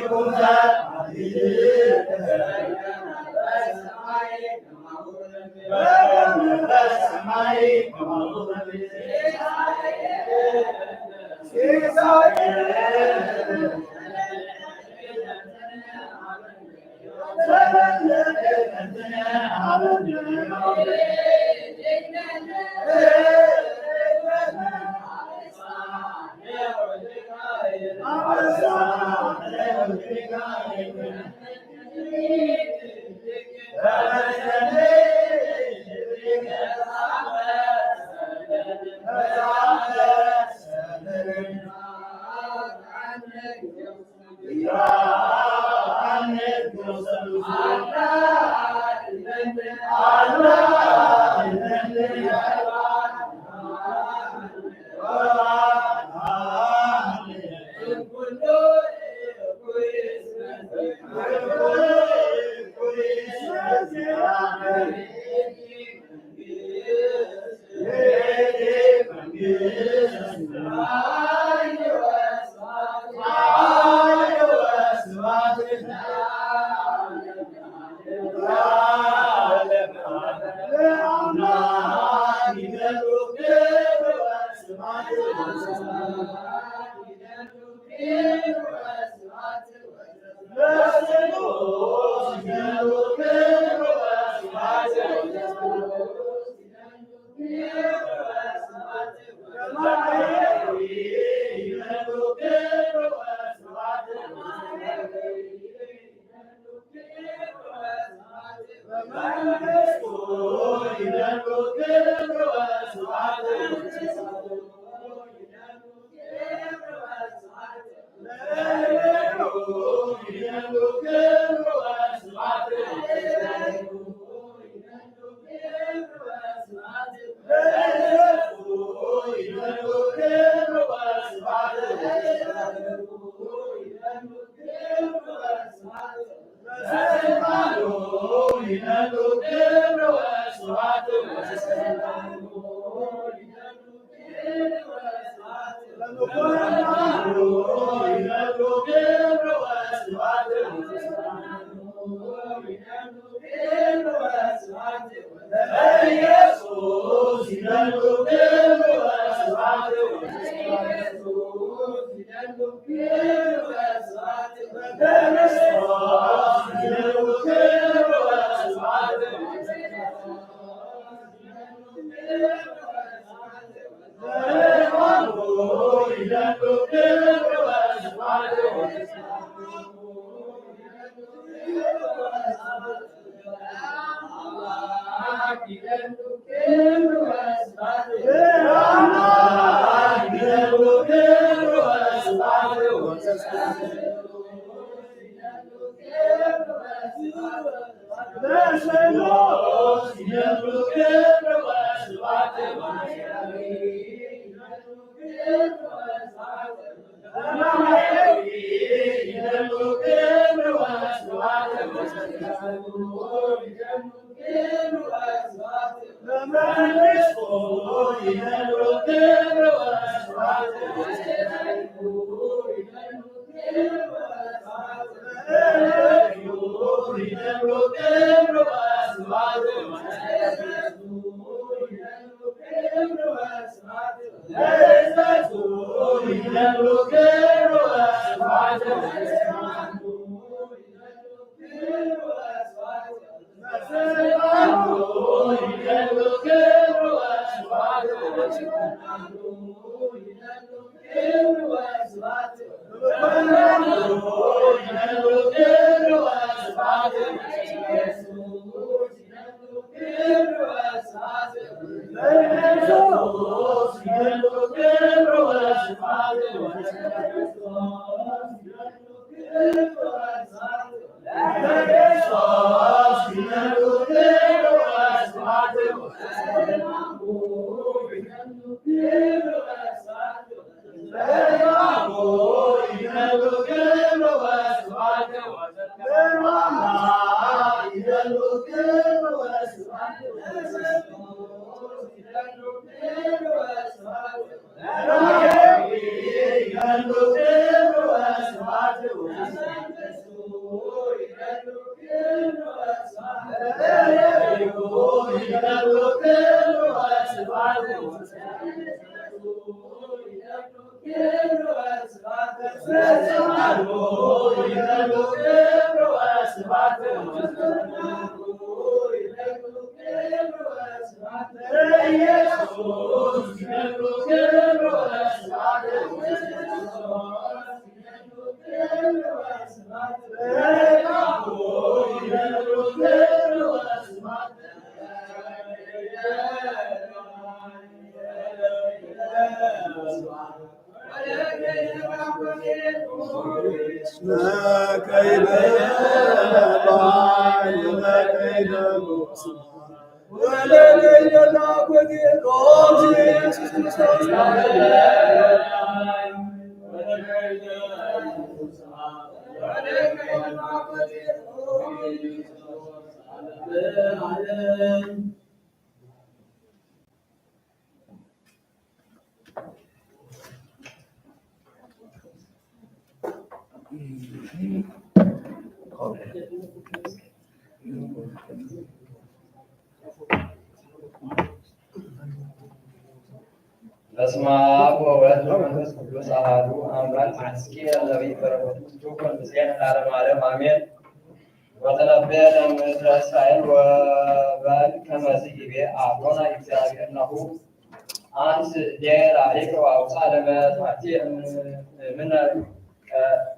በስመ አብ ወወልድ ወመንፈስ ቅዱስ አሐዱ አምላክ አስኪየ ለቤት በረከቱ ምስሌነ ለዓለመ ዓለም አሜን። ወተነበየ ለምድረ እስራኤል ወበል ከመዝ ይቤ አቡነ እግዚአብሔር ናሁ አንስ ዴራሪከ ወአውፅአ ለመትሐቲ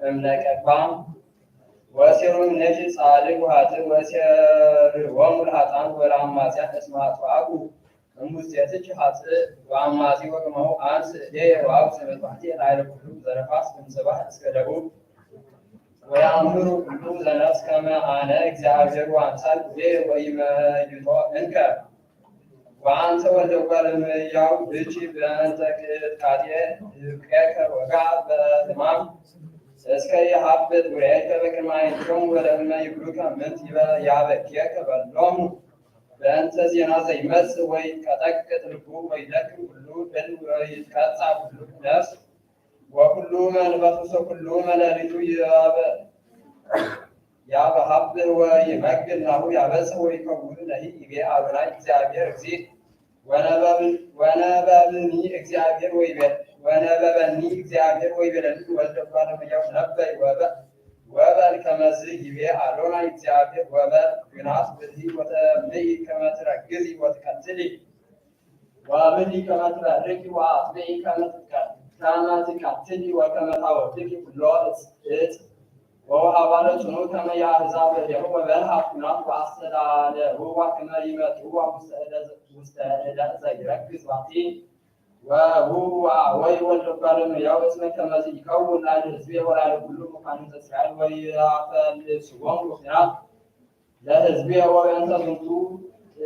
እምነቀባም ወሲሩም ነጅ ጻድቅ ወኃጥእ ወሲርዎሙ ለኃጥኣን ወለአማጽያን እስመ አጥፍአኩ እሙስቴትች ኃጥእ ወአማጺ ወቅመሁ አንስ ወአውፅእ ለመትሐቲ ላዕለ ኩሉ ዘነፋስ እምጽባሕ እስከ ደቡብ ወያእምሩ ኩሉ ዘነፍስ ከመ አነ እግዚአብሔር ወአምሳል ኩሌ ወኢመይቶ እንከ ወአንተ ወልደ እጓለ እመሕያው ብእሲ በእንተ ቅጥቃጤ ይብቅየከ ወጋዕ በሕማም እስከ ይሃብጥ ውሬከ በቅድመ ዓይንቲሆሙ ወለእመ ይብሉከ ምንት ያበኪየከ በሎሙ በእንተ ዜና ዘይመጽእ ወይትቀጠቅጥ ልቡ ወይደክም ኩሉ እልው ወይትቀጻ ኩሉ ነፍስ ወኩሉ መንፈሱ ኩሉ መለሊቱ ያበሀብህ ወይመግል ናሁ ያበጽሕ ወይከውን ለሂ ይቤ አዶናይ እግዚአብሔር እግዚእ ወነበብኒ እግዚአብሔር ወይቤለኒ ወልደ እጓለ እመሕያው ነበይ ወበል ከመዝ ይቤ አዶናይ እግዚአብሔር ወበል ግናት ብልሂ ወተምልኢ ከመ ትረግዚ ወትቀትሊ ወብልሂ ከመ ትበርኪ ወአጥብዒ ከመ ትቀትሊ ወከመ ታወድቂ ኩሎ እፅ ወወሃባለ ጽኑ ከመ የአሕዛብ እዴሁ ወበልሃት ኩናት ወአስተዳለውዋ ከመ ይመጽእዋ ውስተ ዕደ ዘይረክዝ ባቲ ወሁዋ ወይ ወልደ እጓለ እመሕያው እስመ ከመዝ ይከውን ላዕለ ሕዝቤ ወላዕለ ኩሉ መኳንንተ እስራኤል ወይአፈልስዎሙ ኩናት ለሕዝቤ ወበእንተ ዝንቱ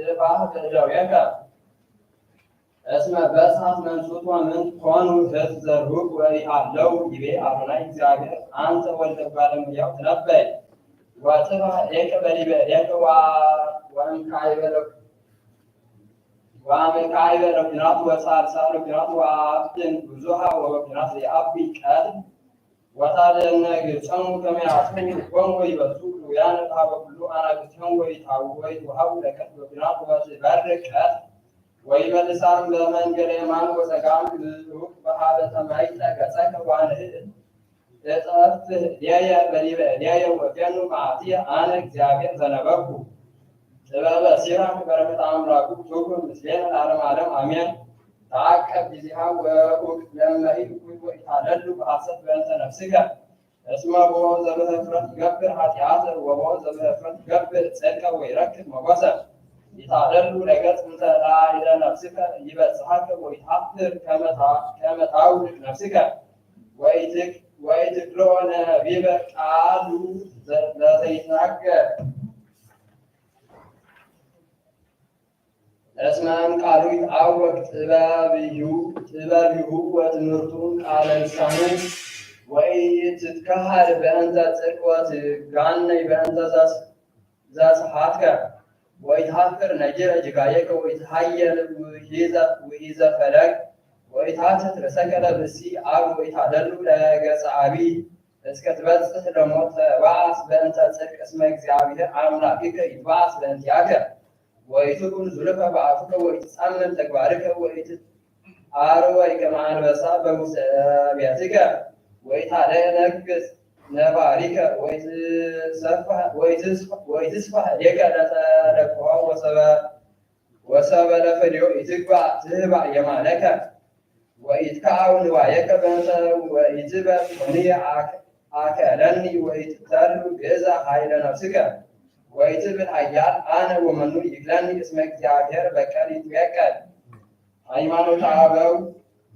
ጥፋሕ በእደዊከ እስመ በጽሐት መንሱት ወምንት ኮኑ ሕዝብ ዘርሁቅ ወኢሃለው ይቤ አዶናይ እግዚአብሔር አንተ ወልደ እጓለ እመሕያው ትነበይ ወጥፋሕ እዴከ በዲበ እዴከ ወአመካዕበ ለኩናት ወሳልሳ ለኩናት ወአብድን ብዙኃ ወበኩናት የአቢ ቀል ወታደነ ግብጾሙ ከመ ያጽሙ ልቦሙ ወይበጽሑ ኅሩያን ኀበ ኩሉ አናብስቶሙ ወይትወሀቡ ለቀትል በኩናት ወትበርቅ ቀትል ወይመልሳም በመንገለ የማን ወጸጋም ብሩክ በሀበ ተማይጠ ገጸከ ዋንህድ እጠፍህ እዴየ በዲበ እዴየ ወፌኑ መዓትየ አነ እግዚአብሔር ዘነበብኩ ጥበበ ሲራክ በረከተ አምላኩ ትኩን ምስሌነ ለዓለመ ዓለም አሜን። ተዓቀብ ጊዜሃ ወእኩት ለእመሂድ እኩይ ወኢታደሉ በሐሰት በእንተ ነፍስከ እስመ ቦ ዘበኅፍረት ይገብር ኃጢአተ ወቦ ዘበኅፍረት ይገብር ጽድቀ ወይረክብ ሞገሰ ይታደሉ ለገጽ እንተ ላዕለ ነፍስከ ይበጽሐከ ወይትሐፍር ከመ ታውልቅ ነፍስከ ወኢትክልኦ ነቢበ ቃሉ ለዘይትናገር እስመም ቃሉ ይትዐወቅ ጥበብሁ ወትምህርቱም ቃለ ልሳኑ ወኢትትከሀል በእንተ ጽድቅ ወትጋነይ በእንተ ዘስሓትከ ወይትሐፍር ነጊረ ጅጋየከ ወይትሃየል ውሒዘ ፈለግ ወኢታትት ርእሰከ ለብእሲ አብ ወኢታደሉ ለገጸ አቢይ እስከ ትበጽሕ ለሞት ተባአስ በእንተ ጽድቅ እስመ እግዚአብሔር አምላክከ ይትባአስ በእንቲአከ ወኢትኩን ዙልፈ በአፍከ ወኢትጻመም ተግባርከ አርወይ ከመ አንበሳ በውስተ ቤትከ ወኢታደነግሥ ነባሪከ ወኢትስፋሕ ዴከ ለተደቅሖ ወሰበ ለፍሬዮ ኢትግባእ ትህባእ የማነከ ወኢትከዐው ንዋየከ በእንተ ወኢትበል ሆንየ አከለኒ ወኢትተርፍ ግእዛ ኃይለ ነፍስከ ወኢትብል ኃያል አነ ወመኑ ይክለኒ እስመ እግዚአብሔር በቀል ይትበቀል። ሃይማኖተ አበው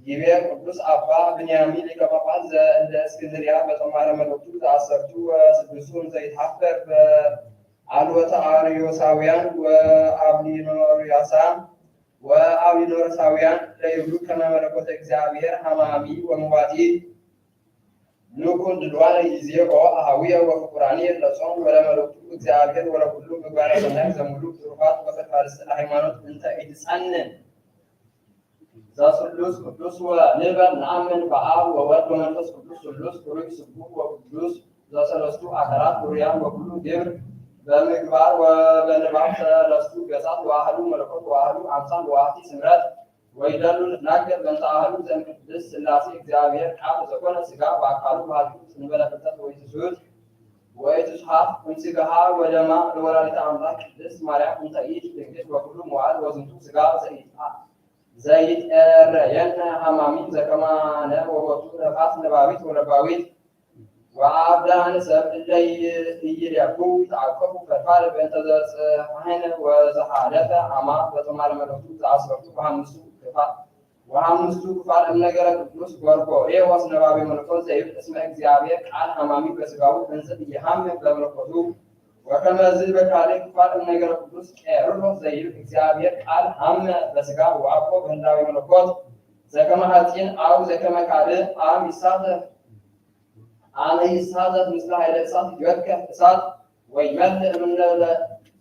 ይቤ ቅዱስ አባ ብንያሚን ሊቀ ጳጳስ ዘእስክንድርያ በጦማረ መልእክቱ ዘአሰርቱ ወስድስቱ ዘይትሐፈር በአልወተ አርዮሳውያን ወአብሊኖርሳውያን ለይብሉ ከመ መለኮተ እግዚአብሔር ሐማሚ ወመዋቲ ንኩን ድልዋነ ይዜኦ አሃዊየ ወፍቁራንየ ለጾም ወለመለክቱ እግዚአብሔር ወለኩሉ ምግባረ ሰናይ ዘሙሉ ትሩፋት ወፈቃድስ ለሃይማኖት እንተ ኢትጸንን ዘስሉስ ቅዱስ ወንበል ነአምን በአብ ወወልድ ወመንፈስ ቅዱስ ስሉስ ቡሩክ ስቡሕ ወቅዱስ ዘሰለስቱ አካላት ሩያን ወኩሉ ግብር በምግባር ወበንባብ ሰለስቱ ገጻት ወአሐዱ መለኮት ወአሐዱ አምሳል ወአሐቲ ስምረት ወይደሉ ልትናገር በእንተ አሐዱ ዘእምቅድስት ሥላሴ እግዚአብሔር ቃል ዘኮነ ሥጋ በአካሉ ባህቱ እንበለ ፍልጠት ወኢትስሑት ወኢትስሓት እምሥጋሃ ወደማ ለወላዲተ አምላክ ቅድስት ማርያም እንተ ኢቲ ድንግል በኩሉ መዋዕል ወዝንቱ ሥጋ ዘይትኤረየነ ሐማሚ ዘከማነ ወቦቱ ነፋስ ነባቢት ወለባዊት ወአብዳን ሰብ እለ ኢይሬኩ ተአቀፉ ፈድፋደ በእንተ ዘጽሐነ ወዘሐለፈ አማ በጦማረ መልእክቱ ዘአስረቱ ወሐምስቱ ክፋል እምነገረ ቅዱስ ጎርጎርዮስ ነባቤ መለኮት ዘይብል እስመ እግዚአብሔር ቃል ሐማሚ በሥጋው እንዘ ኢይሐምም በመለኮቱ ወከመዝ በካልእ ክፋል እምነገረ ቅዱስ ቄርሎስ ዘይብል እግዚአብሔር ቃል ሐመ በሥጋ ወአኮ በህላዌ መለኮት ዘከመ ሐጺን አው ዘከመ ካልእ አም ይሳተፍ አነ ይሳተፍ ምስለ ኃይለ እሳት ይወከፍ እሳት ወይመልእ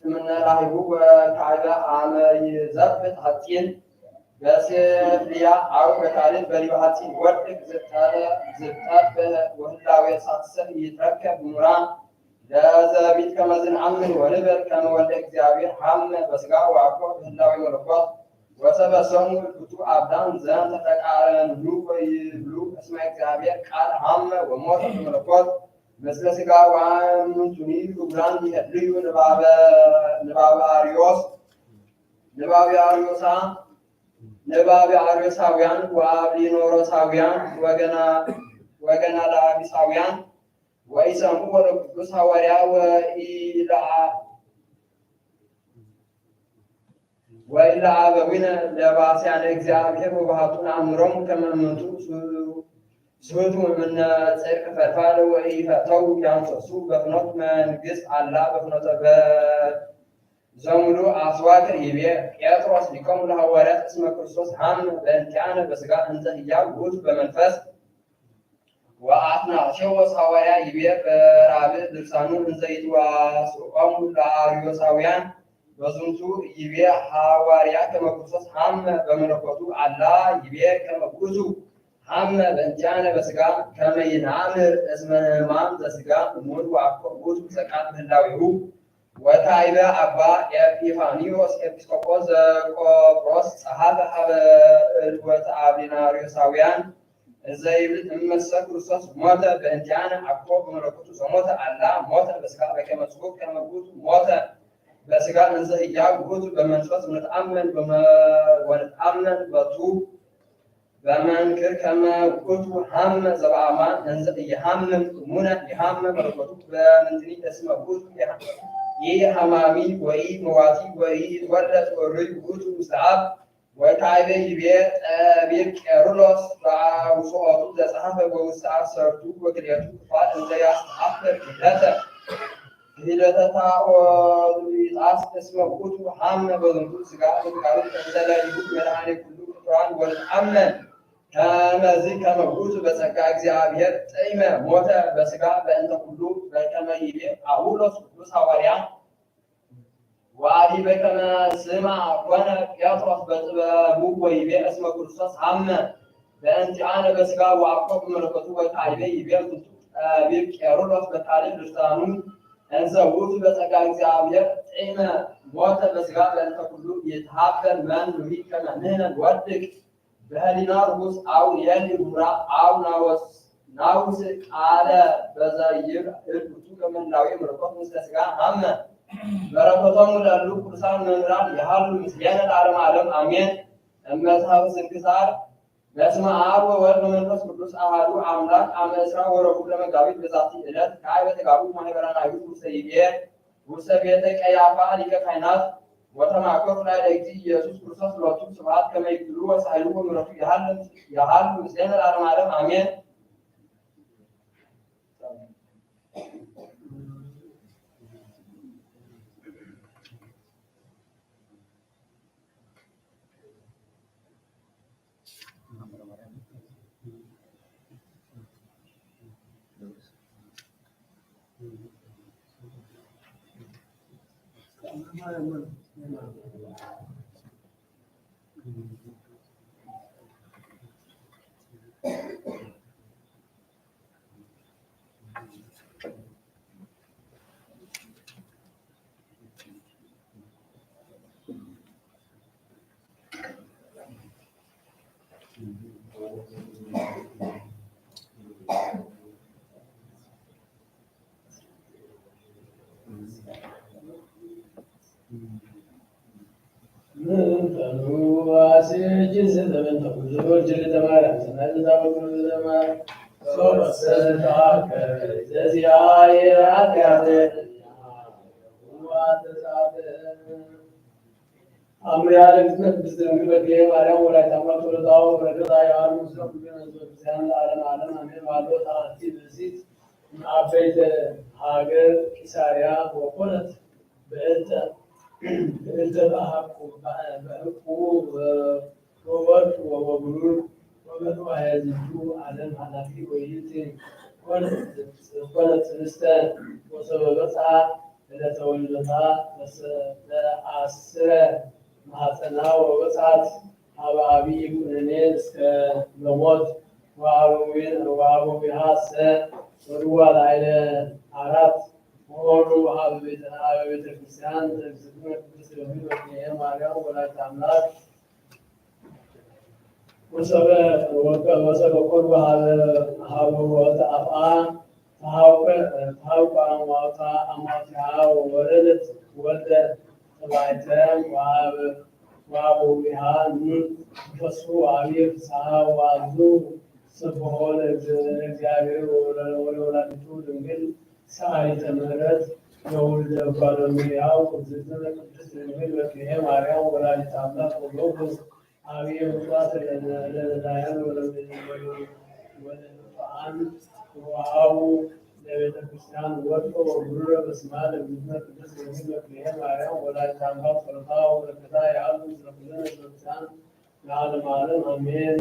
እምነ ላህቡ ወካዕበ አመ ይዘብጥ ሐጺን በሴፍልያ አው በካልእ በሊበ ሐጺን ወድቅ ዝብጠት ወህላዌ እሳት ሰብ ይትረከብ ምሁራን ለዘቢት ከመ ዝንአምን ወንበል ከመ ወልደ እግዚአብሔር ሐመ በሥጋ ወአኮ በህላዌ መለኮት ወሰበሰሙ እልኩቱ አብዳን ዘንተ ተቃረኑ ወይብሉ እስመ እግዚአብሔር ቃል ሐመ ወሞተ በመለኮት ምስለ ሥጋ ወእሙንቱኒ ክቡራን ይሄልዩ ንባቤ አርዮሳውያን ወአብሊኖሮሳውያን ወገና ላቢሳውያን ወኢሰምዑ ወለቅዱስ ሐዋርያ ወኢለአበዊነ ለባስያነ እግዚአብሔር ወባሕቱን አእምሮሙ ከመ እሙንቱ ስሑቱ እምነ ጽድቅ ፈድፋደ ወኢፈተው ያንሰሱ በፍኖተ መንግሥት አላ በፍኖተ ዘሙሉ አስዋክ ይቤ ጴጥሮስ ሊቆሙ ለሐዋርያት እስመ ክርስቶስ ሐመ በእንቲአነ በሥጋ እንዘ ሕያው ውእቱ በመንፈስ ወአትናቴዎስ ሐዋርያ ይቤ በራብዕ ድርሳኑ እንዘ ይትዋስቆሙ ለአርዮሳውያን በዝንቱ ይቤ ሐዋርያ ከመ ክርስቶስ ሐመ በመለኮቱ አላ ይቤ ከመ ውእቱ ሐመ በእንቲአነ በሥጋ ከመ ይንአምር እስመ ሕማም ዘሥጋ እሙን ወአኮ ውእቱ ዘቃል ምህላዊሁ ወካዕበ አባ ኤጲፋንዮስ ኤጲስቆጶስ ዘቆጵሮስ ጸሐፈ ሀበ ዕልወተ አብሊናርዮሳውያን እዘ ይብል እመሰ ክርስቶስ ሞተ በእንቲአነ አኮ በመለኮቱ ዘሞተ አላ ሞተ በሥጋ በከመ ጽሑፍ ከመ ውእቱ ሞተ በሥጋ እንዘ ሕያው ውእቱ በመንፈስ ወንትአመን በቱ በመንክር ከመ ውእቱ ሐመ ዘበአማን እንዘ ኢይሐምም እሙነ ይሐመ መለኮቱ በምንትኒ እስመ ውእቱ ኢሐማሚ ወኢመዋቲ ወኢይትወለድ ወርይ ውእቱ ውስተ አብ ወካዕበ ይቤ ጠቢብ ቄርሎስ በአውሥኦቱ ዘጸሐፈ በውስተ አሰርቱ ወክልኤቱ ክፋል እንዘ ያስተሐፍር ክህደተ ታኦሊጣስ እስመ ውእቱ ሐመ በዝንቱ ሥጋ በፍቃዱ እንዘ ለይሁድ መድኃኔ ኩሉ ፍጡራን ወንትአመን ከመዝ ከመ ውእቱ በጸጋ እግዚአብሔር ጥዕመ ሞተ በሥጋ በእንተ ኩሉ በከመ ይቤ ጳውሎስ ቅዱስ ሐዋርያ ወአዲ በከመ ስማ ኮነ ጴጥሮስ በጥበቡ ወይቤ እስመ ክርስቶስ ሐመ በእንቲአነ በሥጋ ወአኮ በመለኮቱ ወካዕበ ይቤ ዝንቱ ጠቢብ ቄርሎስ በካልእ ድርሳኑ እንዘ ውእቱ በጸጋ እግዚአብሔር ጥዕመ ሞተ በሥጋ በእንተ ኩሉ ይትሐፈር መኑ ከመ ንሕነ ንወድቅ በህሊና ርኩስ አው የሊቡራ አው ናውስ ቃለ በዘይብ እርቱ ከመላዊ ምርቆት ምስለ ሥጋ አመ በረከቶሙ ለሉ ቅዱሳን መምህራን የሃሉ ምስጋና ለዓለመ ዓለም አሜን። እመጽሐፈ ስንክሳር በስመ አብ ወወልድ ወመንፈስ ቅዱስ አሐዱ አምላክ አመ ዕስራ ወረቡዕ ለመጋቢት በዛቲ ዕለት ከአይበ ተጋቡ ማኅበራን አይሁድ ውስተ ቤተ ቀያፋ ሊቀ ካህናት ወተማከሩ ላይ ለእግዚእ ኢየሱስ ክርስቶስ ሎቱ ስብሐት ከመ ይግብሩ ወሳይሉ ወምሕረቱ ያሃሉ ምስጋና ለዓለመ ዓለም አሜን። ሀገር ቂሳርያ ወኮነት በእንተ በሕቁ ወወርቅ ወበብሩር ወበንዋየ ዝንቱ ዓለም ኃላፊ ወይእቲ ኮነት እንስተ ወሰበበጽሐ ዕለተ ወልደታ ለአስረ ማኅፀና ወበጽሐት ሀበ ዓቢይ ኩነኔ እስከ ለሞት ወአበዊሃ ወድዋ ላዕለ አራት ወወሩ ሀበ ቤተ ክርስቲያን እግዝእትነ ቅድስት ድንግል በክልኤ ማርያም ወላዲተ አምላክ ወሰበኮን ሀበ ወተአፍአ ተሐውቀ አሟቲሃ ወወለደት ወልደ ተባዕተ ወአበዊሃ ንፈሱ አብየ ፍስሐ ወአብዙ ስብሖ ለእግዚአብሔር ወለወላዲቱ ድንግል ሰዓሊተ ምሕረት የወልደ እጓለ እመሕያው እግዝእትነ ቅድስት ድንግል በክልኤ ማርያም ወላዲተ አምላክ ወለወልድ አብየ ምጽዋት ለነዳያን ወለንጹሐን ወአቡ ለቤተ ክርስቲያን ወርቅ ወብሩረ በስመ ለእግዝእትነ ቅድስት ድንግል በክልኤ ማርያም ወላዲተ አምላክ ጸሎታ ወበረከታ ያሉ ምስለ ኩልነ ሕዝበ ክርስቲያን ለዓለመ ዓለም አሜን።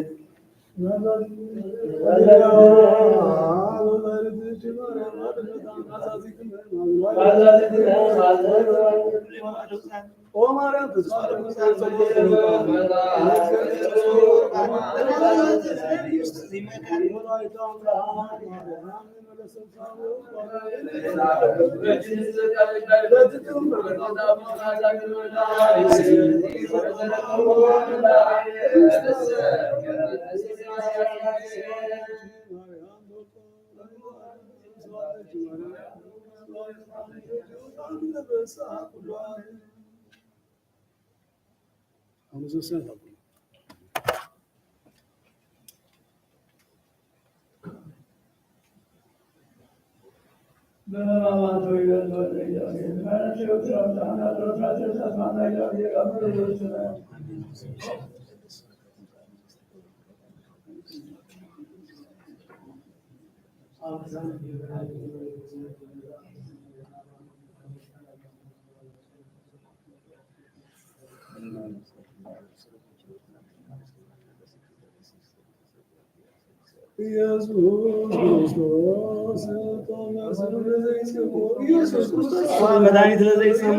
መድኃኒት ለዘይሰሙ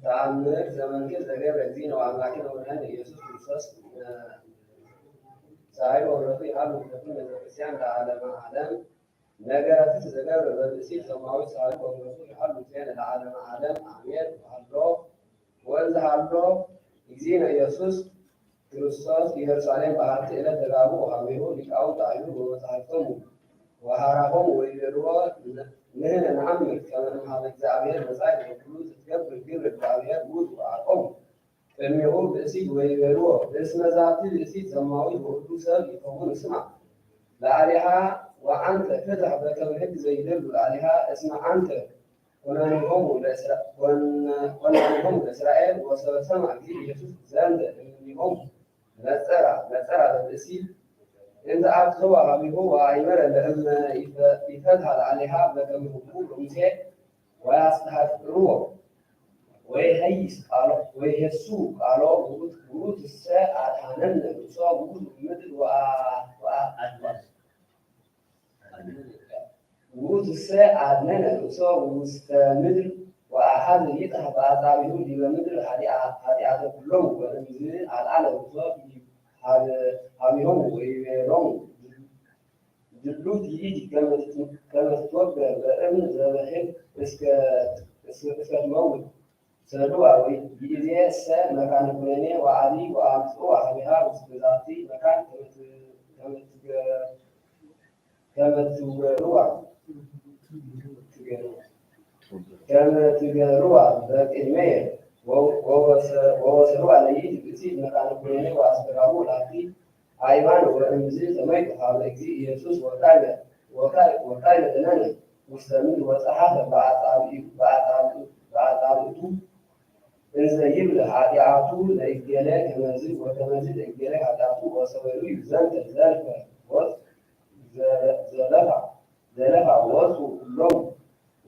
ተአምር ዘመንክር ዘገብረ እግዚእነ ወአምላክነ ወመድኃኒነ ኢየሱስ ክርስቶስ ዛሬ ወረቱ ያሉ ሁለቱም ቤተክርስቲያን ለዓለመ ዓለም ነገራት ዘገብረ በብእሲት ሰማዊ ዛሬ ወረቱ ያሉ ዜና ለዓለመ ዓለም አሜን ሃሎ ወንዝ ሃሎ እግዚእነ ኢየሱስ ክርስቶስ ኢየሩሳሌም በአሐቲ ዕለት ተጋቡ ወሀቤሁ ሊቃውንት አይሁድ ወመጻሕፍቶሙ ወሃራሆሙ ወይቤልዎ ንሕነ ነአምር ከመ እምኀበ እግዚአብሔር መጻእክት ወኩሉ ዝትገብር ግብረ እግዚአብሔር ውእቱ ወአቆሙ ቅድሜሁ ብእሲት ወይቤልዎ እስመ ዛቲ ብእሲት ሰማዊት ወኩሉ ሰብ ይከውን እስማ ለአሊሃ ወአንተ ፍትሕ በከመ ሕግ ዘይደሉ ለአሊሃ እስመ አንተ ኮናኒሆሙ ለእስራኤል ወሰበ ሰምዐ እግዚእ ኢየሱስ ዘንተ እምኔሆሙ ነጸራ ለብእሲት እንዘ አብጽሖ ሀቢሁ ወአእመረ ለእመ ይፈትሐ ለአሊሃ በከመ ሕጉ ሙሴ ወያስተሐቅርዎ ወይሄይስ ቃሎ ወይሄሱ ቃሎ ውእቱሰ አድኀነነ ርእሶ ውእቱ ምድር ውእቱሰ አድኅነነ ርእሶ ውስተ ምድር ወአኀዘ ይጥሕ በአጻብዒሁ ዲበ ምድር ኃጢአተ ኩሎሙ ወእምዝ አልዓለ ርእሶ ሀቢሆሙ ወይቤሎሙ ድሉት ይእቲ ከመ ትትወገር በእብን ዘበሕግ እስከ ትመውት ሰዱአ ወይእዜሰ መካነ ኩነኔ ወአዲ ወአምጽኡ ሀቢሃ ውስተ ዛቲ መካን ከመ ትገሩአ በቅድሜየ ወወሰዱአ ለይእቲ ብእሲት መካነ ኩነኔ ወአስገራሙ ላቲ አይማን ወእምዝ ሰመይቱ ሀበ እግዚእ ኢየሱስ ወካዕበ እነነ ውስተ ምድር ወጸሐፈ በአጻብዕቱ እንዘ ይብል ኃጢአቱ ለእገሌ ከመዝ ወከመዝ ለእገሌ ኃጢአቱ ወሰበዩ ዘንተ ዘለፋ ወፁ ኩሎሙ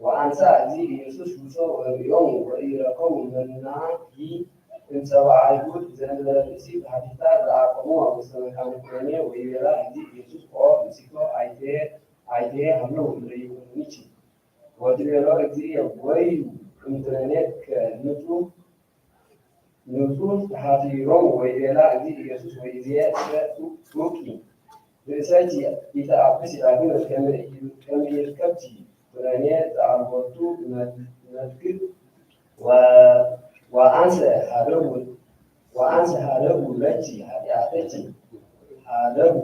ወአንሳ እግዚእ ኢየሱስ ውሶ ወርእዮሙ ወኢረከቡ መናሂ እምሰብአ አይሁድ ዘእንበለ ብእሲት ሀቲታ ዘአቆሙዋ ውስተ መካነ ኩነኔ ወይቤላ እግዚእ ኢየሱስ ኦ ብእሲቶ አይቴ ሀለው ለይኩንቺ ወትቤሎ እግዚእ ወይዩ እምኩነኔከ ንጹሕ ሀቲሮሙ ወይቤላ እግዚእ ኢየሱስ ወይእዜሰ ሱቂ ብእሰኪ ኢተአብሲ ዳግመ ከመ ይርከብኪ ኩነኔ ዘአልቦቱ መድግድ ወአንሰ ሀደጉ ለኪ ኃጢአተኪ ሀደጉ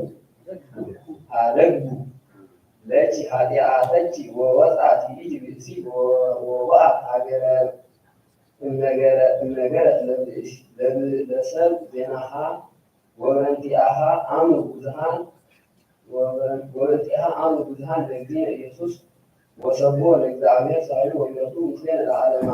ለኪ ኃጢአተኪ ወወፅአት ይእቲ ብእሲት ወወአት ሀገረ እምነገረት ለሰብ ዜናሃ ወበእንቲአሃ አምኑ ብዙኃን ለእግዚእነ ኢየሱስ ወሰብሖ ለእግዚአብሔር ሳይሉ ወይረቱ ምስሌነ ለዓለመ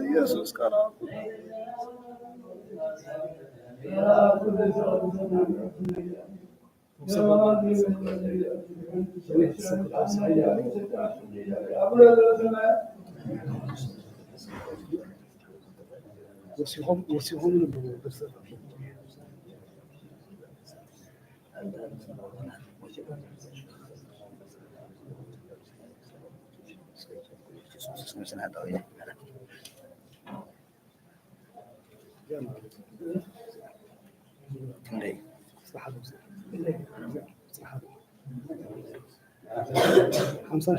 ኢየሱስ ቀራ وسيهم خمسة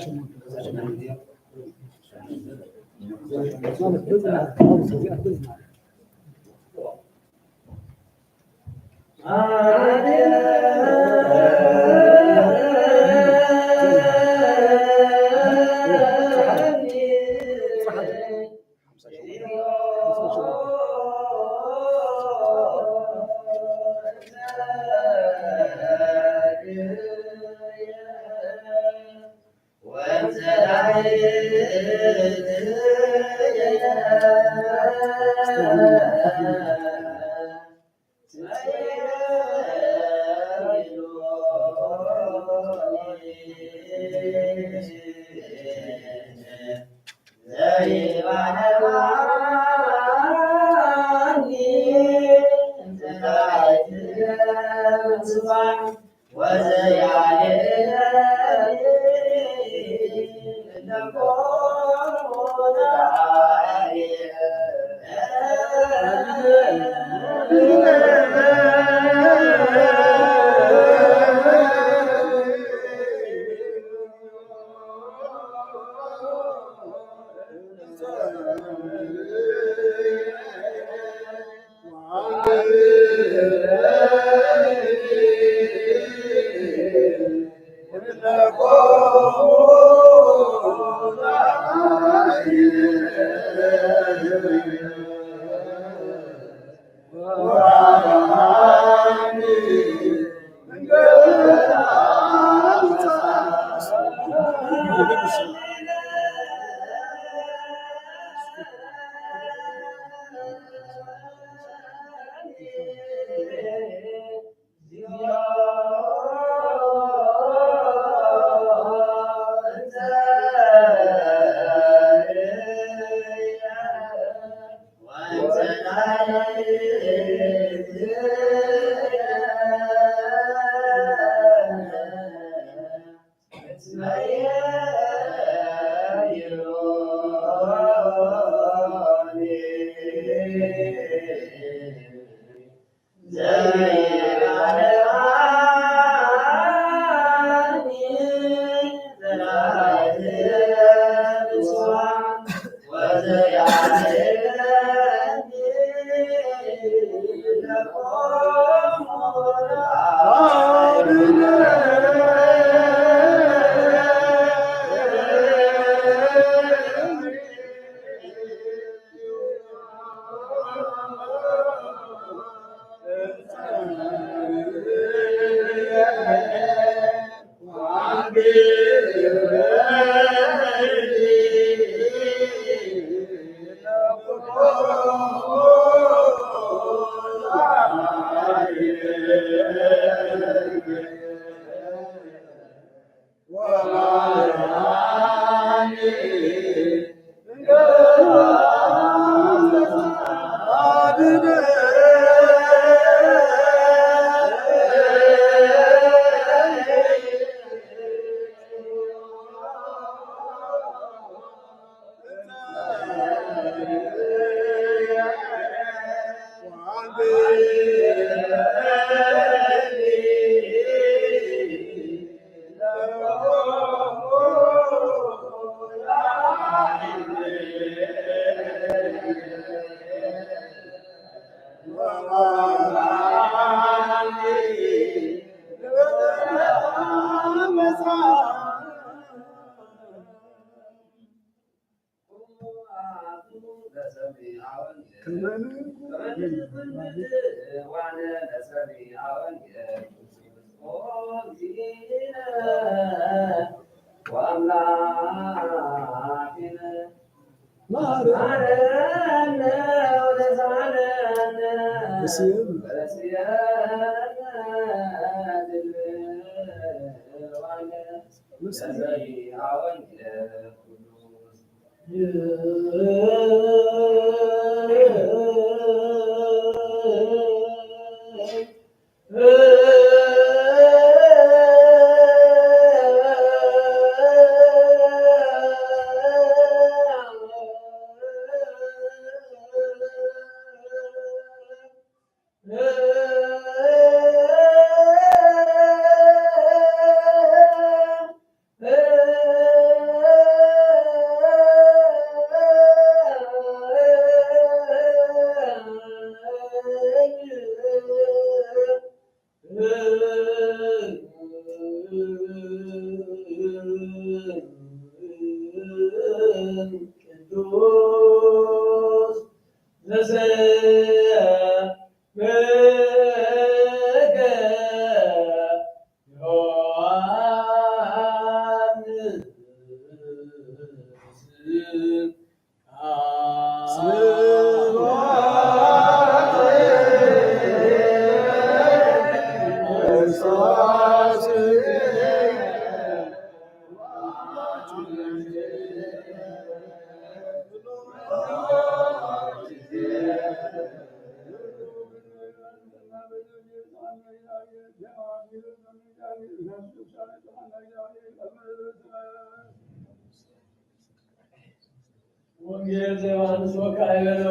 ወንጌል ዘዮሐንስ ወካዕበ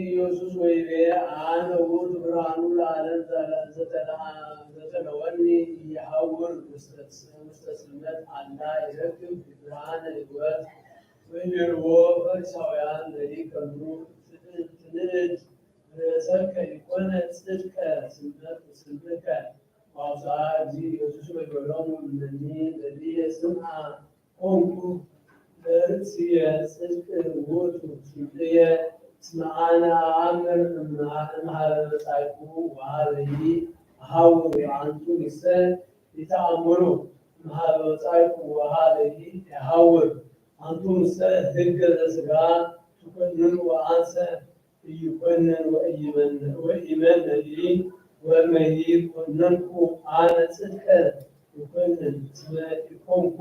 ኢየሱስ ወይቤ አነ ውእቱ ብርሃኑ ለዓለም ዘተለወኒ ኢየሐውር ውስተ ጽልመት አላ ይረክብ ብርሃነ ሕይወት ወይቤልዎ ፈሪሳውያን ለሊቀኑ ትንዕድ ርእሰከ ኢኮነ ጽድቀ ስምከ ወአውፅአ እግዚእ ኢየሱስ ወይቤሎሙ እመኒ ለሊየ ስምዐ ኮንኩ ለርእስየ ጽድቅ ውእቱ ስምዕየ እስመ አነ አአምር እምኀበ መጻእኩ ወኀበሂ አሐውር ወአንቱ ንሰ ኢተአምሩ እምኀበ መጻእኩ ወኀበሂ አሐውር አንቱ ንሰ ሕገ ዘሥጋ ትኰንኑ ወአንሰ ኢይኰንን ወኢመንኢ ወእመሂ ኰነንኩ አነ ጽድቀ ይኰንን እስመ ኢኮንኩ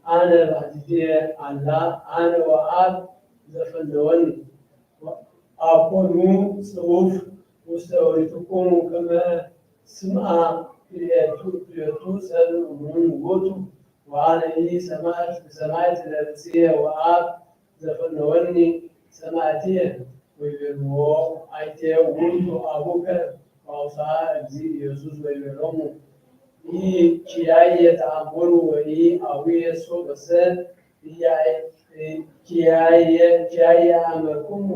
አነ ባሕቲትየ አላ አነ ወአብ ዘፈነወኒ አኮኑ ጽሑፍ ውስተ ኦሪትክሙ ከመ ስምዐ ክልኤቱ ሰብእ እሙን ውእቱ ወአነሂ ሰማዕት ለርእስየ ወአብ ዘፈነወኒ ሰማዕትየ ወይቤልዎ አይቴ ውእቱ አቡከ ወአውፅአ እግዚእ ኢየሱስ ወይቤሎሙ ኪያየ ተአምሩ ወኢ አቡየ ሶበሰ ኪያየ አመርኩሙ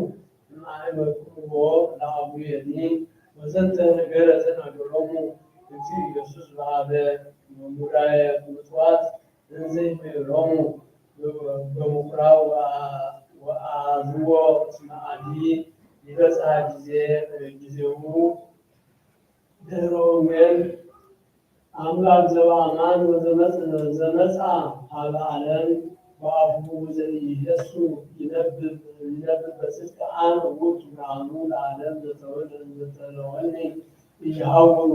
እምአእመርኩሞ ለአቡየኒ ወዘንተ ነገረ ተናገሮሙ እግዚእ ኢየሱስ በኀበ ሙዳየ ምጽዋት እንዘ ይቤሎሙ በምኵራብ ወአዝዎ እስመ አዲ ይበጽሐ ጊዜሁ ድኅረ ወንጌል አምላክ ዘበአማን ዘመጽአ ኀበ ዓለም በአፉሁ ዘኢየሱ ይነብብ በጽድቅ አነ ውእቱ ብርሃኑ ለዓለም ዘተለወኒ ኢየሐውር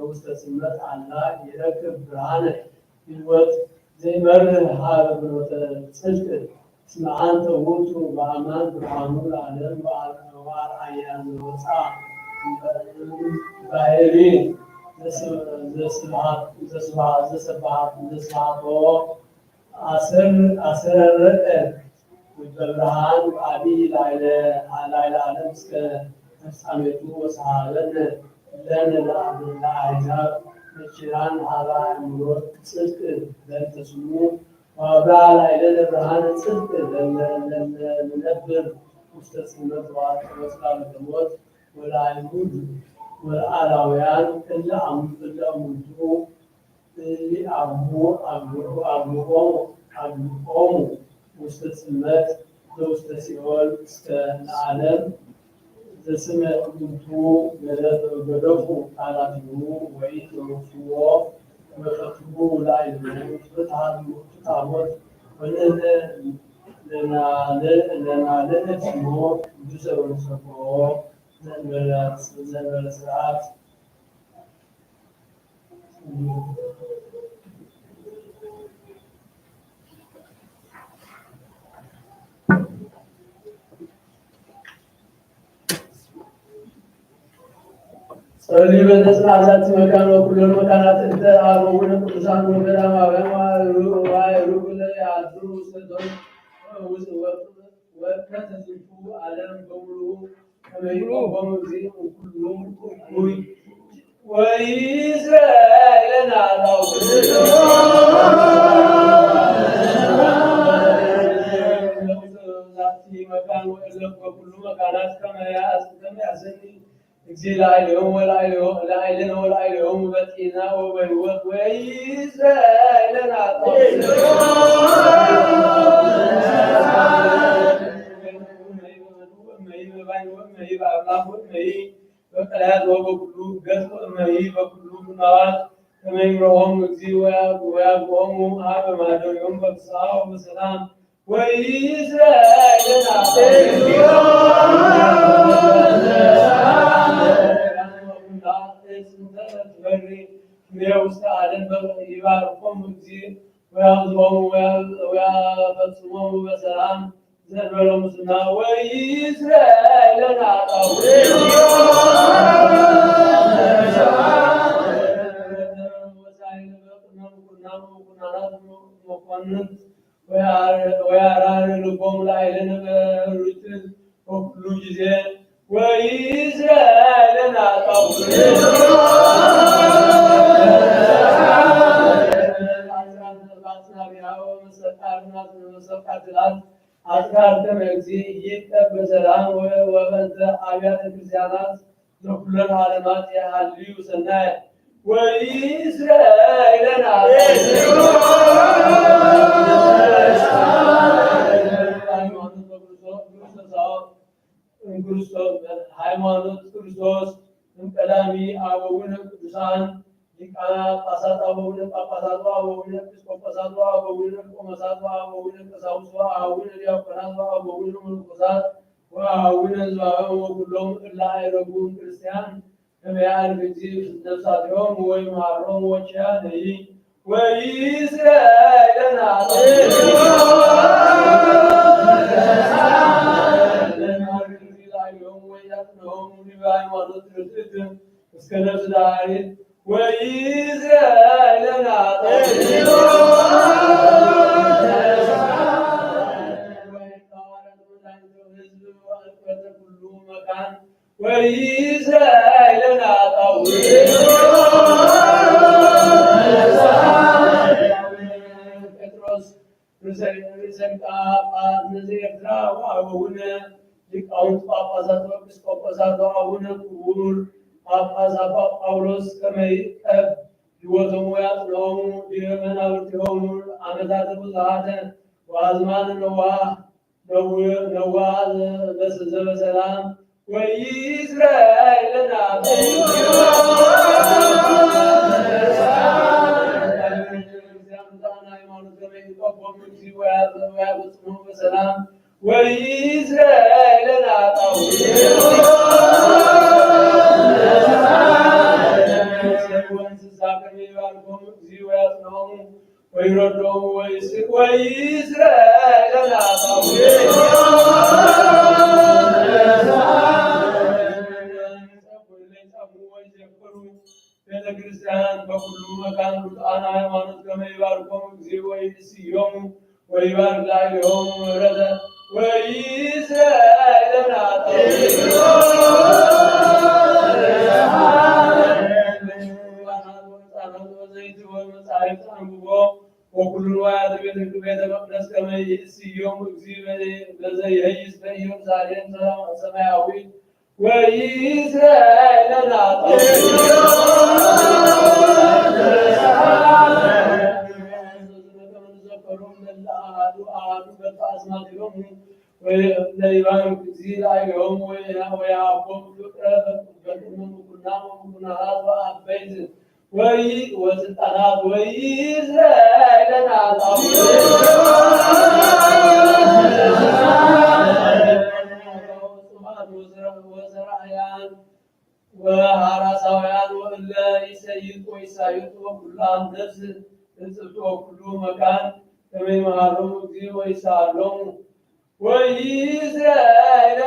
ውስተ ጽልመት አላ ይረክብ ብርሃነ ሕይወት ዘይመርህ ኀበ ፍኖተ ጽድቅ እስመ አንተ ውእቱ በአማን ብርሃኑ ለዓለም ወአርአያ ዘወፅአ ባሕሪ ዘስብሐቶ አሰረቀ በብርሃን ዓቢይ ላዕለ ዓለም እስከ ፍጻሜቱ ወሰሐበነ ለነ ለአሕዛብ መኪራን ኀበ አእምሮ ጽድቅ በእንተ ስሙ ወአብርሃ ላዕለነ ብርሃነ ጽድቅ ለነብር ውስተ ጽልመት ወስላም ሞት ወለአይሁድ ወለአላውያን እለ እሙንቱ አግብኦሙ ውስተ ጽልመት ዘውስተ ሲኦል እስከ ለዓለም ዘስመ እሙንቱ ገደፉ ቃላቲሁ ወኢተወፍዎ ወፈትሑ ላዕሌሁ ፍትሐሞት ለናልዕ ስሞ ቅዱሰ ወንሰብሖ ዘእንበለ ስርዓት ጸልይ በተጽናዛት መካን ወኩሎን መካናት እንተ አበውነ ቅዱሳን ወገዳማውያን ዋዕሩግ ለያድሩ ውስተ ወከተ ዝንቱ ዓለም በሙሉ ከመይቆም እግዚእ ኩሉ እኩይ ወይእስራኤልን መካን ወእለም በኩሉ መካናት ከመያሰኒ እግዚእ ላዕሌሆሙ ወላዕሌሆሙ በጤና ወበሕይወት ወይእስራኤልን በቀላያት ወበኩሉ ገጽ ወእመሂ በኩሉ ምናዋት ከመይምሮሆሙ እግዚእ ወያብጽሖሙ ኀበ ማደሪሆሙ በፍስሐ ወበሰላም ወይእስራኤልን ውስተ ዓለም ይባርኮሙ እግዚእ ويعظمهم ويفصمهم بسلام زبر مسنا وإسرائيل نعطوا ويرى لكم العين بالرسل وكل جزء وإسرائيل نعطوا أذكرت مجزي بسلام وبنت أبيات كريستيانات كل العالمات يحلي وسناء وإسرائيل ሃይማኖት ክርስቶስ ቀዳሚ አበውነ ቅዱሳን ሊቃነ ጳጳሳት አበውነ ጳጳሳት አበውነ ኤጲስቆጶሳት አበውነ ቆሞሳት አበውነ ቀሳውስት አበውነ ዲያቆናት አበውነ መነኮሳት ወአበውነ ሕዝባውያን ወኩሎም እለ አዕረጉ ክርስቲያን ከመያር ጊዜ ነፍሳቲሆሙ ወይምሃሮሙ ወኪያነሂ ወኢስራኤል እስከ ነፍስ ዳሪት وإسرائيل وإسرائيل ጴጥሮስ ሊቃውንት ጳጳሳት ኤጲስቆጶሳት አቡነ ክቡር ጳጳስ አባ ጳውሎስ ከመይጠብ ሕይወቶሙ ያጽንዖሙ ዲበ መናብርቲሆሙ ዓመታተ ብዙኃተ ወአዝማነ ነዋሃ ዘበሰላም ወኢስራኤል በሰላም وإسرائيل ويردهم وإسرائيل ቤተክርስቲያን በሁሉ መካን ሉጣን ሃይማኖት ከመይባርኮሙ ጊዜ ወይስዮሙ ወይባርክ ላዕሌሆሙ ምሕረተ وإسرائيل وكل واحد بيت مقدس كما يسيوم الذي يهيس بيوم زارين سماوي وإسرائيل ለይባን ጊዜ ላይሆም ወያቦም ፍቅረ በቁም ኩናት ወአበይት ወይ ወስልጣናት ወኢስራኤል ወሃራሳውያን ወእለ ይሰይጡ ወይሳይጡ ኩላም ነፍስ እንጽቶ ኩሉ መካን ከመይመሃሮሙ ጊዜ ወይሳሎሙ وإسرائيل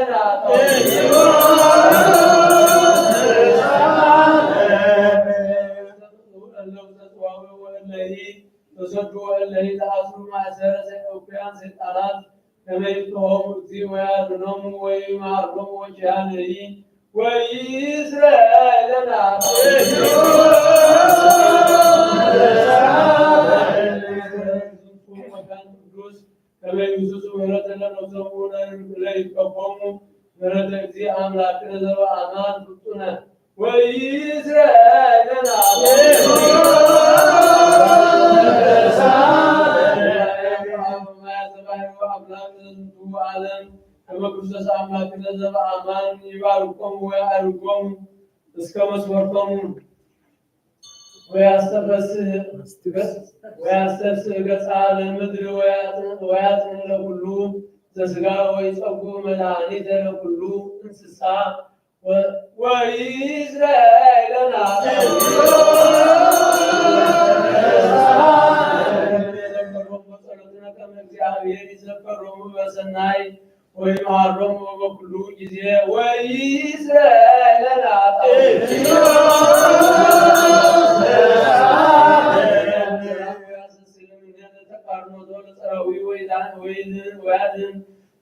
تصدوا الذي تعصوا مع سيرة أوكيان سيطانات كما يبتهم ذي ويادنهم ويمعرهم وجهانه وإسرائيل كما يوسف ምህረት ለነፍሰሙ ለይቀበሙ ምህረት እግዚእ አምላክነ ዘበአማን ፍጡነ ወኢስራኤል ከመ ክርስቶስ አምላክነ ዘበአማን ይባርኮሙ ወያዕርጎሙ እስከ መስፈርቶሙ ويستفسر قصة للمدر ويأتن لكل تسقى ويصبو مدانيت لكل انسسا وإسرائيل በጸሎትነ ከመ እግዚአብሔር ይዘከሮሙ በሰናይ ወይምሃሮሙ በኩሉ ጊዜ ወይስረይለነ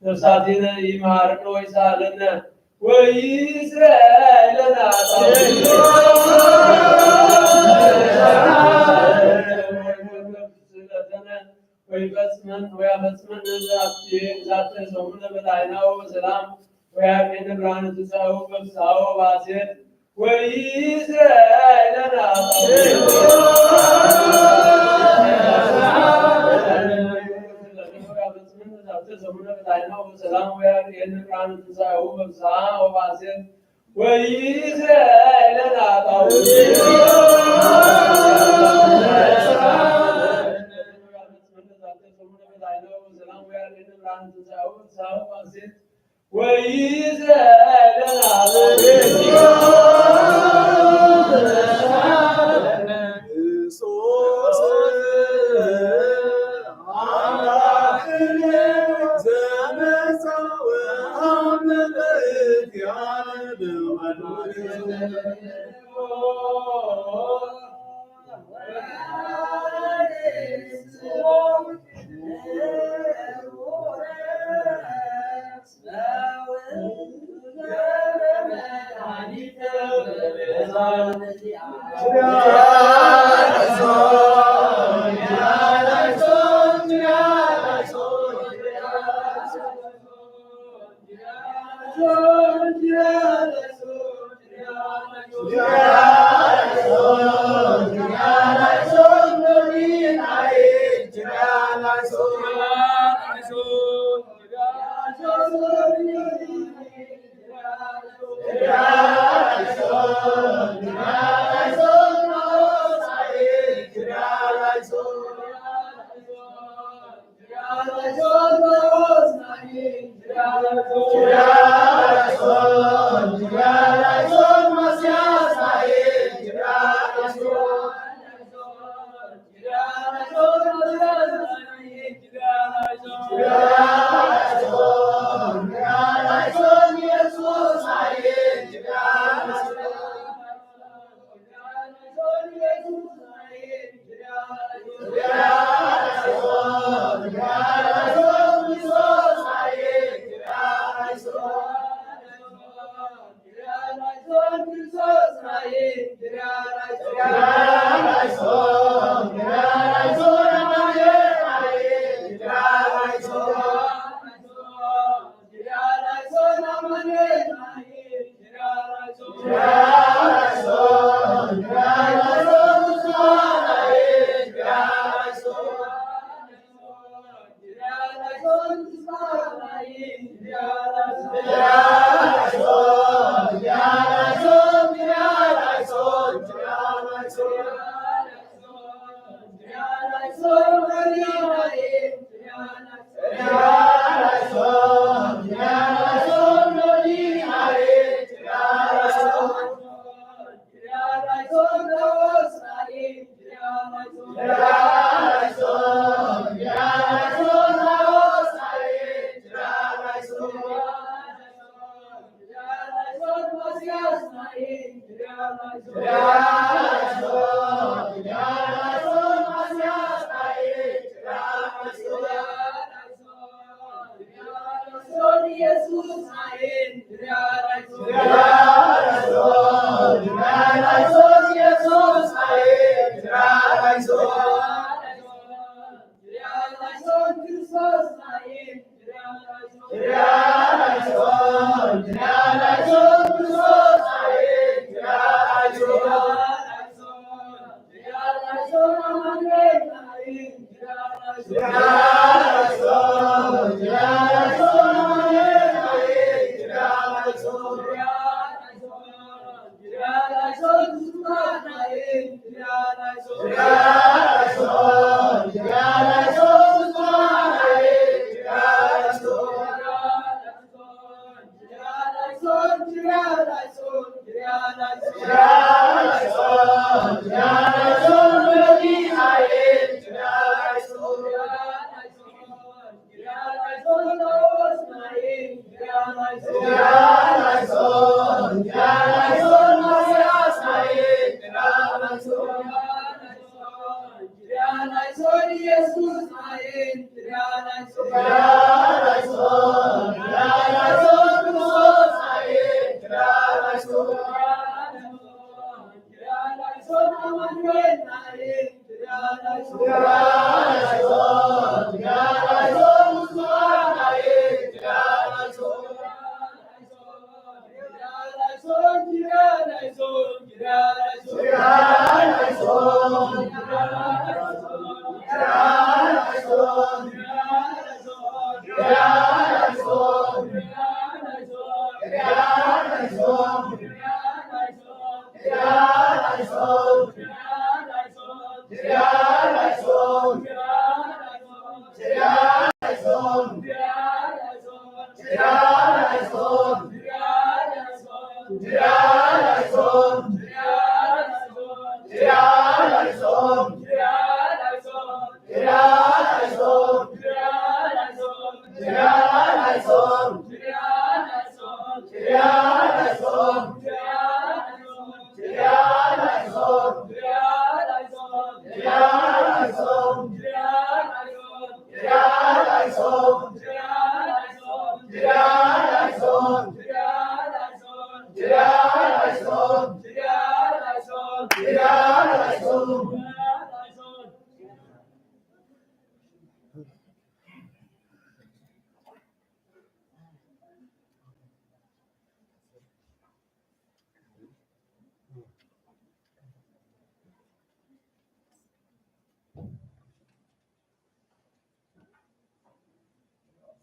ነፍሳቲነ ይምሃርነ ወይሳለነ ወይስረይለነ ወይፈጽመን ወያፈጽመን ዛተ ሰሙነ በላይናው በሰላም ወያቄነ ብርሃነ ትንሣኤሁ በፍስሐሁ በሐሴት ወይስረይለነ ሰሙነ በላይናው በሰላም ወያቄነ ብርሃነ ትንሣኤሁ በፍስሐሁ በሐሴት ወይስረይለነ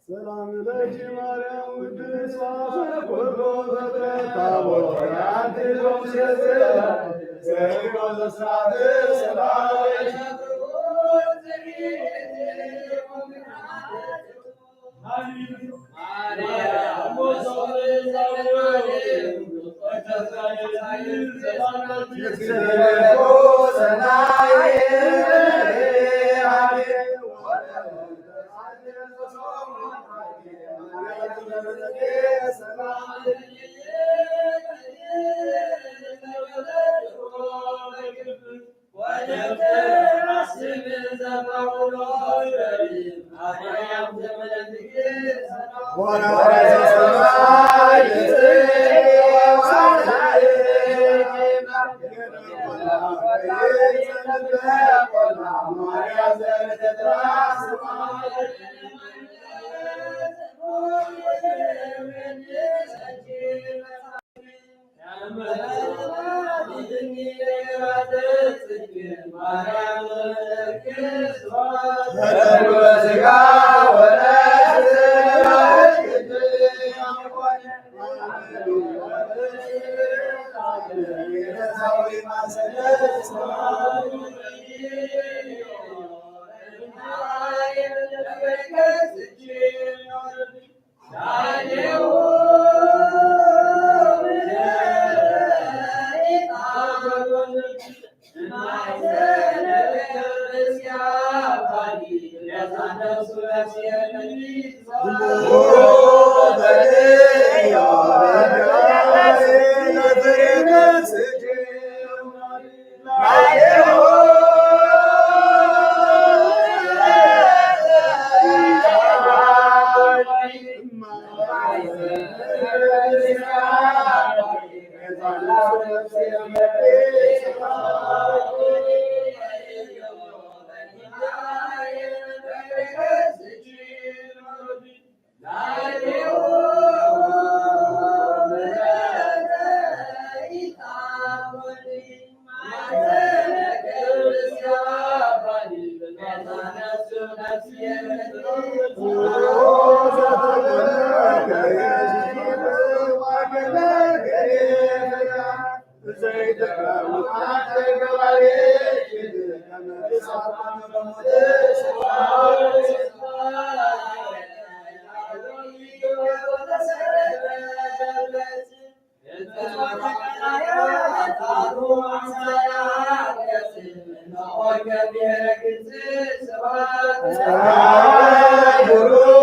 ሰላም ለኪ ማርያም ውድስ ማፈቆሎ በተታቦት ያንተ ዶምሰዘ ዘሪዮ ለሳት ሰላም Guru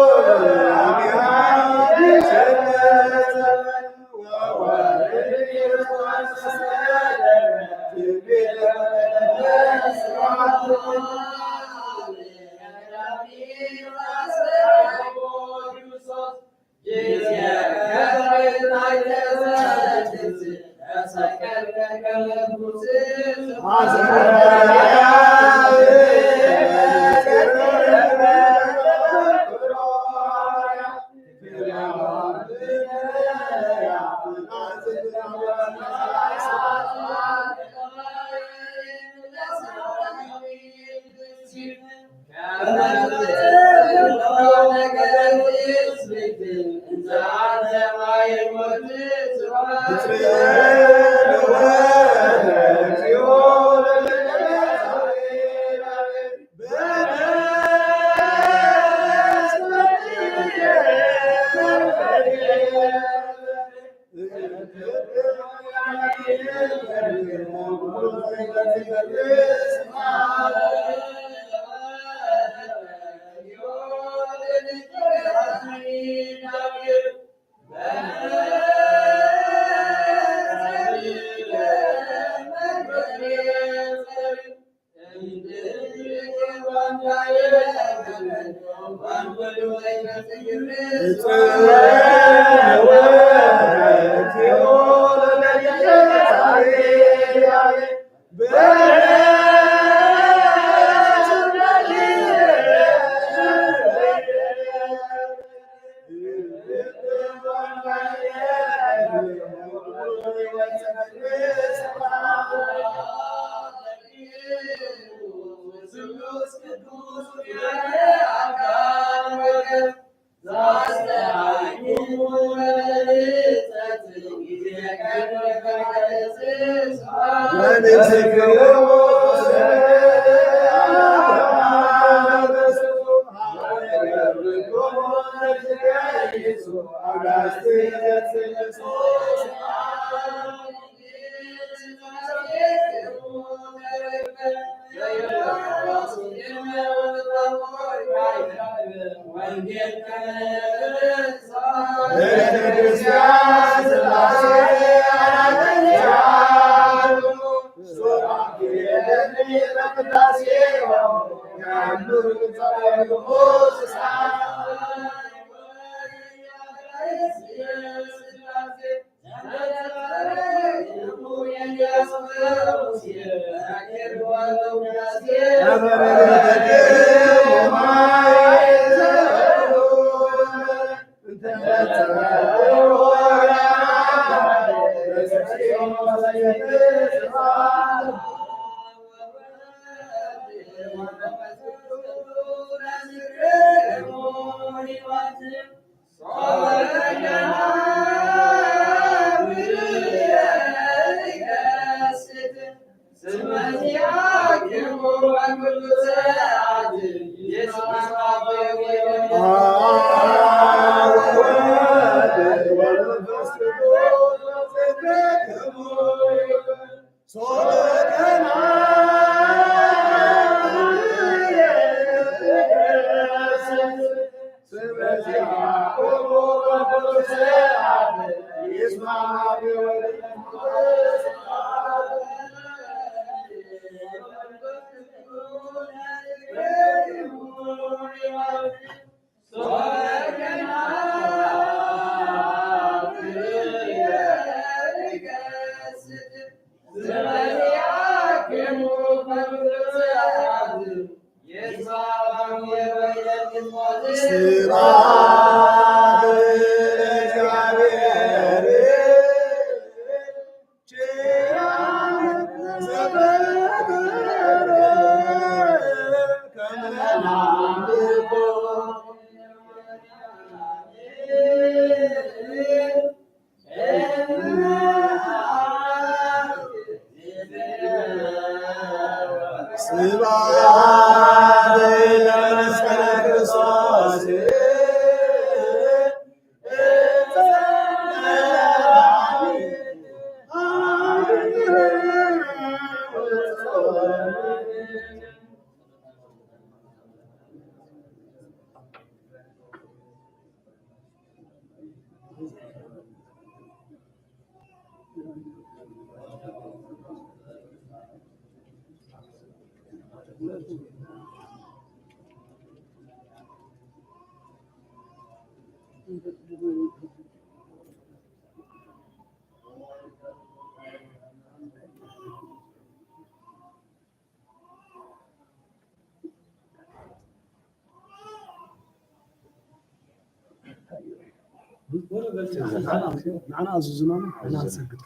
معنا عزوزنا انا هنسجل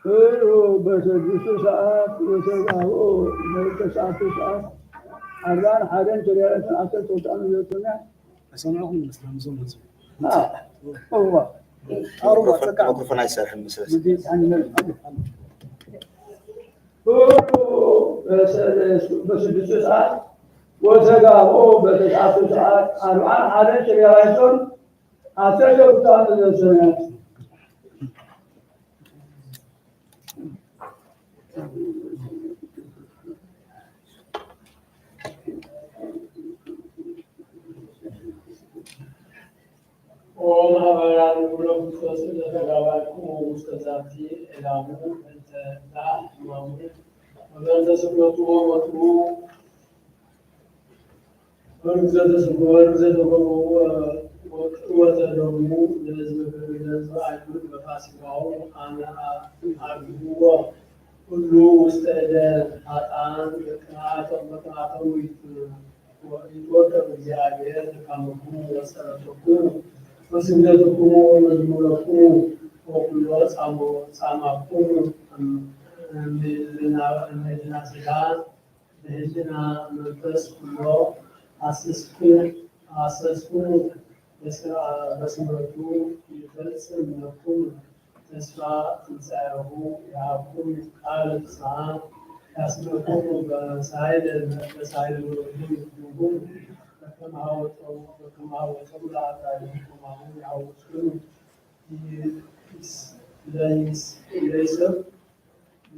هو بسدس ساعات وسبعه تسعة ساعات 40 حاجة جريئة 10 وتعمل يوتنا أسمعهم من الإسلام زون هو أروى تقع ميكروفون هيسرح المسلسل بديت عن هو بسدس ساعات وسبعه بتسعة ساعات 40 حاجة جريئة 10 وتعمل يوتنا ومعبران ولو بتوصل لتجاوبكم ومستزاتي إلامو أنت لا مامور وأنت سكوتو ومطلوب ورزدوا وتدمو لازم عيون بفاسقاو أنا أعبدوا كله استعداد عطان كعطوا ويتوكل بزيادة كمكم وسرتكم وسندتكم ومزموركم وكل سامعكم لنا سلام بهجنا منفس كله أسسكم بسمركم يفلسم لكم تسرع تنسعه يعقوم قال تسعى يسمعكم بسائل الوجود كما هو طلع تعليمكم معه يعوضكم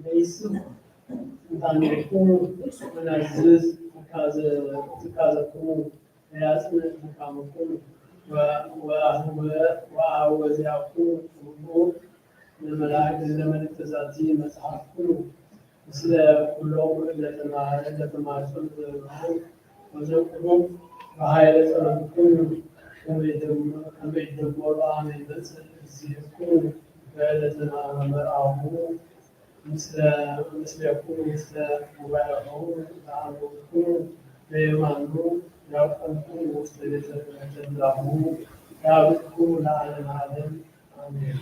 ليس تعليمكم منعزز تكازكم ياسم مقامكم وأعوزعكم الملائكة لمن التزاتي مسحفكم مثل كلهم إلا تماثل وزقكم وهاي لسلكم كم يدبر عن الزيكم فعلتنا مرعاه مثلكم مثل مبايعهم تعاملكم بيمانكم يعقلكم مثل تدلعه يعبدكم لا العالم آمين.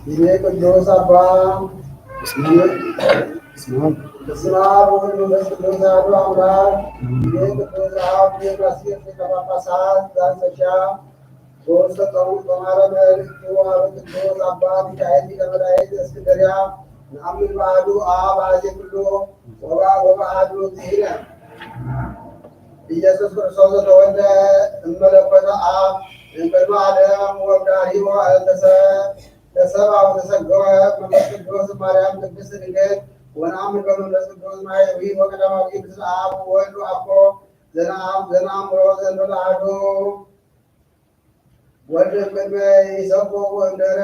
ይሄ ቅዱስ አባ በስመ አብ ወወልድ ወመንፈስ ቅዱስ አሐዱ አምላክ። ይሄ ቅዱስ አብ የቀሲስ ሊቀ ጳጳሳት ዘአንጾኪያ በውስተ ጸሩዕ በማረ መልእክቱ አብ ቅዱስ አባ ሚካኤል ሊቀ መላእክት እስክንድርያ ነአምን በአሐዱ አብ አሐዜ ኩሎ ወበአሐዱ እግዚእነ ኢየሱስ ክርስቶስ ዘተወልደ እመለኮተ አብ እምቅድመ ዓለም ወእምድኅሬሁ ተሰብአ ወተሰገወ መንፈስ ቅዱስ ማርያም ቅድስት ድንግል ወነአምን በመንፈስ ቅዱስ ማኅየዊ ወቀዳማዊ ምስለ አብ ወወልድ ወአኮ ዘነአምሮ ዘእንበለ አሐዱ ወልድ እምቅድመ ይሰብኩ ወእምድኅረ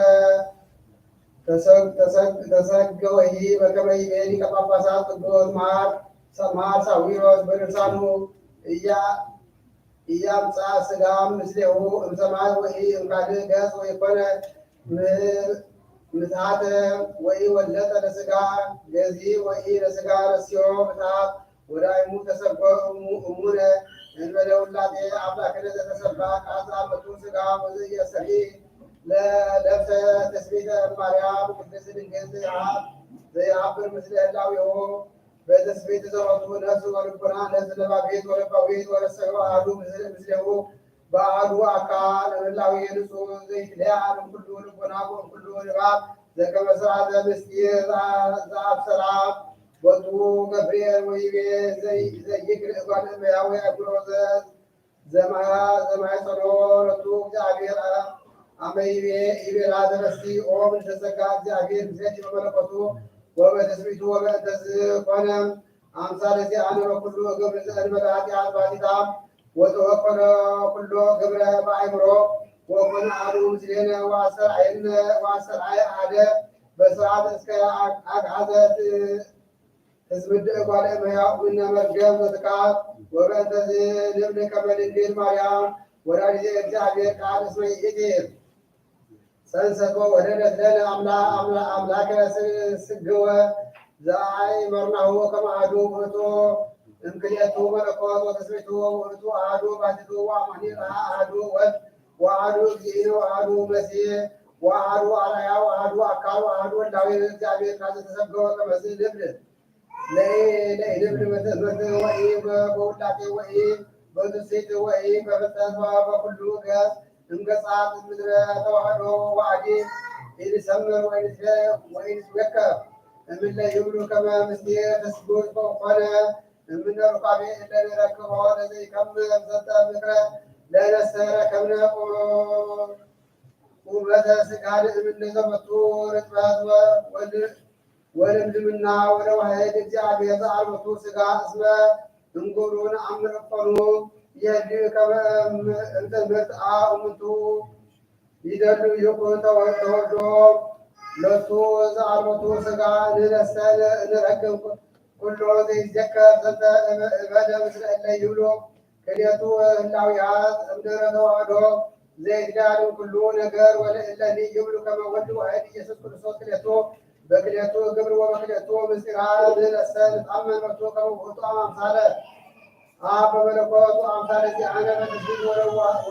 ተሰገወሂ በከመ ይቤ ሊቀ ጳጳሳት ቅዱስ ማር ሳዊሮስ በድርሳኑ ኢያምጽአ ሥጋም ምስሌሁ እምሰማይ ወኢእምካልእ ገጽ ወኢኮነ ምትሐተ ወኢወለጠ ለሥጋ ገዚእ ወኢለሥጋ ረስዮ ምትሐት ወዳእሙ ተሰብእ እሙነ እንበለ ውላጤ አምላክነ ዘተሰብአ ከአጽራመቱ ሥጋ ወዘኢየሰሪ ለለብሰ ተስቤተ ማርያም ቅድስት ድንግል ዘይአብር ምስለ ህላዌሁ በተስቤተ ዘወቱ ነፍስ ወልቡና ነፍስ ለባቤት ወለባቤት ወረሰዮ አሐዱ ምስሌሁ በአሐዱ አካል እምላዊ ንጹሕ ዘይትለያል እምኩሉ ልቡና ወእምኩሉ ንባብ ዘከመ ሥርዓተ ምስጢር ዘአብሰራ ወጡ ገብርኤል ወይቤ ዘይክል እጓለ እመሕያው ያግሮ ዘማኅፀኖ ለቱ እግዚአብሔር አመ ይቤላ ዘበስቲ ኦ ምንተዘጋ እግዚአብሔር ምስሌቲ በመለኮቱ ወበትስብእቱ ወበእንተዝ ኮነ አምሳለ ዚአነ በኩሉ ግብር ዘእንበለ ኃጢአት ባቲታ ወተወኮነ ኩሎ ግብረ በአእምሮ ወኮነ አሐዱ ምስሌነ ወአሰርዐየ አሐደ በሥርዓት እስከ አግዓዘት ህዝብድ እጓለ እመሕያው እምነ መርገም ዘትካት ወበእንተዝ ንብል ከመ ድንግል ማርያም ወላዲተ እግዚአብሔር ቃል እስመ ይእቲ ሰንሰቶ ወለደት ለነ አምላከ ስግወ ዘአእመርናሁ ከመ አሐዱ ውእቱ እምክልኤቱ መለኮት ወትስብእቱ ውእቱ አሐዱ ባሕቲቱ ወአማኑኤል አሐዱ ወልድ ወአሐዱ እግዚእነ ወአሐዱ መሲሕ ወአሐዱ አርአያ ወአሐዱ አካል ወአሐዱ ወልዳዊ እግዚአብሔር ቃል ዘተሰገወ ከመዝ ንብል ለኢንብል ወኢ በውላጤ ወኢ በትስብእት ወኢ በፍጥረት በኩሉ ገጽ እምገጻት ምድረ ተዋሕዶ ወአዲ ኢንሰምር ወኢንስወከፍ እምለ ይብሉ ከመ ምስጢር ተስጉት ኮነ እምነ ሩካቤ እለ ንረክቦ ለዘይከምር ዘንተ ምክረ ለነሰ ረከብነ ቁመተ ሥጋን እምነ ዘመቱ ርጥበት ወልምልምና ወለዋሕድ እግዚአብሔር ዘአልቦቱ ሥጋ እስመ እንኩሉን አምርቆኑ የህልዩ ከመ እምትምህርት እሙንቱ ይደሉ ይኩን ተወልዶ ለቱ ዘአልቦቱ ሥጋ ንነሰ ንረክብ ኩሎ ዘይዘከር ዘንተ እበደ ምስለ እለ ይብሉ ክልኤቱ ህላውያት እምድኅረ ተዋሕዶ ዘይትለያሉ ኩሉ ነገር ወለእለኒ ይብሉ ከመ ወልድ ዋሕድ ኢየሱስ ክርስቶስ ክልኤቱ በክልኤቱ ግብር ወበክልኤቱ ምስጢራት ንነሰ ንተአመን በቱ ከመ ውእቱ አምሳለ አብ በመለኮቱ አምሳለ ዚአነ በትስብእት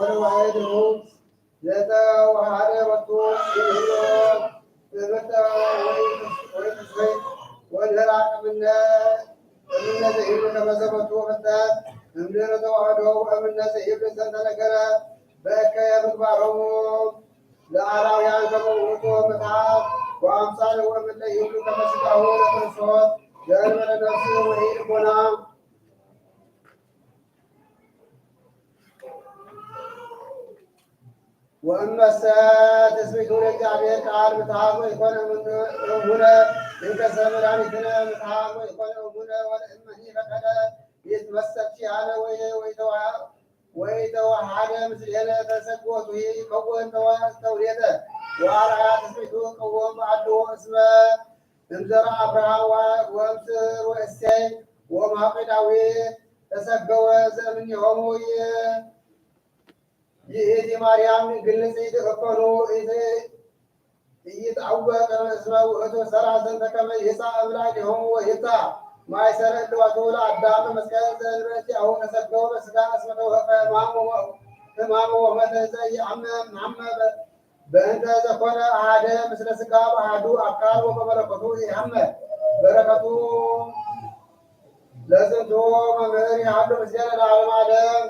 ወለዋሕድሁ ዘተዋሃደ በቱ ይህሎ ትምህርተ ወይትስብእት ወድኅረ እምነ ዘይብሉ ከመ ዘቦቱ ፍልጠት እምድኅረ ተዋሕዶ ወእምነ ዘይብሉ ዘንተ ነገረ በእከየ ምግባሮሙ ለአላውያን ከመ ውእቱ ምትሐት ወአምሳለ ወእምነ ይብሉ ከመ ሥጋሁ ለክርስቶስ ዘእንበለ ነፍስ ወኢልቦና ወእመሰ ትስብእቱ ለእግዚአብሔር ቃል ምትሐት ወኢኮነ እሙነ እንከሰ መድኃኒትነ ምትሐት ወኢኮነ እሙነ ወለእመኒ ፈቀደ ይትመሰል ኪያነ ወይተዋሃደ ምስሌነ ተሰግወቱ ይከውን ተውሌተ ወአርአያ ትስብእቱ ቀወም በአልዎ እስመ እምዘራ አብርሃም ወእምስር ወእሴይ ወማኅፀነ ዳዊት ተሰገወ ዘእምኔሆሙ ይእቲ ማርያም ግልጽት እኮኑ ኢይትዐወቅ እስመ ውእቱ ሠርዐ ዘንተ ከመ ይሕሳብ እምላዕሌሆሙ ወይፍታሕ ማእሰረ እልወቱ ለአዳም በመስቀል ዘእንበሌቲአሁ ተሰገወ በሥጋ እስመ ተወከፈ ሕማመ ወሞተ ዘኢየአምሐመ በእንተ ዘኮነ አሐደ ምስለ ሥጋ በአሐዱ አካል ወበመለኮቱ ኢሐመ በረከቱ ለዝንቱ መምህር ያህሉ ምስሌነ ለዓለመ ዓለም።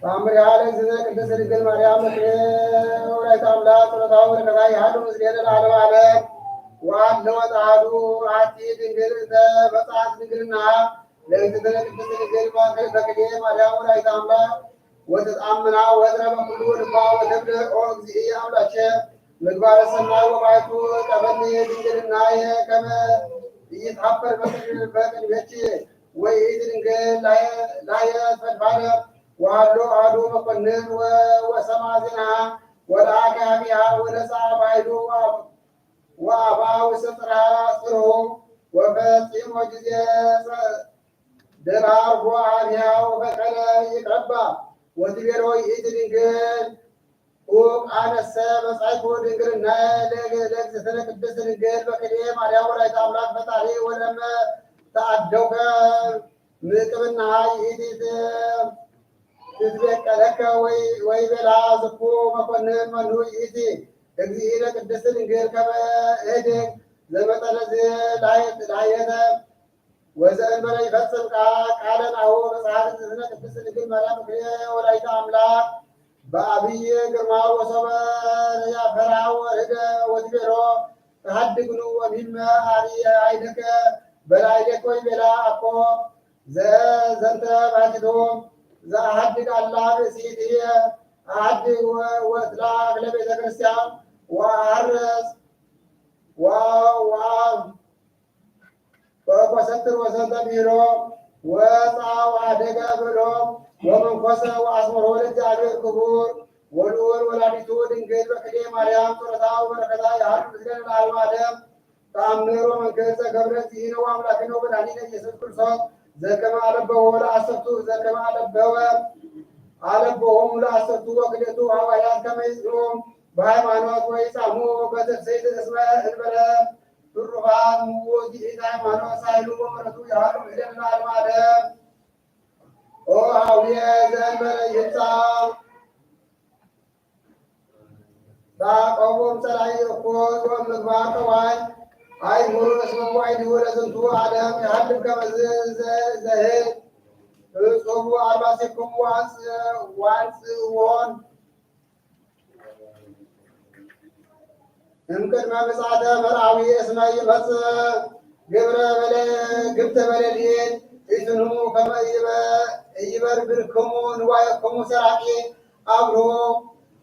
ተአምር ያለ እግዝእትነ ቅድስት ድንግል ማርያም ወላዲተ አምላክ ጸሎታ ወበረከታ ያህሉ ምስሌነ ለዓለመ ዓለም። ወሀለወት አሐዱ አሐቲ ድንግል እንተ በጽሐት ድንግልና ለእግዝእትነ ቅድስት ድንግል በክልኤ ማርያም ወላዲተ አምላክ ወተጣምና ወትረ በኩሉ ልባ ወትብል ኦ እግዚእ አምላኬ ምግባረ ሰናይ ወባሕቱ ቀበኒ ድንግልናየ ከመ ኢይትኀፈር በቅድሜኪ ወይእቲ ድንግል ላየ ፈድፋደ ወሀሎ አሐዱ መኮንን ወሰምዐ ዜናሃ ወለአከ ኀቤሃ ወነሥአ ባሕዱ ወአባ ውስተ ጽርሑ ወፈጺሞ ጊዜ ደራርቦ ኀቤሃ ወፈቀደ ይቅረባ ወትቤሎ ይእቲ ድንግል ኡቅ አነሰ መጻእኩ ድንግልናየ ለእግዝእትነ ቅድስት ድንግል በክልኤ ማርያም ወላዲተ አምላክ ፈጣሪ ወለመ ተአደውከ ምቅብናሃ ይእቲ ትትቤቀለከ ወይቤላ ዝኩ መኮንን መኑ ይእቲ እግዚእነ ቅድስት ድንግል ከመ እህድግ ዘመጣ ላየተ ወዘእንበለ ይፈጽም ቃለ ናሁ መጽሐፍ እዝነ ቅድስት ድንግል ማርያም ወላዲተ አምላክ በአብይ ግርማ ወሰበ ያፈራ ወርደ ወትቤሮ ተሐድግኑ ወሚመ አይደከ በላይደከ ወይቤላ አኮ ዘንተ ባቲቶ ዘአሐድግ አላ ብእሲትየ አሐድግ ወእትላክ ለቤተ ክርስቲያን ወአርስ ወኮሰትር ወሰንተ ቢሮ ወፃ ወአደገ ብሎ ወመንኮሰ ወአስመሮ ለእግዚአብሔር ክቡር ወልዑል ወላዲቱ ድንግል በክሌ ማርያም ጸሎታ ወበረከታ ያህሉ ምስለን ለዓለመ ዓለም ተአምሮ መንክር ዘገብረ እግዚእነ ወአምላክነ ወመድኃኒነ ኢየሱስ ክርስቶስ ዘከመ አለበዎ ለአሰርቱ ዘከመ አለበዎሙ ለአሰርቱ ወክልኤቱ ሐዋርያት ከመ ይጽንዑ በሃይማኖት ወይጻሙ በትፍስሕት እስመ እንበለ ትሩፋን ውእቱ ሃይማኖት ሳይሉ ወምሕረቱ ያህሉ ምስለን ለዓለመ ዓለም ኦ አቡየ ዘእንበለ ይብፃ ታቆቦም ጸላይ እኩል ወምግባር ጠዋይ አይሙሩ እስመ ዋይድሁ ለዝንቱ ዓለም የሐልፍ ከመ ዘህል እጾሙ አልባሲክሙ ዋንጽእዎን እምቅድመ ምጽአተ መርዓዊ እስመ ይመጽእ ግብረ በሌሊት ኢትኑ ከመ ኢይበርብርክሙ ንዋየክሙ ሰራቂ አብሮ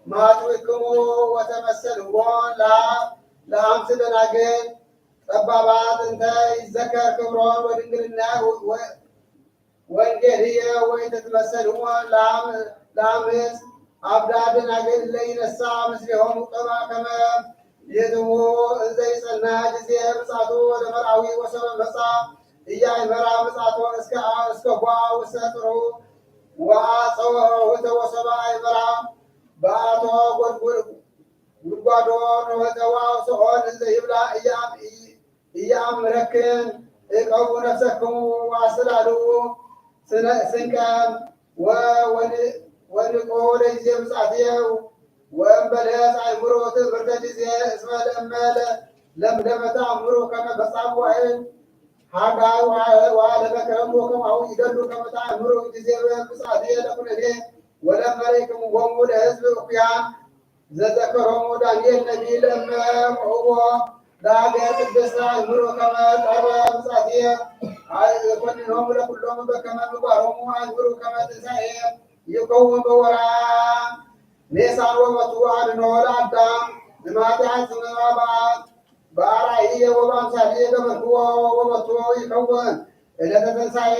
ማጥዊክሙ ወተመሰልዎን ለአምስ ደናግል ጠባባት እንተ ይዘከር ክብሮን ወድንግልና ወንጌልየ ወይተትመሰልዎን ለአምስ አብዳ ደናግል ለይነሳ ምስሌሆሙ ቅባ ከመ ይእትዎ እንዘ ይጸና ጊዜ ምጽአቱ ወደ መርዓዊ ወሰበ መጻ ኢያእመራ ምጽአቶ እስከ ጓ ውስተ ጽርሑ ወአፀወ ወሰበ አይመራ በአቶ ጉድጓዶን ወተዋው ስሆን እንዘ ይብላ እያምረክን እቀቡ ነፍሰክሙ ዋስላሉ ስንቀም ወንቆ ለጊዜ ምጽአትየ ወእንበለ አእምሮ ትምህርተ ጊዜ እስመ ለምለመ ተአምሮ ከመ በጻሙ አይን ሀጋይ ወአለመከረም ወከማሁ ይደሉ ከመ ተአምሮ ጊዜ ምጽአትየ ለኩነኔ ወለመለይክሙ ሆሙ ለሕዝብ እኩያን ዘዘከሮሙ ዳንኤል ነቢይ ለእመ ቆዕዎ ለሀገር ቅድስት አእምሮ ከመ ቀርበ ምጽአትየ ይኰንኖሙ ለኵሎሙ በከመ ምግባሮሙ አእምሮ ከመ ትንሣኤ ይከውን በወርኃ ኒሳን ወመቱ አድኅኖ ለአዳም እምኃጢአት በአርአይየ ወበአምሳልየ ገበርክዎ ወመቱ ይከውን ዕለተ ትንሣኤ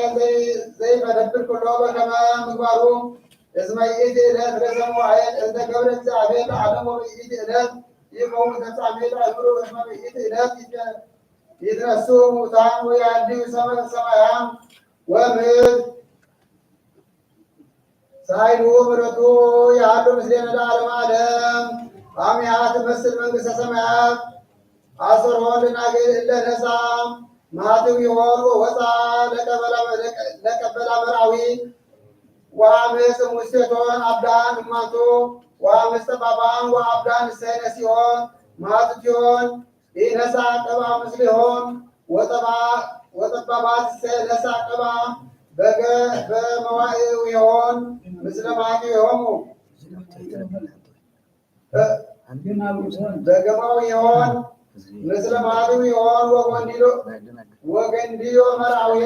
ዘይመደብር ኩሎ በከመ ምግባሩ እስመ ይእቲ ዕለት ለሰሙዓኤል እንተ ገብረ እግዚአብሔር ለዓለም ወበይእቲ ዕለት ይከውን ተፍጻሜተ አእምሮ እስመ በይእቲ ዕለት ይትነሱ ሙታን ወያድኅ ሰማያም ወምድር ሳይሉ ምሕረቱ ያሉ ምስሌነ ለዓለመ ዓለም አሜሃ ትመስል መንግሥተ ሰማያት አሰሮ ደናግል እለ ነሣ ማኅተዊሆን ወወፃ ለቀበላ መርዓዊ ወአምስት ሙስቴቶን አብዳን እማንቱ ወአምስት ጠባባን ወአብዳን እሰይነ ሲሆን ማኅተዊሆን ኢነሣ ቅባ ምስሊሆን ወጠባባት ነሣ ቅባ በመዋዕዊሆን ምስለ ማኅተዊሆሙ በገማዊሆን ምስለ ማኅተዊሆን ወገንዲዮ መርዓዊ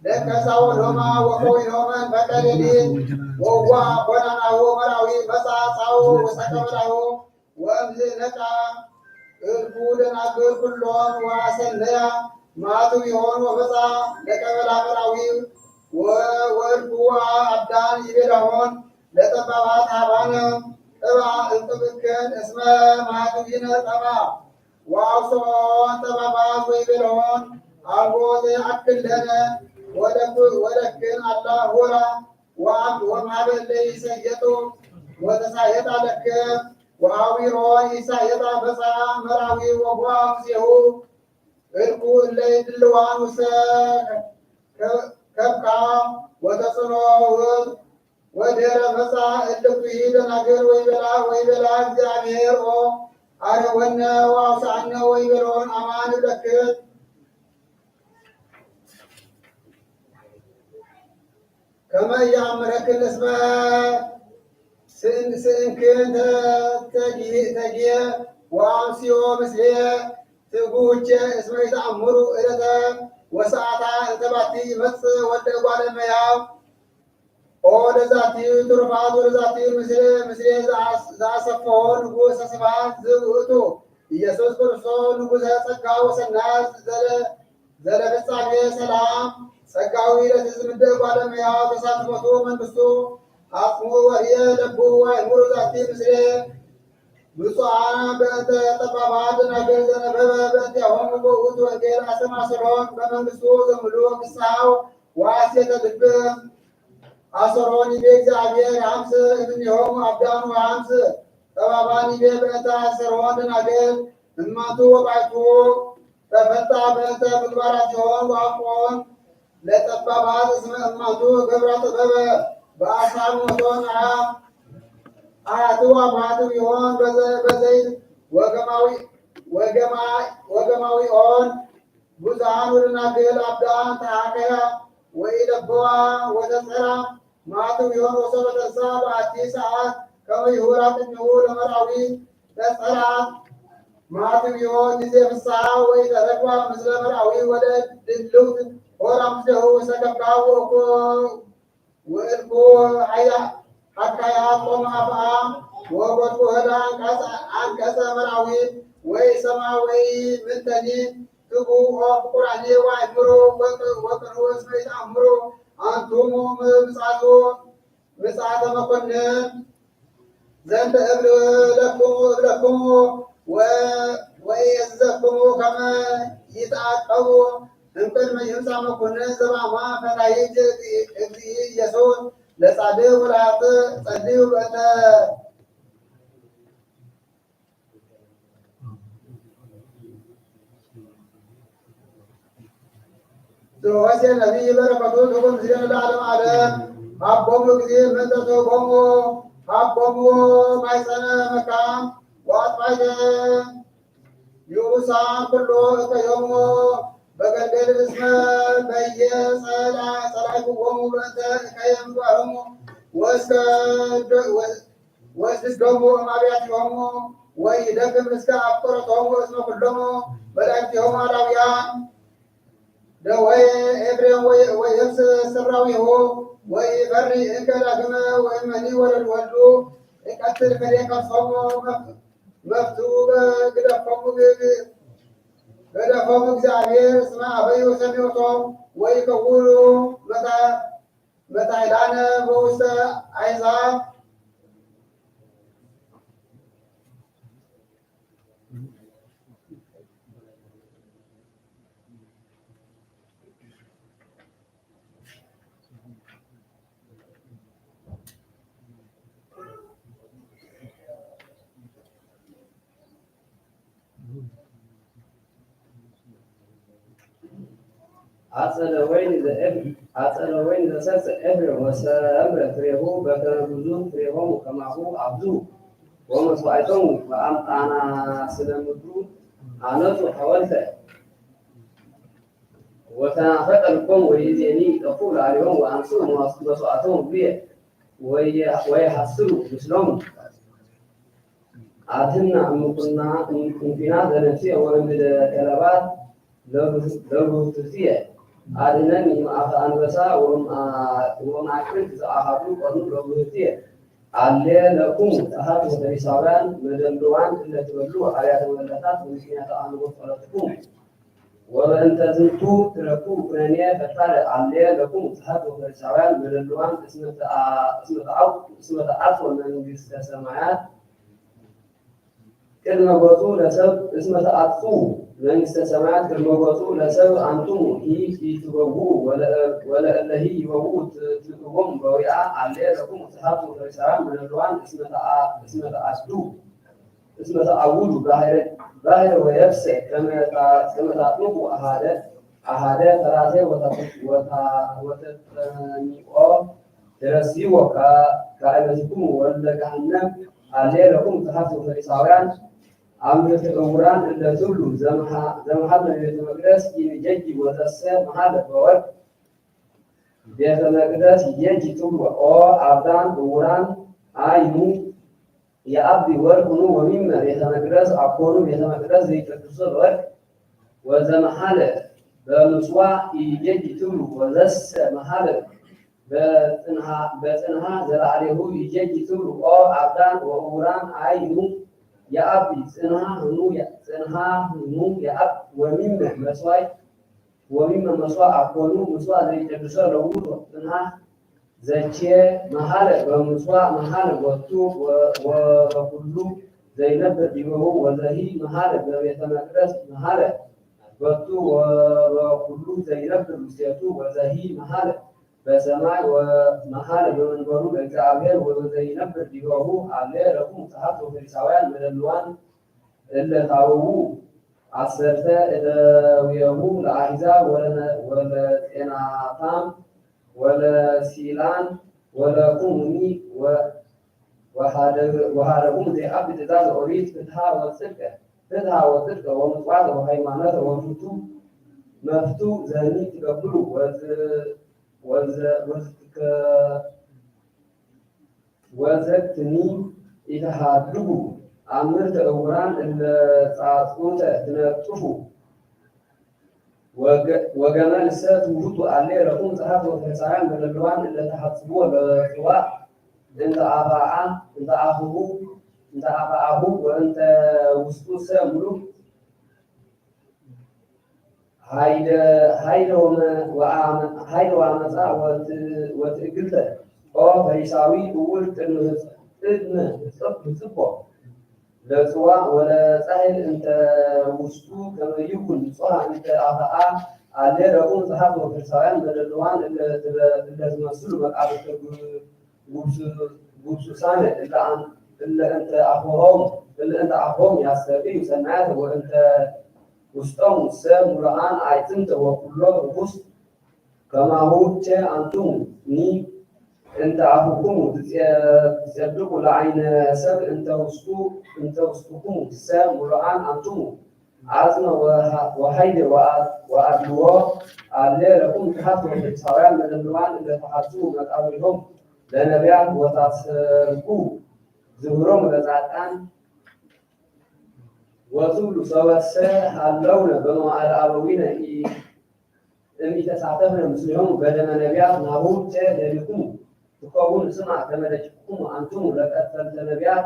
ደቀ ሳውሎማ ወኮይኖመን በቀሌሊት ወዋ ኮናናሁ መርዓዊ መጻጻው ወሰቀበላሁ ወእምዝ ነቃ እልፉ ደናግል ኩሎን ወአሰነያ ማኅተዊሆን ወመጻ ለቀበላ መርዓዊ ወእልፉ አብዳን ይቤላሆን ለጠባባት ሀባነ ጥባ እንጥብክን እስመ ማኅተዊነ ጠባ ወአውሶን ጠባባት ወይቤላሆን አልቦ ዘየአክል ለነ ወለክን አላ ሆራ ወማበለ ይሰየጡ ወተሳየጣ ለክ ወአዊሮ ይሳየጣ በፃ መርዓዊ ወጓ ሙሴሁ እልኩ እለ ይድልዋን ውስተ ከብካ ወተጽኖ ወድኅረ መጻ እልኩ ደናግል ወይቤላ እግዚአብሔር አረወነ ወአውሳነ ወይቤሎን አማን ይብለክት ከመ ያምረክን እስመ ስእንክን ተጊየ ወአምሲዮ ምስሌ ትጉቼ እስመ ይተአምሩ ዕለተ ወሰዓታ እንተ ባቲ ይመጽእ ወልደ እጓለ እመሕያው ኦ ለዛቲ ትሩፋት ወለዛቲ ምስሌ ዘአሰፈዎ ንጉሠ ስብሐት ዝውእቱ ኢየሱስ ክርስቶስ ንጉሠ ጸጋ ወሰናይ ዘለፍጻሜ ሰላም ጸጋዊ ለትዝምደ እጓለ እመሕያው ተሳትፎቱ መንግሥቱ አጽሙ ወርየ ለቡ ወአእምሩ ዛቲ ምስሌ ብፁዓን በእንተ ጠባባት ደናግል ዘነበበ በእንቲአሆሙ በውእቱ ወንጌል አስተማሰሮን በመንግሥቱ ዘምሉ ፍስሐው ወሐሴተ ልብ አሰሮን ይቤ እግዚአብሔር ሐምስ እምኔሆሙ አብዳኑ ሐምስ ጠባባን ይቤ በእንተ አሰሮን ደናግል እማቱ ወባይቱ ተፈታ በእንተ ምግባራቲሆን ወአቆን ለጠባባት እስመ እማቱ ገብረ ጥበበ በአሳብ ሞቶን አያትዋ ማህተብ ይሆን በዘይት ወገማዊ ኦን ብዙሃን ወደናግል አብዳን ተሐከያ ወኢለበዋ ወተጸራ ማህተብ ይሆን ወሰበ ተንሳ በአቲ ሰዓት ከመ ይሁራ ቅድሚሁ ለመራዊ ተጸራ ማህተብ ይሆን ጊዜ ፍስሐ ወኢተረክባ ምስለ መራዊ ወደ ድልውት ሆራ ምስሌሁ ሰከብካ ወእልኩ ሐካያ ቆመ አፍአ ወጎድኩ ህዳ አንቀጸ መራዊ ወይ ሰማ ወይ ምንተኒ ትጉ ፍቁራኔ ወአእምሮ ወቅኑ እስመ ይተአምሩ አንቱሙ ምጽአተ መኮንን ዘንተ እብለክሙ ወኢየዝዘክሙ ከመ ይትዓቀቡ እምቅድመ ይምጻእ መኮንን ዘበአማ ፈታሒ እግዚእ ኢየሱስ ለጻድቅ ወለኃጥእ ጸልዩ በእንተ ዘወሴ ነቢይ በረከቱ ትኩን ምስሌነ ለዓለመ ዓለም ሀቦሙ ጊዜ ምንተቶሙ ሀቦሙ ማይፀነ መካም ወአጥባይተ ይኡሳን ኩሎ እከዮሙ በገልገል እስመ በየጸላይኩዎሙ በእንተ እከየ ምግባሮሙ ወስድዶሙ እማብያቲሆሙ ወይደክም እስከ አፍቆረቶሙ እስመ ኩሎሙ መላእክቲሆሙ አላውያን ደወየ ኤፍሬም ወየብስ ስራዊሁ ወይፈሪ እንከ ዳግመ ወእመኒ ወለዱ ይቀትል ከሌ ከርሶሙ መፍቱ ገደፎሙ እግዚአብሔር እስመ አበዩ ሰሚዖቶሙ ወይከውኑ መታይላነ በውስተ አሕዛብ አጸደ ወይን ዘሰርፀ ኤፍሬም ወሰምረ ፍሬሁ በከመ ብዙ ፍሬሆሙ ከማሁ አብዙ ወመስዋዕቶሙ በአምጣና ስለምድሩ አነጹ ሐወልተ ወተናፈቀ ልቦሙ ወይእዜኒ ይጠፉ ላዕሌሆሙ ወአንስኡ መስዋዕቶሙ ብየ ወይሐስሩ ምስሎሙ አድኅና እምኩና እንኩናት ዘነፍስየ ወእምእደ ከለባት ለብህትትየ አድኅነኒ እምአፈ አንበሳ ወእምአዕቅልት ዘአሐዱ ቆርኑ ለብህትየ አሌ ለክሙ ጸሐፍት ወፈሪሳውያን መደምድዋን እለ ትበልዑ አብያተ መቅደሳት በምክንያተ አምልኮ ጸሎትክሙ ወበእንተ ዝንቱ ትረክቡ ኩነኔ ፈታረ አሌ ለክሙ ጸሐፍት ወፈሪሳውያን መደምድዋን እስመ ተአትወ መንግሥተ ሰማያት ቅድመ ገጹ ለሰብ እስመ ተአትፉ መንግሥተ ሰማያት ቅድመ ገጹ ለሰብ አንቱሙ ኢትበውዑ ወለእለሂ ይበውዑ ትእትዎሙ በዊዓ አሌ ለክሙ ጸሐፍት ወፈሪሳውያን መደምድዋን እስመ ተአውዱ ባሕረ ወየብሰ ከመ ታጥምቁ አሐደ ፈራሴ ወተጠሚቆ ትረሲዎ ከአይበቲክሙ ወልደ ገሃነም አሌ ለክሙ ጸሐፍት ወፈሪሳውያን አምልክተ ዕውራን እለ ትብሉ ዘመሃለ ቤተ መቅደስ ይጀጅ ወተሰ መሃለ በወርቅ ቤተ መቅደስ ይጀጅ ትብሉ ኦ አብዳን ዕውራን አይኑ የአቢ ወርቁኑ ወሚመ ቤተ መቅደስ አኮኑ ቤተ መቅደስ ዘይቀድሱ በወርቅ ወዘመሃለ በምጽዋዕ ይጀጅ ትብሉ ወዘሰ መሃለ በጽንሃ ዘለዓሌሁ ይጀጅ ትብሉ ኦ አብዳን ወዕውራን አይኑ የአቢ ጽንሃ ህኑ የአብ ወሚመ መስዋዕ አኮኑ ምጽዋዕ ዘይቀድሰ ለውጡ ጽንሃ ዘቼ መሃለ በምጽዋዕ መሃለ ወቱ ወኩሉ ዘይነብር ዲበሁ ወዘሂ መሃለ በቤተ መቅደስ መሃለ ወቱ ወኩሉ ዘይነብር ውስቴቱ ወዘሂ መሃለ በሰማይ ወመሃለ በመንበሩ ለእግዚአብሔር ወዘይነብር ዲበሁ አለ ለኩም ጸሐፍት ወፈሪሳውያን መደልዋን እለ ታበዉ አሰርተ እደዊሁ ለአሕዛብ ወለጤናታም ወለሲላን ወለኩሙኒ ወሃደጉም ዘይአቢ ትእዛዝ ኦሪት ፍትሐ ወጽድቀ ወምጽዋት ወሃይማኖት መፍቱ ዘኒ ትገብሩ ወዘክትኒ ኢተሃድጉ አምርተ ዕውራን እለ ጻጹተ ትነጥፉ ወገመልሰ ትውህጡ አለ ለኩም ጸሐፍት ወፈሪሳውያን መደልዋን እለ ተሐጽቦ ለጽዋዕ እንተ አፍአሁ ወእንተ ውስጡ ሰ ሙሉእ ኃይለ ወአመፃ ወትዕግልተ ኦ ፈሪሳዊ እውር ቅድመ ህጽቦ ለጽዋዕ ወለጻሕል እንተ ውስጡ ከመ ይኩን ንጹሐ እንተ አፍአ አለ ለኩም ጸሐፍት ወፈሪሳውያን መደልዋን እለ ትመስሉ መቃብርተ ጉብሱሳነ እለ እንተ አፍሆም ያስተርእዩ ሰናያተ ወእንተ ውስጦሙ ሰብ ሙሉአን አዕፅምተ ወኩሎ ርኩስ ከማሁ ቸ አንትሙ ኒ እንተ አፉክሙ ትጸድቁ ለዓይነ ሰብ እንተ ውስጡክሙ ሰብ ሙሉአን አንትሙ ዓጽመ ወኃይለ ወአድልዎ አለ ለኩም ጸሐፍት ወፈሪሳውያን መደልዋን እለ ተሐጽቡ መቃብሮም ለነቢያት ወታሰርቁ ዝብሮም ለጻድቃን ወትብሉ ሰበሰ ሃለውነ በመዋዕለ አበዊነ እምኢተሳተፍነ ምስሌሆሙ በደመ ነቢያት ናሁ ቸ ደሊኩሙ ትከውን ስማ ከመ ደቂቅኩሙ አንትሙ ለቀተልተ ነቢያት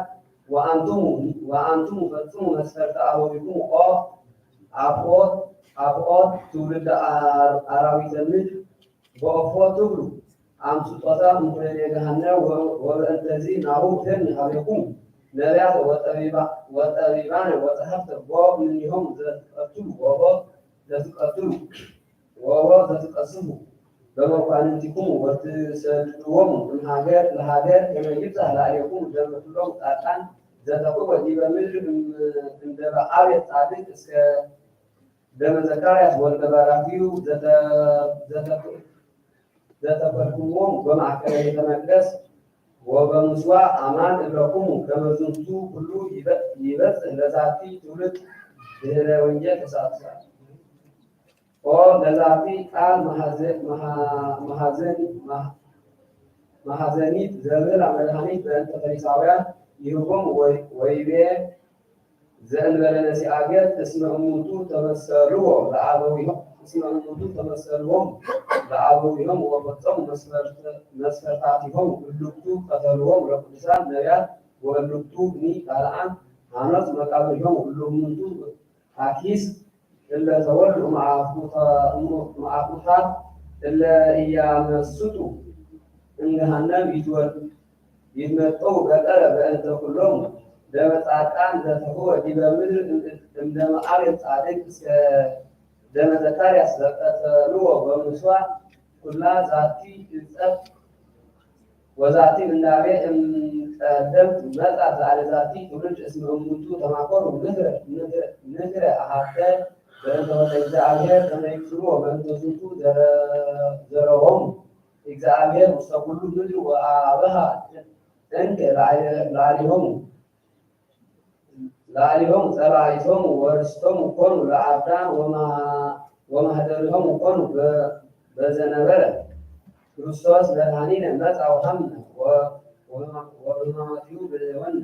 ወአንትሙ ፈጽሙ መስፈርተ አበዊክሙ ኦ አፍኦት ትውልደ አራዊተ ምድር በኦፎ ትብሉ አምስጦታ እምኩነኔ ገሃነም ወበእንተዚ ናሁ እተኒ ሀቤክሙ ነቢያት ወጠቢባነ ወጸሐፍተ እምኔሆሙ ዘትቀስሙ በመኳንንቲክሙ ወትሰድድዎሙ እምሃገር ለሃገር ከመ ይብጽሕ ላዕሌክሙ ደመ ኩሎሙ ጻድቃን ዘተቁወ ዲበ ምድር እምደበ አብየ ጻድቅ እስከ ደመ ዘካርያስ ወልደ በራክዩ ዘተፈልክዎሙ በማእከለ ቤተ መቅደስ ወበምስዋዕ አማን እብለኩሙ ከመ ዝንቱ ኩሉ ይበጽሕ ለዛቲ ትውልድ ድኅረ ወንጌል ተሳትፏል። ኦ ለዛቲ ቃል መሐዘኒት ዘምር መድኃኒት በእንተ ፈሪሳውያን ይህቦም ወይቤ ዘእንበለ ነሲአ ገጽ እስመ እሙንቱ ተመሰልዎ ለአበዊሆሙ ወፈጸሙ መስፈርታቲሆሙ እልክቱ ቀተልዎሙ ለቅዱሳን ነቢያት ወእልክቱ ኒ ካልአን ሐኖጽ መቃብሪሆሙ እልሙንቱ አኪስ እለ ተወልዱ መዓቁታት እለ ኢያመስጡ እምገሃነም ይትመጠው ገጠረ በእንተ ኩሎሙ ደመ ጻድቃን ዘተፈወ ዲበ ምድር እምደመ አብየ ጻድቅ እስከ ደመ ዘካርያስ ዘቀተልዎ በምስዋዕ ኩላ ዛቲ ዕፀት ወዛቲ ምንዳቤ እምቀደምት መጻት ዛለ ዛቲ ትውልድ እስመ እሙንቱ ተማኮሩ ንግረ አሐተ በእንተ ወልደ እግዚአብሔር ከመ ይክፍልዎ በእንተ ዝንቱ ዘረሆሙ እግዚአብሔር ውስተ ኩሉ ምድር ወአበሃ እንከ ላዕሌሆሙ ላዕሌሆሙ ጸላኢቶሙ ወርስቶሙ ኮኑ ለአዳም ወማኅደሪሆሙ ኮኑ በዘነበረ ክርስቶስ መድኃኒነ መጽአ ወሐምነ ወበሕማማቲሁ ብልዕወነ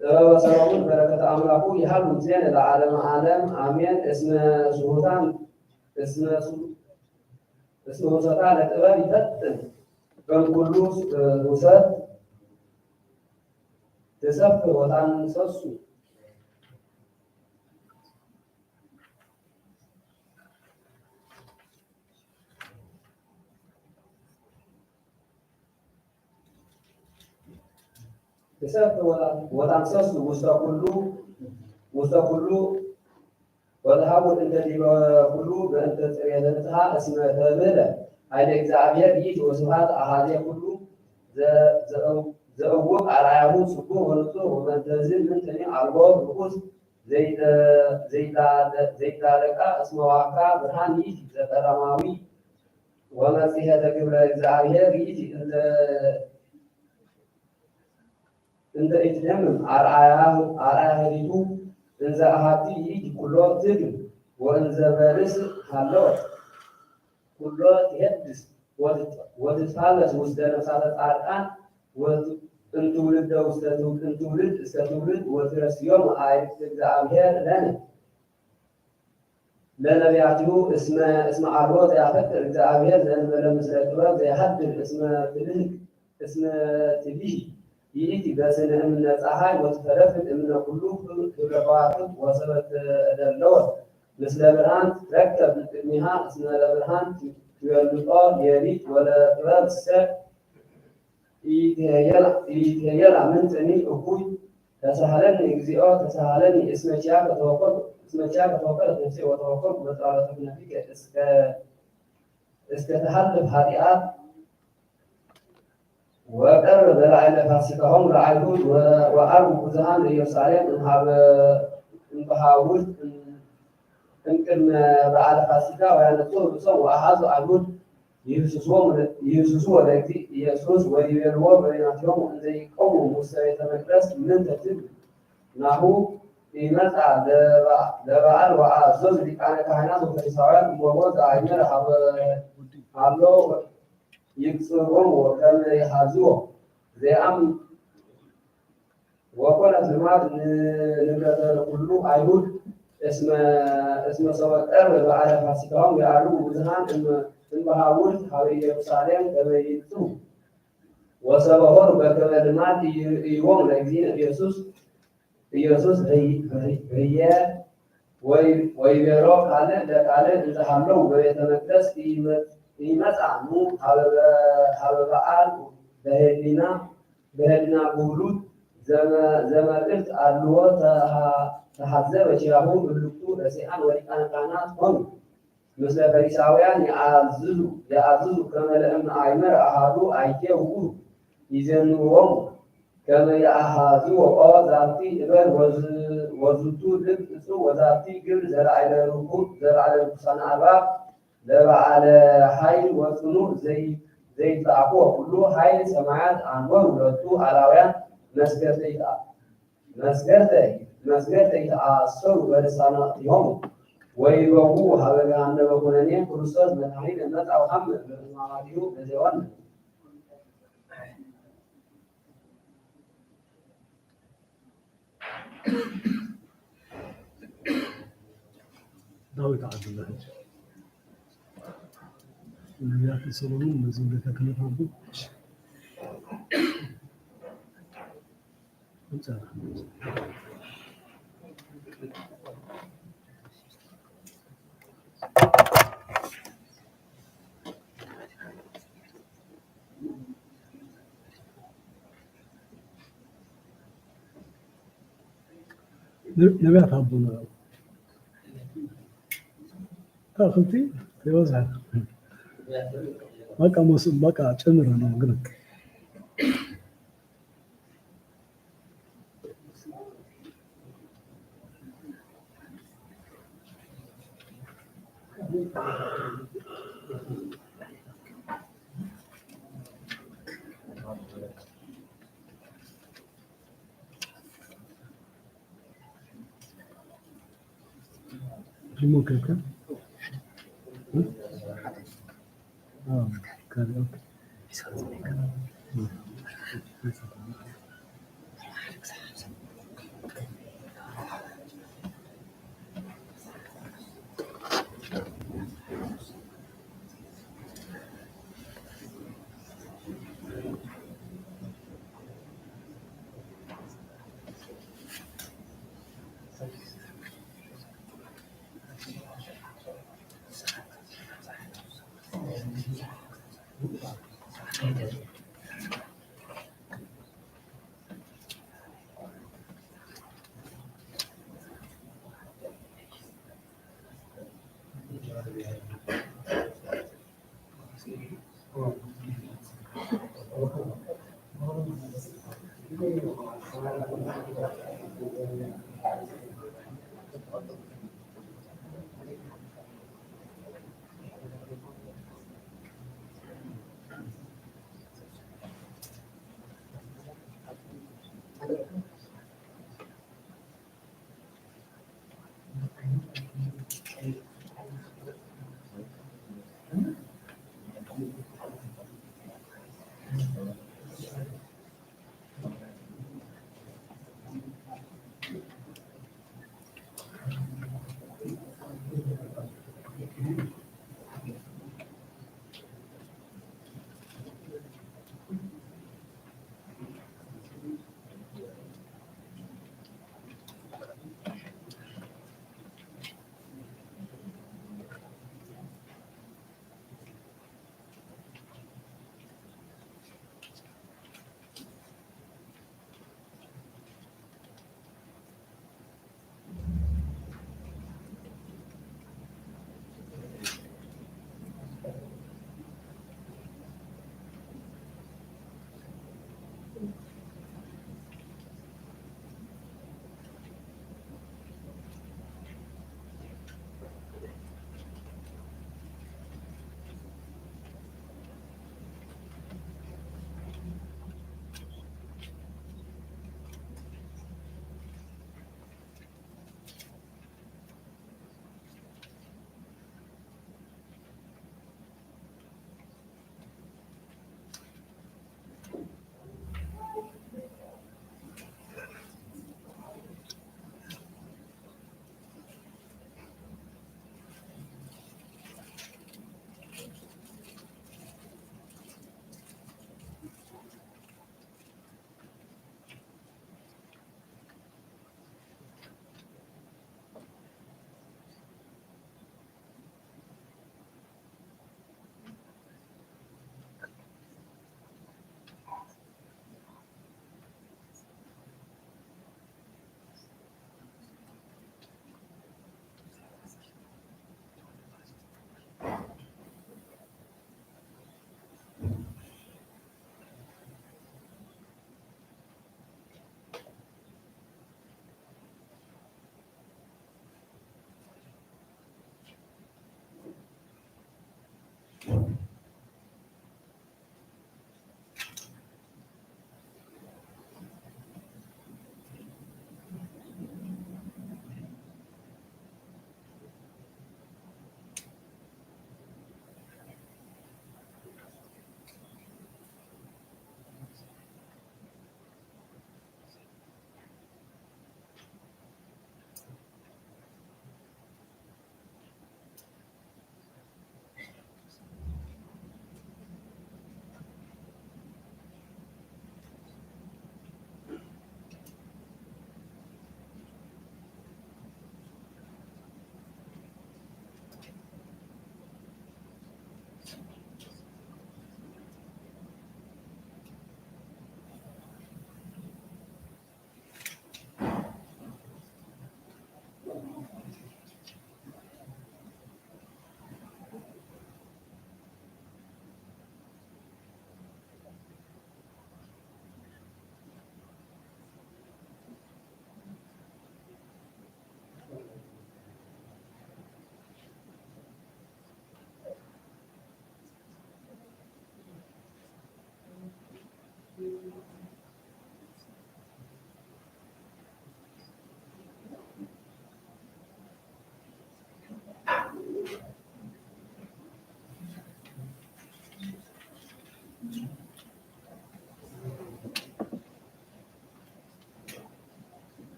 ጥበበ ሰሎሞን በረከተ አምላኩ ይሃሉ ዜነ ለዓለመ ዓለም አሜን። እስመ ውሰታ ለጥበብ ይፈጥን በኩሉ ውሰት ተሰፍ ወታንሰሱ ተሰፍ ወታንሰሱ ውስተ ኩሉ ወተሃቡር እንተ ዲበ ኩሉ በእንተ ጽሬተንትሃ እስመ ተብህለ ኃይለ እግዚአብሔር ይእቲ ወስብሐት አሐዜ ኩሉ ዘእውቅ አርአያሁ ጽቡሕ ወንጹሕ ወበእንተዝ ምንትኒ አልቦ ርኩስ ዘይትላለቃ እስመ ዋካ ብርሃን ይእቲ ዘቀዳማዊ ወመጽሔተ ግብረ እግዚአብሔር ይእቲ እንተ ኢትደምም አርአያ ህሊቱ እንዘ አሐቲ ይእቲ ኩሎ ትግል ወእንዘ በርእስ ሃለወት ኩሎ ትሄድስ ወትትፋለስ ውስተ ነፍሳተ ጻድቃን እንትውልደ ውስተ ትውልድ እስከ ትውልድ ወትረስዮም አዕርክተ እግዚአብሔር ለነቢያቲሁ እስመ አልቦ ዘያፈቅር እግዚአብሔር ዘእንበለ ምስለ ጥበብ ዘያሃድር እስመ ትቢህ ይእቲ በስነ እምነ ፀሐይ ወትፈለፍል እምነ ኩሉ ክብረ ከዋክብት ወሰበት እደለወት ምስለ ብርሃን ትረከብ ቅድሚሃ እስመ ለብርሃን ትገልጦ ሌሊት ወለጥበብ ሰ ኢትሄየላ ምንትኒ እኩይ ተሳሃለኒ እግዚኦ ተሳሃለኒ እስመ ኪያከ ተወከለት ነፍሴ ወተወከልኩ በጸሎተ ክነፊከ እስከ ተሃልፍ ኃጢአት ወቀርብ በላዕለ ፋሲካሆሙ ለአይሁድ ወአርቡ ብዙኃን ለኢየሩሳሌም እምበሃውርት እምቅድመ በዓለ ፋሲካ ወያነጽሑ ርእሶሙ ወአኀዙ አይሁድ ይህስሱ ወደ እግዚእ ኢየሱስ ወይቤልዎ በበይናቲሆሙ እንዘ ይቆሙ ውስተ ቤተ መቅደስ ምንተ ትብል ናሁ ኢመጽአ ለበዓል ወአዘዙ ሊቃነ ካህናት ወፈሪሳውያን እምወቦ ዘአይመረ ሀሎ ይቅጽሮሙ ወከመ ይሃዝዎ ዘአም ወኮነት ልማድ ንብረተ ኩሉ አይሁድ እስመ ሰወቀር በዓለ ፋሲካሆሙ የአርቡ ብዙኃን እምበሃውርት ሀበ ኢየሩሳሌም ከመ ይብጽሑ ወሰብሖሙ በከመ ልማድ ይእይዎሙ ለእግዚእነ ኢየሱስ ህየ ወይቤሎ ካልእ ለካልእ እንዘ ሀለዉ በቤተ መቅደስ ይመጽአ ኑ ሀበ በዓል በህሊና ጉሉት ዘመልእክት አልዎ ተሐዘበ ኪያሁ እልክቱ ረሲዓን ወሊቃነ ካህናት ሆኑ ምስለ ፈሪሳውያን የአዝዙ ከመ ለእመ አእመረ አሐዱ አይቴ ውእቱ ይዜንዎሙ ከመ የአሐዝዎ ዛቲ እበል ወዝቱ ልብ እጹብ ወዛቲ ግብር ዘላዕለ ርኩሳነ አልባብ ለበዓለ ኃይል ወጽኑዕ ዘይትለአክዎ ኩሉ ኃይል ሰማያት አንወሩ ሁለቱ አላውያን መስገርተ ይተአሰሩ በልሳናቲሆሙ ወይበውኡ ሀበ ገሃነመ ኩነኔ ክርስቶስ መድኃኒነ መጽአ ወሐመ በሕማማቲሁ በዜወነ ዳዊት ዓብዱላህ ነቢያት ሰሎሞን እነዚህ እንደተከለፋሉ ነቢያት አቡነ ታክልቲ ይወዛል በቃ መስም በቃ ጨምረ ነው ግን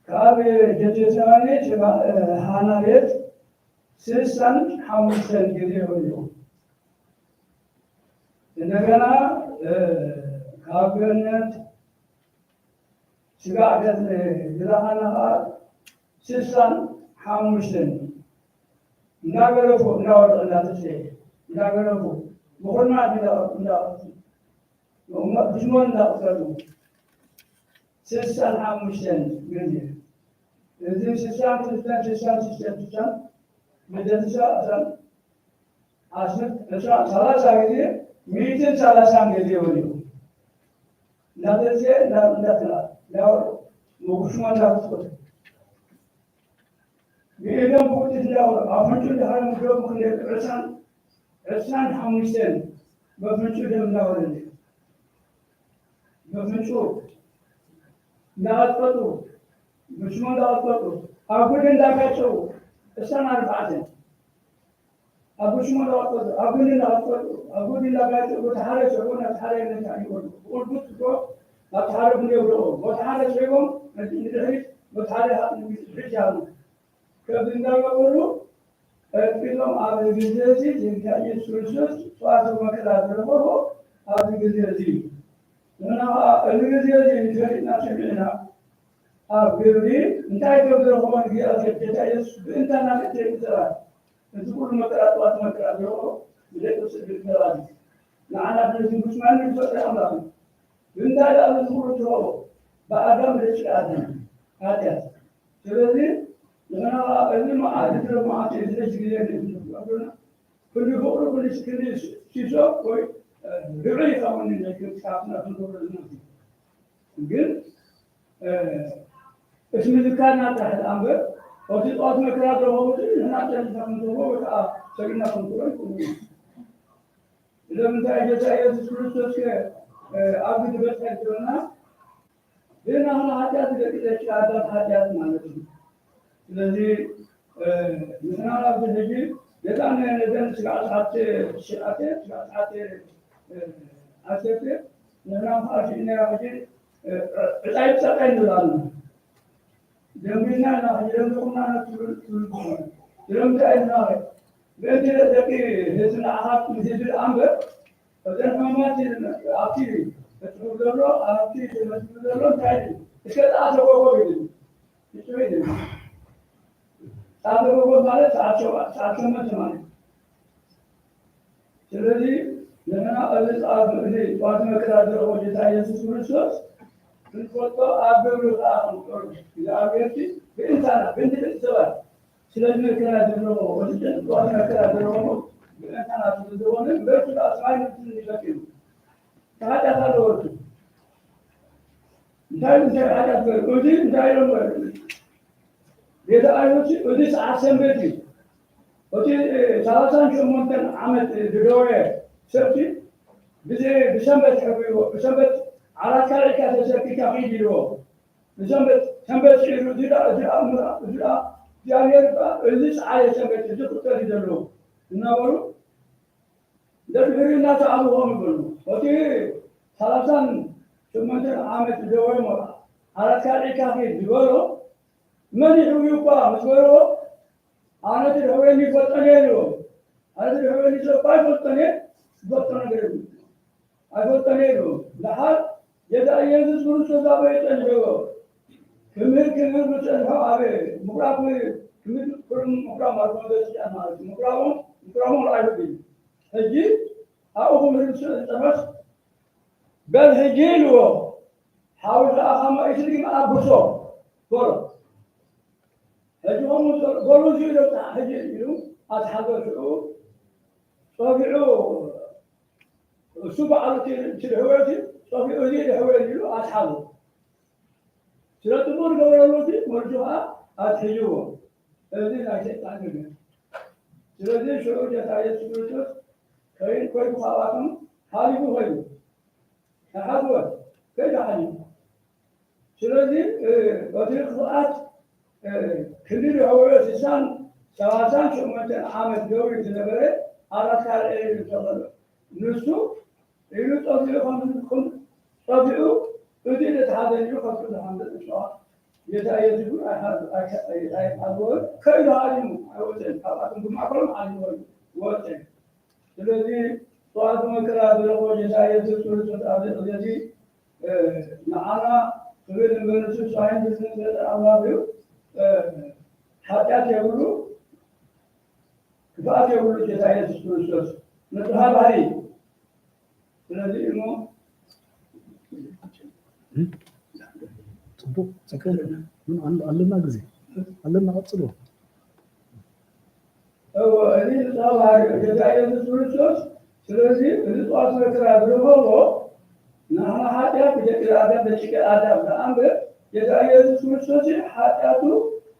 ካብ ጀጀሰባኔ ሃና ቤት 65 ጊዜ ሆዩ እንደገና ካብ ገነት ስጋገት ግራሃና 65 እንዳገረፉ እንዳወጣላትስ እንዳገረፉ በሆና ብስሞን እንዳወጣሉ 65 ጊዜ እዚህ 65 መደረሻ 30 ጊዜ ሚሊዮን 30 ጊዜ ሆነ እንዳደረሰ እንዳትላ ያው ሙሽማን ዳውት ቢሄደም ቡት እንዳው አፍንጩ ዳህም ገብ ኩለ እርሳን 5 በፍንጩ ደም እንዳወረደ በፍንጩ እንዳወጡ ሙሽማን እንዳወጡ አጉድ እንዳጋቸው እርሳን 40 አጉሽማን እንዳወጡ አጉድ እንዳጋቸው ወታሃረ ሰጎና ታረ እንደታይወዱ ወዱት ዶ ወታሃረ ብለው ወታሃረ ሰጎን እንደዚህ ወታሃረ ብቻው ከብንዳወሩ እጥሎም አብግዘዚ የኢየሱስ ክርስቶስ ጧት መከራ ደርቦ አብግዘዚ እና አብግዘዚ እንጀሪና ሰሚና አብግሪ እንታይ ገብረ ሆን ጊያት ኢየሱስ እንታና ለተይተራ እዝቁል መከራ ጧት መከራ ደርቦ ለኢየሱስ ክርስቶስ ለአና ለዚህ ሙስማን ይፈጠር አምላክ እንታዳ ለዝቁል ደርቦ በአዳም ልጅ አዳም አዳም ስለዚህ لأن ما أدري ما أدري ليش كذا أقولنا كل فوق كل شيء كوي غير يفهمون إن كل كافنا في دور الناس يمكن اسم ذكر ناتح الأمر أو في أوقات مكرات رواه ناتح الأمر رواه وكا سكينة كنترول كوني إذا من تأجي تأجي سكروتوس كه أبي تبص كذونا بينا هلا حاجات كذا كذا حاجات مالتي ስለዚህ ምናልባት በዚህ በጣም ነገር ስጋት አሰተ ምናልባት አሽነራጂ እጣይ ተጣይ ይላሉ ደምቢና ነው ደምቁና ነው ደምታይና በዚህ ደቂ ህዝብ አሃት ህዝብ አንበር ተደርማማት አክቲ ተጥሩሎ አክቲ ተመስሎ ታይ እስከ አተቆቆ ይል ታበሮ ማለት ሳቸው ማለት ስለዚህ ለና አልጻፍ እኔ ጧት መከራደር ወደ ኢየሱስ ክርስቶስ እንቆጦ አብሩ አሁን ያገርቲ በእንታና በእንትሰባል ስለዚህ መከራደር ነው ወደ ጧት መከራደር ነው በእንታና ተደወለ በእርሱ አስማይነት ይላል ታዲያ ታደወሉ እንዳይ ወዲ እንዳይረው የዳአዮች ወደ ሰዓሰንበት ወደ 38 ዓመት ድሮዬ ሰፊ ጊዜ በሰንበት በሰንበት አራት ካለካ ተሰክካ ሂዲሮ በሰንበት ሰንበት ሲሉ ዲዳ ያየርባ እዚህ ሰዓት ሰንበት ዝቁጠር ይደሉ እናወሩ ደብርና ተአብሆም ብሉ ወደ 38 ዓመት ድሮዬ حركات كافي بيقولوا من يحويوكا مسويرو أنا تروي فوتانيرو أنا تروي سوباي فوتانيرو فوتانيرو لحد يدا يزوج كروسو دابي تنجو كمير بتشنها أبي كمير مقرا ماركون ده أنا مقرا رايبي هجي أو هم تمس بل هجي له حاول أخم إيشلي ما أبوسه قول هجي هم قولوا زي لو هجي له أتحدثوا صابعوا سبع على تلهواتي صابعوا زي الهواتي له أتحدث سلا تمر قبل لوتي مرجوها أتحجوه هذه لا شيء ثاني سلا ذي شو جتاية سكوتوس كاين كوي بخواتهم حالي بخوي هذا كيف حالي سلا ذي بدر خلات كل هو سيسان سواسان شو مثل عامل دوري تنبره على كار يتطلع نسو يلو تطلع طبيعو تدين هذا يخص الحمد لله يتأيد أقول كيف علم أقول أنتم معقول علم وقتين الذي صاد مكرا بلغوا يتأيد سورة الذي معنا تقول من سوساين بسنة الله بيو حتى يقولوا كفاية يقولوا يتأيد سورة نتها باري الذي إنه صندوق سكن من علمنا جزء علمنا قصده هو هذه الصلاة جزائر السوريس سلسي الصلاة مكرا بلغوا نحن حتى بجكر آدم بشكل آدم نعم جزائر السوريس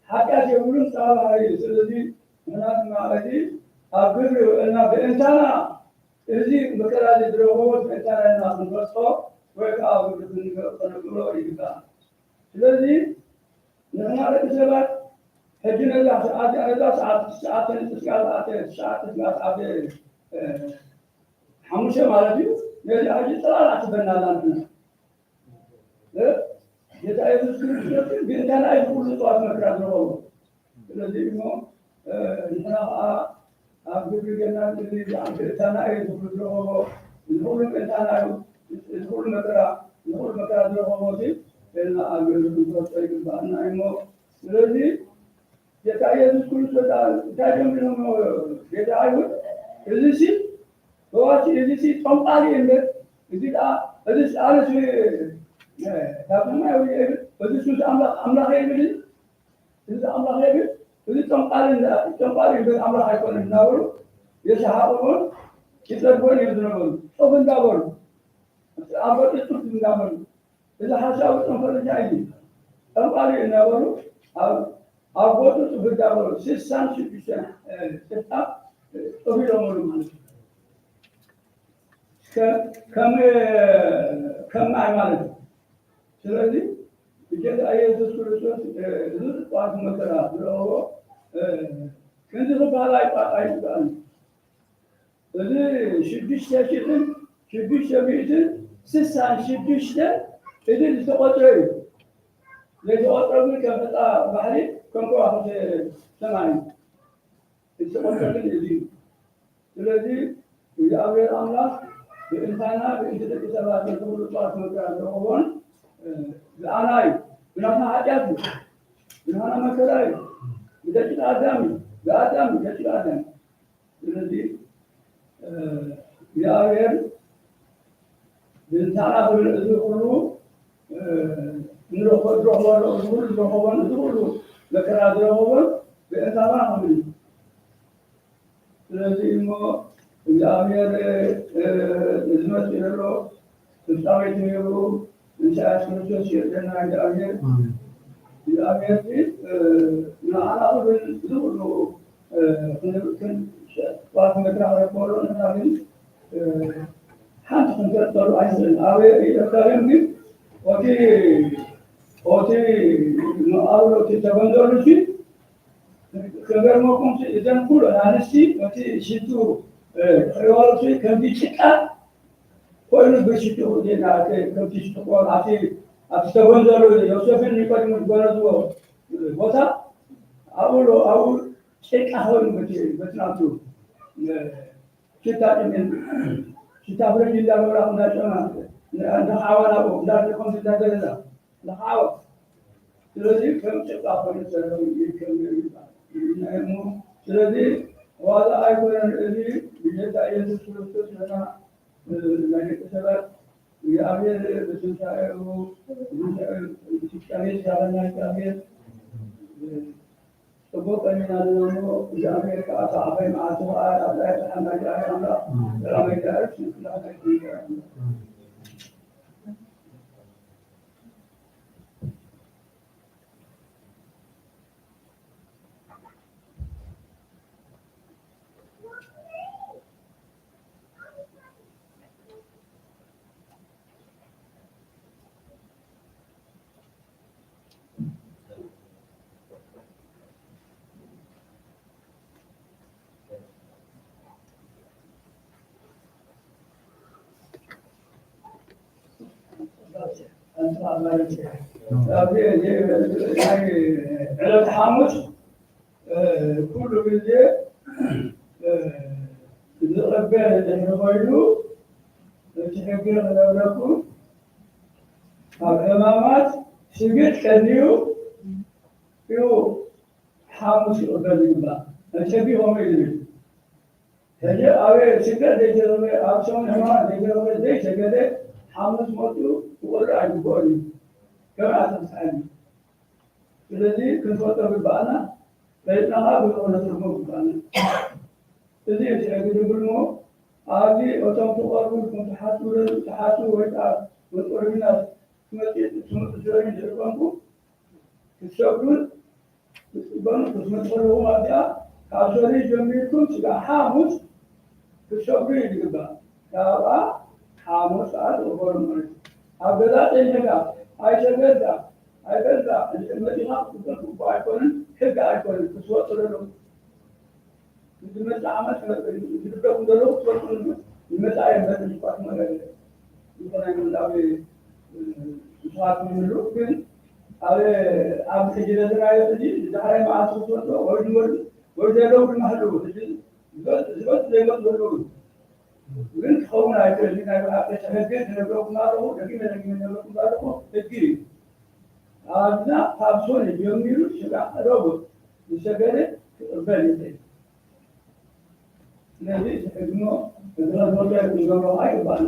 حتى يقولون صلاة هذه سلسي هناك معرفة أقول أن بإنسانا إذا مكرا بلغوا بإنسانا نحن نصف ويقع بكل يبقى الذي نحن على السبب هجنا الله ساعات حموشة مالتي نجي حاجة طلعت بنا لنا يتعيد السكر بإنتنا يقول طواف مكرا نروه الذي إنه نحن أقول لنا الذي بإنتنا يقول نروه نقول بإنتنا نقول مكرا نروه إلا أقول لكم بأن إنه الذي يتعيد كل شيء تعلم منهم يتعيد الذي هو الذي تنقل إليه الذي على شيء لكن ما يقول الذي شو أملا غيره الذي أملا غيره الذي تنقل إليه أملا يكون النور يشهدون يتربون يدرون أو بندابون أبغى تطلب بندابون إذا حسوا تنفر جاي تنقل النور أبغى تطلب بندابون سيسان سيسان ستا تبي لهم كم عمل سلذي بجد أيه تسولف زود بعض مثلا لو كنت سبحان الله هذا شديش تشيلن شديش بيجن سيسان شديش ده إذا تقطعي لذا أقرب كم بتاع بحري كم كوا سمعني تقطعي الذي الذي يجعل الله بإنسانا بإنسان كسبات يقول بعض مثلا لو الآناي بنحنا حاجات بنحنا مكراي بجد آدم بجد آدم الذي يأوير بإنسانا بالذكر نروح لكرا دروه بإنسانا هم الذي ما يأوير إزمة إلى تستوي تيجو إنشاء سنوات شيئا يأوير يأوير في نعنا بالذكر كن بعض مكان على كورون نعمل حتى كنت تقول عايزين أوي يتكلم بي أوتي نقول تتبندر شيء كبر ما كنت إذا نقول أنا شيء أوتي شيء خيال شيء كم بيشكل كل بيشتو دينا كم بيشتو قال عتي አስተወንዘሩ ዮሴፍን ኒቆዲሞስ በረቱ ቦታ አው ጭቃ ሆኑ በትናቱ ሽታጥምን ሽታብረጅ እንዳወራ እንዳጨማ እንደ ሐዋላው እንዳልከም እንዳገለላ ለሐዋ ስለዚህ ከምጭቃ ሆነ ሰለው ይከምሩ ስለዚህ ዋዛ አይኮን እዚህ ጌታ ኢየሱስ ክርስቶስ ለና ለነከሰባት የአብሔር በትንሣኤው እግዚአብሔር ያለና እግዚአብሔር ጥቦቀኝና ደግሞ እግዚአብሔር ከአሳፈይ ማዕቱ አላይ ተሐናጃ ያላ ለአሜሪካዎች ንክላታች ይገራል ዕለት ሐሙስ ኩሉ ጊዜ ዝቕበል ድሕሪ ኮይኑ ትሕግር ዝነበረኩም ኣብ ሕማማት ስግድ ቀንዩ እዩ ሐሙስ ይቕበል ይግባእ ተሸቢሆም እዩ ዝብል ሕጂ ኣብ ስግድ ዘይተረበ ኣብ ሰሙን ሕማማት ዘይተረበ ዘይሰገደ ሐሙስ ሞቱ ይቆርዕ አይግባእዩ كما تسألني الذي كنت أتبعنا فإنها بالأولى الموت الذي يتعقد بالموت هذه أتم تقرب كنت تحاسوا ويتعب والقربنا ثم تسرعين جربانكم تسرعون تسرعون تسرعون هذا كاسوري جميلكم سبع حامس تسرعين جربان كابا حامس عاد وقرم أبدا تنجا አይተገዛ አይገዛ እንደመዲና ተቆጣ አይቆንም ህግ አይቆንም ተስወጥሮ ነው እንደመጣ አመት እንደደረው እንደለው ተቆጥሮ ይመጣ የለም ይፋት ማለት ነው ይቆናል ላው ይፋት ምንሉ ግን አለ አብ ከጀለራ ይዲ ዛሬ ማአሱ ተወጥሮ ወርደለው ማህሉ ዝበት ዘይመጥ ነው ግን ከሆነ አይደለም አይባል ተሸገር ነው ማለት ነው ደግሜ ነው ማለት ነው እግሪ አና ታብሶን የሚሉ ሽጋ አረቡ ይሰገደ በልቴ ለዚህ ደግሞ በዛው ላይ ነው አይባል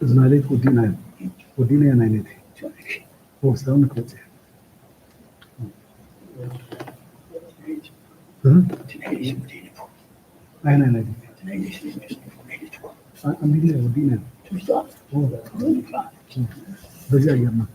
Znaleźć Udinę najlepiej. Powstał kocie. Nej. Amile Udinę. Beza yerna.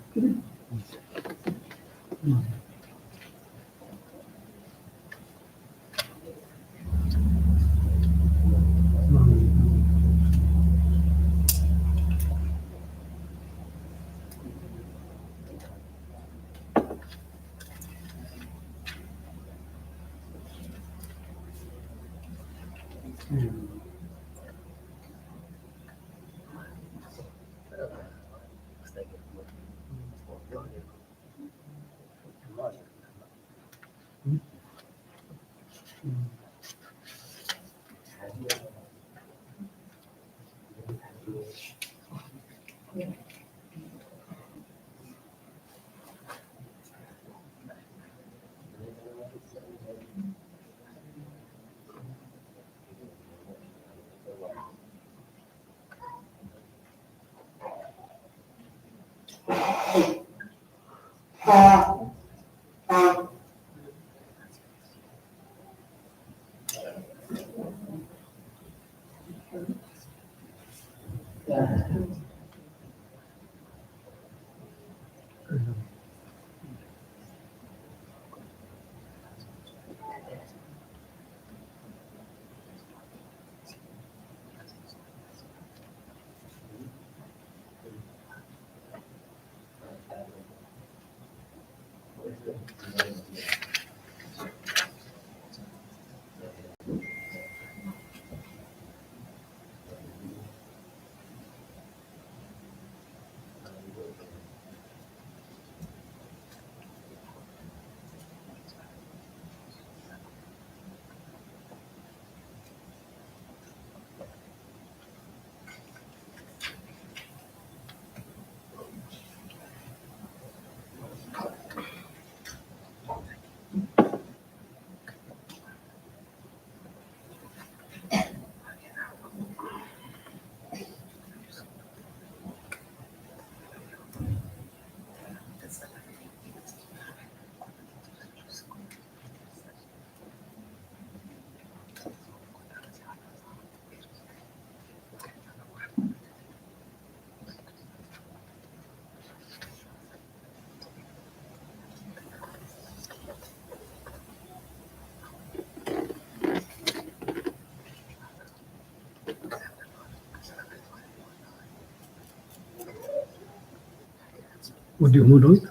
Udah mudah itu.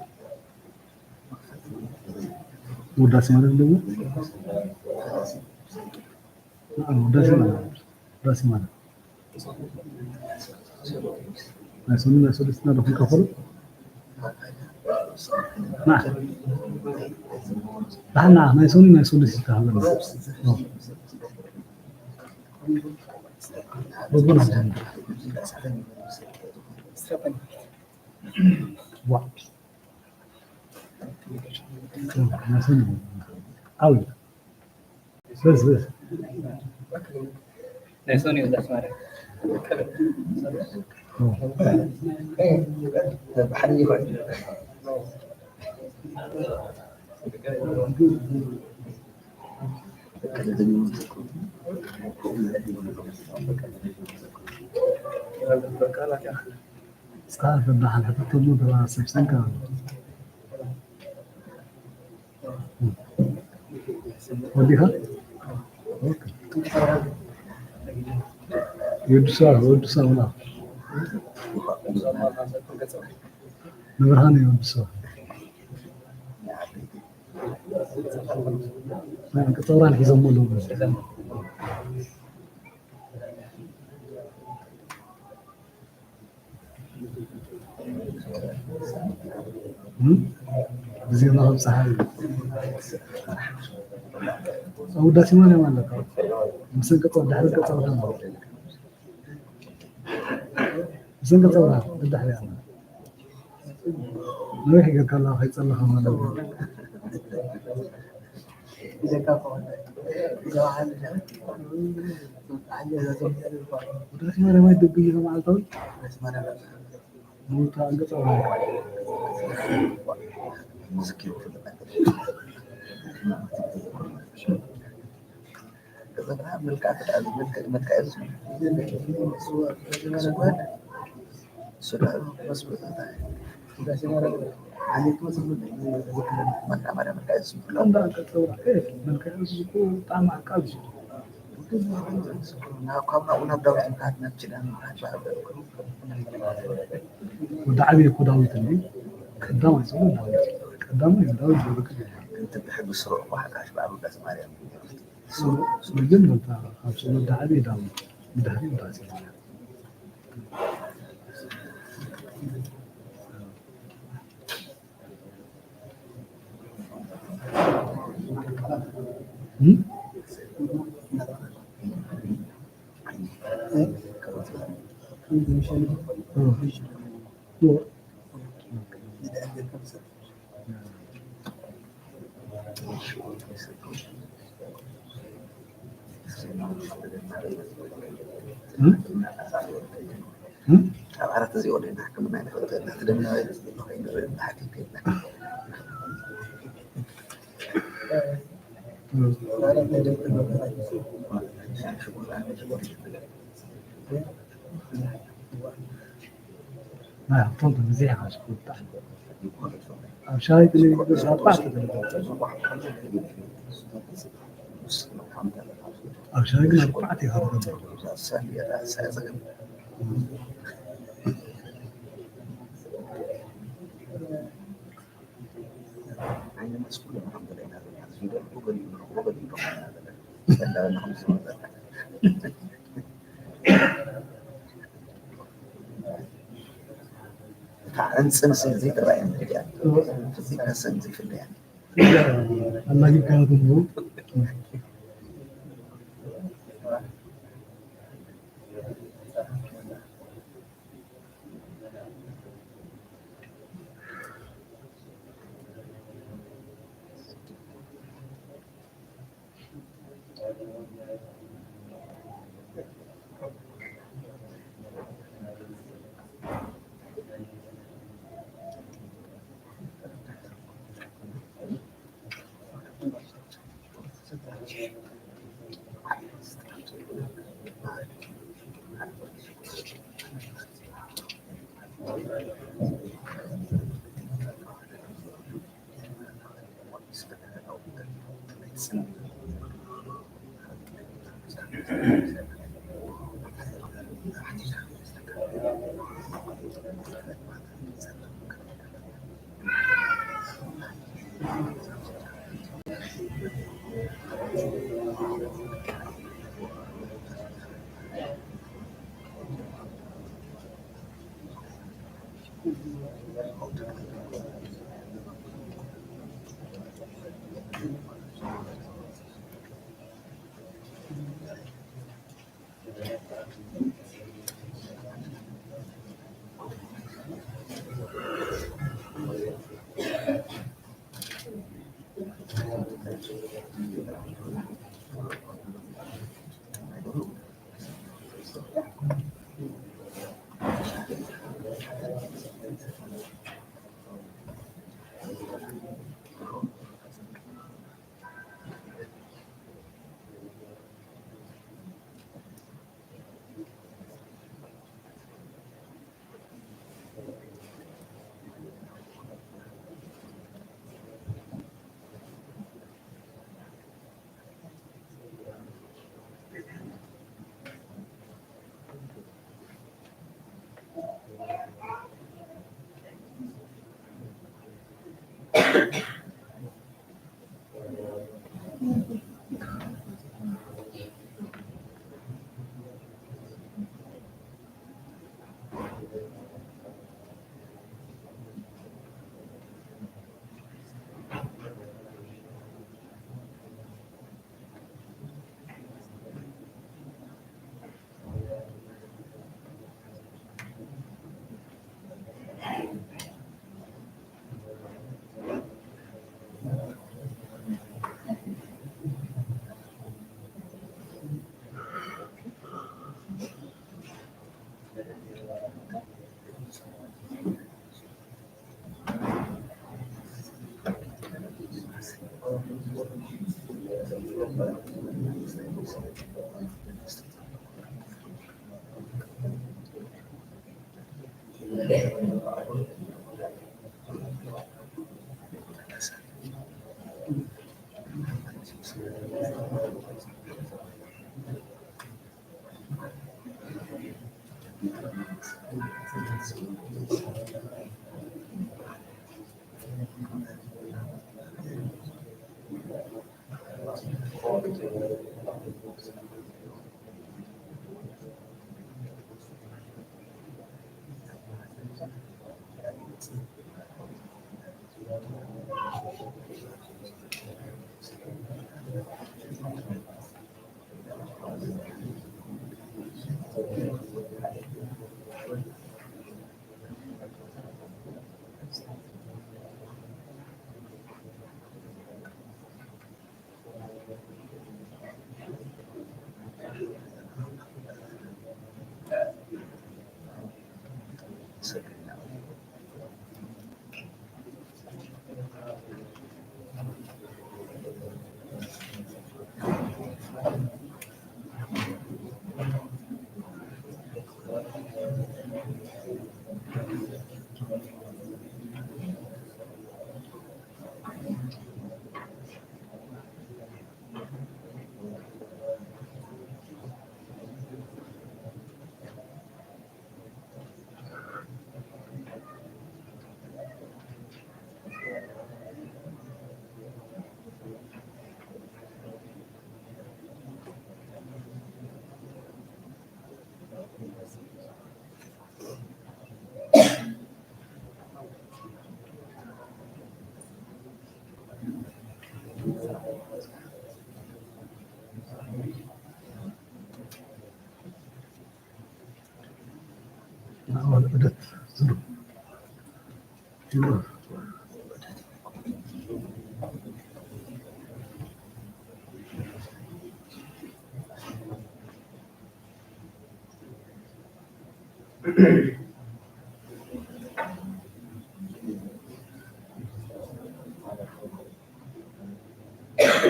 Mudah sih mana dulu? Mudah sih mana? مايسوني مايسوني استنى في كفر نعم نحن مايسوني مايسوني استهلا ربنا جل واو مايسوني أول بس مايسوني ولا سمارة استعرف الضحى حتى تموت على سبسين كان وديها اوكي يدسا ولا نبرهاني يدسا ما كتوران حزموا له بزي الله صحيح أو داسي ما نعمل لك مسنك طول دحرك طول مسنك طول دحري أنا ما يحكي لك الله خير الله ما له وداسي ما يدبي إذا ما عطول موت عند طول ودعبي كوداوي تلي قدام يسوي داوي قدام يداوي انت بحب السرور واحد عاش بعض الناس ما يعرف سرور جنب انت خمسون دعبي داوي دعبي وداسي عرفت زي ولا نحكم ما نفوت نخدمنا نحكي كده ما يحطون مزيح عشان تحت أو شايف اللي رفعت أو شايف اللي رفعت هذا أنا مسؤول الحمد لله فعنسن زي تبعين يعني زي كسن زي في اللي يعني الله يكرمه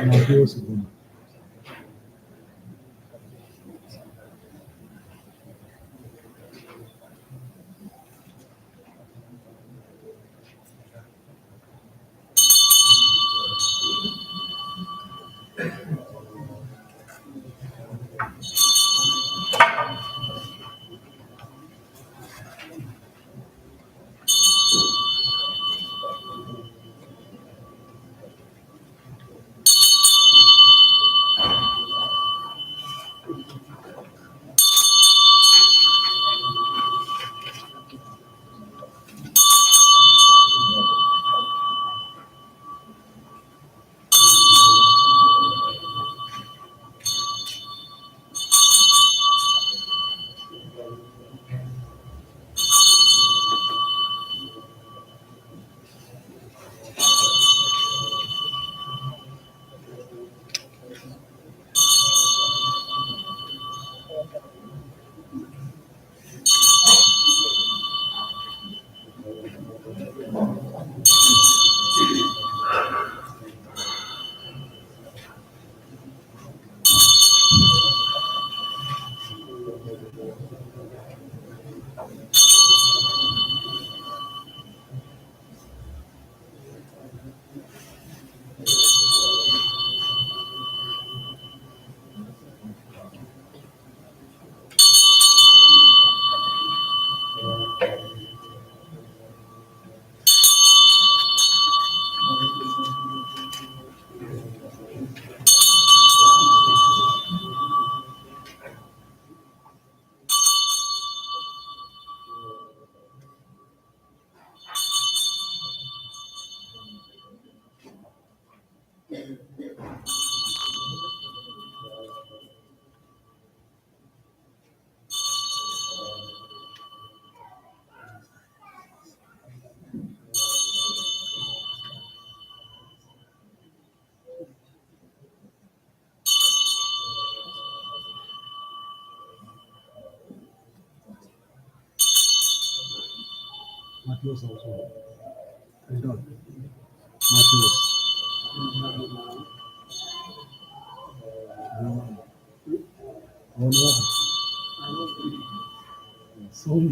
Matheus segundo. ማቴዎስ አውሶ እንደው ማቴዎስ ሶም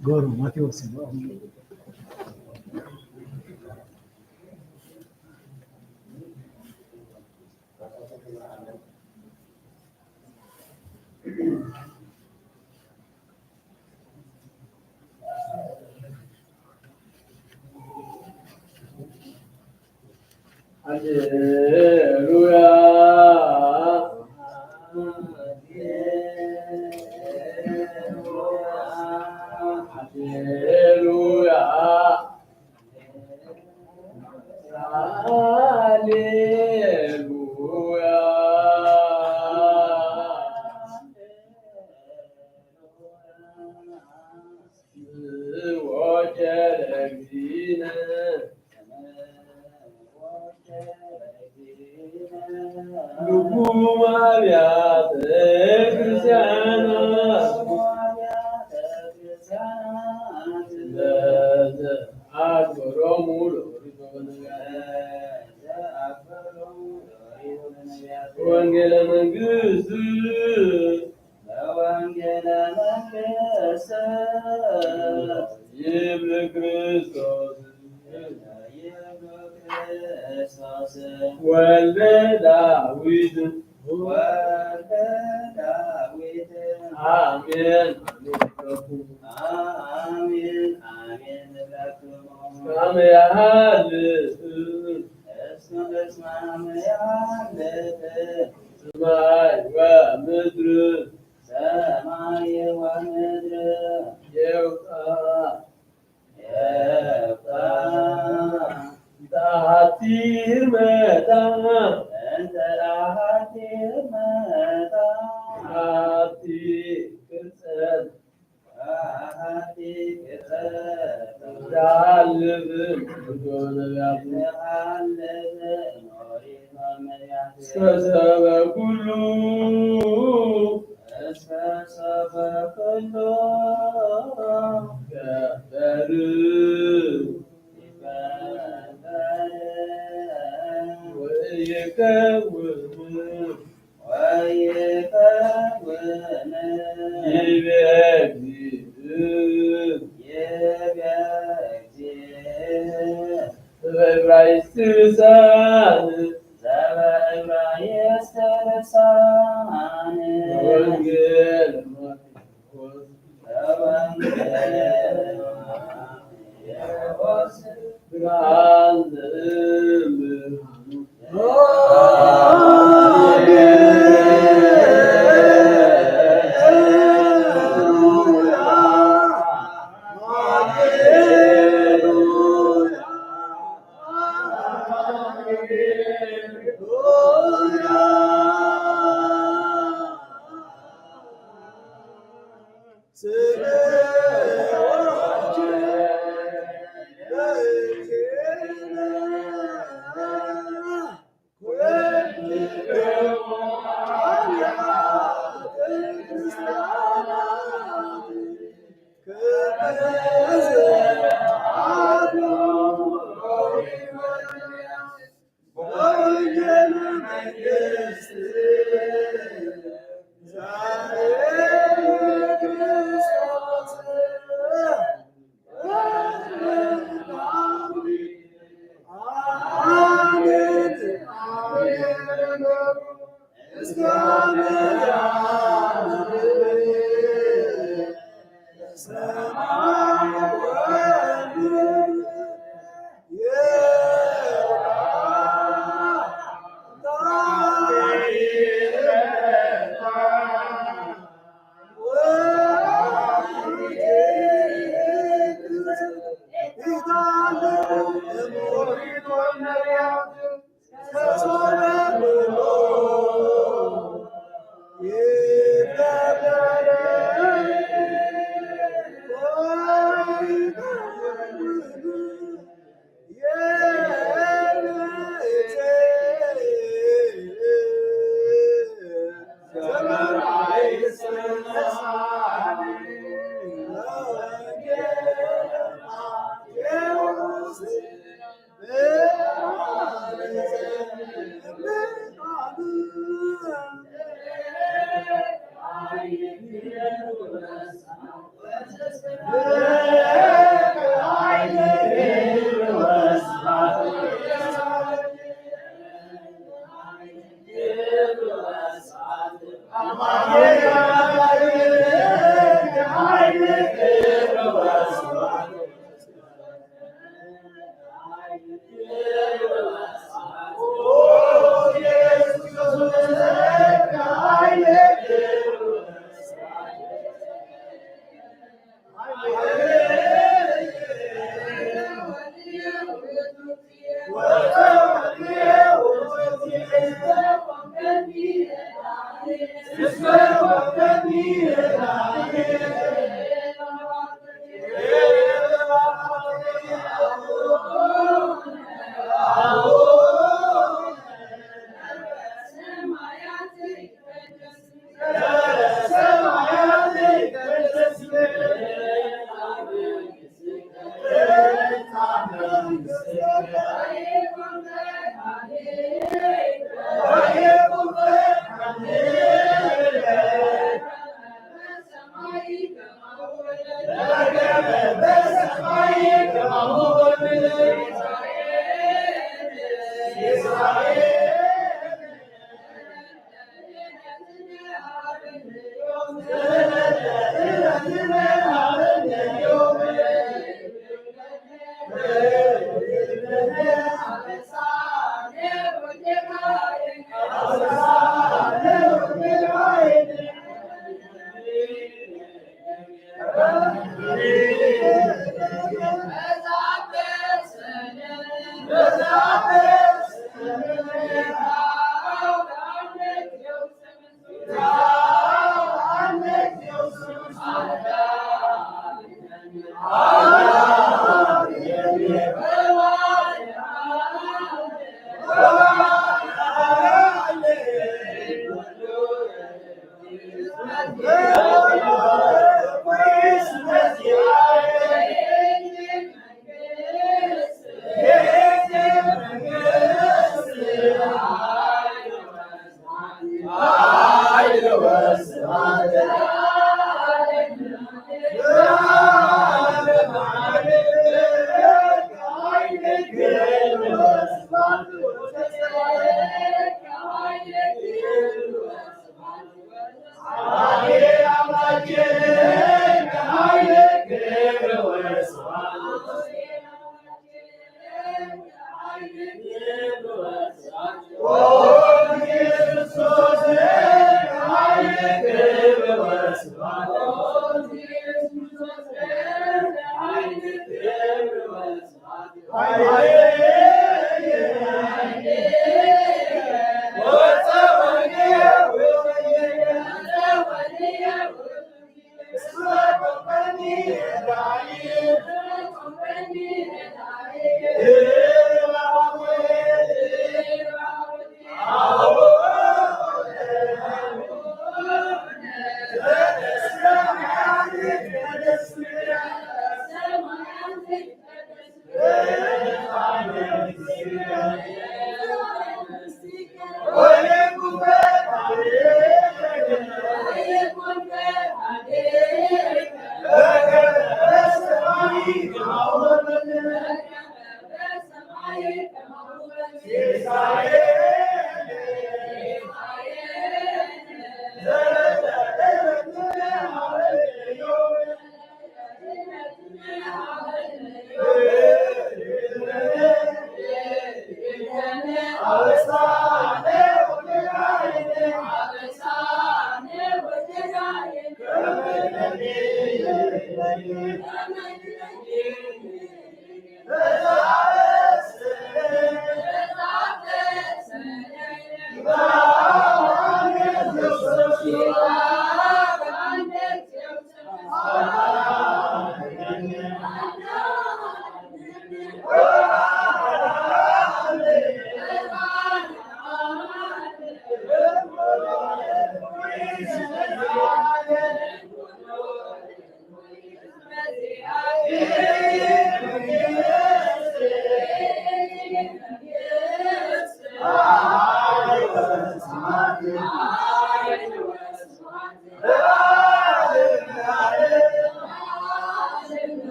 Goro Matheus ነው ሃሌሉያ ሃሌሉያ ሃሌሉያ ወጀለግዚነ ልጉም አብያተ ክርስቲያናት ለዘአክብሮሙ ለኦሪት ወነቢያት ወንጌለ መንግሥት ይብል ክርስቶስ ወልደ ዳዊት አሜን እስመ ያሃልፍ ሰማይ ወምድር የውጣ ሀቲር መጣ ሀቲ ቅርጸት ዳልብ ነቢያቱ እስከ ሰበ ኩሉ ገበር ወይከውን በዕብራይስጥ ልሳን ወንጌል ብርሃን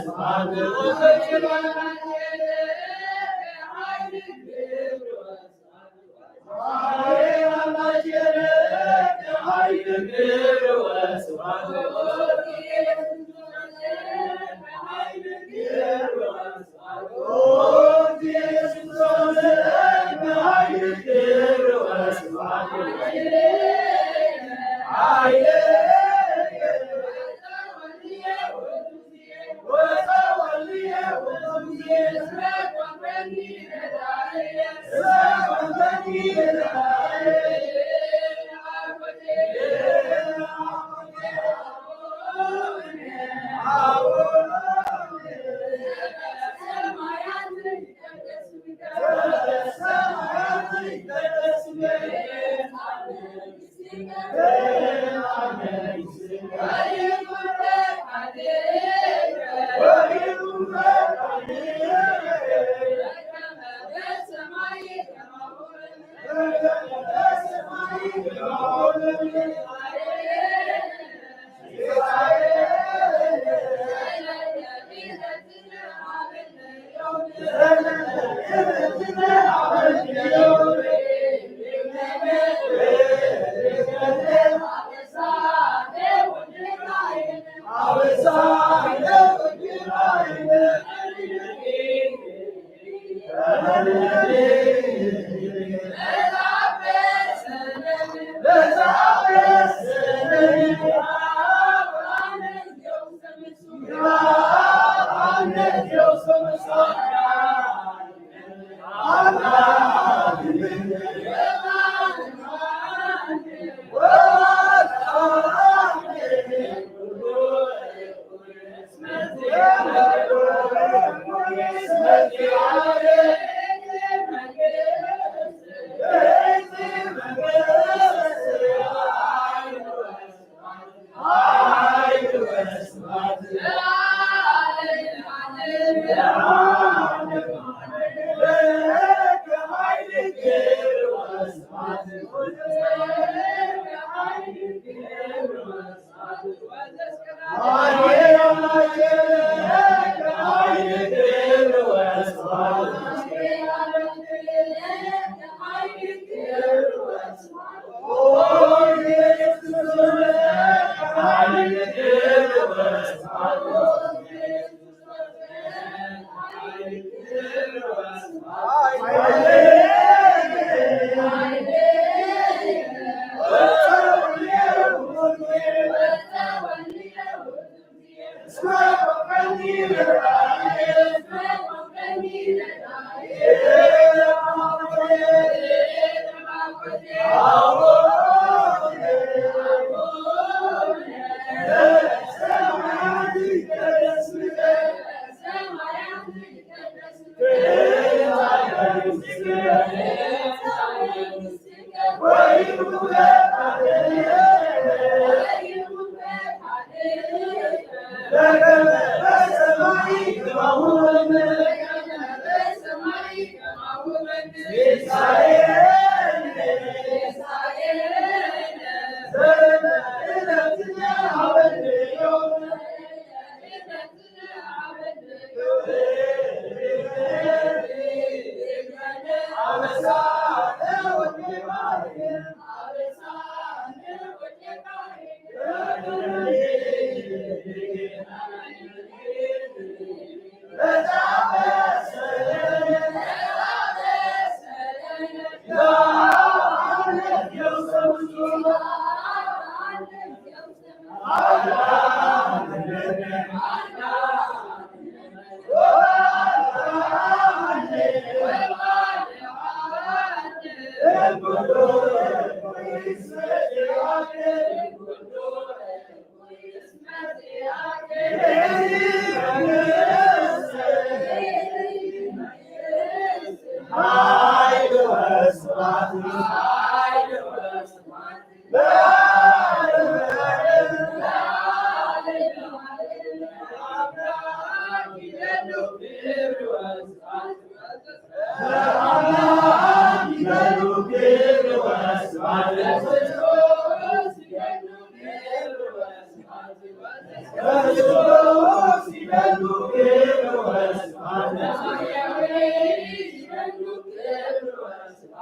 Amen.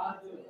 Okay.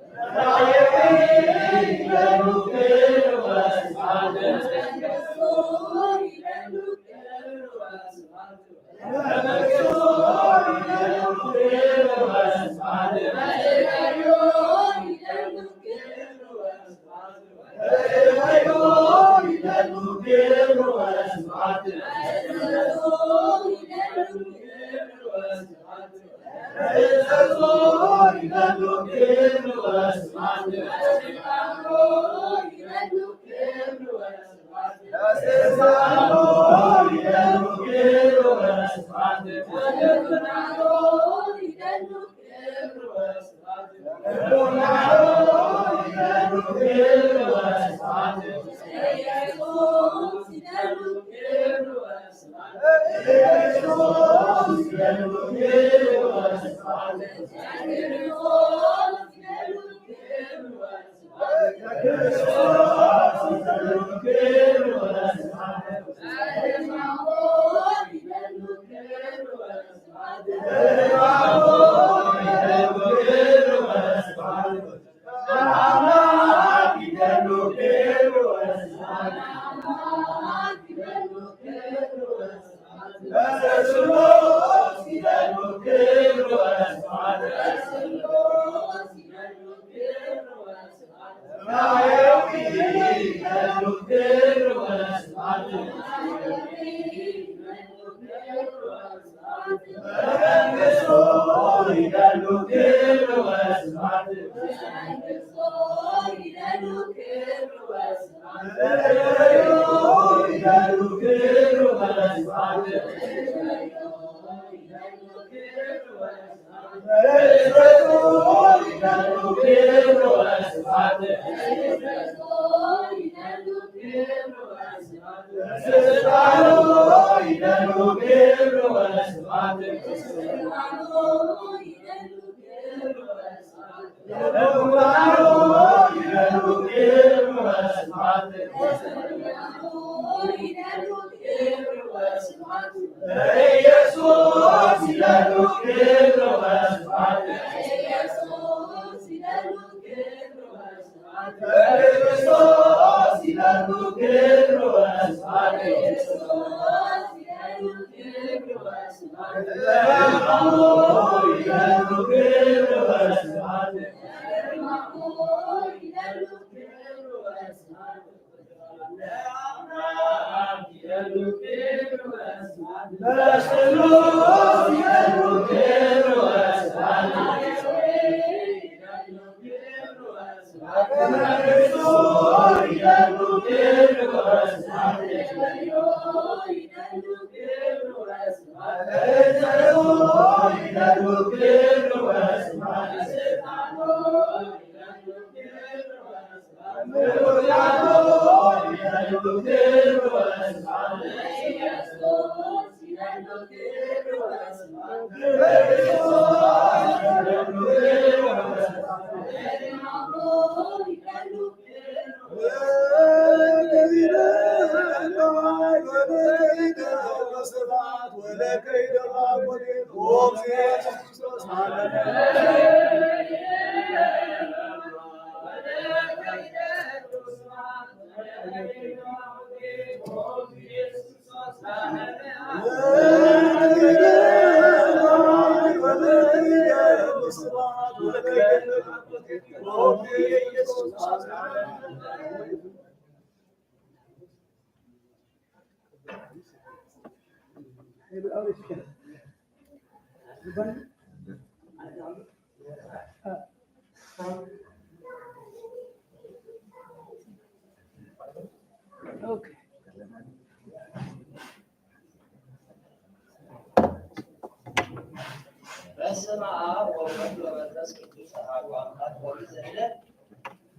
በስመ አብ ወወልድ ወመንፈስ ቅዱስ አሐዱ አምላክ ወዘእለ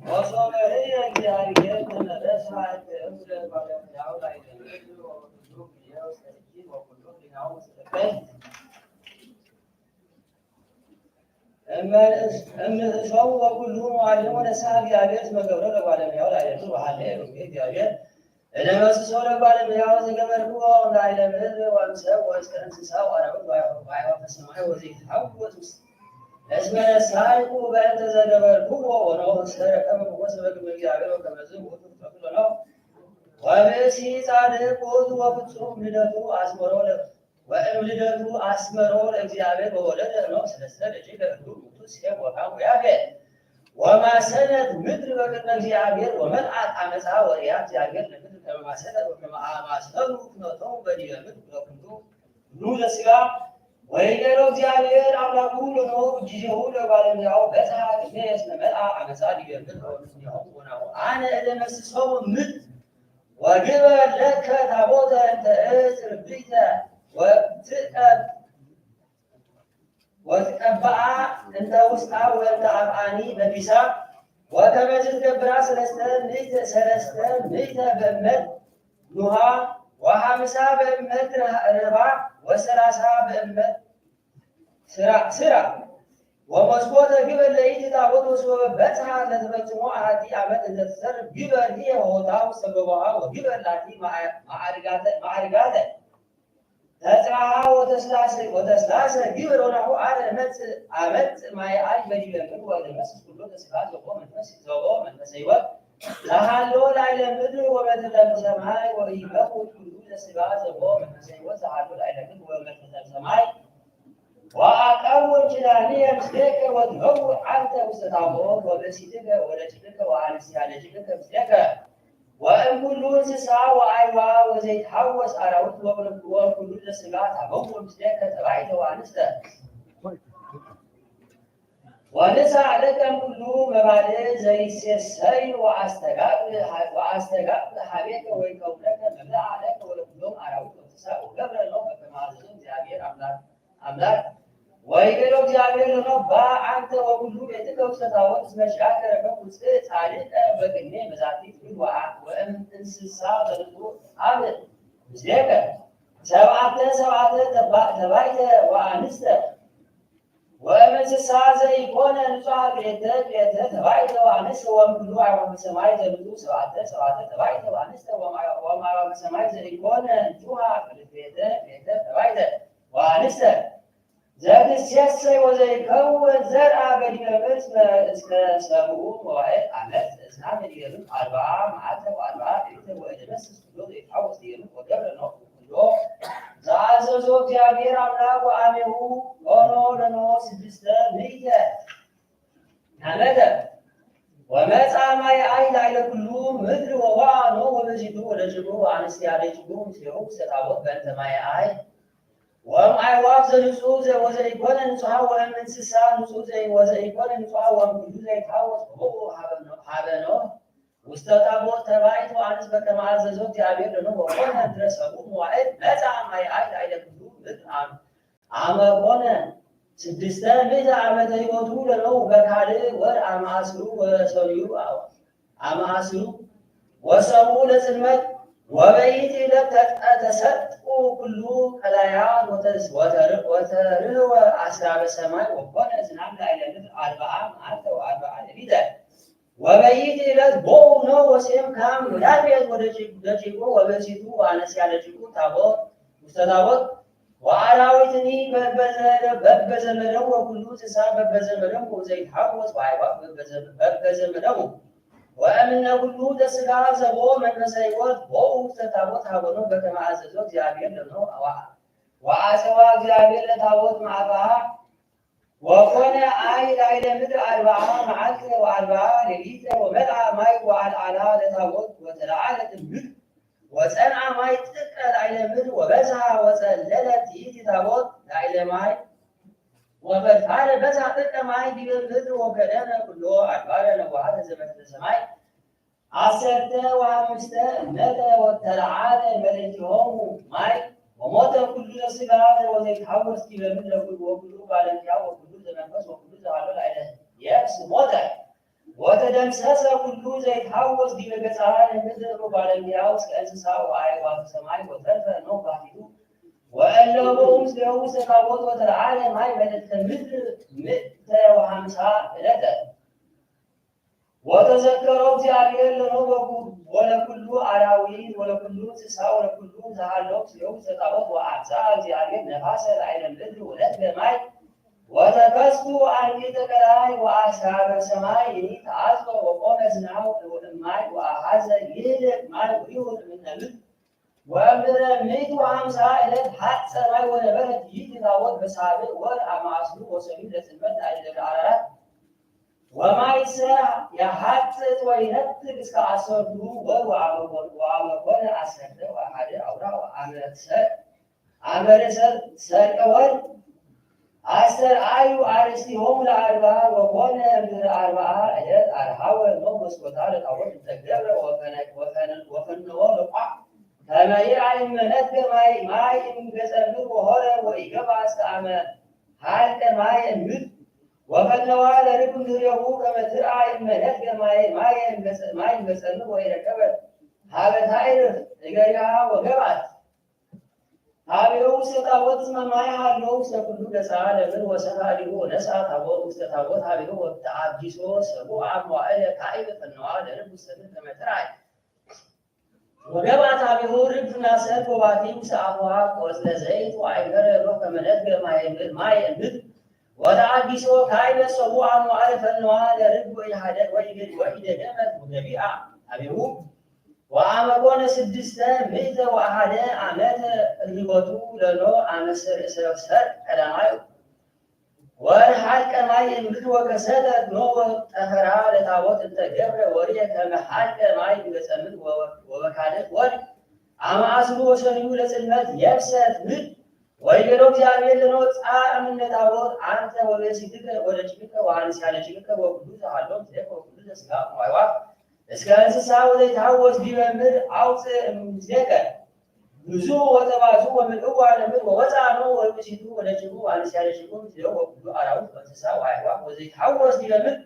ወሶበ እግዚአብሔር ተመለሰ እምለ ባለሙያው ላይ ደምሮ ወኩሉ ጊዜው ሰጪ ወኩሉ ዲናው ሰጠኝ እምእሰው ወኩሉ መዋዕሊሁ ወነስሐ እግዚአብሔር መገብረ ለባለሙያው ላይ ደምሮ ወሐለ እግዚአብሔር ለመስሶ ለባለሙያው ዘገበርኩ ላዕለ ምድር ወእምሰብ ወእስከ እንስሳ ወአራዊት ወአዕዋፈ ሰማይ ወዘይትሐወስ እስመ ነሳይኩ በእንተ ዘገበርኩዎ ወነወሰረከመ ወሰበክ እግዚአብሔር ወከመዝም ወተፈቅዶ ነው ወብእሲ ጻድቅ ውእቱ ወፍጹም ልደቱ አስመሮ ወእምልደቱ አስመሮ ለእግዚአብሔር በወለደ ነው ስለስተ ደቂቀ እርዱ ሴብ ወካሙ ያፌት ወማሰነት ምድር በቅድመ እግዚአብሔር ወመልአት አመፃ ወሪያ እግዚአብሔር ለምድር ከመማሰነት ወከማሰሩ ክነቶሙ በዲበ ምድር ለኩሉ ኑ ለሥጋ ወይገሮ እግዚአብሔር አምላኩ ለኖ ጊዜሁ ለባለሙያው በፀሐ ቅድሜ እስመ መልአ አመፃ ዲበ ምድር ወምስኒሆሙ ወናሁ አነ እደመስሶሙ ምድር ወግበር ለከ ታቦተ እንተ ዕፅ ርብይተ ወትቀብአ እንተ ውስጣ ወእንተ አብአኒ በቢሳ ወከመ ትገብራ ሰለስተ ምእተ በእመት ኑሃ ወሐምሳ በእመት ርባ ወሰላሳ በእመት ስራ ወመስኮተ ግበር ለይእቲ ታቦት ወሶበ በጽሐ ለተፈጽሞ አሐቲ ዓመት እንተ ትሰርብ ግበር ሂየ ሆታ ውስተ ገቦሃ ወግበር ላቲ ማዕርጋተ ተጽራሃ ወተስላሰ ግብር ወናሁ አነ አመጽ ማይአይ በዲበ ምድር ወለመስስ ኩሎ ተስፋ ዘቆ መንፈስ ሕይወት ለሃሎ ላዕለ ምድር ወበትረ ሰማይ ወኢይመኩ ኩሉ ተስፋ ዘቆ መንፈስ ሕይወት ለሃሎ ላዕለ ምድር ወበትረ ሰማይ ወአቀውም ኪዳንየ ምስሌከ ወትበውዕ አንተ ውስተ ታቦት ወብእሲትከ ወደቂቅከ ወአንስቲሃ ደቂቅከ ምስሌከ ወእምኩሉ እንስሳ ወአዕዋፍ ወዘይትሐወስ አራዊት ወኩሉ ዘሥጋ ታበውዕ ምስሌከ ተባዕተ ወአንስተ ወንሥአ ለከ እምኩሉ መባልዕ ዘይሴሰይ ወአስተጋብእ ኀቤከ ወይከውነከ መብልዓ ለከ ወለኵሎም አራዊት ወእንስሳ ወገብረ ኖኅ በከመ አዘዞ እግዚአብሔር አምላክ ወይቤሎ እግዚአብሔር ለኖኅ አንተ ወኩሉ ቤትከ ውስተ ታቦት እስመ ሻከ ረከብኩ ጻድቀ በቅድሜ መዛቲ ትብል ወእምእንስሳ ዘንጹር አብዕ ምስሌከ ሰብዓተ ተባዕተ ወአንስተ ወእምእንስሳ ዘኢኮነ ንጹሐ ክልኤተ ተባዕተ ወአንስተ ወእምኩሉ አዕዋፈ ሰማይ ዘንጹር ሰብዓተ ተባዕተ ወአንስተ ወእምአዕዋፈ ሰማይ ዘኢኮነ ንጹሐ ክልኤተ ተባዕተ ወአንስተ ዘትሴሰይ ወዘይከውን ዘርአ በዲበ ምድር እስከ ሰብዑ መዋዕል ዓመት እስና በዲበ ምድር 40 መዓልተ ወ40 ሌሊተ ወእደመስስ ኩሎ ዘይትሐወስ ዲበ ምድር ወገብረ ኖኅ ኩሎ ዘአዘዞ እግዚአብሔር አምላክ ወአሜሁ ሆኖ ለኖኅ 600 ዓመተ ወመጻ ማይአይ ላዕለ ኩሉ ምድር ወወአ ኖኅ ወብእሲቱ ወደቂቁ ወአንስቲሃ ደቂቁ ምስሌሁ ውስተ ታቦት በእንተ ማይአይ ወእምአዕዋፍ ዘንጹሕ ወዘኢኮነ ንጹሐ ወእምእንስሳ ንጹሕ ወዘኢኮነ ንጹሐ ወእምኩሉ ዘይትሐወስ ወበውዑ ኀበ ኖኅ ውስተ ታቦት ተባዕት ወአንስት በከመ አዘዞ እግዚአብሔር ለኖኅ ወኮነ ድኅረ ሰብዑ መዋዕል መጻ ማይአይ ላዕለ ኩሉ ምድር አመ ኮነ 600 ዓመተ ሕይወቱ ለኖኅ በካልእ ወር አመ ዐሥሩ ወሰብዑ ለጽልመት ወበይእቲ ዕለት ተሰጥቁ ኩሉ ቀላያት ወተርህወ አስራበ ሰማይ ወኮነ ዝናብ ላዕለ ምድር 40 መዓልተ ወ40 ሌሊተ ወበይእቲ ዕለት ቦኡ ኖኅ ወሴም ካም ወያፌት ወደቂቁ ወብእሲቱ ወአንስቲሃ ደቂቁ ታቦት ውስተ ታቦት ወአራዊትኒ በበዘመደሙ ወኩሉ እንስሳ በበዘመደሙ ወዘይትሐወስ ወአዕዋፍ በበዘመደሙ ወእምነ ኩሉ ዘሥጋ ዘቦ መንፈሰ ሕይወት ቦኡ ውስተ ታቦት ኀበ ኖኅ በከመ አዘዞ እግዚአብሔር ለኖኅ ወአጽዋ እግዚአብሔር ለታቦት ማዕበሃ ወኮነ አይ ላዕለ ምድር 40 መዓልተ ወ40 ሌሊተ ወመልአ ማይ ወአልዓላ ለታቦት ወተለዓለት እምድር ወጸንዐ ማይ ጥቀ ላዕለ ምድር ወበዝሐ ወጸለለት ይእቲ ታቦት ላዕለ ማይ ወፈድፋደ በዝሐ ጥቀ ማይ ዲበ ምድር ወከደነ ኩሎ አድባረ ነዋሐተ ዘበትረ ሰማይ 15 እምነተ ወተለዓለ መሬቲሆሙ ማይ ወሞተ ኩሉ ዘሥጋ ወዘይትሐወስ ዲበ ምድር ወኩሉ ባለንቲያ ወኩሉ ዘመንፈስ ወኩሉ ዘሃሎ ላዕለ የብስ ሞተ ወተደምሰሰ ኩሉ ዘይትሐወስ ዲበ ገጸ ምድር ባለንቲያው እስከ እንስሳ ወአዕዋፈ ሰማይ ወተርፈ ኖኅ ባሕቲቱ ወእለ ቦኡ ምስሌሁ ውስተ ታቦት ወተለዓለ ማይ በዕለተ ምድር 150 ዕለተ ወተዘከሮ እግዚአብሔር ለኖኅ ወለኩሉ አራዊት ወለኩሉ እንስሳ ወለኩሉ ዘሃሎ ምስሌሁ ውስተ ታቦት ወአብጽሐ እግዚአብሔር ነፋሰ ላዕለ ምድር ወነፍሐ ማይ ወተከስቱ አንዲተ ቀላይ ወአስራበ ሰማይ ተአጽወ ወቆመ ዝናው ወእማይ ወአሐዘ ይህልቅ ማይ ወይሁን እምነብብ ወእምድረ ምእቱ ወሃምሳ ዕለት ሀጥ ሰማይ ወነበረት ይእቲ ታቦት በሳብዕ ወር አማስሉ ወሰሉም ለጽልመት ላዕሌተ አራራት ወማይሰ የሐጽጽ ወይነጥቅ እስከ አሰርቱ ወር ወአመ ኮነ አሰርተ ወአሐደ አውራ አመረ ሰርቀ ወር አስተርአዩ አርእስቲሆሙ ለአርብዓ ወኮነ እምድኅረ አርብዓ ዕለት አርሃወ ኖኅ መስኮታ ለታቦት እንተገብረ ወፈነወ ለቋዕ ከመ ይርአይ እምነትከ ማይ እምገጸ ምድር ወሖረ ወኢገባ እስከ አመ ሀልቀ ማየ እምድር ወፈነዋ ለርግብ እምድሬሁ ከመ ትርአይ እምነትከ ማየ እምገጸ ምድር ወኢረከበ ሀበ ታዕርፍ እገሪሃ ወገባት ሀቤሁ ውስተ ታቦት እስመ ማይ ሀለው ውስተ ኩሉ ገጸ ለምድር ወሰፋሪሁ ወነሣ ታቦት ውስተ ታቦት ሀቤሁ ወተአጊሶ ሰቡአ መዋዕለ ካዕበ ፈነዋ ለርግብ ውስተ ምድር ከመ ትርአይ ወገባት ሀቤሁ ርግብ ናሰት ወባቲ ውስተ አፍዋ ቆጽለ ዘይት ወአይገረ ሮህ ከመ ነትገ ማየ ምድር ወተአጊሶ ካዕበ ሰቡአ መዋዕለ ፈነዋ ለርግብ ወኢደገመት ወገቢአ ሀቤሁ ወአመ ኮነ ስድስተ ምእተ ወአሐደ ዓመተ ርሂቦቱ ለኖኅ አመ ሰርቀ ቀዳማይ ወሐልቀ ማይ እምድር ወከሰተ ኖኅ ጠፈራ ለታቦት እንተ ገብረ ወርየ ከመ ሐልቀ ማይ እምገጸ ምድር ወበካልእ ወር አመ አስሩ ወሰኑዩ ለጽልመት የብሰት ምድር ወይቤሎ እግዚአብሔር ለኖኅ ጻእ እምነ ታቦት አንተ ወብእሲትከ ወደቂቅከ ወአንስያ ለቂቅከ ወኩሉ ዘሀሎ ምስሌከ ወኩሉ ዘሥጋ ወአዕዋፍ እስከ እንስሳ ወዘይትሐወስ ዲበ ምድር አውፅእ እምኔከ ብዙ ወተባዙ ወምልእዋ ለምድር ወወፅአ ኖኅ ወብእሲቱ ወደቂቁ ወአንስያ ለቂቁ ምስሌሁ ወኩሉ አራዊት ወእንስሳ ወአዕዋፍ ወዘይትሐወስ ዲበ ምድር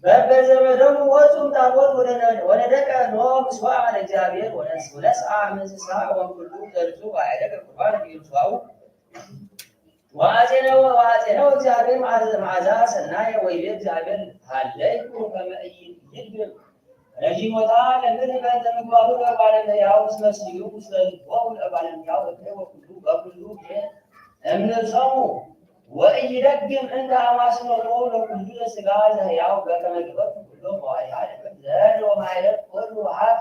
በበዘመዶሙ ወፁ ታቦት ወነደቀ ኖኅ ምስዋዕ ለእግዚአብሔር ወነስአ እምእንስሳ ወእምኩሉ ዘርሱ ወአዕደቀ ቁርባነ በምስዋዑ ወአጼነወ እግዚአብሔር መዓዛ ሰናየ ወይቤ እግዚአብሔር ሀለይኩ ከመ ኢይድግም ረጂሞታ ለምድር በእንተ ምግባሩ ለባለመያው እስመ ስዩ ውስተ ልቦሙ ለባለመያው ወኩሉ በኩሉ እምንጾሙ ወኢይደግም እንደ አማስኖቶ ለኩሉ ዘሥጋ ዘሕያው በከመ ገበርኩ ኩሎ መዋዕሊሃ ለምድር ዘር ወማዕረግ ኩሉ ወሀብ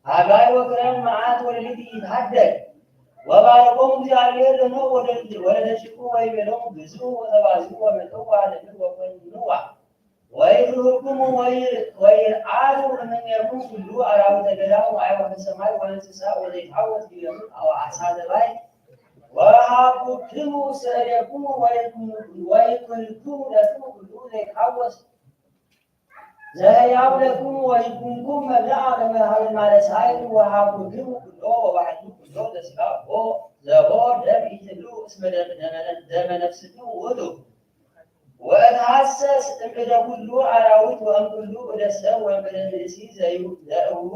ሀጋይ ወክረም መዓት ወሌሊት ይትሐደግ ወባረኮሙ እግዚአብሔር ለኖኅ ወለደቂቁ ወይቤሎሙ ግዝኡ ወተባዝሑ ወምልእዋ ለምድር ወኮንኑዋ ወይርህኩሙ ወይርአዱ እምኔክሙ ኩሉ አራዊተ ገዳም ወአዕዋፈ ሰማይ ወእንስሳ ወዘይትሐወስ ዲበ ምድር ወዓሣ ባሕር ወሀብኩክሙ ውስተ እዴክሙ ወይኩንክሙ ለክሙ ኩሉ ዘይትሐወስ ዘሕያው ለክሙ ወይኩንኩም መብልዐ ከመ ኀበ ሣዕር ወሀብኩክሙ ኩሎ ወባሕቱ ኩሎ ዘሥጋ ዘቦ ደም ኢትብልዑ እስመ ደመ ነፍስክሙ ውእቱ ወእትሐሰስ እምእደ ኩሉ አራዊት ወእምኩሉ እደ ሰብ ወእምእደ ብእሲ ዘእውሩ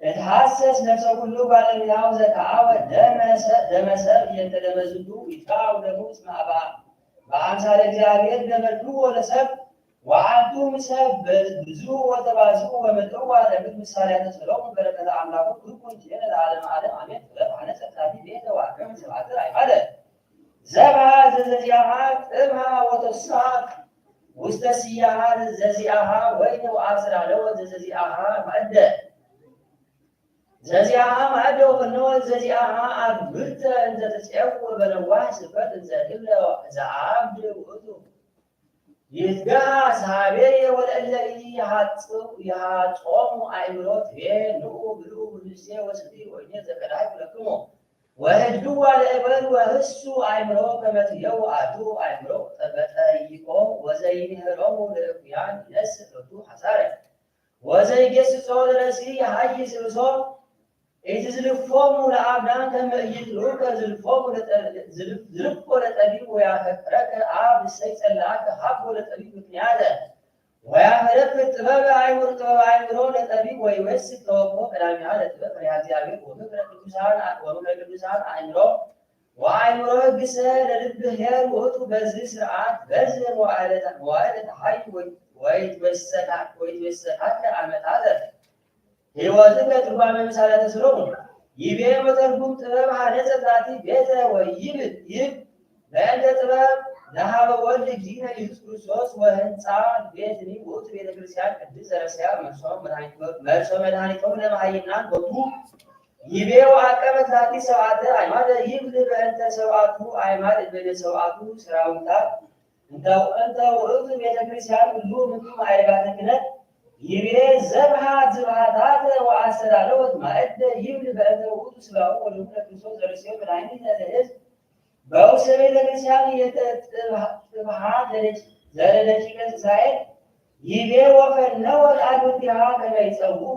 እትሐሰስ ነፍሰ ኩሉ ባለእምያው ዘከአወ ደመ ሰብ እየንተ ደመ ዝንቱ ይትከዐው ደሙ እስመ በአምሳለ እግዚአብሔር ገበርክዎ ለሰብ ወአንቱም ሰብ ብዙ ወተባዝሑ ወምልእዋ ለምድር ምሳሌያተ ሰሎሙ በረከተ አምላኩ ኩልኩን ዜነ ለዓለመ ዓለም አሜን። ወለብአነ ጸብጻቢ ቤተ ወአከመ ሰብዓተ አዕማደ ዘብአ ዘዘዚአሃ ጥብሃ ወተስሐቅ ውስተ ሲያሃ ዘዚአሃ ወይኑ አስራለወ ዘዘዚአሃ ማእደ ዘዚአሃ ማእደ ወፈነወ ዘዚአሃ አግብርተ እንዘ ተፄውዕ በነዋሕ ስበት እንዘ እብለ ዘአብድ ውእቱ ይትገሃ ኀቤየ ወለእለ ኢይሃጾሙ አእምሮ ትቤ ንዑ ብልዑ ብሉሴ ወስቲ ወይኔ ዘከዳይኩ ለክሙ ወህድዋ ለእበል ወህሱ አእምሮ ከመ ትየው አዱ አእምሮ በጠይቆ ወዘይምህሮሙ ለእኩያን ይነስእ ሎቱ ሐሳረ ወዘይገሥጾ ለረሲ ይሐይስ ርእሶ ኢትዝልፎሙ ለአብዳን ከመ ኢይጥልዑከ ዝልፎ ለጠቢብ ወያፈቅረከ አብ እሰይ ጸላእከ ሀቦ ለጠቢብ ምክንያተ ወያፈለፍል ጥበበ አእምሮ ለጠቢብ ወይወስድ ተወክሞ ቀዳሚሃ ለጥበብ ፈሪሃ እግዚአብሔር ወምክረ ቅዱሳን አእምሮ ወአእምሮ ሕግሰ ለልብ ኄር ውእቱ በዝህ ስርዓት በዝህ መዋዕለ ተሐይ ወይትወሰካከ ዓመታተ ሕይወትከ ትርጓሜ ምሳሌያተ ሰሎሙ ይቤ ወተርጉም ጥበብ ሀነጸ ዛቲ ቤተ ወይብል ይብ በእንተ ጥበብ ለሀበ ወልድ እግዚእነ ኢየሱስ ክርስቶስ ወህንፃ ቤትኒ ውእቱ ቤተ ክርስቲያን ቅድስት ዘረስያ መርሶ መድኃኒቶሙ ለመሃይምናን ቦቱ ይቤ ወአቀበ ዛቲ ሰብአተ አዕማደ ይብል በእንተ ሰብአቱ አዕማድ እምነ ሰብአቱ ሰራዊታት እንተ ውእቱ ቤተ ክርስቲያን ሁሉ ምንቱ ማዕርጋተ ክህነት ይቤ ዘብሃ ዝብሃታት ወአስተዳለወት ማዕደ ይብል በእንተ ውእቱ ሥጋው ወደሙ ለክርስቶስ ዘርእስዮ መድኃኒተ ለሕዝብ በውስተ ቤተ ክርስቲያን የተጥብሃ ዘለደቂቀ እስራኤል ይቤ ወፈነወ ለአዶቲሃ ከመ ይጸውዑ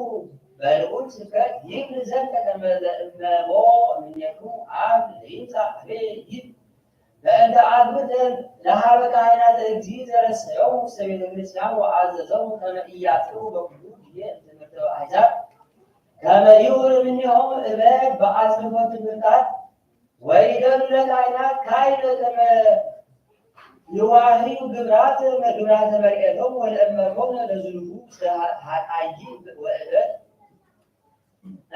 በልዑል ስብከት ይብል ዘንተ ከመ ዘእመቦ እምኔቱ አብ ለይምጻእ ኀቤ ይብል በእንተ አግብት ለሀበ ካህናተ እግዚእ ዘረሰዮሙ ውስተ ቤተ ክርስቲያን ወአዘዞሙ ከመ ኢያጥሩ በኩሉ ጊዜ ትምህርተ አሕዛብ ከመ ይሁር እምኔሆሙ እበድ በአጽንዖ ትምህርታት ወይደሉ ለካህናት ካይለ ከመ ይዋህዩ ግብራተ መርኤቶሙ ወለእመሮሙ ለዝሉሁ ውስተ ኃጣይእ ወእበድ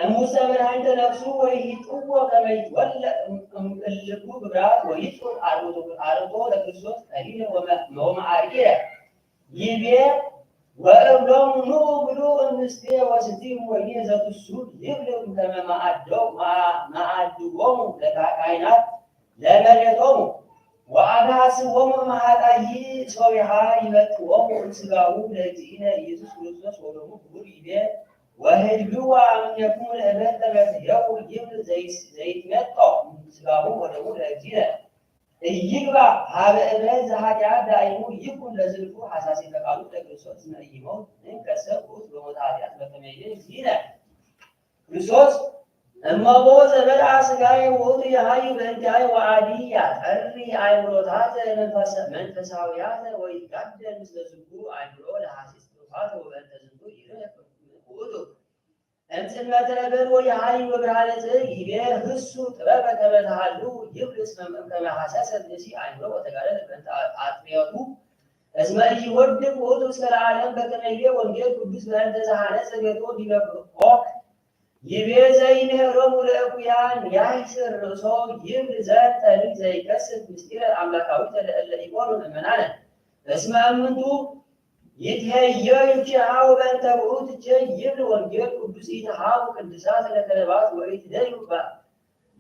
እሙሰ መድኃኒተ ነፍሱ ወይሂጥዎ ከመ ይትወለድ እምእልኩ ግብራት ወይጹር አርቶ ለክርስቶስ ቀሊለ ወመዓርጌ ይቤ ወእብሎሙ ኑ ብሉ እንስቴ ወስትዩ ወይኔ ዘትሱት ይብሉ ከመ ማዕድጎሙ ለካህናት ለመሬቶሙ ወአግሐስዎሙ እምኃጣይእ ሶቢሃ ይመጥዎሙ ሥጋሁ ለእግዚእነ ኢየሱስ ክርስቶስ ወደሙ ክቡር ይቤ ወህድግዋ እምኔክሙ ለእበድ ተመትየው ይብል ዘይትመጦ ሥጋሁ ወደሙ ለእግዚእነ ኢይግባ ሀበ እበድ ዘኃጢአት ዳይሙ ይኩን ለዝልፉ ሐሳሴ ተቃሉ ለክርስቶስ እስመ ኢይሞት እንከሰ ውእቱ በሞተ ኃጢአት በከመ ይቤ እግዚእነ ክርስቶስ እመቦ ዘበልዐ ሥጋየ ውእቱ የሐዩ በእንቲአየ ወአዲ ያጠሪ አእምሮታተ መንፈሳውያተ ወይትጋደል ምስለ ዝንቱ አእምሮ ለሐሲስ ትሩፋት ወበእንተ ዝንቱ ይርህቅ ውእቱ እምጽልመተ እበድ ወየሐዩ በብርሃነ ጽድቅ ይቤ ህሱ ጥበበ ከመ ተሃሉ ይብል እስመ ከመ ሐሰሰ ብእሲ አእምሮ ወተጋደለ በእንተ አጥሜቱ እስመ ኢይወድቅ ውእቱ እስከ ለዓለም በከመ ይቤ ወንጌል ቅዱስ በእንተ ዘሐነጸ ቤቶ ዲበ ዖክ ይቤ ዘይንህሮሙ ለእኩያን ያይስር ርእሶ ይብል ዘንተ ልጅ ዘይከስት ምስጢረ አምላካዊተ ለእለ ኢኮኑ ምእመናነ እስመ እምንቱ ይትሄየዩ ኪሃው በእንተ ውእቱ ይብል ወንጌል ቅዱስ ኢትሃቡ ቅዱሳት ለከለባት ወኢትደዩ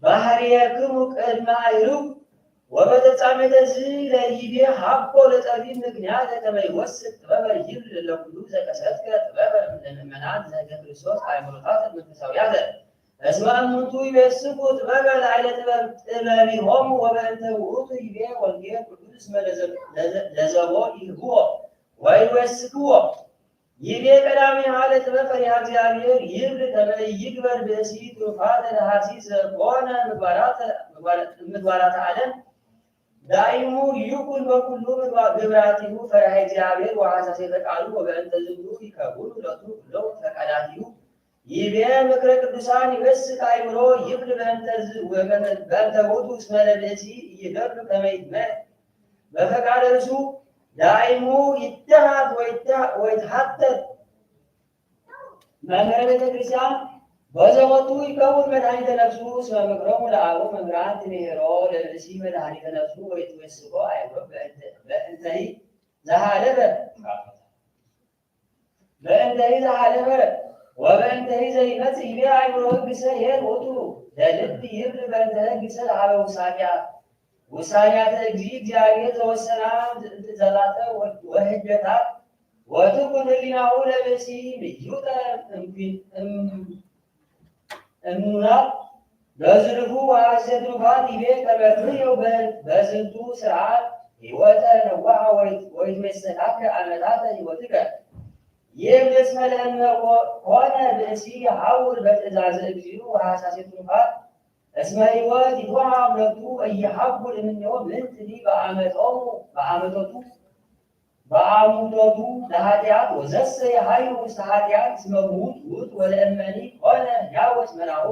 ባህርየክሙ ቅድመ አዕርው ወበተጻሜተ ዝለይቤ ሀቦ ለጠቢብ ምክንያተ ከመ ይወስድ ጥበበ ይብል ለኩሉ ዘቀሰትከ ጥበበ ለምእመናን ዘእንተ ክርስቶስ አእምሮታተ መንፈሳውያተ እስመ እሙንቱ ይቤስኩ ጥበበ ላዕለ ጥበቢሆሙ ወበእንተ ውእቱ ይቤ ወንጌል ቅዱስ እስመ ለዘቦ ይህብዎ ወይወስክዎ ይቤ ቀዳሚሃ ለጥበብ ፈሪሃ እግዚአብሔር ይብል ከመ ይግበር ብእሲ ትሩፋተ ለሐሲስ ዘኮነ ምግባራተ ዓለም ዳይሙ ይኩን በኩሉ ግብራቲሁ ፈሪሃ እግዚአብሔር ወሐሳሴ ቃሉ ወበእንተ ዝንቱ ይከውኑ ለቱ ኩሎሙ ፈቃዳቲሁ ይቤ ምክረ ቅዱሳን ይወስክ አእምሮ ይብል በእንተ ውእቱ እስመ ለብእሲ ይደሉ ከመ ይትመ በፈቃደ ርእሱ ዳይሙ ይትሃት ወይትሐተት መምህረ ቤተ ክርስቲያን በዘወቱ ይከውን መድኃኒተ ነፍሱ እስመ ምክሮሙ ለአበው መምህራን ትምህሮ ለብእሲ መድኃኒተ ነፍሱ ወይትወስኮ አእምሮ በእንተሂ ዘሃለፈ ወበእንተሂ ዘይመጽእ ይቤ አእምሮ ግሰ ይሄድ ውእቱ ለልብ ይብል በእንተ ግሰ ለሀበ ውሳኔያተ እግዚአብሔር ዘወሰና ትእዛዛተ ወህጀታት ወትኩን ህሊናሁ ለብእሲ ምዩጠ እምኑናት በዝርፉ ወሐሰት ትሩፋት ይቤ ከመ ትሕየው በዝንቱ ስርዓት ሕይወተ ነዋሐ ወይትመሰላከ ዓመታተ ሕይወትከ ይብል እስመ ለእመ ኮነ ብእሲ ይሐውር በትእዛዘ እግዚኡ ወሐሳሴ ትሩፋት እስመ ሕይወት ይትወሃብ ለቱ ኢይሐውር እምኔሁ ምንትኒ በአሙቶቱ ለኃጢአት ወዘሰ የሐዩ ውስተ ኃጢአት እስመ ምውት ውእቱ ወለእመኒ ኮነ ሕያወ እስመ ናሁ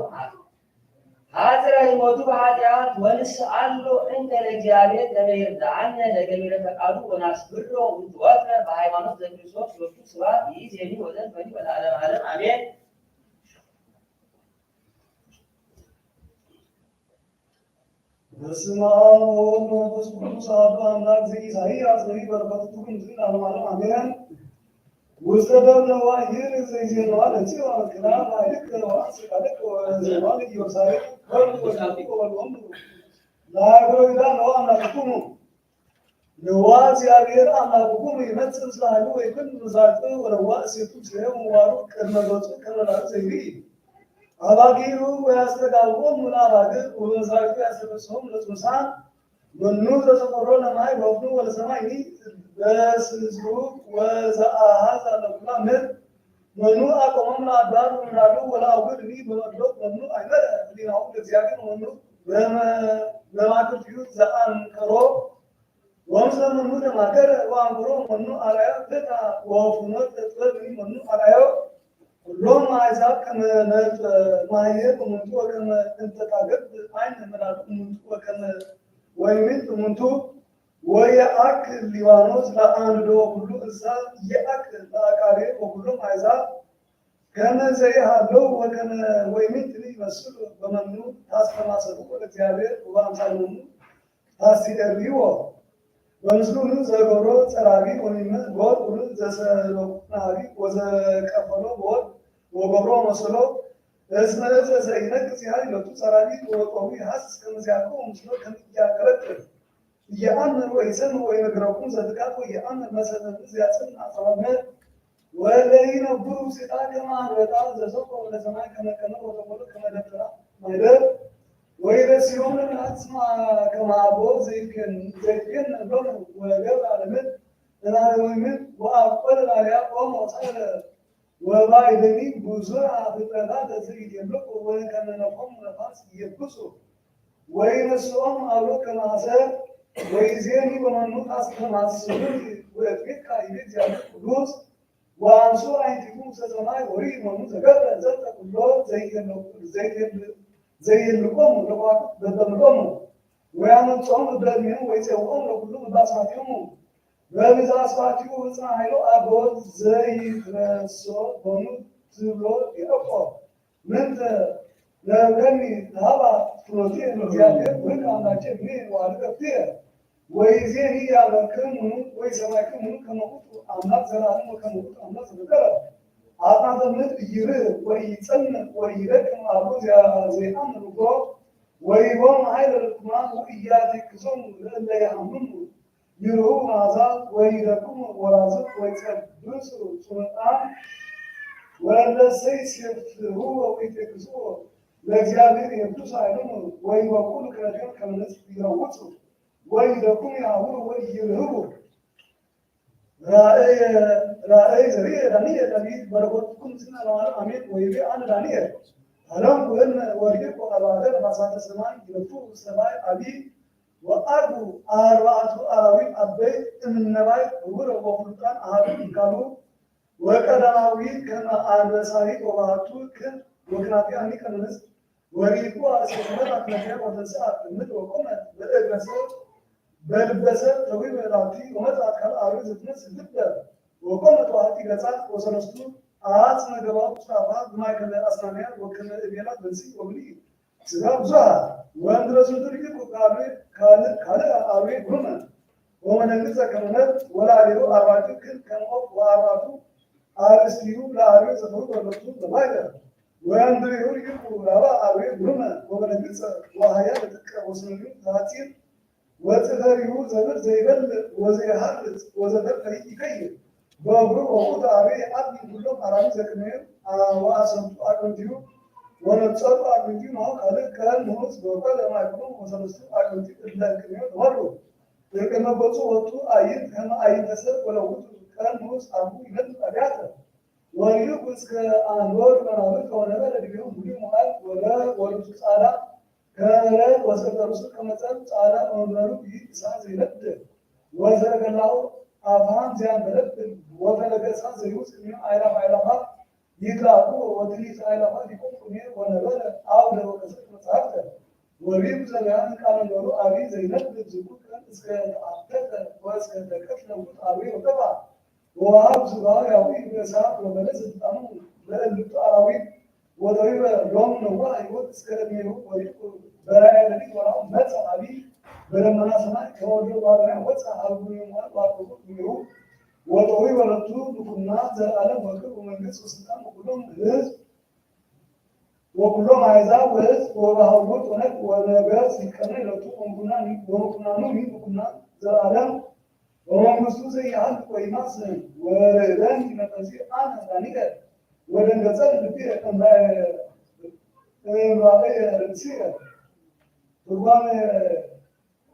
ሐጽረ ሕይወቱ በኃጢአት ወንስአሎ እንተ ለእግዚአብሔር ከመ ይርድአነ ለገቢረ ፈቃዱ ወናስብሮ ውእትወክረ በሃይማኖት ዘክርስቶስ ሎቱ ስብሐት ይእዜኒ ወዘልፈኒ ወለዓለመ ዓለም አሜን። በስመ አብ ወወልድ ወመንፈስ ቅዱስ አሐዱ አምላክ ዘኢሳይያስ በረከቱ ትኩን ዝን አለማለም አሜን። ውስተ ደብረ ዋይር ዘይዜነዋ ለጽዮን ክላል ኃይልከ ወአስቃልከ ወዘማን ኢየሩሳሌም ከብሩ ወዳጢቆ ወልወሙ ለአገሮ ይዳ ነው አምላክኩሙ ነዋ እግዚአብሔር አምላክኩሙ ይመጽእ ምስለ ኃይሉ ወይኩን ምሳቅ ወረዋ እሴቱ ሲሄሙ ዋሩ ቅድመ ገጹ ከመላክ ዘይሪ አባጊሩ ወያስተጋብኦም ምናባግር ወበምስራቅ ያስተበስሆም ለጽምሳን መኑ ተሰቆሮ ለማይ ወፍኑ ወለሰማይ በስዝሩ ወዘአሃዝ አለኩላ ምር መኑ አቆመም ለአዳር ምናሉ ወላውግድ ኒ በመድሎት መኑ አይመረ ሊናው ለእግዚአብሔር መኑ በማክርትዩ ዘአንከሮ ወምስለ መኑ ተማከረ ወአንክሮ መኑ አርአያ ፍታ ወፍኖት ጥበብ መኑ አርአዮ ሁሉም አሕዛብ ከመ ማህየት እሙንቱ ወከመ እንተታገብ አይን መላሉ እሙንቱ ወከመ ወይምን እሙንቱ ወየአክ ሊባኖስ ለአንዶ ሁሉ እንስሳ የአክ ለአቃቤ ወሁሉም አሕዛብ ከመ ዘይሃለው ወከመ ወይምን ይመስሉ በመኑ ታስተማሰሉ ወለእግዚአብሔር ወበአምሳለ መኑ ታሲደርይዎ በምስሉ ዘገብሮ ጸራቢ ወሚመ በወርቅ ዘሰሎናሪ ወዘቀፈሎ በወርቅ ወገብሮ መስሎ እስመ እዘ ዘይነቅጽ ያህልለቱ ጸራቢ ወቆዊ ሀስ ከመዚያቆ ምስሎ ከሚያገለጥ እየአምር ወይሰምዕ ወይነግረኩም ዘትቃት ወየአምር መሰለ ዝያጽን አጸባመ ወለይ ነብሩ ሲጣ ከመ አንበጣ ዘሰቆ ለሰማይ ከመከመ ወተቆሎ ከመደብተራ ማይደር ወይበሲሆም ለናጽማ ከማቦ ዘይከን ሎሙ ወገብ አለምን እናለምን ወአቆል ላሊያ ቆሞ ጸለ ወባይደኒ ብዙራ ፍጥረታት ዘይደምቁ ወከመነቆም ነፋስ ይብሱ ወይነሶም አሎ ከማሰር ወይዜኒ በመኑ ታስተማስሉ ወጥቂካ ይእግዚአብሔር ቅዱስ ወአንሶ አይቲሙ ሰማይ ወሪ መኑ ዘገበ ዘጠ ኩሎ ዘይልቆሙ ለቋቁት በደምቆሙ ወያመጾሙ በደሚሁ ወይፄውኦሙ ለኩሉ ባስማቲሙ በብዛ አስፋቲሁ ህፃ ኃይሎ አቦት ዘይትረሶ ሆኑ ዝብሎ ይረቆ ምንተ ለገኒ ታባ ፍኖቴ እግዚአብሔር ወይ አምላኬ ምን ዋልቀት ወይዜኒ ያለክሙ ወይ ሰማይክሙ ከመቁጡ አምላክ ዘላለም ከመቁጡ አምላክ ዘገረ አጣተምት ይር ወይጸን ወይረክም አሉ ዘይአምሩ ጎ ወይቦም ኃይለ ልኩማን ወኢያቴክሶም ለእለ ያምኑ ይሩ ማዛ ወይረኩም ወራዝቅ ወይጸብሱ ሱልጣን ወለሰይ ሲፍሩ ወይቴክሱ ለእግዚአብሔር የብዱስ ኃይሉም ወይ በኩል ከረዲዮን ከመነጽ ይረውጹ ወይ ደኩም ያሁሩ ወይ ይርህቡ ራእይ ዘሪ ዳንኤል ዳዊት በረኮትኩም ስና ለማለት አሜን ወይ አን ዳንኤል አለም ወን ወርቅ ወአባደ ማሳተ ሰማይ ይለፉ ሰማይ አቢ ወአዱ አርባቱ አራዊ አበይ እምነባይ ወረ ወፍልጣን አሃዱ ካሉ ወቀዳማዊ ከመ አንበሳዊ ወባቱ ከ ወክናፊ አኒ ከመንስ ወሪቁ አሰመራ ከመያ ወተሰዓት ምድ ወቆመ በእግረሰ በልበሰ ተዊብ ራቲ ወመጣ አካል አሩ ዝትነስ ልበ ወቆመ ተዋቲ ገጻ ወሰለስቱ አጽ ነገባው ጻፋ ማይከለ አስናሚያ ወከለ እቤላ በዚ ወብሊ ስጋ ብዙ ወንድረሱ ድርጊ ካለ አሩ ጉመ ወመነግዘ ከመነት ወላሊሩ አርባቱ ክን ከሞ ወአርባቱ አርስቲዩ ለአሩ ዘፈሩ ወለቱ በማይደ ወንድሪሁ ይቁ ራባ አሩ ጉመ ወመነግዘ ወሃያ ለተቀበሰሉ ታቲር ወጽፈሪሁ ዘብር ዘይበል ወዘይሃርጽ ወዘበር ይቀይር በእግሩ ወቁት አቤ አብ ሁሉም አራዊ ዘቅሜር ወአሰምቱ አቅንቲሁ ወነጸሩ አቅንቲሁ ነው ካለ ከል ሞስ በቀለ ማይቆ ወሰለስቱ አቅንቲ እለቅሜር ወሩ የቀመበጹ ወጡ አይት ከመ አይተሰብ ወለውጡ ከል ሞስ አቡ ይበል አዲያተ ወይሩ እስከ አንወር መናበት ወነበረ ዲሁ ሙሉ ሞሃል ወሉ ጻዳ ከረ ወሰጠሩስ ከመጸን ጻዳ ወንበሩ ይሳዝ ይለድ ወዘረገላው አፋን ዚያንበረት ወፈለገሳ ዘይውስ አይላፋ ይቅራቁ ወትሪስ አይላፋ ሊቆቁኔ ወነበረ አው ለወቀሰት መጽሐፍተ ወሪብ ዘያን ቃለንበሩ አቢ ዘይነድ ዝቁ እስከ አተተ ወስከ ተከፍ ለውጥ አቢ ወቀባ ወሃብ ሱባ ያዊ በሳት ወመለስ ተጣሙ ለእልቱ አራዊ ወደሪበ ሎም ነው አይወት እስከ ለሚሩ ወሪቁ በራያ ለዲ ወራው መጽ አቢ በደመና ሰማይ ከወደ ባሪያ ወፃ አልቡ ይሟል ባቆቁ ይሁ ወጦዊ ወለቱ ንኩና ዘላለም ወክብ መንግስት ወስልጣን ሁሉም ህዝብ ወኩሎም አሕዛብ ወሕዝብ ወባህውት ወነግ ወነገር ሲቀነይ ለቱ ወንጉና ወንጉናኑ ይንኩና ዘላለም ወመንግስቱ ዘይሃል ቆይማስ ወረደን ይመጣዚ አነ ዳኒከ ወደንገጸል ልቢ ራእይ ርምሲየ ትርጓሜ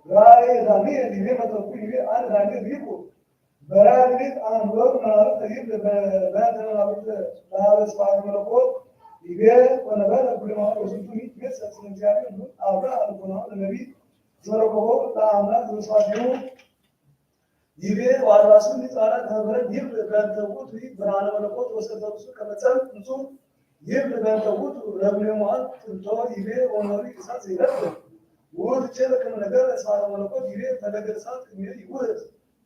ራእይ ዳንኤል ይሄ መጠቁ ይሄ አነ ዳንኤል ይቁ በራእይ አንወር ማለት ይሄ በተናበተ ለሐበስ ባለ መለኮት ይሄ ወነበረ ብለማ ወስቱ ይገሰጽ እግዚአብሔር ነው አብራ አልቆና ለነቢ ዘረቆ ለአምላክ ዘሳዲው ይሄ ዋራሱን ይጣራ ተበረ ይብ በተውት ብርሃነ መለኮት ወሰደሱ ከመጸል እንሱ ይብ በተውት ለብለማት እንቶ ይሄ ኦኖሪ እሳት ይለብ ወድ ቸለከ ነገር እሳት መለኮት ይሄ ተደገሳት ይሄ ይወት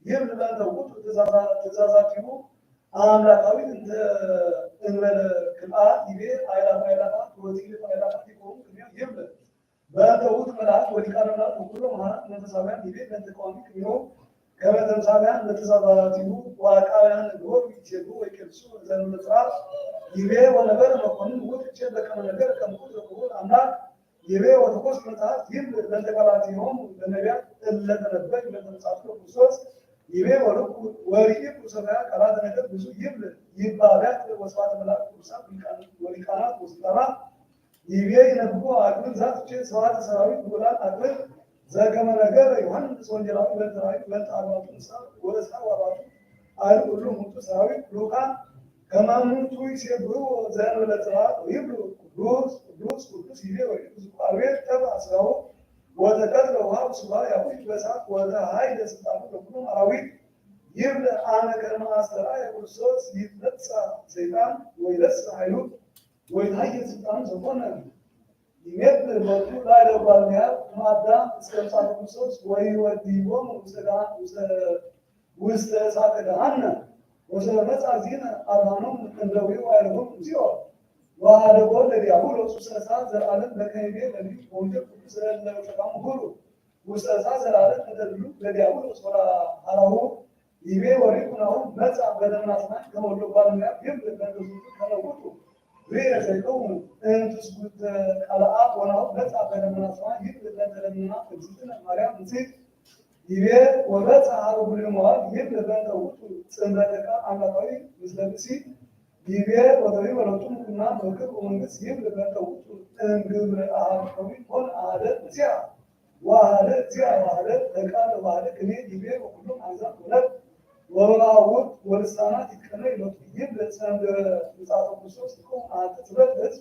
ይብ በተውት ተዛዛቲው አምላካዊ እንደ እንበለ ክልአት ይቤ አይላፋት ወዲል አይላፋት ይቆም ይብ በተውት መላእክት ወዲቃና ሁሉ ማለት መንፈሳውያን ይቤ በተቋሚ ነው ከመተንሳቢያን ለተዛዛቲው ዋቃውያን ጎብ ይችሉ ወይከሱ ዘንመጽራት ይቤ ወነበር መኮንን ወጥቼ በከመ ነገር ከምኩት ለቁል አምላክ ይቤ ወተቆስ መጽሐፍ ይብ ለተቃላቲሆም ለነቢያት ለተነበይ ለተጻፈ ክርስቶስ ይቤ ወልቁ ወሪቅ ሰማያ ቃላት ነገር ብዙ ይብል ይባላት ወስዋት መላክ ቁርሳት ወሊቃናት ወስጣራት ይቤ ይነብቁ አቅል ዛትቼ ሰዋት ሰራዊት ጉላት አቅል ዘገመ ነገር ዮሐንስ ወንጌላዊ ለተራይ ለታባቱ ወለሳ ወራቱ አይ ሁሉ ሙቱ ሰራዊት ሉቃን ከማሙቱ ይሰብሩ ዘር ለተራት ይብሉ ቅዱስ ይቤ ወይ ብዙ ቃልቤት ተባስራው ወተቀለ ውሃው ስባ ያውጅ በሳት ወደ ኃይለ ስልጣኑ ለሁሉም አራዊት ይብል አነ ከርማ አስተራ የክርስቶስ ይፈጻ ሰይጣን ወይለስ ኃይሉ ወይታየ ስልጣኑ ዘሆነ ይሜት በቱ ላይ ለባልያ ማዳ እስከ ክርስቶስ ወይ ወዲቦም ውስተ እሳተ ገሃነም ወሰመጻ ዚነ አርሃኖም እንደው አይረሁም ዚዮ ወአደጎ ለዲያብሎስ ውስተ ዘላለም ለከይቤ ለሊ ወንጀል ቅዱስ ለተቃሙ ሁሉ ውስተ ዘላለም ተደሉ ለዲያብሎስ ወራ አራሁ ይቤ ወሪቁናው መጻ በደምናስና ከሞሎ ባልያ ይብ ለነሱ ከነውጡ ወይረሰው እንቱስቡት ቃላት ወናው መጻ በደምናስና ይብ ለተደምና እግዚእነ ማርያም እንጂ ይቤ ወመጻ አርቡ ለማዋል ይብ ለተውጡ ጽንበተካ አምላካዊ ምስለብሲ ይቤ ወደሪ ወለቱም እና ወከብ መንግስት ይብ ለተውጡ እንግብረ አሃዊ ሆን አለ እዚያ ዋለ እዚያ ዋለ ተቃለ ዋለ ከኔ ይቤ ሁሉም አዛብ ወለት ወራውት ወልሳናት ይከነይ ነው ይብ ለሰንደ ምጻቱ ክርስቶስ ቆም አጥጥበት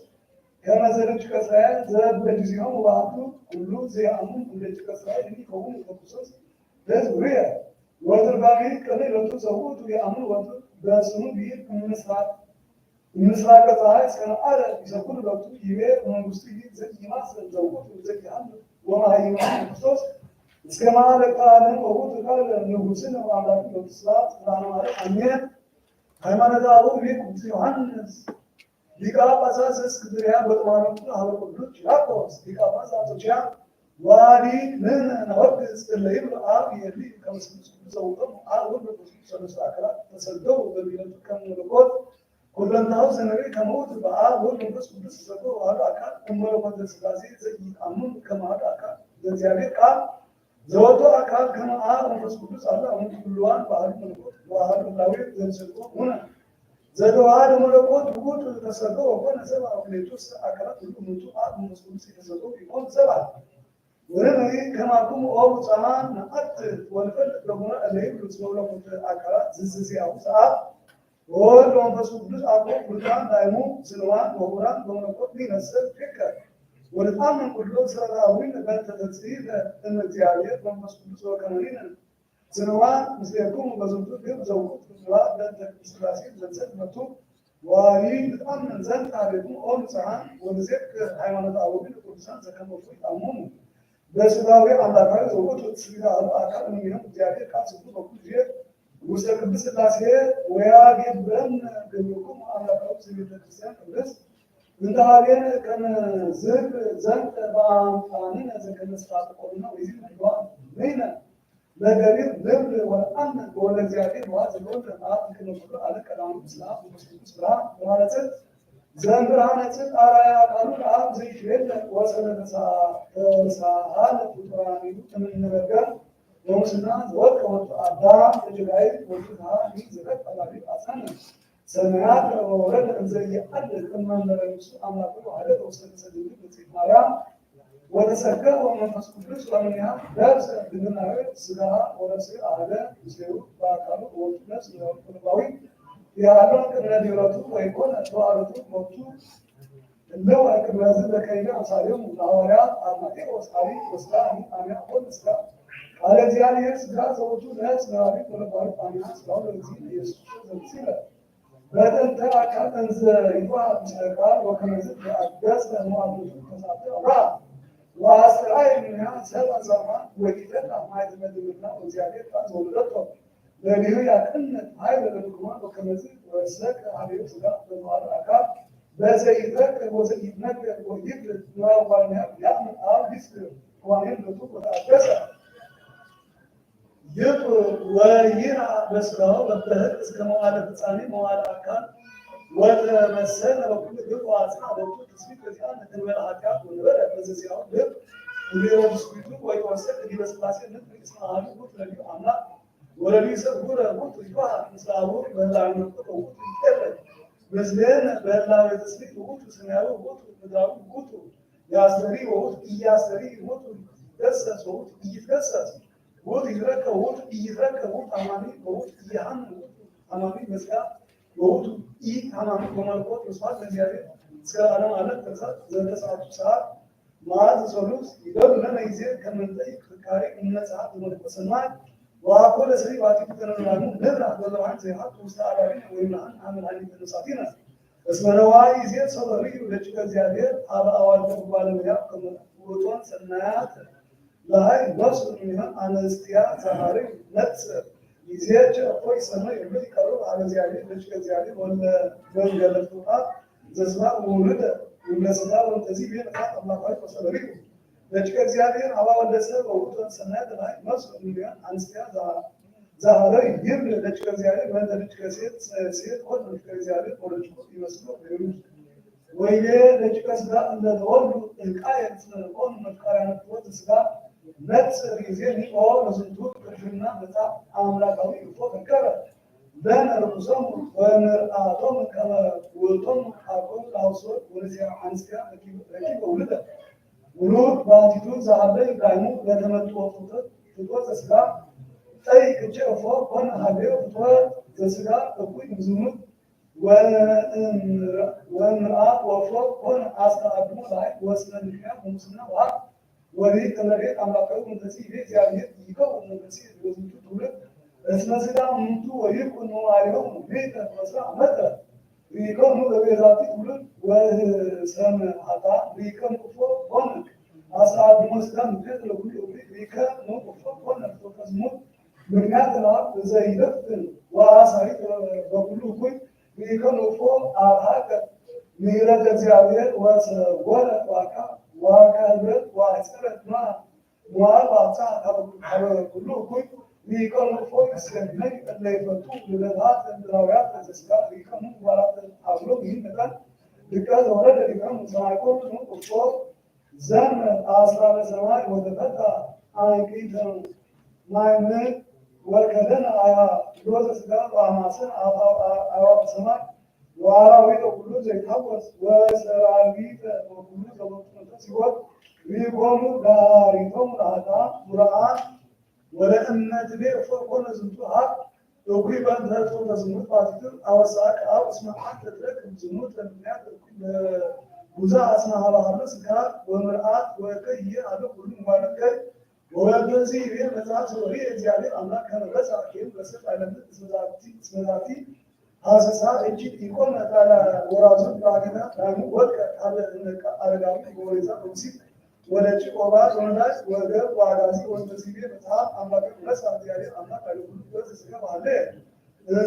ከመዘረች ከሳያ ዘብ በጊዜው ዋቱ ሁሉ ዚያሙ እንደች ከሳያ ይቆም ክርስቶስ ለዝሪያ ወድርባቢ ከነይ ለቱ ሰውቱ ያሙ ወቱ በስሙ ቢል ምስራት ምስራቅ ፀሐይ እስከ አለ ይሰኩን ለቱ ይቤ መንግስቱ ይዘይማስ ዘውቱ ዘይሃም ወማይማ ክርስቶስ እስከ ማለቃለን ወውቱ ቃል ንጉስን አምላክ ክርስቶስ ራማለ አሜን ሃይማኖታዊ ሊቅ ዮሐንስ ሊቃ ጳጳሳት እስክንድርያ በጥማኖቱ ሐዋርያው ቅዱስ ያዕቆብ ሊቃ ጳጳሳት ዋዲ ምን ነወቅስ ለይብ አብ የሊ ከመስክስ ዘውቱ አብ ወልድ ቅዱስ አካላት ተሰደው በሚለው ከመለኮት ሁለንታው ዘነሪ ከሞት በአብ ወልድ መንፈስ ቅዱስ ተሰደው አለ አካል ከመለኮት ሥላሴ ዘይአምን ከማድ አካል እግዚአብሔር ቃል ዘወቶ አካል ከመአብ መንፈስ ቅዱስ አለ አሁን ሁሉዋን ባህል መለኮት ባህል ላዊ ዘንሰቆ ሆነ ዘደዋድ መለኮት ጉድ ተሰደው ሆነ ሰባ ሁለቱስ አካላት ሁሉ ሙቱ አብ መንፈስ ቅዱስ ተሰደው ይሆን ሰባ ወረመሪ ከማኩም ኦብ ጻማን ነአት ወልፈል ለሆነ ለይብ ስለሆነ አካላት ዝዝያው ሰዓት ወልድ መንፈስ ቅዱስ አብ ቁርባን ዳይሙ ስለዋን ወቁራን በመለኮት ሊነሰል ፍቅር ወልጣምን ሁሉ ሰራዊን በተተጽይፍ እግዚአብሔር መንፈስ ቅዱስ ወከመሪን ስለዋን ምስለኩም በዝንቱ ግብ ዘውቁት ስለዋን በተስላሴ ዘንሰት መጡ ዋሪ በጣም ዘንት አለቁ ኦል ጻን ወንዘክ ሃይማኖት አውድ ቅዱሳን ዘከመቱ ይጣሙን በስጋዊ አምላካዊ ዘውቁት ስለዋን አካል ነው እግዚአብሔር ካስቡ በኩል ውስተ ቅዱስ ሥላሴ ወያጌበን ግብሩኩም አምላካዊ ቤተክርስቲያን ቅዱስ እንታቤን ከነ ዝግ ዘንድ በአምጣንን ዘከነስፋት ቆና ወይዚ ነው ነይነ ለገሪር ልብ ወአን ወለ እግዚአብሔር ዋዝ ነው ለማት ከነሱ አለ ቀዳም ስላም ስራ ማለት ዘንብራነት አራያ ቃሉ አብ ዘይሽል ወሰነሳ ተሳሃለ ቁጥራኒ ተምንነገር ወሙስና ወቅ ወጥ አዳም ተጀጋይ ወጥታ ይዘከ አላቢ አሳነ ሰማያት ወረድ እንዘየ አለ ከመንበረሱ አምላኩ አለ ወሰነሰልኝ በጽማያ ወተሰከ ወመንፈስ ቅዱስ ወመንያ ደርሰ ድናረ ስጋ ወረስ አለ ይሰሩ ባካሉ ወጥነስ ወጥባዊ ያለው ከነዲሮቱ ወይቆን ተዋረቱ ሞቱ እንደው አቅራዝ በከይዳ አሳሪው ሐዋርያ አማቴ ወሳሪ ወስታኒ አሚያ ወስታ አለ እግዚአብሔር ስጋ ሰውቱ ነስ ናሪ ወለባሪ አሚያ ስራው ለዚህ ኢየሱስ ዘምሲለ በደንተ አካል እንዘ ይዋ ቃል ወከመዝ አዳስ ለማብቱ ተሳተራ ዋስራይ ምን ሰባ ዘማ ወይተና ማይተመድና እግዚአብሔር ታዝ ወለቶ ለዲሁ ያቀነት ኃይል ለድግማ ወከመዝ ወሰከ አብዮ ስጋ በማር አካል በዘይተክ ወዘይትነክ ወይት ማዋኛ ያም አብስ ዋኔን ለቱ ወታደሰ ይጥ ወይራ በስራው በተህት እስከ መዋለ ፍጻሜ መዋለ አካል ወተመሰለ በኩል ግብ ዋጽና ወጡ ተስቢት ከዚያን ተንበላ አካል ወነበረ በዚያው ልብ እንዲወስዱ ወይ ወሰድ ሊበስላሴ ልብ ይስማሉ ወተለዩ አምና ወለሊ ሰጉረ ወጡ ይባህ ምስላው በላን ወጡ ይተለ በዝለን በላው ተስቢት ወጡ ስናዩ ወጡ በዳው ወጡ ያሰሪ ወጡ ያሰሪ ወጡ ደሰስ ወጡ ይተሰስ ወጡ ይረከ ወጡ ይረከ ወጡ አማኒ ወጡ ይሃን አማኒ መስጋ ወጡ አማኒ ወማልቆት መስዋዕት ለእግዚአብሔር እስከ ዓለም ዓለም ተሳት ዘተሳቱ ሰዓት ማዝ ሶሉስ ይደር ለነይዜ ከመንጠይቅ ፍካሬ እነጻት ወደሰማይ ወአቆለ ሰሪ ባቲኩ ተነራኑ ነራ ወለዋን ዘይሃት ውስታራሪ ወይናን አመላሊ ተነሳቲና እስመነዋይ ዜ ሰበሪ ለጭ እግዚአብሔር አባዋል ተባለያ ከመወቷን ሰናያት ላይ ወስ ምን አነስቲያ ዛሬ ነጽ ይዜች ወይ ሰማይ የሚቀሩ እግዚአብሔር ለጭ እግዚአብሔር ወለ በገለጡታ ዘስማ ወልደ ወለስማ ወንተዚህ ቤት አምላካዊ ተሰበሪ ለጭ እግዚአብሔር አባወለሰ ወውቶን ሰናያት ላይ ወስ ምን አነስቲያ ዛሬ ይብል ለጭ እግዚአብሔር ወንደ ልጅ ከሴት ሴት ወንድ ልጅ እግዚአብሔር ወልጅ ይመስሉ ወይኔ ለጭ ከስጋ እንደወሉ እንቃየት ስለሆነ መካሪያነት ወጥ ስጋ ነጽ ጊዜ ኒኦ ለዝንቱ ቅርሽና በታ አምላካዊ ይፎ ተከረ በነርኩሶም ወነርአቶም ከመ ወልቶም አቆም ላውሶ ወለዚያ አንስያ ለኪ ወልደ ውሉድ ባቲቱ ዛሃበይ ዳይሙ ለተመጥቶ ፍቶት ስጋ ጠይቅ ጨፎ ኮነ ሀቤው ፍቶት ዘስጋ እኩይ ዝሙት ወምርአት ወፎ ኮነ አስተአድሞ ላይ ወስነ ምክንያት ሙስና ዋ ወሪ ከመሬት አምላካዊ መንፈሲ እግዚአብሔር ይከው መንፈሲ ለዝንቱ ትውልድ እስመ ስጋ ምንቱ ወይኩን መዋሪው ቤተ ወስራ መጠ ይከው ለቤዛቲ ትውልድ ወሰም አታ ይከም ቁፎ ሆነ አሳድሞ ስጋ ምክንያት ለኩል ይከም ቁፎ ሆነ ተከዝሙ ምክንያት ነው ዘይደፍን ወአሳሪ በኩሉ ኩይ ይከም ቁፎ አሃከ ምሕረት እግዚአብሔር ወሰወረ ዋካ ዋካብረት ዋጽረት ማ ዋባታ ሁሉ ኩይ ሊቆም ፎይ ስለነይ ለይፈቱ ለላት እንደራውያት ተስጋ ሊቆም ወራት አብሎ ይመጣል ድካዝ ወረደ ሊቆም ሰማይቆም ነው ቁፎ ዘም አስራ ለሰማይ ወደፈታ አንቂት ማይነ ወከደን አያ ሎዘ ስጋ ባማሰን አዋ ሰማይ ወአራዊት ሁሉ ዘይታወስ ወሰራዊት ሁሉ ዘወጥቶ ሲወጥ ሊቆሙ ዳሪቶም ራታ ቁርአን ወለ እምነት ቤት ኮነ ዝንቱ ሀቅ እኩይ በንተቶ ተዝሙት ባትክር አወሳቅ አው እስማዓት ተድረክ ዝሙት ለምክንያት ጉዛ አስማሃባሃለ ስጋ ወምርአት ወቀይ አለ ሁሉ ማለከይ ወበዚህ ቤት መጽሐፍ ወሪ እግዚአብሔር አምላክ ከነበሳ ከይም በስፍ አይነት ስመዛቲ ሀሰሳ እጅግ ይቆም ታላ ወራዙ ባገና ታሙ ወቀ አለ አረጋዊ ወይዛ ወሲት ወለጭ ቆባ ወንዳስ ወገብ ዋጋዚ ወንተሲቤ መጽሐፍ አምላክ ለሳት ያለ አምላክ አይሁን ወዝ ስጋ ባለ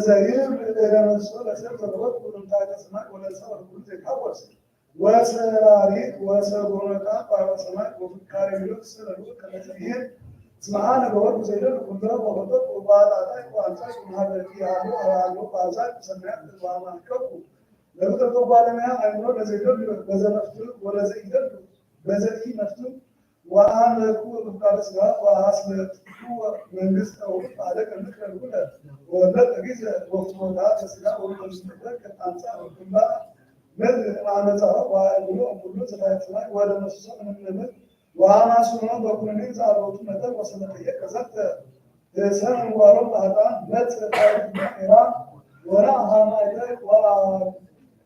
ዘይር ለረመሶ ለሰብ ተወቅ ወንታ ተስማ ወለሰው ሁሉ ተካወስ وسراريك وسبونتا بارسماء وفكار ملوك سرلو كالتغيير اسمعان الوقت زيدان كنترا وغطت وبعد عطاك وعنصاك مهدر كيهانو أرانو بازاك سمعت الوامان كبو لو تقول بالمها أنه لزيدان بزنفتو ولزيدان بزكي نفتو وأنا لكو بقارسها وأصل هو من جزء أو بعدك النكرة الأولى ولا تجيز وقت وضعات السلاح والمستقبل كأنصار وكلها مثل معناتها وأقولوا زكاة ولا مسوس من المثل وأنا سمعت بقول نيزا روت مثل وسنتيه كذبت سنة ورب هذا مثل إيران ولا هم أيضا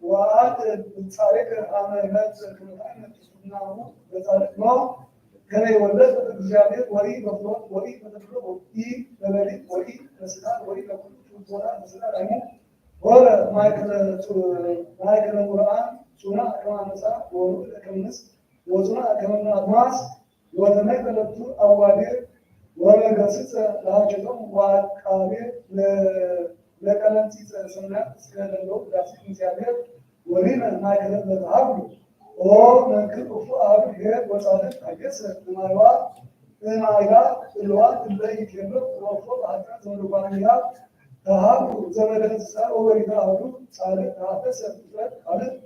وعاد بتصاريك أنا مثل كنا نسمعه بتصاريك ما كان يولد بتجارب وري بفرق وري بتفرق بلدي وري مسنا وري كل ولا مسنا يعني ولا مايكل القرآن سنة كمان مسا ورود كمنس وسنة كمان أدماس ولا مايكل التو أوادير ولا قصص لا جدوم وكابير لكلام تيس سنة سكالو داسي مزيادة ورينا مايكل الذهب او نكل وفاء هي وصادق أجلس نمايوا نمايا الوقت اللي يكمل وفاء هذا زمربانيا تهاب زمن الساعة ورينا هذا صادق هذا سبب هذا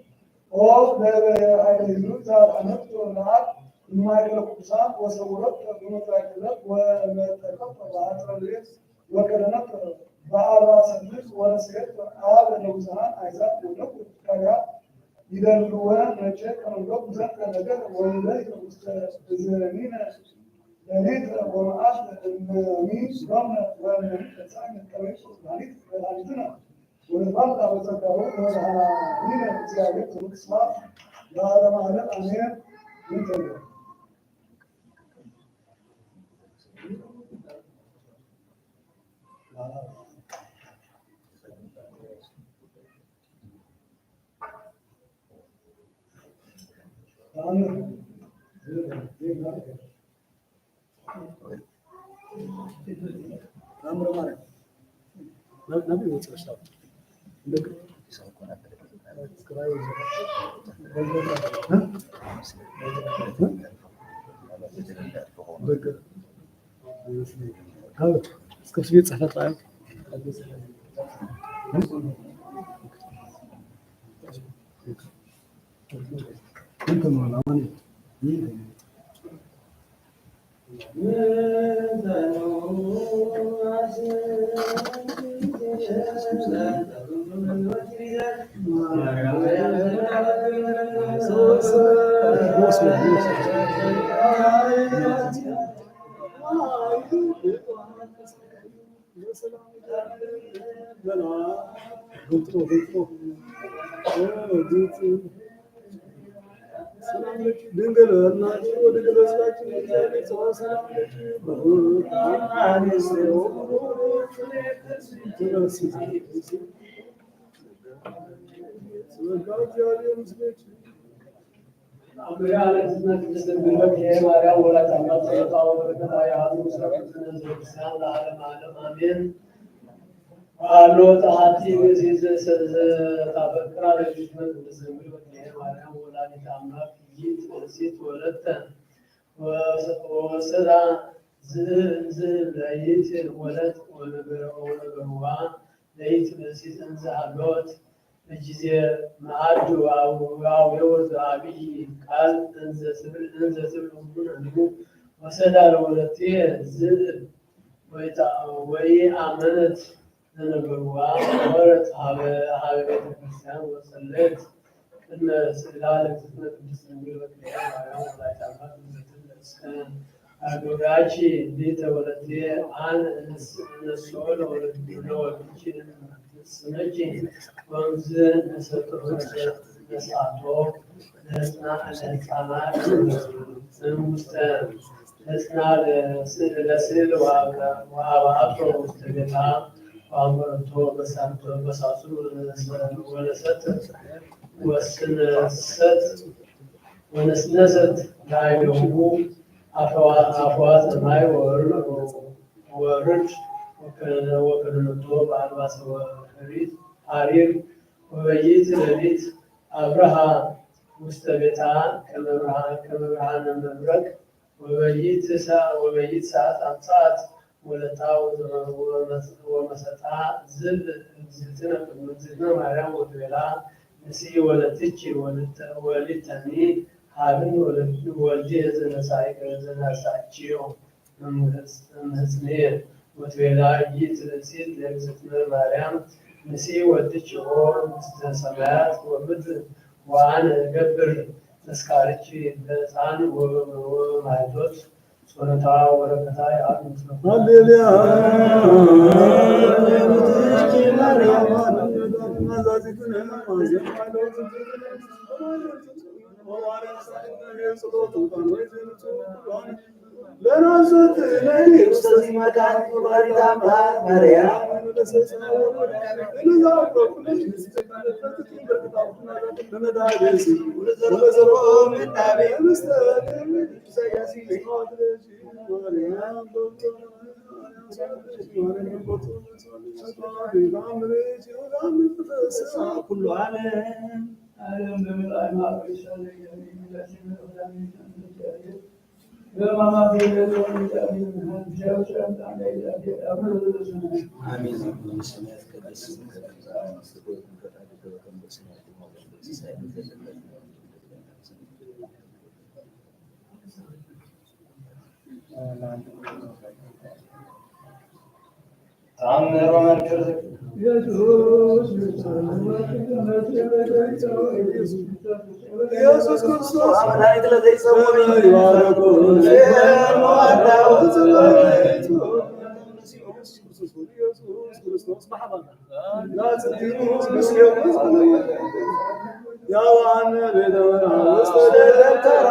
او هايلو زار أنت ونعت نمايا القصام وصورت بمتراكلات ومتركب بعض الرئيس وكلمات بعض سنوات ورسيت هذا الوزان أيضا ونقول كذا إذا الروان نشأ كانوا يقول زكاة نجار ولذلك مستزيدين يريد ومعاش المين رمنا والمين تسعين الكويس والمعرفة والعجزنا والفرق والزكاة والعلمين زيادة الإسلام هذا معنى الأمير من جميع قالوا تعطي وزيز سز تفكر على جسمك بسمي وكيه ماريا ولا نتعمق جيت نسيت ولدت وسدا زل ليت ولد ونبروان ليت نسيت انزعلوت الجزير معدو أو يوز عبي قال انزل سبل أمنا وسدا لولدتي زل ويأمنت نبروها ورت على بيت الكريستيان وصليت إن سلالة تثبت بالسنجيل والكلام على الله تعالى مثل أقولاشي ديت ولدي عن السؤال ولدي والكشين السنجي وانزل نسأته نسأته نسمع الإنسانات المستند نسمع لسيل وأبعاده مستقبلها وأمرته بساطه ونست ونسنست دعيوه أفوات الماء ورج وكنته بألباس حرير وبيت لبيت أبرها ውስተ ቤታ ከመብርሃነ መብረቅ ወበይት ሰዓት አምሳት ወለታ ወመሰጣ ዝብ እግዝእትነ ማርያም ወትቤላ ንሲ ወለትች ወሊተኒ ሀብን ወልድ ዘነሳችዮ እምህጽንየ ወትቤላ ይትእሲት ለእግዝእትነ ማርያም ንሲ ወልድችዎ ምስለ ሰማያት ወምድር ወአነ እገብር ተስካርች በዕጣን ወማይቶት ጾረታ ወረከታ የአብ ምስለ ሃሌሉያ ለናዝት ለኔ ውስጥ መካን ወላዲተ አምላክ ማርያም ኩሉ ዓለም በምልአት ማዕረግ ተአምሮ መንክር ኢየሱስ ክርስቶስ አምላክ ለዘይጸውር ይባረኩ ኢየሱስ ክርስቶስ ማህበራ ያዋን ቤተወና ውስጥ ደብተራ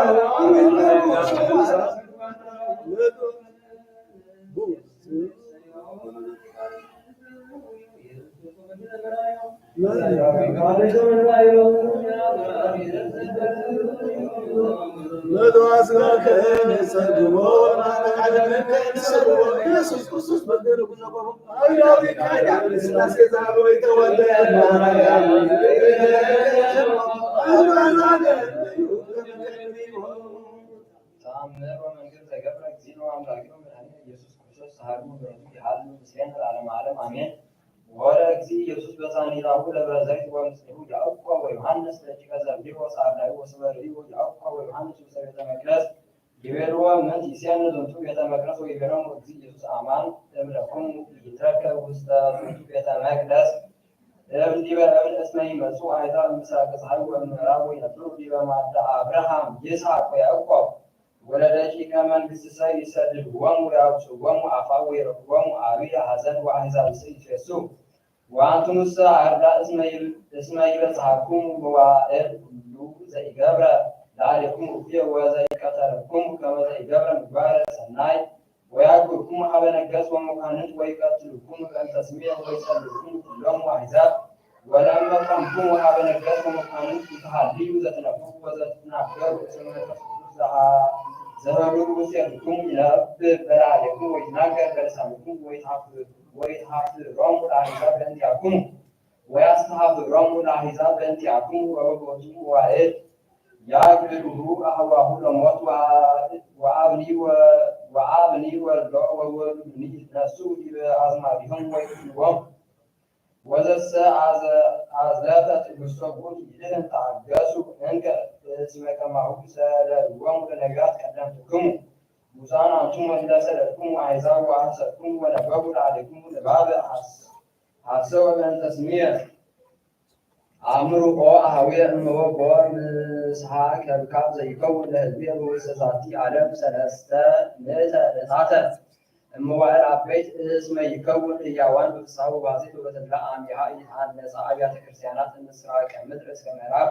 ተአምሮ መንክር ተገብረ እግዚኦ አምላክነ መድኃኒነ ኢየሱስ ክርስቶስ ሰሃሉ በረቱ ያሉ ምስሌነ ለዓለመ ዓለም አሜን። ወረ እግዚእ ኢየሱስ በሳኒራሁ ደብረ ዘይት ወምስሌሁ ያዕቆብ ወዮሐንስ ደቂቀ ዘብዴዎስ አርዳኢ ወስበርዩ ያዕቆብ ወዮሐንስ ውስተ ቤተ መቅደስ ይቤልዎ ምንት ይሴን ዝንቱ ቤተ መቅደስ ወይቤሎሙ እግዚእ ኢየሱስ አማን እምለክሙ ይትረከብ ውስተ ዝንቱ ቤተ መቅደስ እብል ዲበ እብል እስመ ይመጽኡ አሕዛብ እምሥራቀ ፀሐይ ወእምዕራብ ወይነብሩ ዲበ ማዕደ አብርሃም ይስሐቅ ወያዕቆብ ወለደቂቀ መንግሥትሰ ይሰድድዎሙ ወያውፅዎሙ አፋ ወይረክቦሙ ዓቢይ ኀዘን ወአሕዛብ ይሴሱ ወአንትሙሰ አርዳእ እስመ ይበጽሐክሙ መዋዕል ኩሉ ዘኢገብረ ለአሌክሙ እኩየ ወዘኢቀተለክሙ ከመ ዘኢገብረ ምግባረ ሰናይ ወያግብክሙ ሀበ ነገሥት ወመኳንንት ወይቀትልክሙ በእንተ ስሜ ወይጸልዩክሙ ኩሎሙ አሕዛብ ወለእመ ቆምክሙ ሀበ ነገሥት ወመኳንንት ትሃልዩ ዘትነፍሑ ወዘትናገሩ እስመ መንፈስ ቅዱስ ዘበሉ ውስቴትክሙ ይነብብ በላዕሌክሙ ወይትናገር በልሳንክሙ ወይትሐፍሮሙ ለአሕዛብ በእንቲአክሙ ወያስተሐፍሮሙ ለአሕዛብ በእንቲአክሙ ወበቦቱ መዋዕል ያግብሩ አህዋሁ ለሞት ወአብኒ ወወልድኒ ይትነሱ ዲበ አዝማዲሆሙ ወይቅትልዎሙ ወዘሰ አዝለፈ ትዕግሥቶ ቡት ይድህን ታገሱ እንከ እስመ ከማሁ ሰደድዎሙ ለነቢያት ቀደምትክሙ ሙሳን አንቱም እለ ሰደድክሙ አሕዛብ ወአሐሰብክሙ ወነበቡ ለአሌክሙ ልባበ ሐሰወ በእንተ ስምየ አእምሩ አኀዊየ እምሆ ምስሐ ከብካብ ዘይከውን ለሕዝብየ በውስተ ዛቲ ዓለም ሰለስተ ምእተ ዕለታተ እመዋዕል አበይት እስመ ይከውን ሕያዋን በፍስሐ ወባዜት ወበተድላ አሚሃ ይትሐነጻ አብያተ ክርስቲያናት እምሥራቀ ምድር እስከ ምዕራብ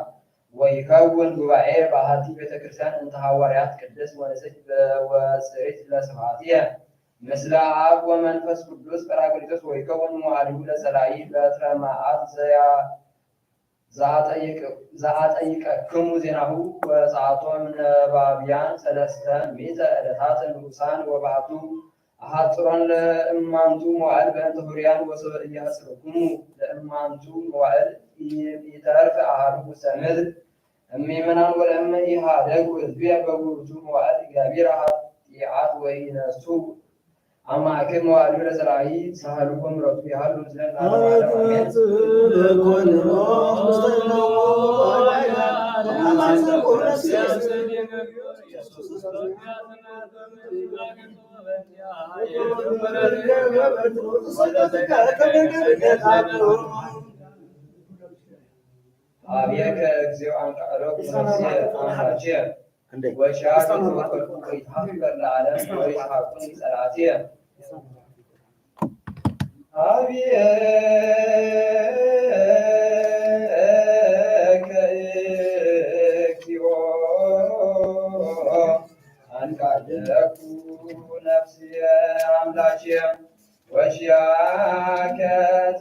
ወይከውን ጉባኤ በአሐቲ ቤተ ክርስቲያን እንተ ሐዋርያት ቅድስት ወንጽሕት ወጽርይት ለስብሐትየ ምስለ አብ ወመንፈስ ቅዱስ ጰራቅሊጦስ ወይከውን መዋዕሊሁ ለጸላኢ በትረ መዓት ዘአጠይቀክሙ ዜናሁ ወፀአቶም ነባብያን ሰለስተ ምእተ ዕለታት ንዑሳን ወባሕቱ አሐጽሮን ለእማንቱ መዋዕል በእንተ ሑርያን ወሶበ ኢያጽርክሙ ለእማንቱ መዋዕል ኢተርፍ አሐዱ ውስተ ምድር እሚመናን ወለእመኢሃ ደጉ ህዝብየ በጉቱ መዋዕል እግዚአብሔር ኃጢአት ወይነሱ አማክር መዋዕል ረሰራይ ሳህሉኮም ረቱ ያህሉ ዝለና አብየከ እግዚኦ አንቃሎ ነፍስየ አምላችየ ወሻት ወይታፈር ለዓለም ወይስሐቁን ጸላትየ አብየከ እግዚኦ አንቃለኩ ነፍስየ አምላችየ ወሻከ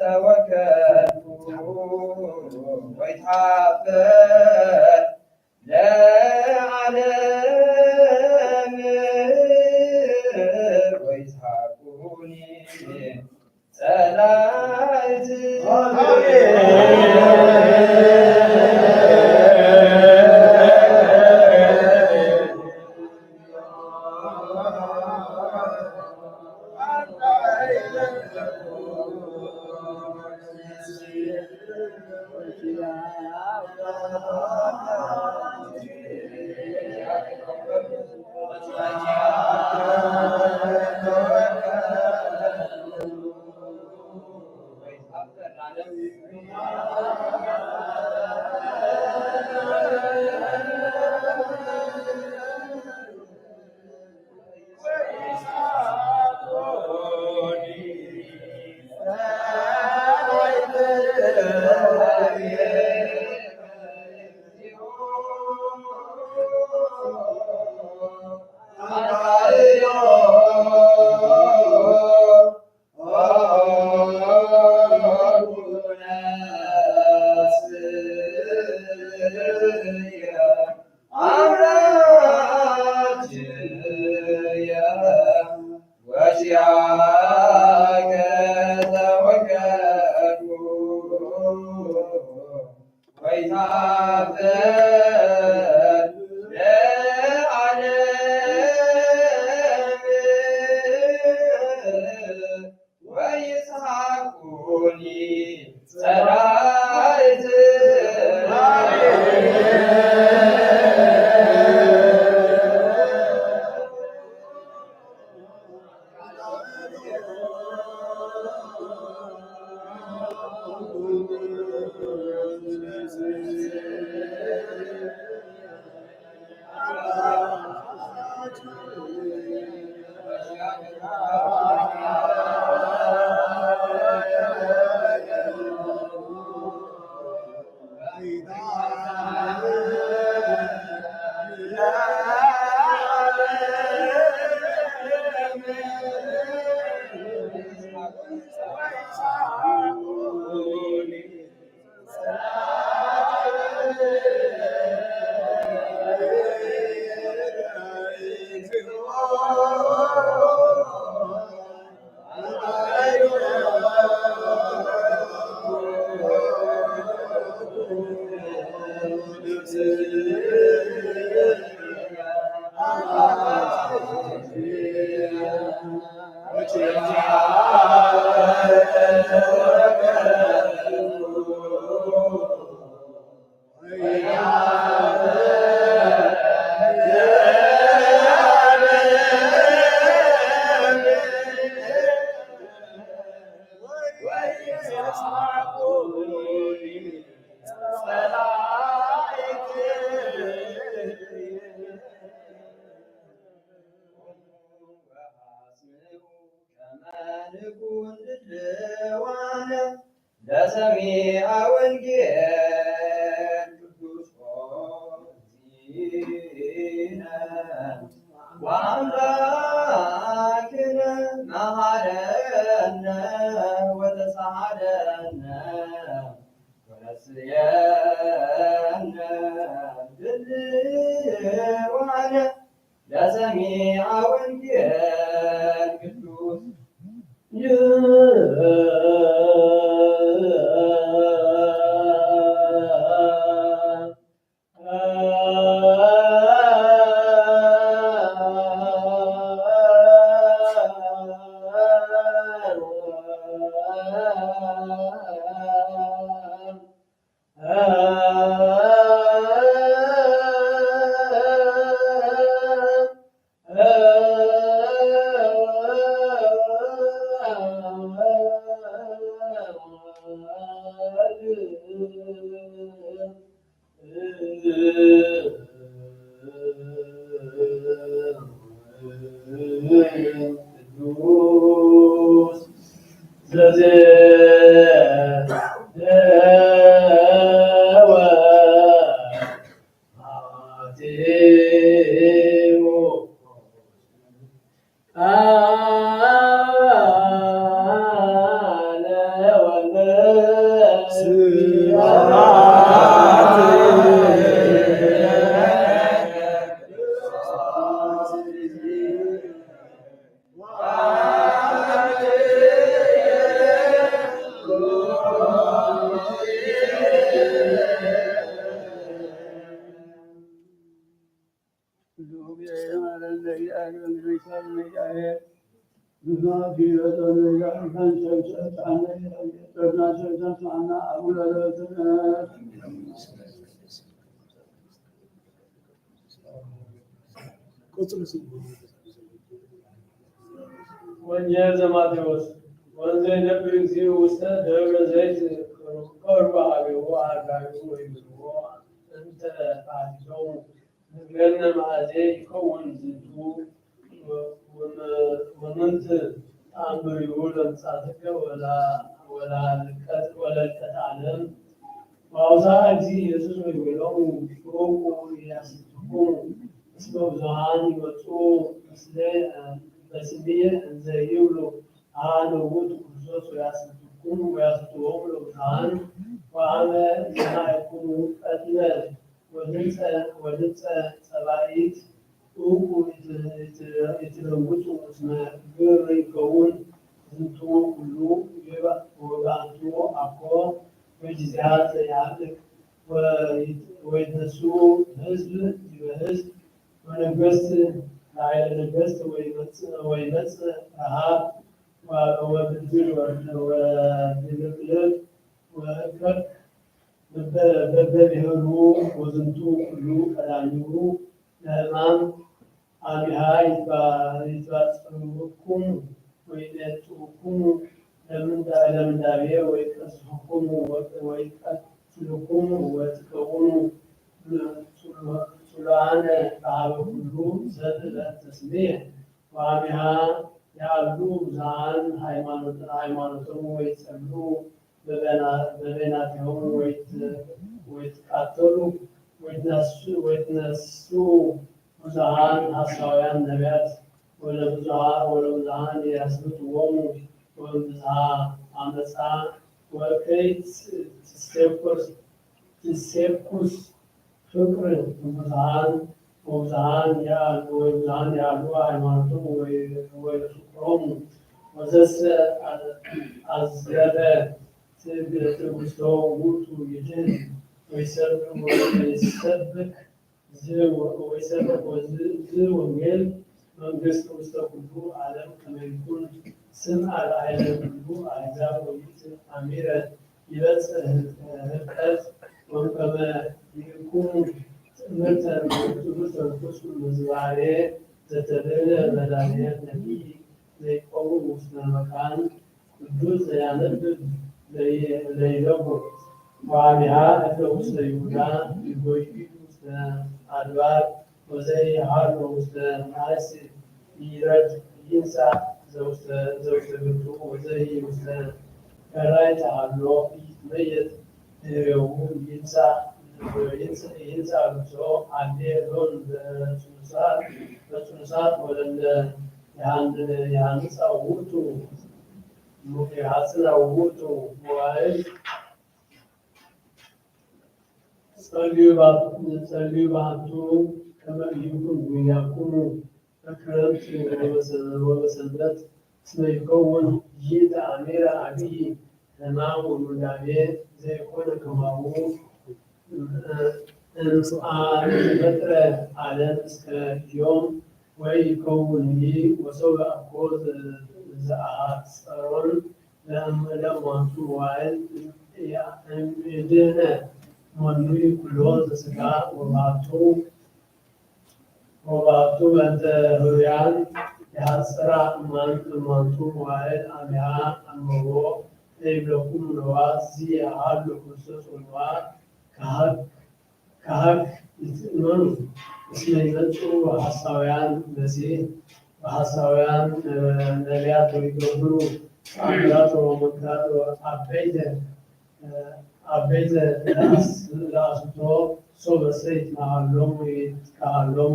ተወከልኩ ወይታፈር ለዓለም ወይስሐቁኒ ጸላእት ለሰሚዐ ወንጌል ቅዱስ ሆዚነ ወአምላክነ መሐረነ ወተሳሃለነ ወነስየነ ድልዋነ ለሰሚዐ ወንጌል ቅዱስ ቅዱስ ወንጌል ዘማቴዎስ ወንዘ ነብር እግዚእ ውስተ ደብረ ዘይት ቀርበ ኀቤሁ አርጋዊሁ ወይብልዎ እንተ ኀዲሶሙ ንግረነ መዓዜ ይከውን ዝንቱ ወምንት ተአምሪሁ ለምጻትከ ወለልቀት ዓለም ወአውሳዐ እግዚእ ኢየሱስ ወይቤሎሙ ጩኹ ኢያስሕቱክሙ እስመ ብዙኃን ይመጹኡ በስምየ እንዘ ይብሉ አነ ውእቱ ክርስቶስ ወያስሕቱክሙ ወያስሕቱዎሙ ለብዙኃን ወአነ ሰማዕክሙ ቀትለ ወድምፀ ጸባኢት ዑቁ ይትለውጡ እስመ ግብር ይከውን ዝንቱ ኩሉ ወበአንቱ አኮ በጊዜያት ያህልቅ ወይትነሱ ሕዝብ በሕዝብ ወነገሥት ላዕለ ነገሥት ወይመጽእ ረኃብ ወብድር ወድልቅልቅ ወእከክ በበብሔሩ ወዝንቱ ኩሉ ቀዳሚሁ ለሕማም አቢሃ ይትባጽሕኩሙ ወይነጥቁኩሙ ለምንዳቤ ወይቀስፉኩሙ ወይቀትሉኩሙ ወትከውኑ ጽሉዓነ በኀበ ኩሉ ዘእንበለ ስምየ ወአቢሃ ያሉ ብዙኃን ሃይማኖቶሙ ወይጸልኡ በበይናቲሆሙ ወይትቃተሉ ወይትነሱ ብዙኃን ሐሳውያን ነቢያት ወለብዙኃን ያስሕቱዎሙ ወእምብዝኃ አመፃ ወከይት ትሴኩስ ፍቅር ወብዙኃን ያሉ ሃይማኖቶሙ ወፍቅሮሙ ወዘሰ አዝገበ ትዕግሥቶ ውእቱ ይድኅን ወይሰብክ ዝወንጌል መንግሥት ውስተ ኩሉ ዓለም ከመ ይኩን ስምዐ ላዕለ ኩሉ አሕዛብ ወይትአሚረ ይበጽሕ ህልቀት ወከመ ይኩኑ ትምህርተ ርኩስ ምዝባሬ ዘተብዕለ መድኃኒት ነቢይ ዘይቆውም ውስተ መካን ቅዱስ ዘያነብብ ለይለውጥ ወአቢሃ እለ ውስተ ይሁዳ ይጎይ ውስተ አድባር ወዘይሃሎ ውስተ ናስ ይረድ ይንሣእ ዘውስተ ብርቱ ወዘይ ውስተ ከራይ ተሃሎ ይትመየጥ ድኅሬሁ ይንሣእ ልብሶ አሌ ሎን በጽኑሳት ወለለ የሐንጻ ውእቱ የሐጽና ውእቱ መዋዕል ጸልዩ ባሕቱ ከመ ይኩን ጉያኩሙ በክረምት ወበሰንበት እስመ ይከውን ይእተ አቢይ ሕማም ወምንዳቤ ዘይኮነ ከማሁ እምአንበጥረ ዓለም እስከ ዮም ወይከውን ወሰብእ አኮ ዘአሐጸሮን ለእሙንቱ መዋዕል እምድኅነ መኑይ ኩሎ ዘሥጋ ወባሕቱ በእንተ ኅሩያን የሐጽራ እሙንቱ መዋዕል አቢሃ አልመሮ ለይብለኩሙ ነዋ ዘያሃሉ ክርስቶስ ወነዋ ከሀክ ይትእመኑ እስመ ይመጽኡ ሐሳውያን መሲሕ በሐሳውያን ነቢያት ወይገብሩ አምራት ወመካት አበይተ ለአስቶ ሶበሰይት መሃሎሙ ይትካሃሎሙ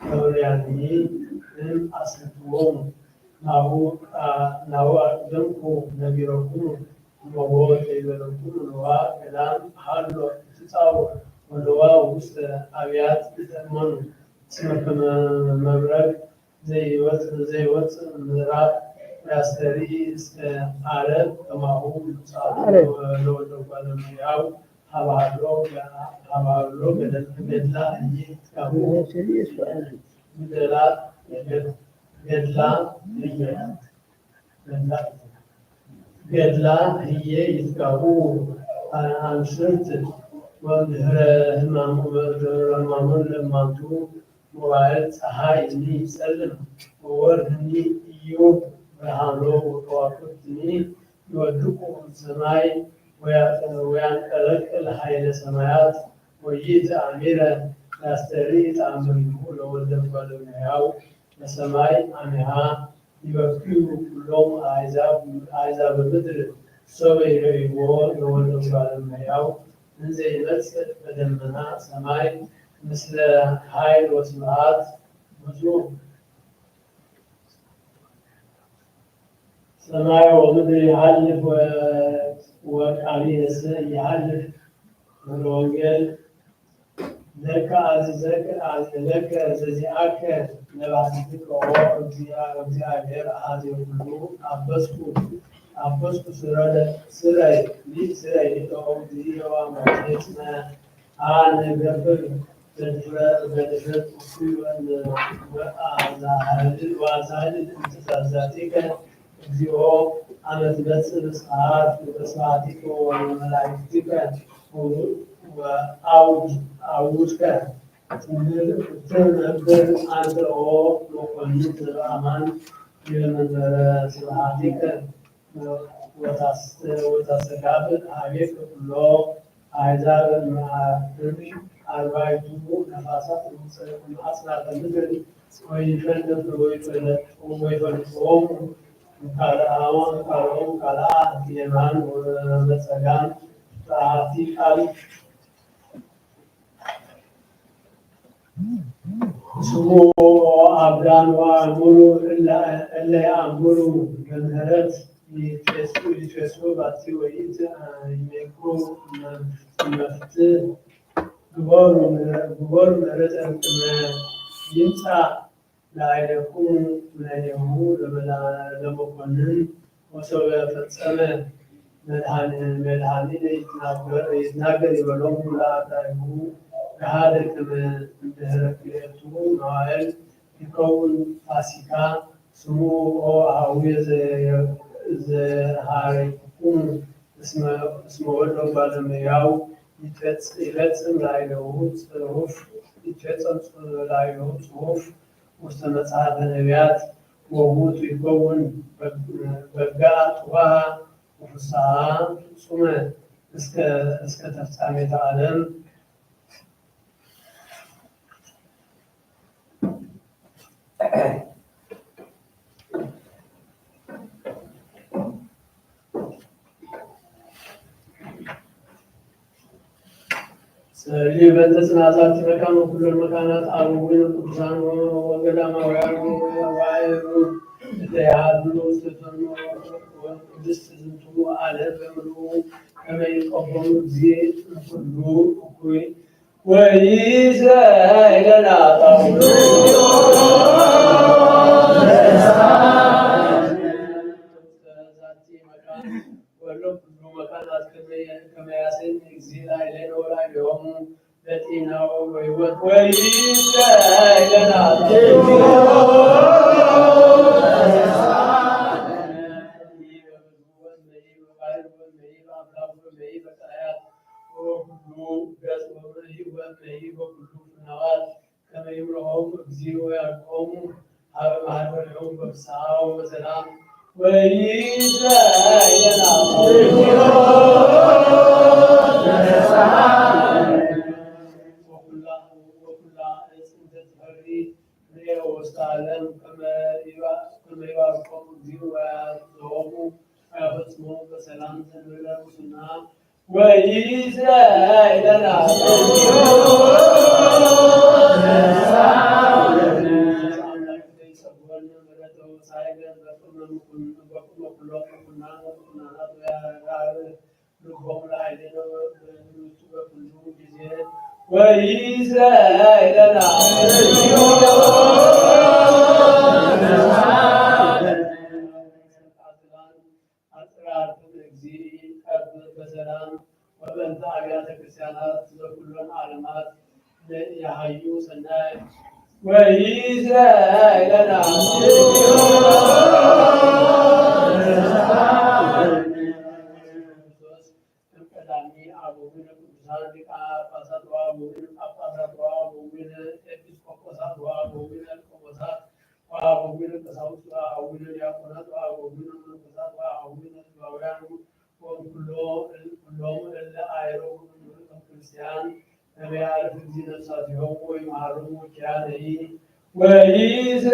ተወልያኒ አስክትዎሙ ናሁ አቅደምኩ ነቢረኩሙ ሞጎት ይበለኩሙ ነዋ ገዳም ሃሎ ትጻው ወለዋ ውስጥ አብያት ይጠመኑ እስመ ከመ መብረቅ ዘይወፅ ምዕራብ ያስተርኢ እስከ ዓረብ ከማሁ ለወልደ እጓለ እመሕያው ሀባሎ ገድላ ይትካሁ ገድላ ህዬ ይትካሁ አንስርት ወድህረ ህማሙን ለማንቱ መዋዕል ፀሐይ እኒ ይጸልም ወወርህኒ ኢዮብ ብርሃኖ ወከዋክብትኒ ይወድቁ ሰማይ ወያንቀለቅል ኃይለ ሰማያት ወይትአሚረ ያስተርኢ ተአምሪሁ ለወልደ እጓለ እመሕያው በሰማይ አሜሃ ይበክዩ ኩሎም አሕዛብ ምድር ሰበ ይሬይዎ ለወልደ እጓለ እመሕያው እንዘ ይመጽእ በደመና ሰማይ ምስለ ኃይል ወስብሐት ብዙ ሰማይ ወምድር ይሃልፍ ወቃልየስ ይሃልፍ ወንጌል ለከ ለከ ዘዚአከ ነባሲትከ እግዚአብሔር አሐዜ ኩሉ አበስኩ ስረይ ሊተው ዚዋ መቼስነ አንገብር በድፍረት እኩይ ወአዛህል እንስሳዛቲከ እግዚኦ አመ ትመጽእ በስብሐቲከ ወመላእክቲከ አውጅከ ትነብር አንተ ኦ መኮንን ዘበአማን የመንበረ ስብሐቲከ ወታስተጋብእ ኀቤከ ኩሎ አሕዛብ እምአርብ አርባዕቱ ነፋሳት አጽናፈ ምድር ወይፈልጡ ወይፈልጥዎሙ ካልአሆሙ ካልአ የማን ወመጸጋም ጸሐፊ ቃል ስሙ አብዳን ወአእምሩ እለ ያእምሩ በምህረት ይትፌሱ ባቲ ወይት ይሜክሩ መፍትሕ ግቦሩ ምህረተ እምቅድመ ይምጻእ ለአይለክሙ ምናኔሁ ለመኮንን ወሰበ ፈጸመ መድኃኒነ ይትናገር ይበሎሙ ለአርዳኢሁ ገሃደ ከመ እምድኅረ ክልኤቱ መዋዕል ይከውን ፋሲካ ስሙ ኦ አኀውየ ዘኀረይኩሙ እስመ ወልደ እጓለ እመሕያው ይትፌጸም ላዕሌሁ ጽሑፍ ውስተ መጽሐፈ ነቢያት ወውእቱ ይከውን በጋዕ ጡሃ ወፍስሐ ፍጹመ እስከ ተፍጻሜተ ዓለም። ጸልዩ በእንተ ጽናሳት መካነ ኩሎን መካናት አበዊነ ቅዱሳን ወገዳማውያን ወዋዕሩ እለ ይሃሉ ውስተ ቅድስት ዝንቱ ዓለም በምልኡ ከመ ይቀበሉ እግዚእ እምኩሉ እኩይ ወይእዜሰ ጣውሎ ወሎ ኩሉ መካናት ከመ ያሴን እግዚእ ላዕሌነ ወላዕሌሆሙ በጤናው ወሕይወት ወይእዜሰ ከመ ይምርሖሙ እግዚእ ወያድኅኖሙ ሀበ ማኅደሪሆሙ በፍስሐ ወበሰላም ወይእዜሰ ወኩላ ዕፅ እንተ ትፈሪ ፍሬ ወውስተ ዓለም ከመ ይባርኮሙ እግዚኦ ወያዕጽኦሙ ወያፈጽሞሙ በሰላም ዘንበለ ሙስና ወይእዜሰ ለነ ወበእንተ አብያተ ክርስቲያናት በኩሎን ዓለማት ያሃዩ ሰናይ ወይእዜሰ ለነ ቀዳሚ አበዊነ ቅዱሳን ሊቃነ ጳጳሳት ወአበዊነ ጳጳሳት ወአበዊነ ኤጲስቆጶሳት ወአበዊነ ቆሞሳት ወአበዊነ ቀሳውስት ወአበዊነ ዲያቆናት ወአበዊነ መነኮሳት ወአበዊነ ሌዋውያን ኩሎም እለ አእረጉ ክርስቲያን ነቢያት እግዚእ ነፍሳቲሆሙ ወይምሃሮሙ ኪያነሂ ወይእዜሰ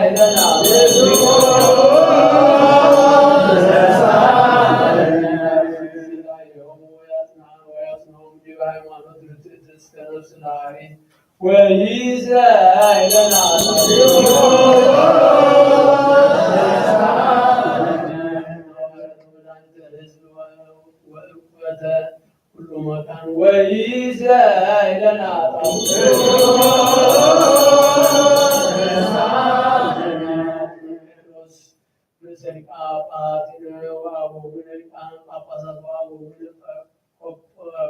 ለነ ሃይማኖት ርትዕት እስከ ነፍስ ለአሪት ወይእዜሰ ለነ ወእኩበተ ኩሉ መካን ወይእዜሰ ለነ ርእሰ ሊቃነ ጳጳሳት ወአበዊነ ሊቃነ ጳጳሳት ወአበዊነ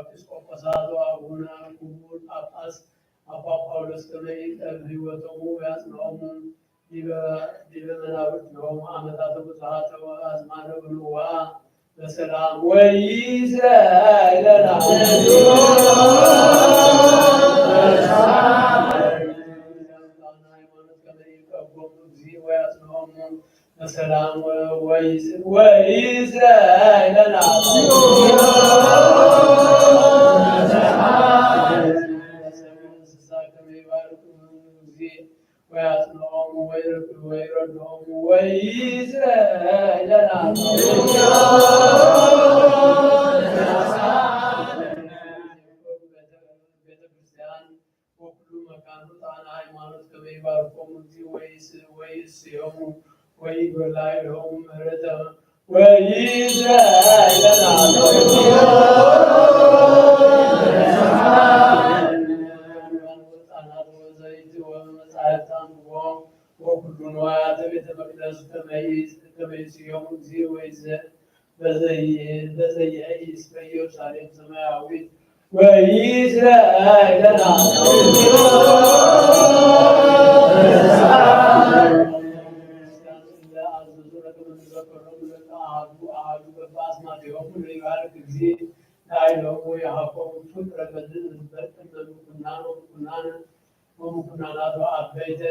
ኤጲስቆጶሳት ወአቡነ ክቡር ጳጳስ አባ ጳውሎስ ከመ ይጠብ ሕይወቶሙ ወያጽንዖሙ ዲበ መናብርቲሆሙ ዓመታተ ብዙኃተ ወአዝማነ ብሉዋ በሰላም ወይእዜሰ ለነ ሃይማኖት ከመ ይቀቦሙ እግዚእ ወያጽንዖሙ በሰላም ወይእዜሰ ለነ ወያጽንዖሙ ወይረድዖሙ ወይእዜሰ ለነ ቤተክርስቲያን ወኩሉ መካን ጣና ሃይማኖት ከመ ይባርኮሙ እግዚእ ወይእስዮሙ ወይጎላዕዮሙ ምሕረተ ወይእዜሰ ለነ ወኩሉ ንዋያተ ቤተ መቅደስ ከመ ይእስዮሙ እግዚእ በዘይእይስ በኢየሩሳሌም ሰማያዊት ወይእዜሰ ለነ አሐዱ በበአስማቲሆሙ ለይባርክ እግዚእ ላዕሌሆሙ ወየሀቦሙ ፍቅረ በምኩናን ወምኩናናት ወአበይተ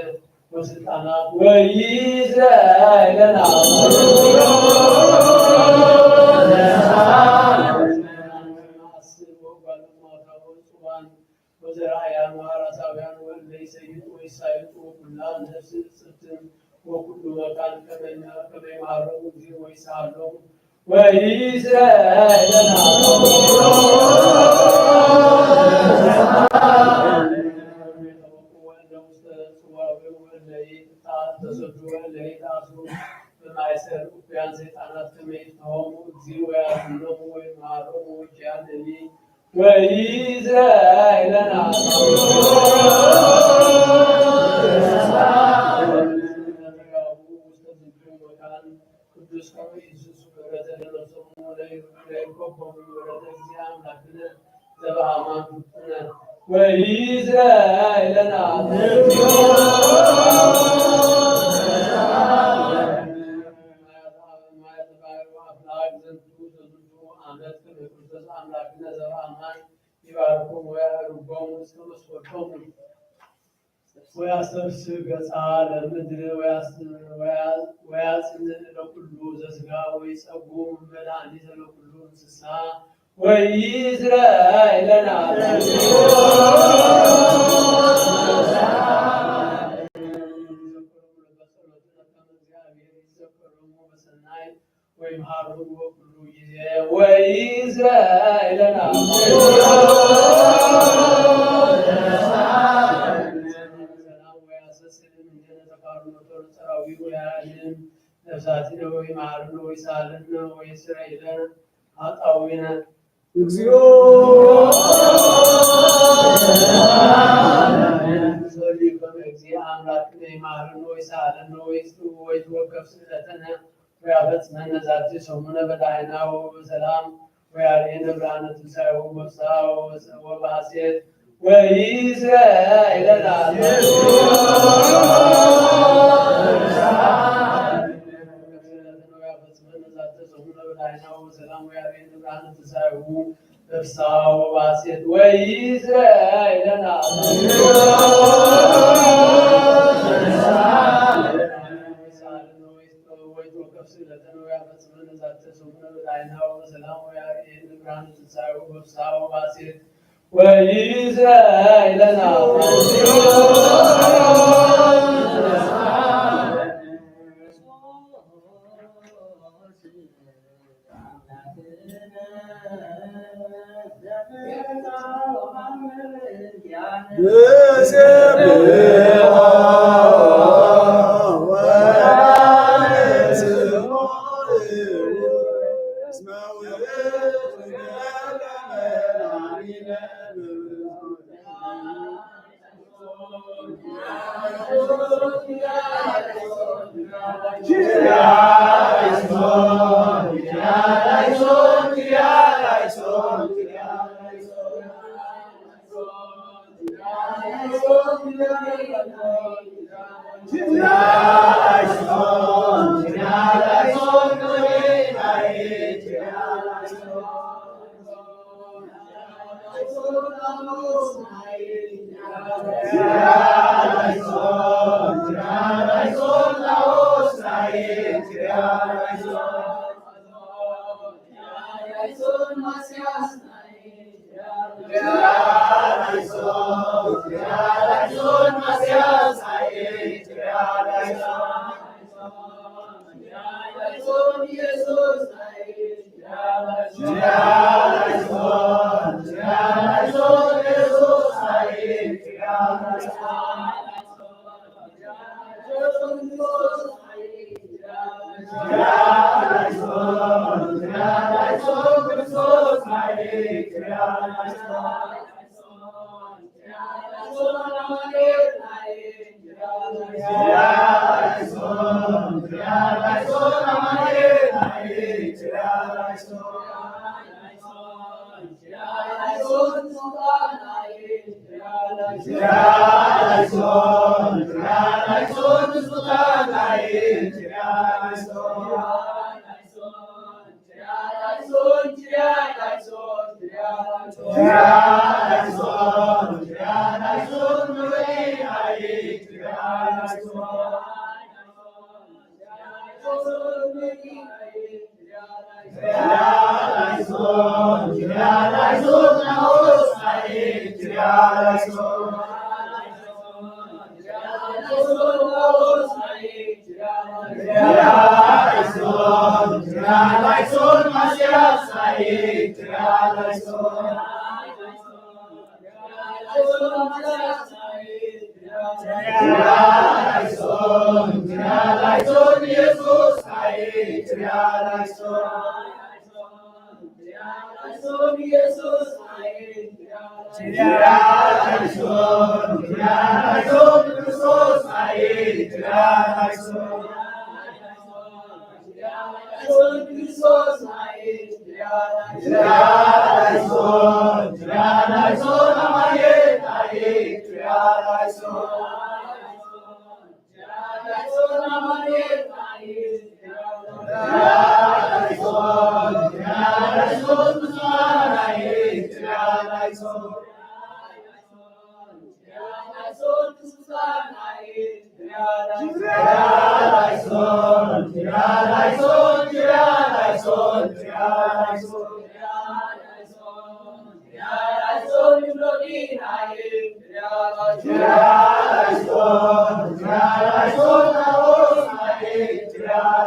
ወስልጣናት ወይእዜሰ ለነ ወዘርአያን ወሐራሳውያን ወእለ ይሰይጡ ወይሳይጡ ወኩላን ነፍስ ጽትን ወኩሉ መካን ከመ ይምሃሮሙ እግዚእ ወይሳሃሎሙ ወይእዜሰ ለነ በማእሰር ኡፍያን ሰይጣናት ከመ ይፍትሖሙ እግዚእ ወያድኅኖሙ ወይምሃሮሙ ኪያነሂ ወይእዜሰ ለነ ቅዱስ ከመ ኢየሱስ ምሕረተ ለነፍሶሙ ለይኮቦሙ ምሕረተ እግዚእ አምላክነ ዘበአማን ፍጡነ ወይእዜሰ ለነ አምላክነ ዘበአማን ይባርኮሙ ወያዕርጎሙ እስከ መስፈርቶሙ ወያስተብስር ገጸ ለምድር ወያጽንዕ ለኩሉ ዘሥጋ ወይጸጉም መድኃኒተ ለኩሉ እንስሳ ወይእዜሰ ለነ ወይሰከሮሙ በሰናይ ወይምሃሩ ኩሉ ጊዜ ወይእዝራኤልና ነፍሳቲነ ወይምሃሩነ ወይሳልነ ወይእስራኤልና ኃጣውኢነ እግዚኦ አምላክነ ይምሃረነ ወይሳልነ ወይትወከፍ ስእለተነ ወያፈጽመነ ዛቲ ሰሙነ በዳህና ወበሰላም ወያርኤነ ብርሃነ ትንሣኤሁ በፍስሐ ወበሐሴት ወይእዝራኤልና ወያፈጽመነ ዛቲ ሰሙነ በዳህና ወበሰላም ወያርኤነ ብርሃነ ትንሣኤሁ በፍስሐ ወበሐሴት ወይእዝራኤልና ወይእዝራኤልና Yeah.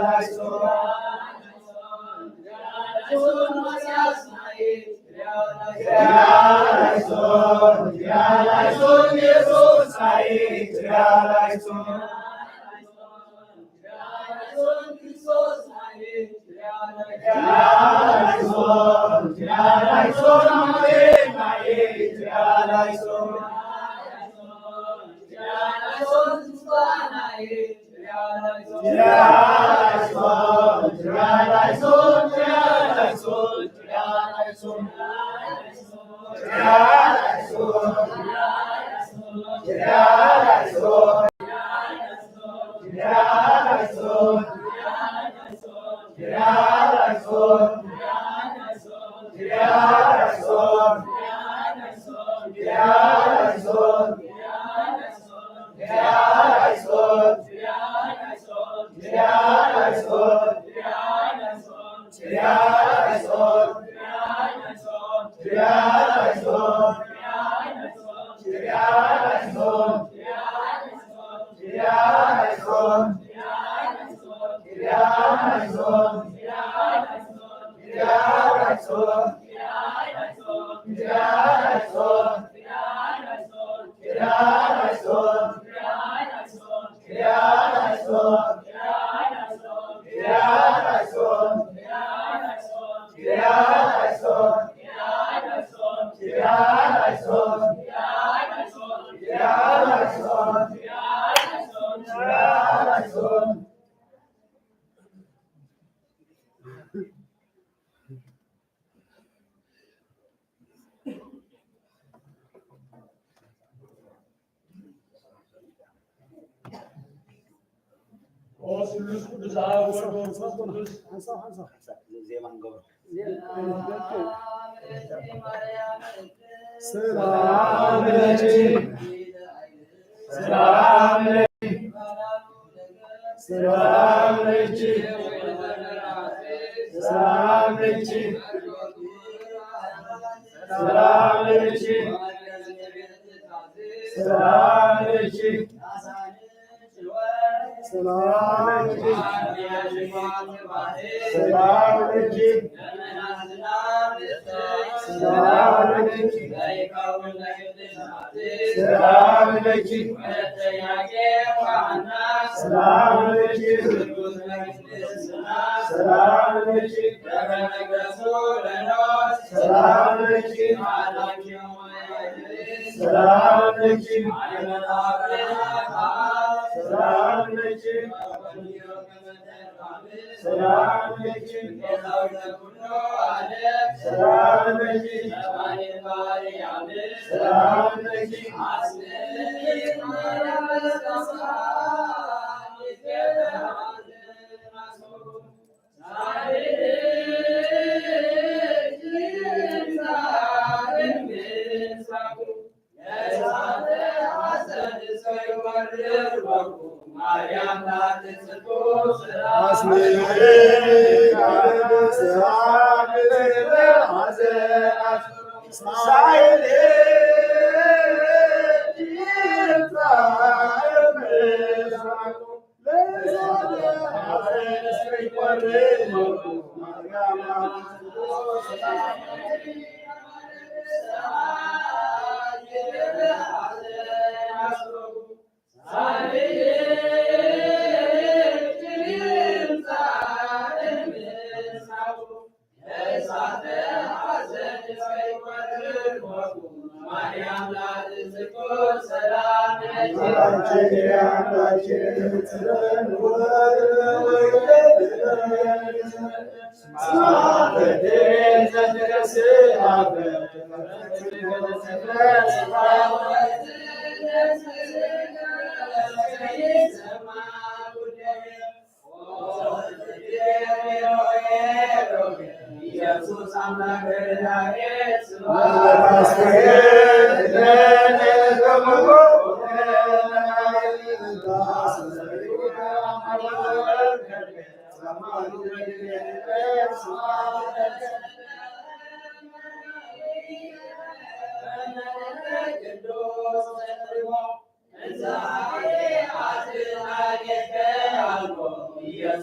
Yeah.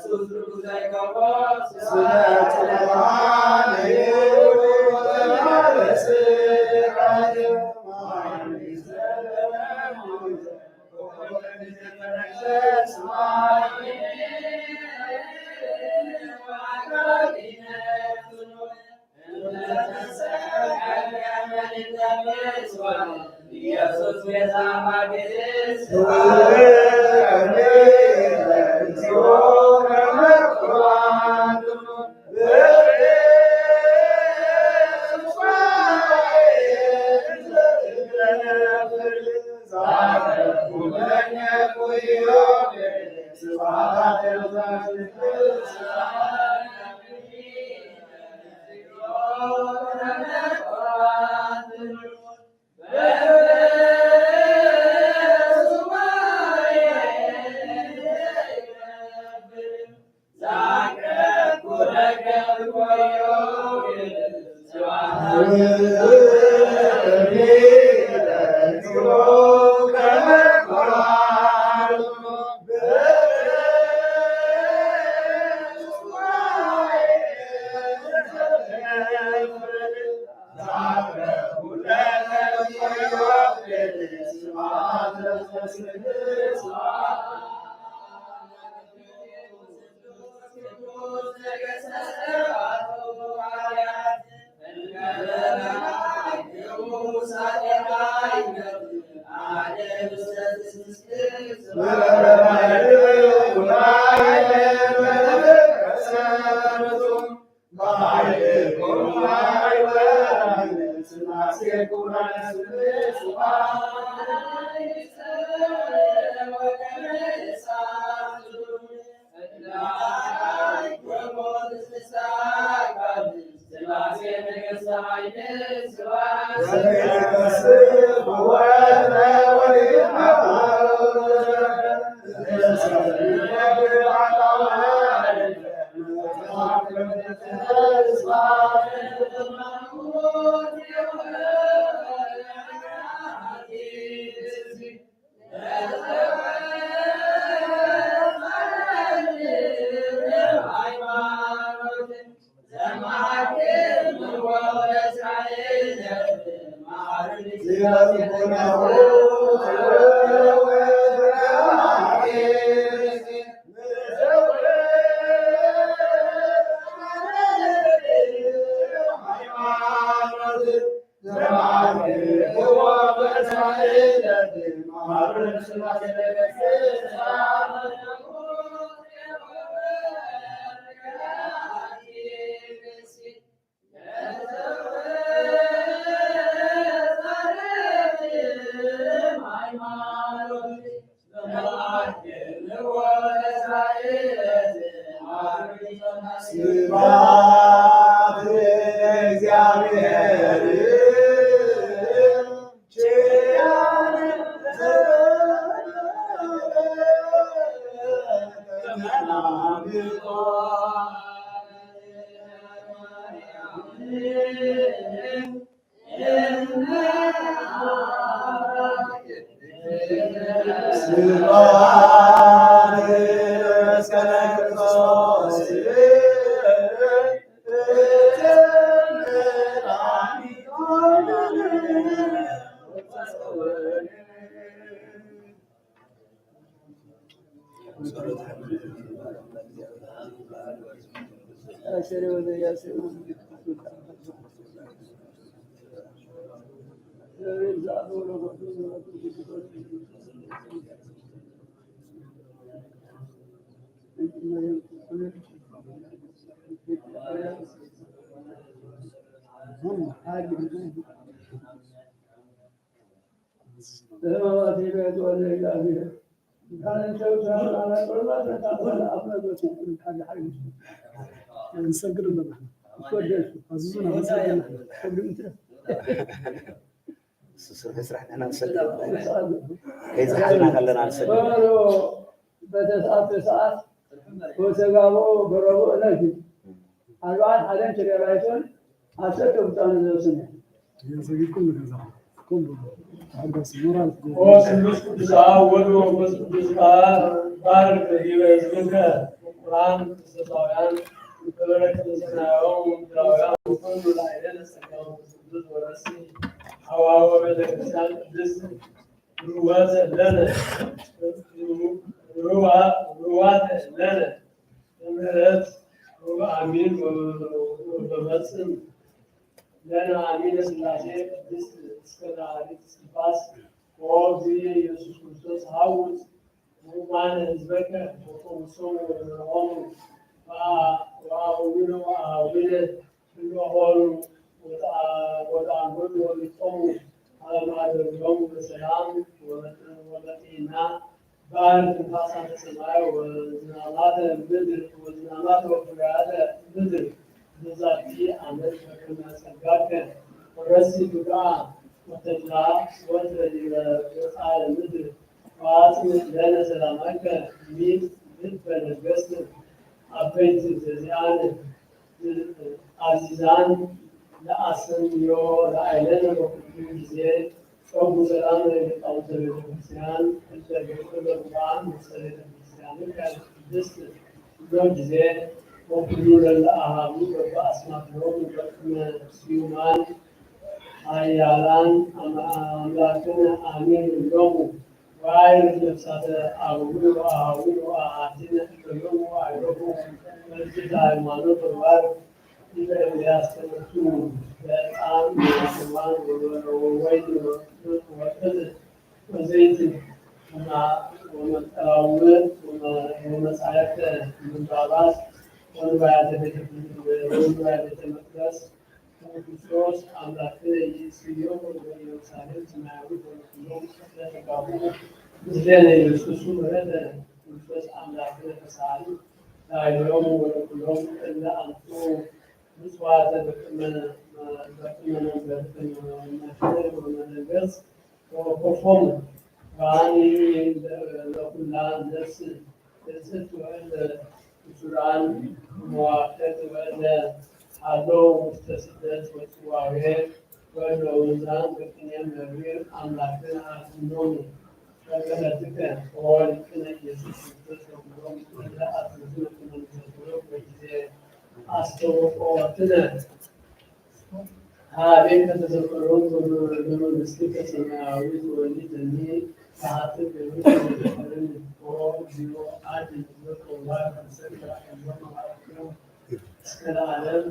ቅዱስ ቅዱስ አብ ወወልድ ወመንፈስ ቅዱስ ባርክ ህዝብከ ክቡራን ክርስቶሳውያን በበረከተ ሰማያዊ ምድራውያን ሁሉ ላይ ለነሰቀው ቅዱስ ወረሲ ሐዋርያው ቤተክርስቲያን ቅድስት ሩዋተ ለነ ሩዋተ ለነ በምህረት ወበአሚን ወበመጽም ለነ አሚነ ሥላሴ ቅድስት እስከ ዳሪት ስባስ ወእግዚእ ኢየሱስ ክርስቶስ ሐውፅ ሙማነ ህዝበከ ወፈውሶሙ ወዘርዖሙ ወአውግነ ወአውግነ እሎሆሩ ወተአምሩ ወሊጦሙ አለማደሪሆሙ በሰላም ወበጤና ባህር ትንፋሳተ ሰማይ ወዝናማተ ምድር ወዝናማተ ወፍሬያተ ምድር በዛቲ ዓመት በከመ ጸጋከ ወረሲ ዱቃ ወተድላ ወትረዲበ ወጻለ ምድር ወአጽም ለነ ሰላመከ ሚት ልበ ነገሥት አበይት ዘዚአነ አዚዛን ለአስምዮ ለአይለነ በኩሉ ጊዜ ጸቡ ሰላም ለሊቃውንተ ቤተክርስቲያን እንተገብር በቁርአን ውስተ ቤተክርስቲያንከ ቅድስት ሁሉ ጊዜ ወኩሉ ለለአሃዱ በበአስማትሆሙ በቅድመ ስዩማን ኃያላን አምላክነ አሜን እሎሙ ወአይርፍ ነፍሳተ አበዊነ ወአኀዊነ ወአኀቲነ እሎሙ ወአይረፉ መልዕልተ ሃይማኖት ወባር ያስተምቱ በጣም የሰማን ወወይን ወቅት ወዘይት ወመጠራውት ወመጻሕፍተ ምንባባት ወንባያተ ቤተ መቅደስ ክርስቶስ አምላክነ ኢየሱስ በኢየሩሳሌም ሰማያዊት ወኩሎም ተጋቡ ምስሌነ ኢየሱስ ምሕረተ ክርስቶስ አምላክነ ተሳሊ ላዕሌሆሙ ወለኩሎሙ እለ አንቱ ምጽዋተ በመንገሥ ወኮፎሙ ወአኒ ለኩላ ነፍስ እጽት ወእለ እሱራን መዋዕት ወእለ ሀሎ ውስተ ስደት ወጽዋዌ ወእለ ውዛን በቅኔም ነቢር አምላክነ አትኖሙ በገለትከ ወወልድክነ ኢየሱስ ክርስቶስ ወኩሎም እለ አትንቱ መንፈስሎ በጊዜ አስተውቆትነ ሀቤን ከተዘከሮም በመንግሥትከ ሰማያዊት ወሊድኒ ከሀትም በሚተዘከርን ዚሮ አንድ ዘቆዋ ከሰራ ነው እስከ ለዓለም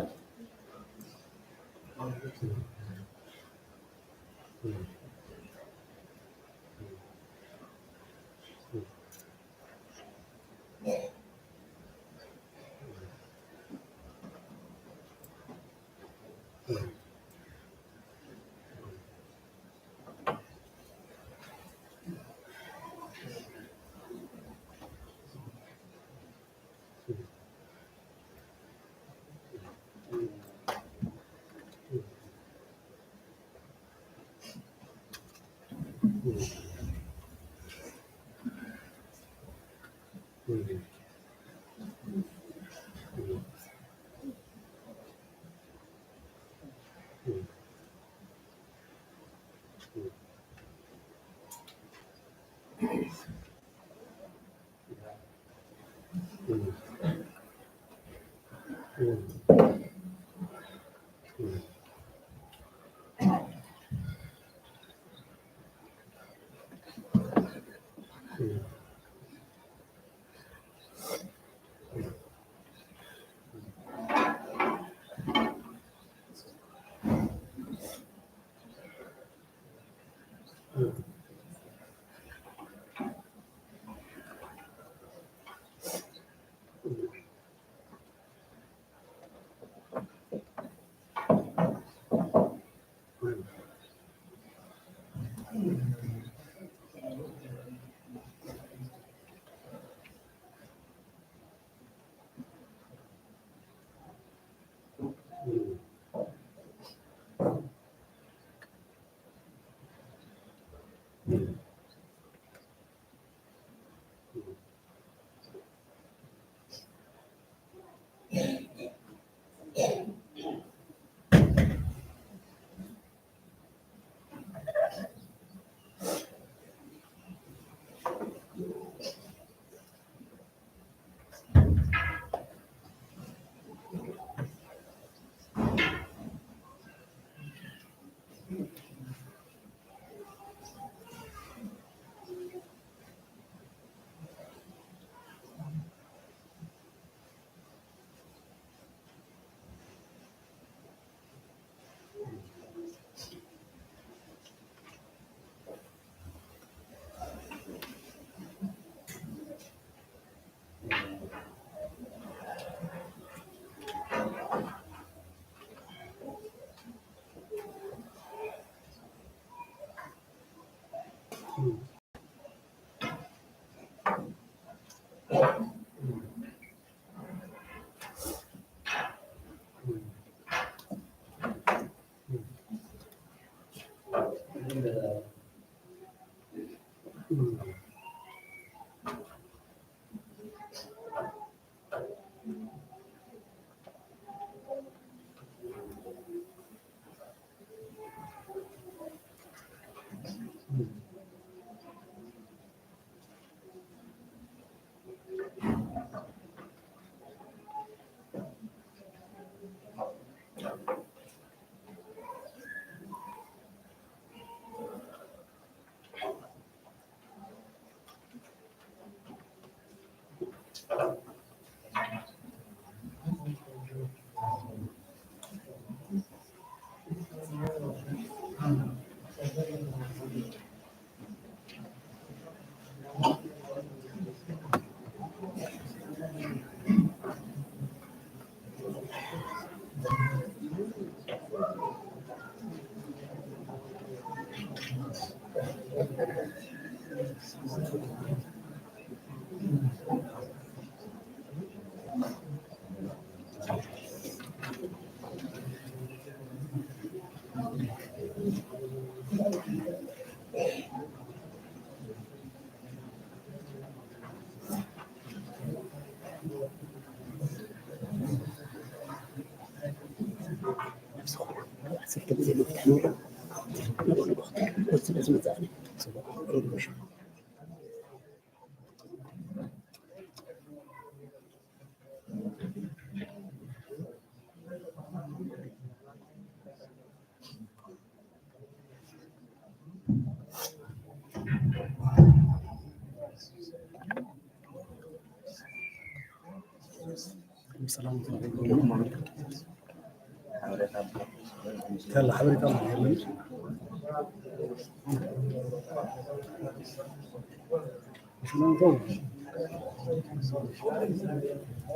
يلا حضرتك يلا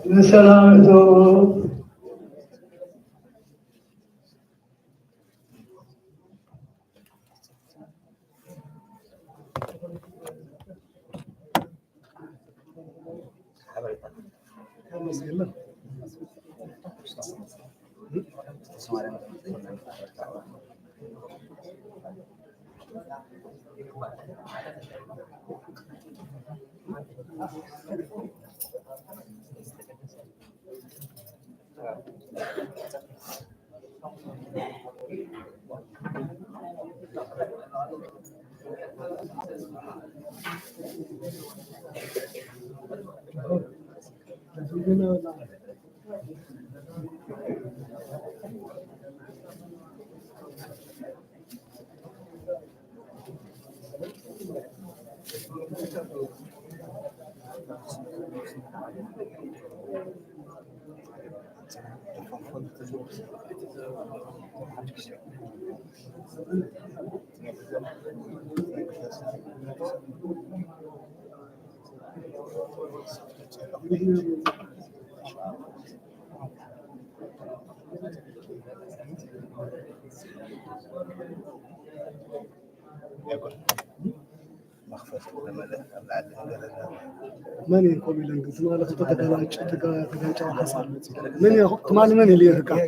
بسلامته من يقوم يلنقز ما لك تتقلع حصل من يا من اللي يرقع